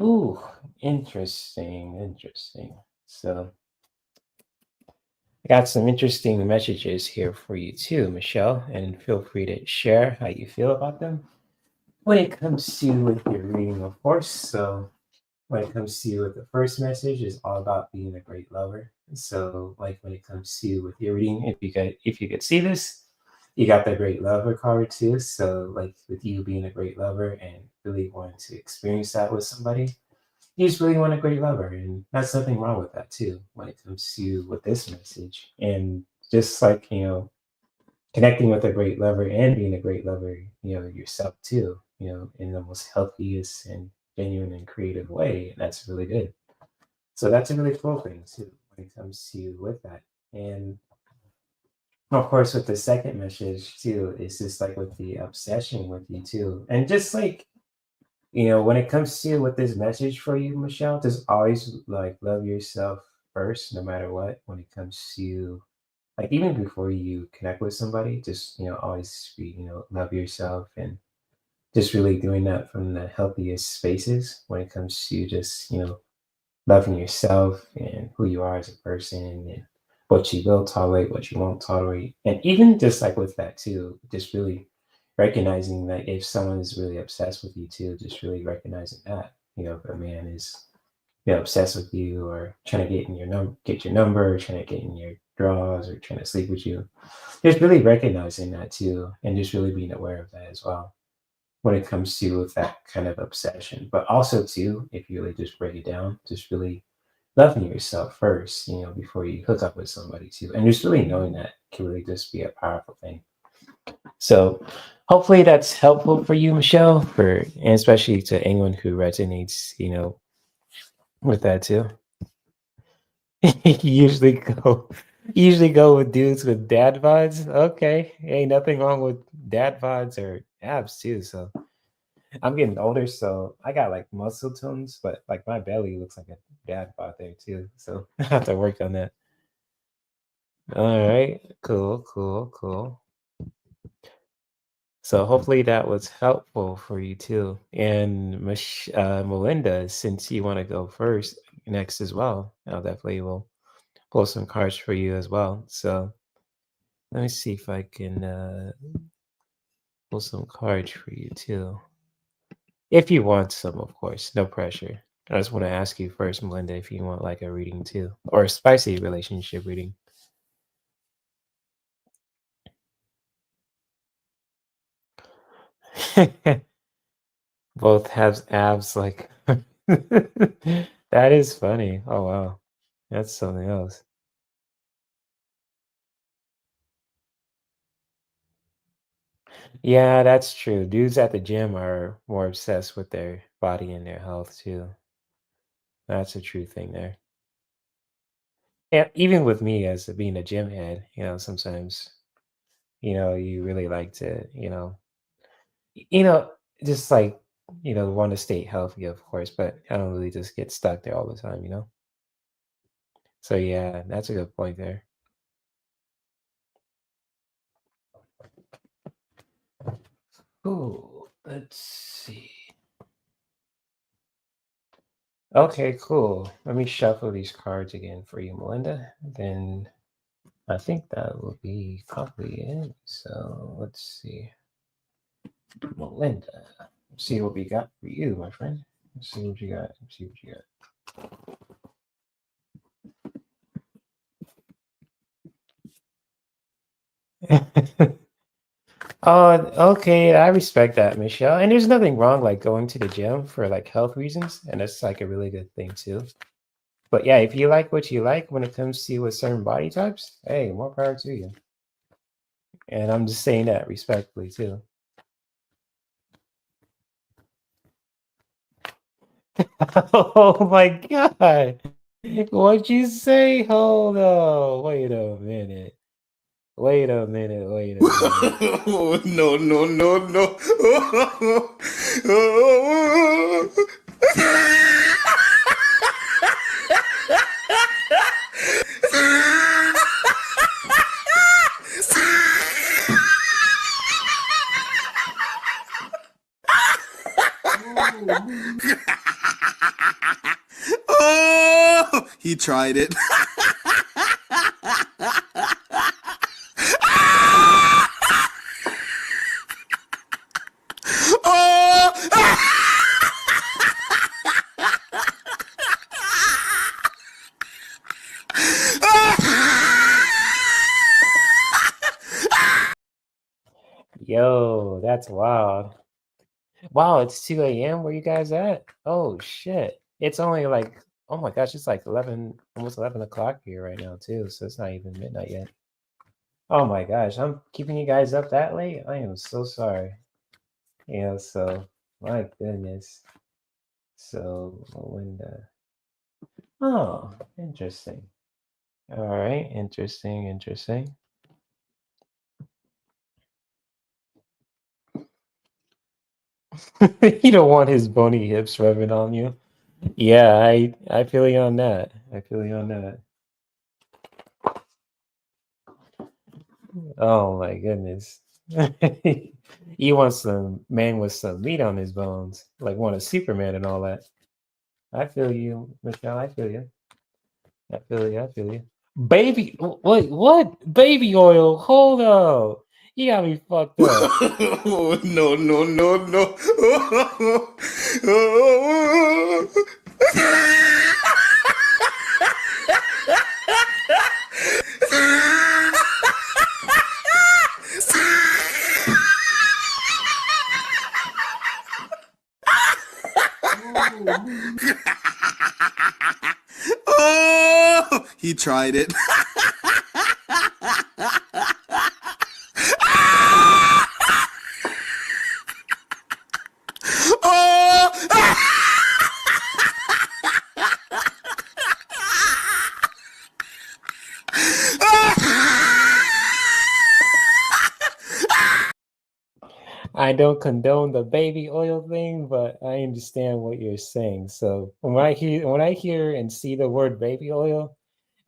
Ooh, interesting. So, I got some interesting messages here for you too, Michelle, and feel free to share how you feel about them. when it comes to with your reading, of course. So when it comes to with the first message is all about being a great lover. So like when it comes to with your reading, if you could see this, you got the great lover card too. So like with you being a great lover and really wanting to experience that with somebody, you just really want a great lover, and that's nothing wrong with that too when it comes to with this message. And just like connecting with a great lover and being a great lover, yourself too, in the most healthiest and genuine and creative way. That's really good. So that's a really cool thing too when it comes to with that. And of course, with the second message too, it's just like with the obsession with you too, and just like when it comes to with this message for you, Michelle, just always like love yourself first, no matter what. When it comes to like even before you connect with somebody, just always be love yourself and just really doing that from the healthiest spaces when it comes to just loving yourself and who you are as a person and what you will tolerate, what you won't tolerate. And even just like with that too, just really recognizing that if someone is really obsessed with you too, just really recognizing that, if a man is obsessed with you or trying to get your number, or trying to get in your drawers or trying to sleep with you. Just really recognizing that too and just really being aware of that as well when it comes to with that kind of obsession. But also too, if you really just break it down, just really loving yourself first, before you hook up with somebody too. And just really knowing that can really just be a powerful thing. So hopefully that's helpful for you, Michelle, and especially to anyone who resonates, with that too. you usually go you usually go with dudes with dad bods. Okay. Ain't nothing wrong with dad bods or abs too. So I'm getting older, so I got like muscle tones, but like my belly looks like a dad bod there too. So I have to work on that. All right. Cool, cool, cool. So hopefully that was helpful for you too. And Melinda, since you want to go first next as well, I'll definitely will pull some cards for you as well. So let me see if I can pull some cards for you too. If you want some, of course, no pressure. I just want to ask you first, Melinda, if you want like a reading too, or a spicy relationship reading. Both have abs like that is funny. Oh wow. That's something else. Yeah, that's true. Dudes at the gym are more obsessed with their body and their health too. That's a true thing there. Yeah, even with me as being a gym head, sometimes, you really like to, you know, just like, want to stay healthy, of course, but I don't really just get stuck there all the time. So yeah, that's a good point there. Ooh, let's see. Okay, cool. Let me shuffle these cards again for you, Melinda. Then I think that will be probably it. So let's see. Melinda. Let's see what we got for you, my friend. Let's see what you got. Let's see what you got. Oh, okay. I respect that, Michelle. And there's nothing wrong like going to the gym for like health reasons, and that's like a really good thing too. But yeah, if you like what you like when it comes to with certain body types, hey, more power to you. And I'm just saying that respectfully too. Oh my God. What'd you say? Hold on. Wait a minute. Wait a minute. Wait a minute. No, no, no, no. Oh, he tried it. Oh! that's wild. Wow, it's 2 a.m. Where you guys at? Oh shit. It's only like, oh my gosh, it's like 11, almost 11 o'clock here right now too. So it's not even midnight yet. Oh my gosh, I'm keeping you guys up that late. I am so sorry. So my goodness. So Melinda. Oh, interesting. All right, interesting. You don't want his bony hips rubbing on you. Yeah, I feel you on that. I feel you on that. Oh my goodness. You want some man with some meat on his bones, like want a Superman and all that. I feel you, Michelle. I feel you. I feel you. I feel you. Baby, wait, what? Baby oil? Hold up. You got me fucked up. No, no, no, no. Oh, he tried it. Oh! I don't condone the baby oil thing, but I understand what you're saying. So when I hear and see the word baby oil,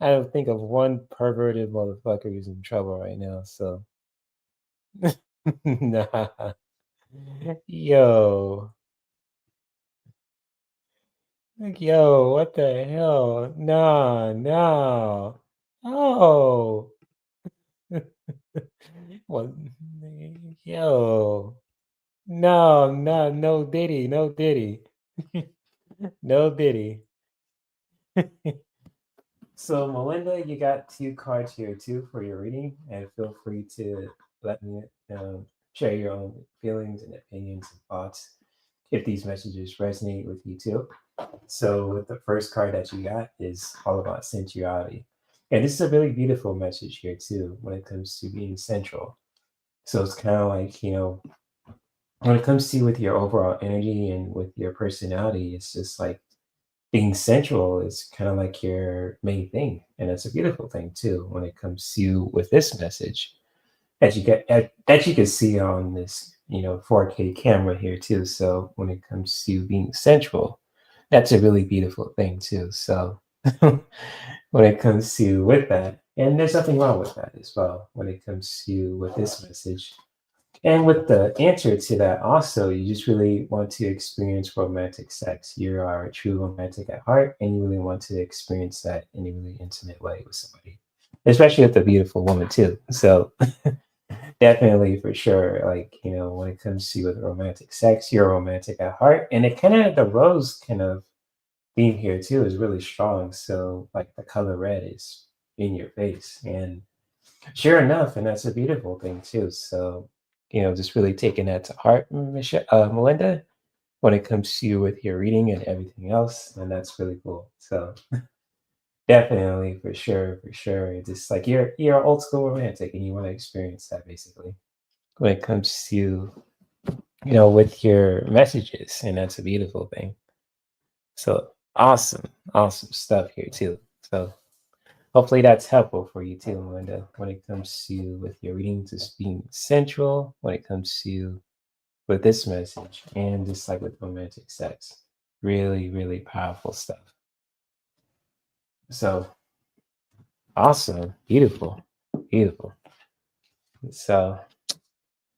I don't think of one perverted motherfucker who's in trouble right now. So nah. Yo. Like, yo, what the hell? No, no. Oh. Well, yo. No, no, no Diddy, no Diddy. No Diddy. So, Melinda, you got 2 cards here too for your reading, and feel free to let me share your own feelings and opinions and thoughts if these messages resonate with you too. So, with the first card that you got is all about sensuality, and this is a really beautiful message here too when it comes to being central. So it's kind of like when it comes to with your overall energy and with your personality, it's just like being central is kind of like your main thing, and it's a beautiful thing too when it comes to with this message that you can see on this 4K camera here too. So when it comes to being central, that's a really beautiful thing too. So when it comes to with that, and there's nothing wrong with that as well when it comes to with this message. And with the answer to that, also, you just really want to experience romantic sex. You are a true romantic at heart, and you really want to experience that in a really intimate way with somebody, especially with a beautiful woman, too. So, definitely for sure, like, when it comes to with romantic sex, you're romantic at heart. And it kind of, the rose kind of theme here, too, is really strong. So, like, the color red is in your face. And sure enough, and that's a beautiful thing too. So, just really taking that to heart, Michelle, Melinda, when it comes to you with your reading and everything else, and that's really cool. So, definitely, for sure, it's just like you're an old school romantic, and you want to experience that basically when it comes to with your messages, and that's a beautiful thing. So awesome, awesome stuff here too. So hopefully that's helpful for you too, Melinda, when it comes to with your reading, just being central when it comes to with this message and just like with romantic sex. Really, really powerful stuff. So awesome, beautiful, beautiful. So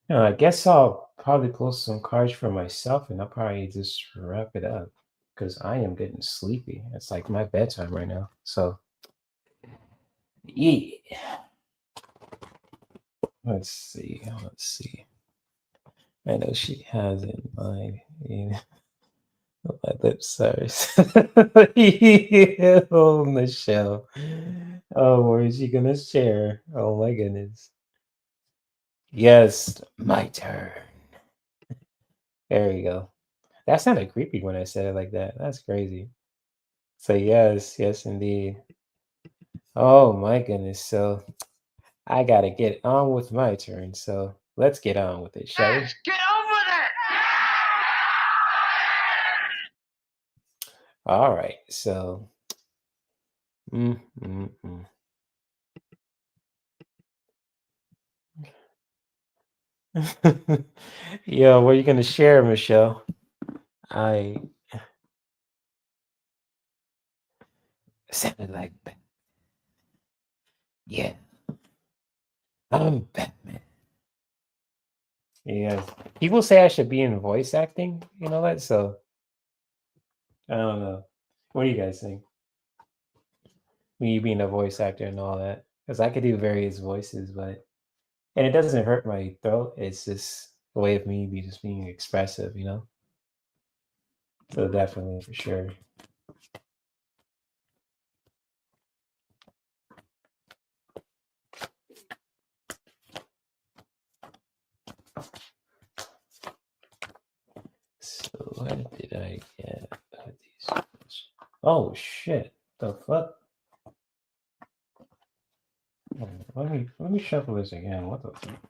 I guess I'll probably pull some cards for myself and I'll probably just wrap it up because I am getting sleepy. It's like my bedtime right now. So yeah. Let's see. Let's see. I know she has it in mind. My lips are. Oh, Michelle. Oh, where is she gonna share? Oh my goodness. Yes, my turn. There you go. That sounded creepy when I said it like that. That's crazy. So yes, yes indeed. Oh my goodness. So I gotta get on with my turn. So let's get on with it, shall we? Get on with it! All right. So mm, mm, mm. Yo, what are you gonna share, Michelle? I sounded like yeah. I'm Batman. Yes. People say I should be in voice acting, you know that? So I don't know. What do you guys think? Me being a voice actor and all that. Because I could do various voices, but and it doesn't hurt my throat. It's just a way of me just being expressive, you know? So definitely for sure. So what did I get with these? Oh shit. The fuck? Let me shuffle this again. What the fuck?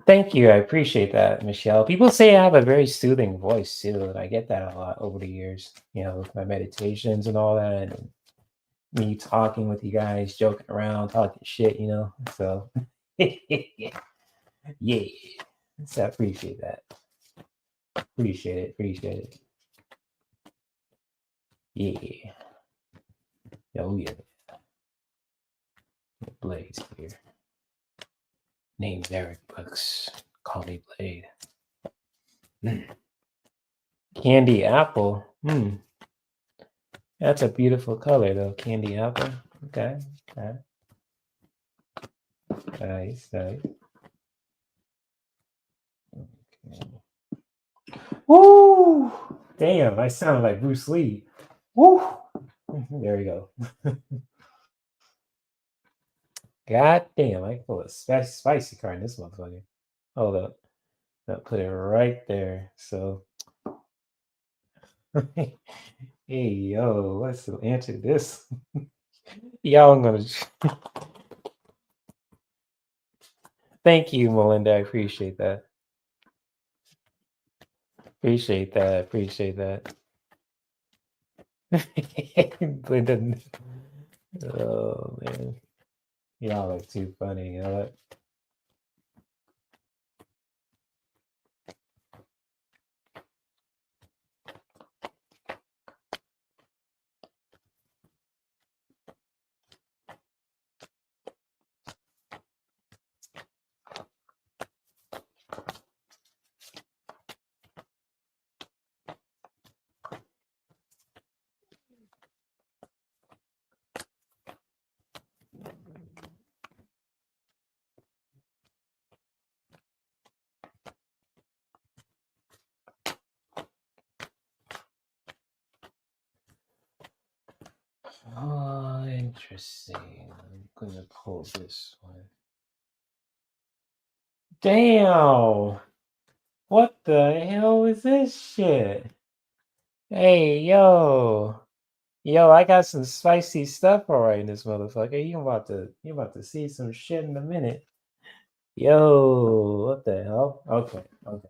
Thank you. I appreciate that, Michelle. People say I have a very soothing voice too, and I get that a lot over the years, you know, with my meditations and all that, and me talking with you guys, joking around, talking shit, you know. So yeah. So I appreciate that. Appreciate it. Appreciate it. Yeah. Oh yeah. Blaze here. Name's Eric Books. Call me Blade. Candy apple. That's a beautiful color though. Candy apple. Okay. Okay. Nice, nice. Okay. Woo! Damn, I sound like Bruce Lee. Woo! There we go. God damn, I pull a spicy card in this motherfucker. Hold up. I'll put it right there. So, hey, yo, let's answer this. Y'all, I'm gonna. Thank you, Melinda. I appreciate that. Appreciate that. Appreciate that. Linda. Oh man, y'all are too funny. You know what? Oh, interesting. I'm gonna pull this one. Damn! What the hell is this shit? Hey, yo. Yo, I got some spicy stuff all right in this motherfucker. You about to see some shit in a minute. Yo, what the hell? Okay, okay.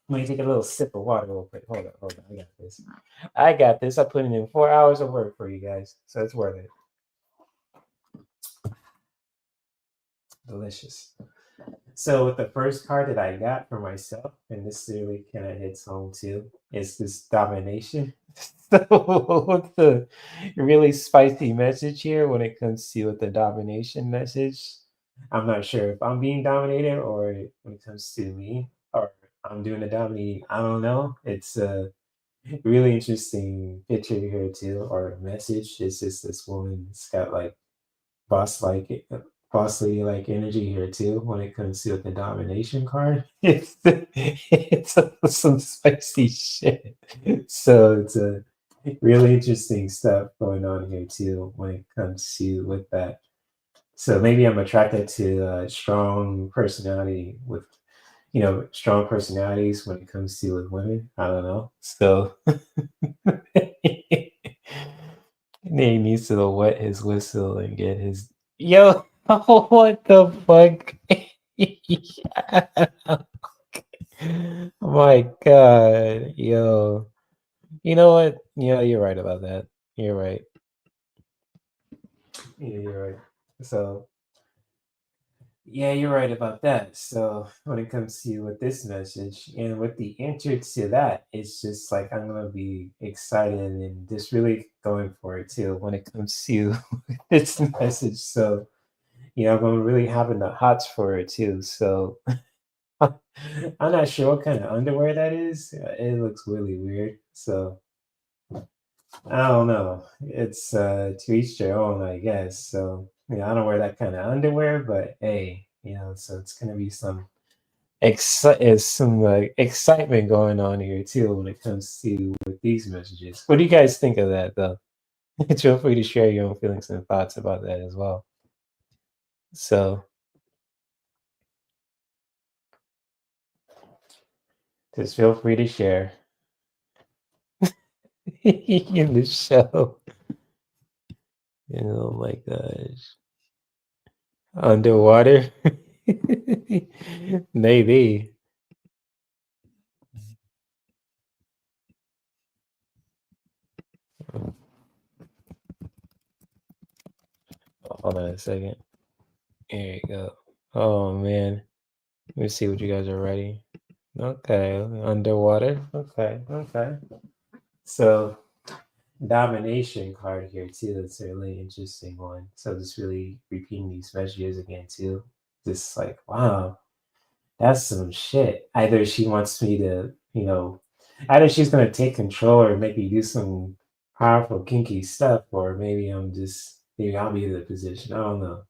Let me take a little sip of water real quick. Hold on. I got this. I got this. I put in 4 hours of work for you guys, so it's worth it. Delicious. So with the first card that I got for myself, and this really kind of hits home too, is this domination. So what's the really spicy message here when it comes to with the domination message? I'm not sure if I'm being dominated or when it comes to me or I'm doing the dominating. I don't know. It's a really interesting picture here too, or message. It's just this woman's got like boss like bossly like energy here too when it comes to the domination card. It's some spicy shit. So it's a really interesting stuff going on here too when it comes to with that So maybe I'm attracted to strong personality with, strong personalities when it comes to with women. I don't know. So he needs to wet his whistle and get his yo. What the fuck? My God, yo. You know what? You're right about that. You're right. Yeah, you're right. So, yeah, you're right about that. So, when it comes to with this message and with the answer to that, it's just like I'm gonna be excited and just really going for it too when it comes to this message. So, I'm gonna really having the hots for it too. So, I'm not sure what kind of underwear that is. It looks really weird. So, I don't know. It's to each their own, I guess. So, I don't wear that kind of underwear, but hey, so it's gonna be some excitement going on here too when it comes to with these messages. What do you guys think of that though? Feel free to share your own feelings and thoughts about that as well. So, just feel free to share in the show. Oh my gosh. Underwater? Maybe. Hold on a second. There you go. Oh man. Let me see what you guys are writing. Okay. Underwater. Okay. So domination card here too. That's a really interesting one. So just really repeating these messages again too. Just like, wow, that's some shit. Either she wants me to, either she's gonna take control or maybe do some powerful kinky stuff, or maybe I'll be in the position. I don't know.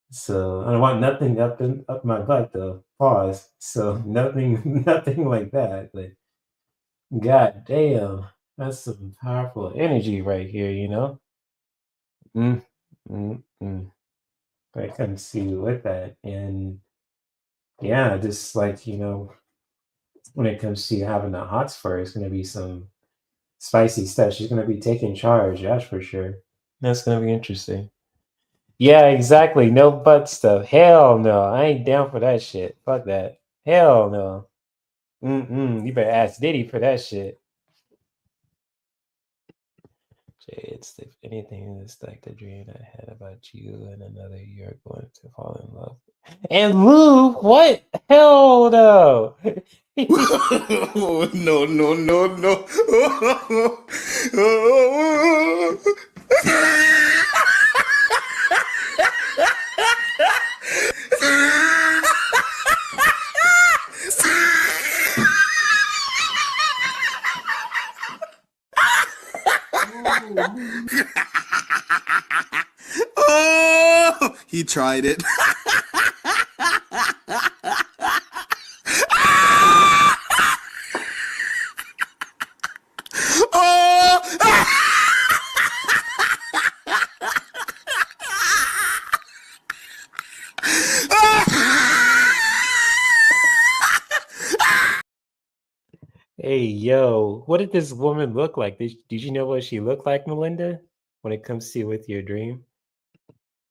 So I don't want nothing up my butt though. Pause. So nothing nothing like that. But god damn, that's some powerful energy right here. Mm, mm. I can see with that. And yeah, just like, when it comes to having the hots for her, it's gonna be some spicy stuff. She's gonna be taking charge, that's for sure. That's gonna be interesting. Yeah, exactly. No butt stuff. Hell no. I ain't down for that shit. Fuck that. Hell no. You better ask Diddy for that shit. Jay, if anything, it's like the dream I had about you and another you're going to fall in love. And Lou, what? Hell no. No, no, no, no. Oh, he tried it. Oh! Hey, yo, what did this woman look like? Did you know what she looked like, Melinda, when it comes to with your dream?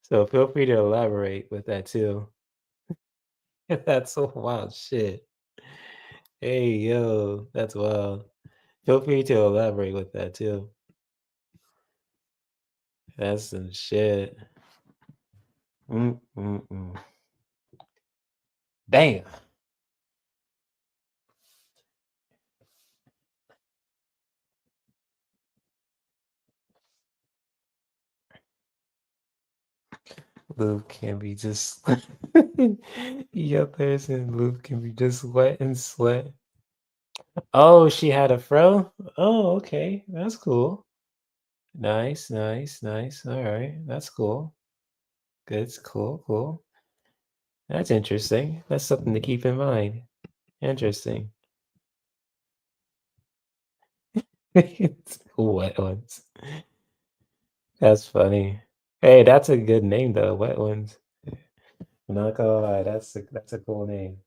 So feel free to elaborate with that too. That's so wild shit. Hey, yo, that's wild. Feel free to elaborate with that too. That's some shit. Damn. Lube can be just yeah, person lube can be just wet and sweat. Oh, she had a fro? Oh, okay. That's cool. Nice. All right. That's cool. Good. Cool. That's interesting. That's something to keep in mind. Interesting. Wet ones. That's funny. Hey, that's a good name though. Wet ones. I'm not gonna lie, that's a cool name.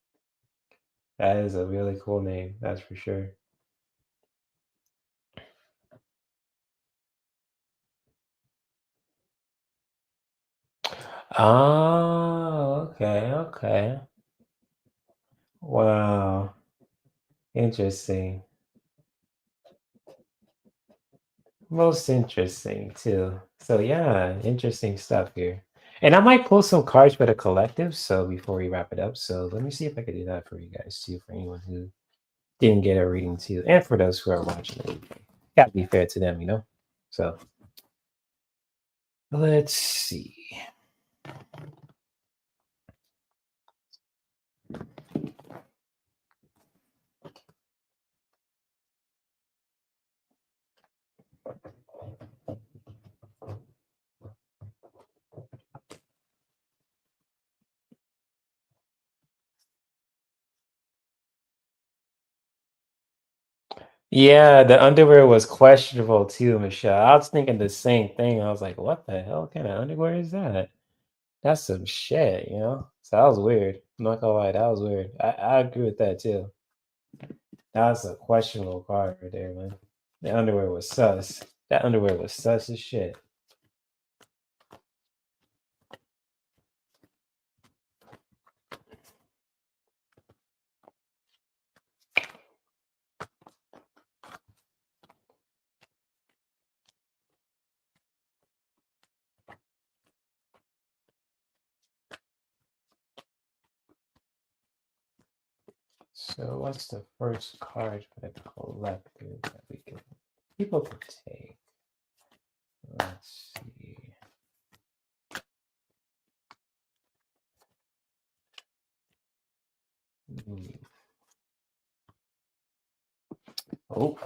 That is a really cool name, that's for sure. Oh, okay, okay. Wow. Interesting. Most interesting too. So yeah, interesting stuff here. And I might pull some cards for the collective, so before we wrap it up. So let me see if I can do that for you guys too, for anyone who didn't get a reading too, and for those who are watching it. Gotta be fair to them, you know? So let's see. Yeah, the underwear was questionable too, Michelle. I was thinking the same thing. I was like, what the hell kind of underwear is that? That's some shit, you know? So that was weird. I'm not gonna lie, that was weird. I agree with that too. That was a questionable card right there, man. The underwear was sus. That underwear was sus as shit. So what's the first card for the collective that people can take? Let's see. Oh,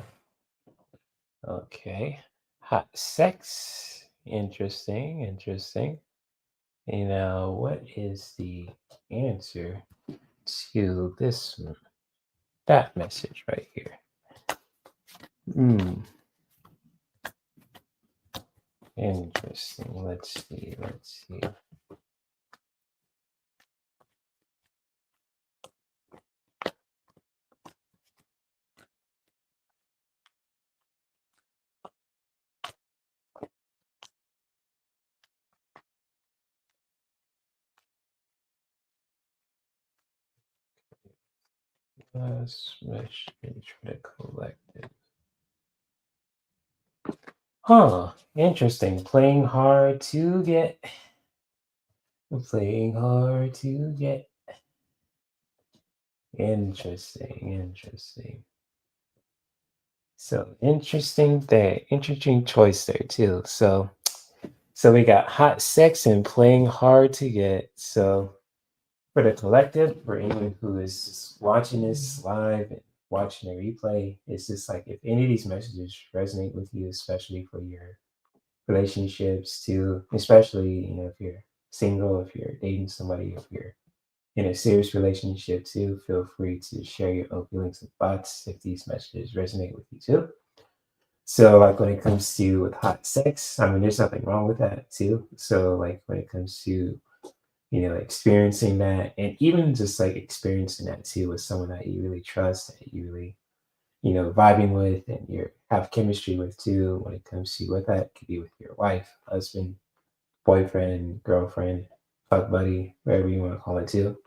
okay. Hot sex. Interesting, interesting. And now, what is the answer to that message right here? Interesting. Let's see. Let's see. Last message for the collective. Huh. Interesting. Playing hard to get. Playing hard to get. Interesting. Interesting. So interesting there. Interesting choice there too. So we got hot sex and playing hard to get. So for the collective, for anyone who is just watching this live and watching the replay, it's just like if any of these messages resonate with you, especially for your relationships too, especially if you're single, if you're dating somebody, if you're in a serious relationship too, feel free to share your own feelings and thoughts if these messages resonate with you too. So like when it comes to with hot sex, I mean there's nothing wrong with that too. So like when it comes to experiencing that and even just like experiencing that too with someone that you really trust, that you really, vibing with and you have chemistry with too when it comes to what that could be with your wife, husband, boyfriend, girlfriend, fuck buddy, whatever you want to call it too.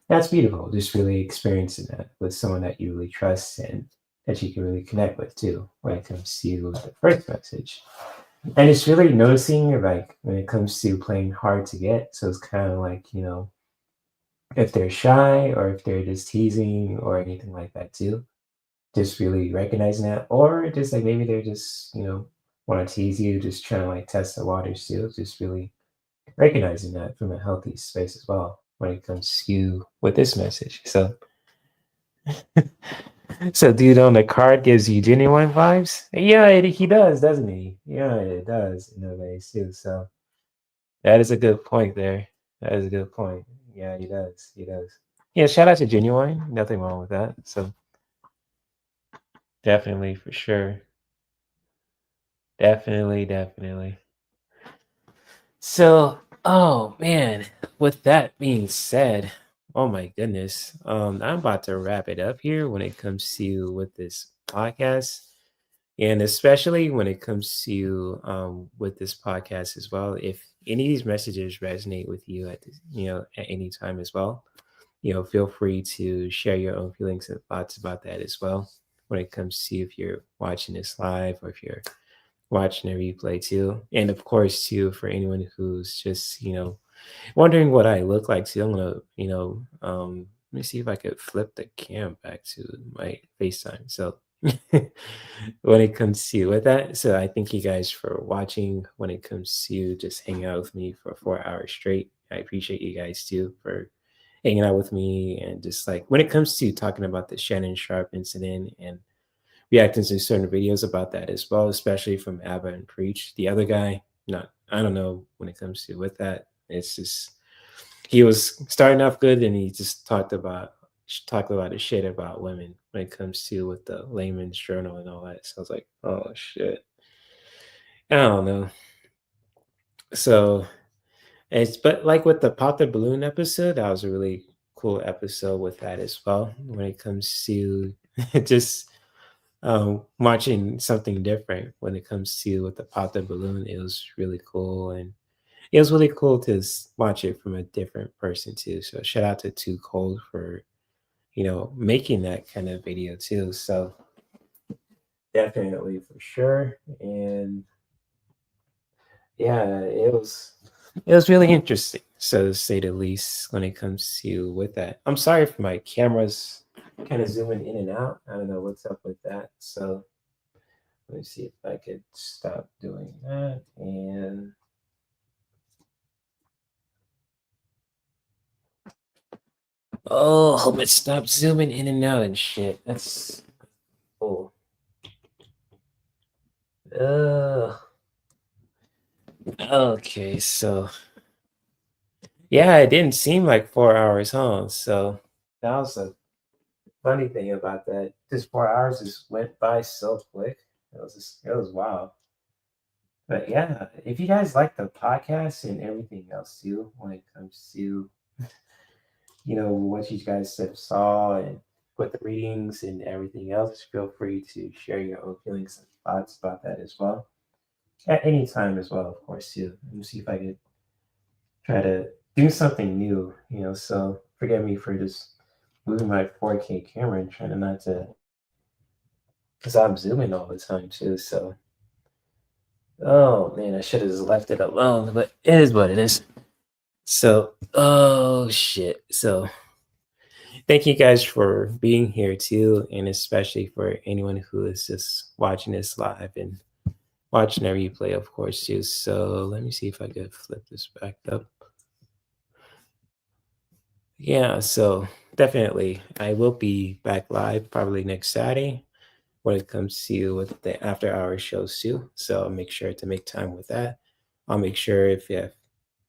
That's beautiful. Just really experiencing that with someone that you really trust and that you can really connect with too when it comes to the first message. And it's really noticing like when it comes to playing hard to get. So it's kind of like, if they're shy or if they're just teasing or anything like that too. Just really recognizing that. Or just like maybe they're just, want to tease you, just trying to like test the waters too. Just really recognizing that from a healthy space as well when it comes to you with this message. So dude on the card gives you genuine vibes. Yeah, he does, doesn't he? Yeah, it does in a way too. So that is a good point there. That is a good point. Yeah, he does. He does. Yeah, shout out to Genuine. Nothing wrong with that. So definitely for sure. Definitely, definitely. So, oh man, with that being said, oh my goodness, I'm about to wrap it up here when it comes to with this podcast, and especially when it comes to with this podcast as well. If any of these messages resonate with you at this, at any time as well, feel free to share your own feelings and thoughts about that as well. When it comes to if you're watching this live or if you're watching a replay too. And of course, too, for anyone who's just, wondering what I look like too, I'm gonna, let me see if I could flip the cam back to my FaceTime. So when it comes to with that, so I thank you guys for watching when it comes to just hanging out with me for 4 hours straight. I appreciate you guys too for hanging out with me and just like when it comes to talking about the Shannon Sharp incident and reacting to certain videos about that as well, especially from Abba and Preach. The other guy, not I don't know when it comes to with that. It's just he was starting off good and he just talked a lot of shit about women when it comes to with the layman's journal and all that. So I was like, oh shit. I don't know. So it's but like with the Pop the Balloon episode, that was a really cool episode with that as well. When it comes to just watching something different when it comes to with the Pop the Balloon, it was really cool and it was really cool to watch it from a different person too. So shout out to Too Cold for making that kind of video too. So definitely for sure. And yeah, it was really interesting, so to say the least, when it comes to with that. I'm sorry for my cameras kind of zooming in and out. I don't know what's up with that. So let me see if I could stop doing that. And oh, hope it stopped zooming in and out and shit. That's cool. Okay, so yeah, it didn't seem like 4 hours, huh? So that was a funny thing about that. Just 4 hours just went by so quick. It was wild. But yeah, if you guys like the podcast and everything else too, when it comes to what you guys have saw and with the readings and everything else, feel free to share your own feelings and thoughts about that as well. At any time as well, of course, too. Let me see if I could try to do something new, so forgive me for just moving my 4K camera and trying to not to because I'm zooming all the time too, so oh man, I should have just left it alone, but it is what it is. So, oh shit. So thank you guys for being here too, and especially for anyone who is just watching this live and watching a replay, of course, too. So let me see if I could flip this back up. Yeah, so definitely I will be back live probably next Saturday when it comes to with the after hour shows too. So I'll make sure to make time with that. I'll make sure if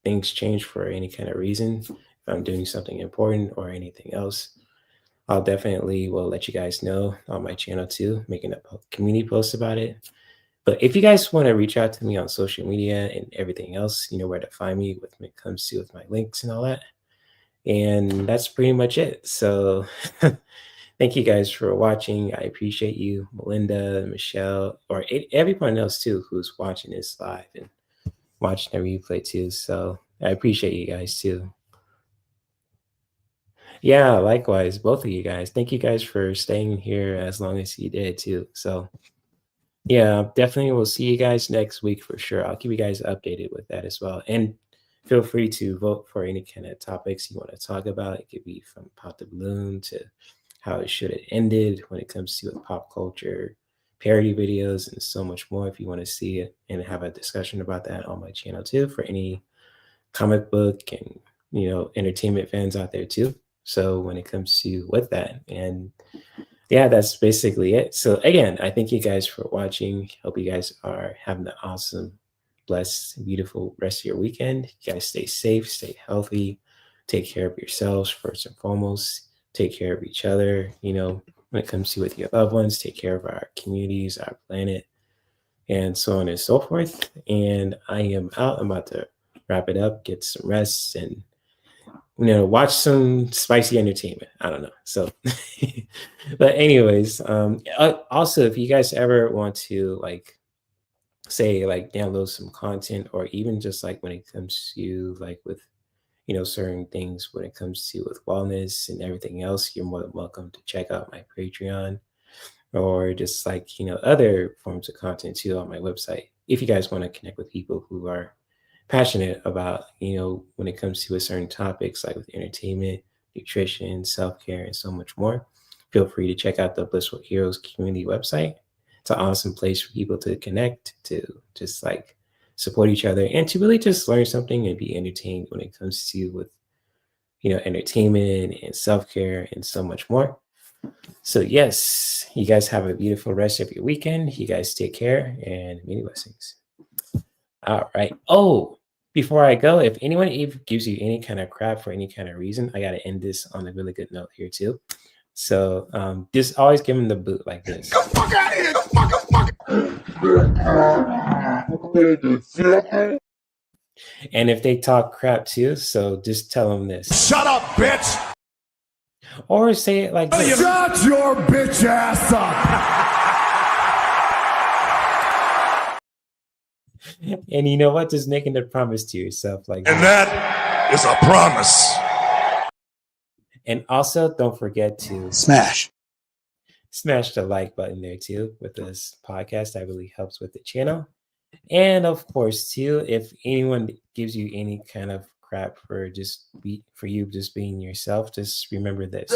things change for any kind of reason, if I'm doing something important or anything else, I'll definitely will let you guys know on my channel too, making a community post about it. But if you guys want to reach out to me on social media and everything else, you know where to find me when it comes to with my links and all that. And that's pretty much it. So thank you guys for watching. I appreciate you, Melinda, Michelle, or everyone else too who's watching this live and watching the replay too. So I appreciate you guys too. Yeah, likewise, both of you guys. Thank you guys for staying here as long as you did too. So yeah, definitely we'll see you guys next week for sure. I'll keep you guys updated with that as well. And feel free to vote for any kind of topics you want to talk about. It could be from Pop the Balloon to how it should have ended when it comes to pop culture, parody videos, and so much more. If you want to see it and have a discussion about that on my channel too, for any comic book and entertainment fans out there too. So when it comes to with that, and yeah, that's basically it. So again, I thank you guys for watching. Hope you guys are having an awesome, blessed, beautiful rest of your weekend. You guys stay safe, stay healthy, take care of yourselves first and foremost. Take care of each other. When it comes to with your loved ones, take care of our communities, our planet, and so on and so forth. And I am out. I'm about to wrap it up, get some rest, and watch some spicy entertainment. I don't know. So, but anyways, also if you guys ever want to say download some content, or even just when it comes to with certain things when it comes to with wellness and everything else, you're more than welcome to check out my Patreon, or just other forms of content too on my website. If you guys want to connect with people who are passionate about when it comes to a certain topics like with entertainment, nutrition, self-care, and so much more, feel free to check out the Blissful Heroes community website. It's an awesome place for people to connect, to just support each other, and to really just learn something and be entertained when it comes to with entertainment and self-care and so much more. So yes, you guys have a beautiful rest of your weekend. You guys take care, and many blessings. All right. Oh, before I go, if anyone even gives you any kind of crap for any kind of reason, I got to end this on a really good note here too. So just always give them the boot like this. Come fuck out of here! Come fuck out. And if they talk crap too, so just tell them this. Shut up, bitch! Or say it like this. Shut your bitch ass up! And you know what? Just making the promise to yourself like and that is a promise. And also, don't forget to smash the like button there too with this podcast. That really helps with the channel. And of course, too, if anyone gives you any kind of crap for you just being yourself, just remember this.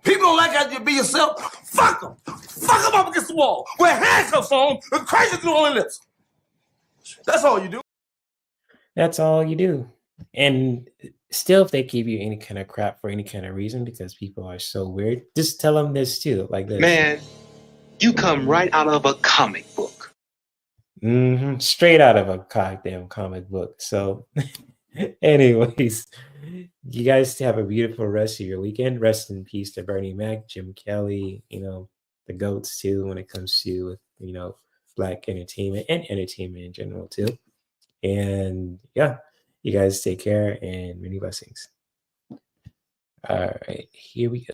People don't like how you be yourself. Fuck them. Fuck them up against the wall. Wear handcuffs on and crazy through all this. That's all you do. That's all you do. And still, if they give you any kind of crap for any kind of reason, because people are so weird, just tell them this too, like this. Man, you come right out of a comic book. Straight out of a goddamn comic book. So anyways, you guys have a beautiful rest of your weekend. Rest in peace to Bernie Mac, Jim Kelly, the GOATs too, when it comes to, Black entertainment and entertainment in general too. And yeah, you guys take care and many blessings. All right, here we go.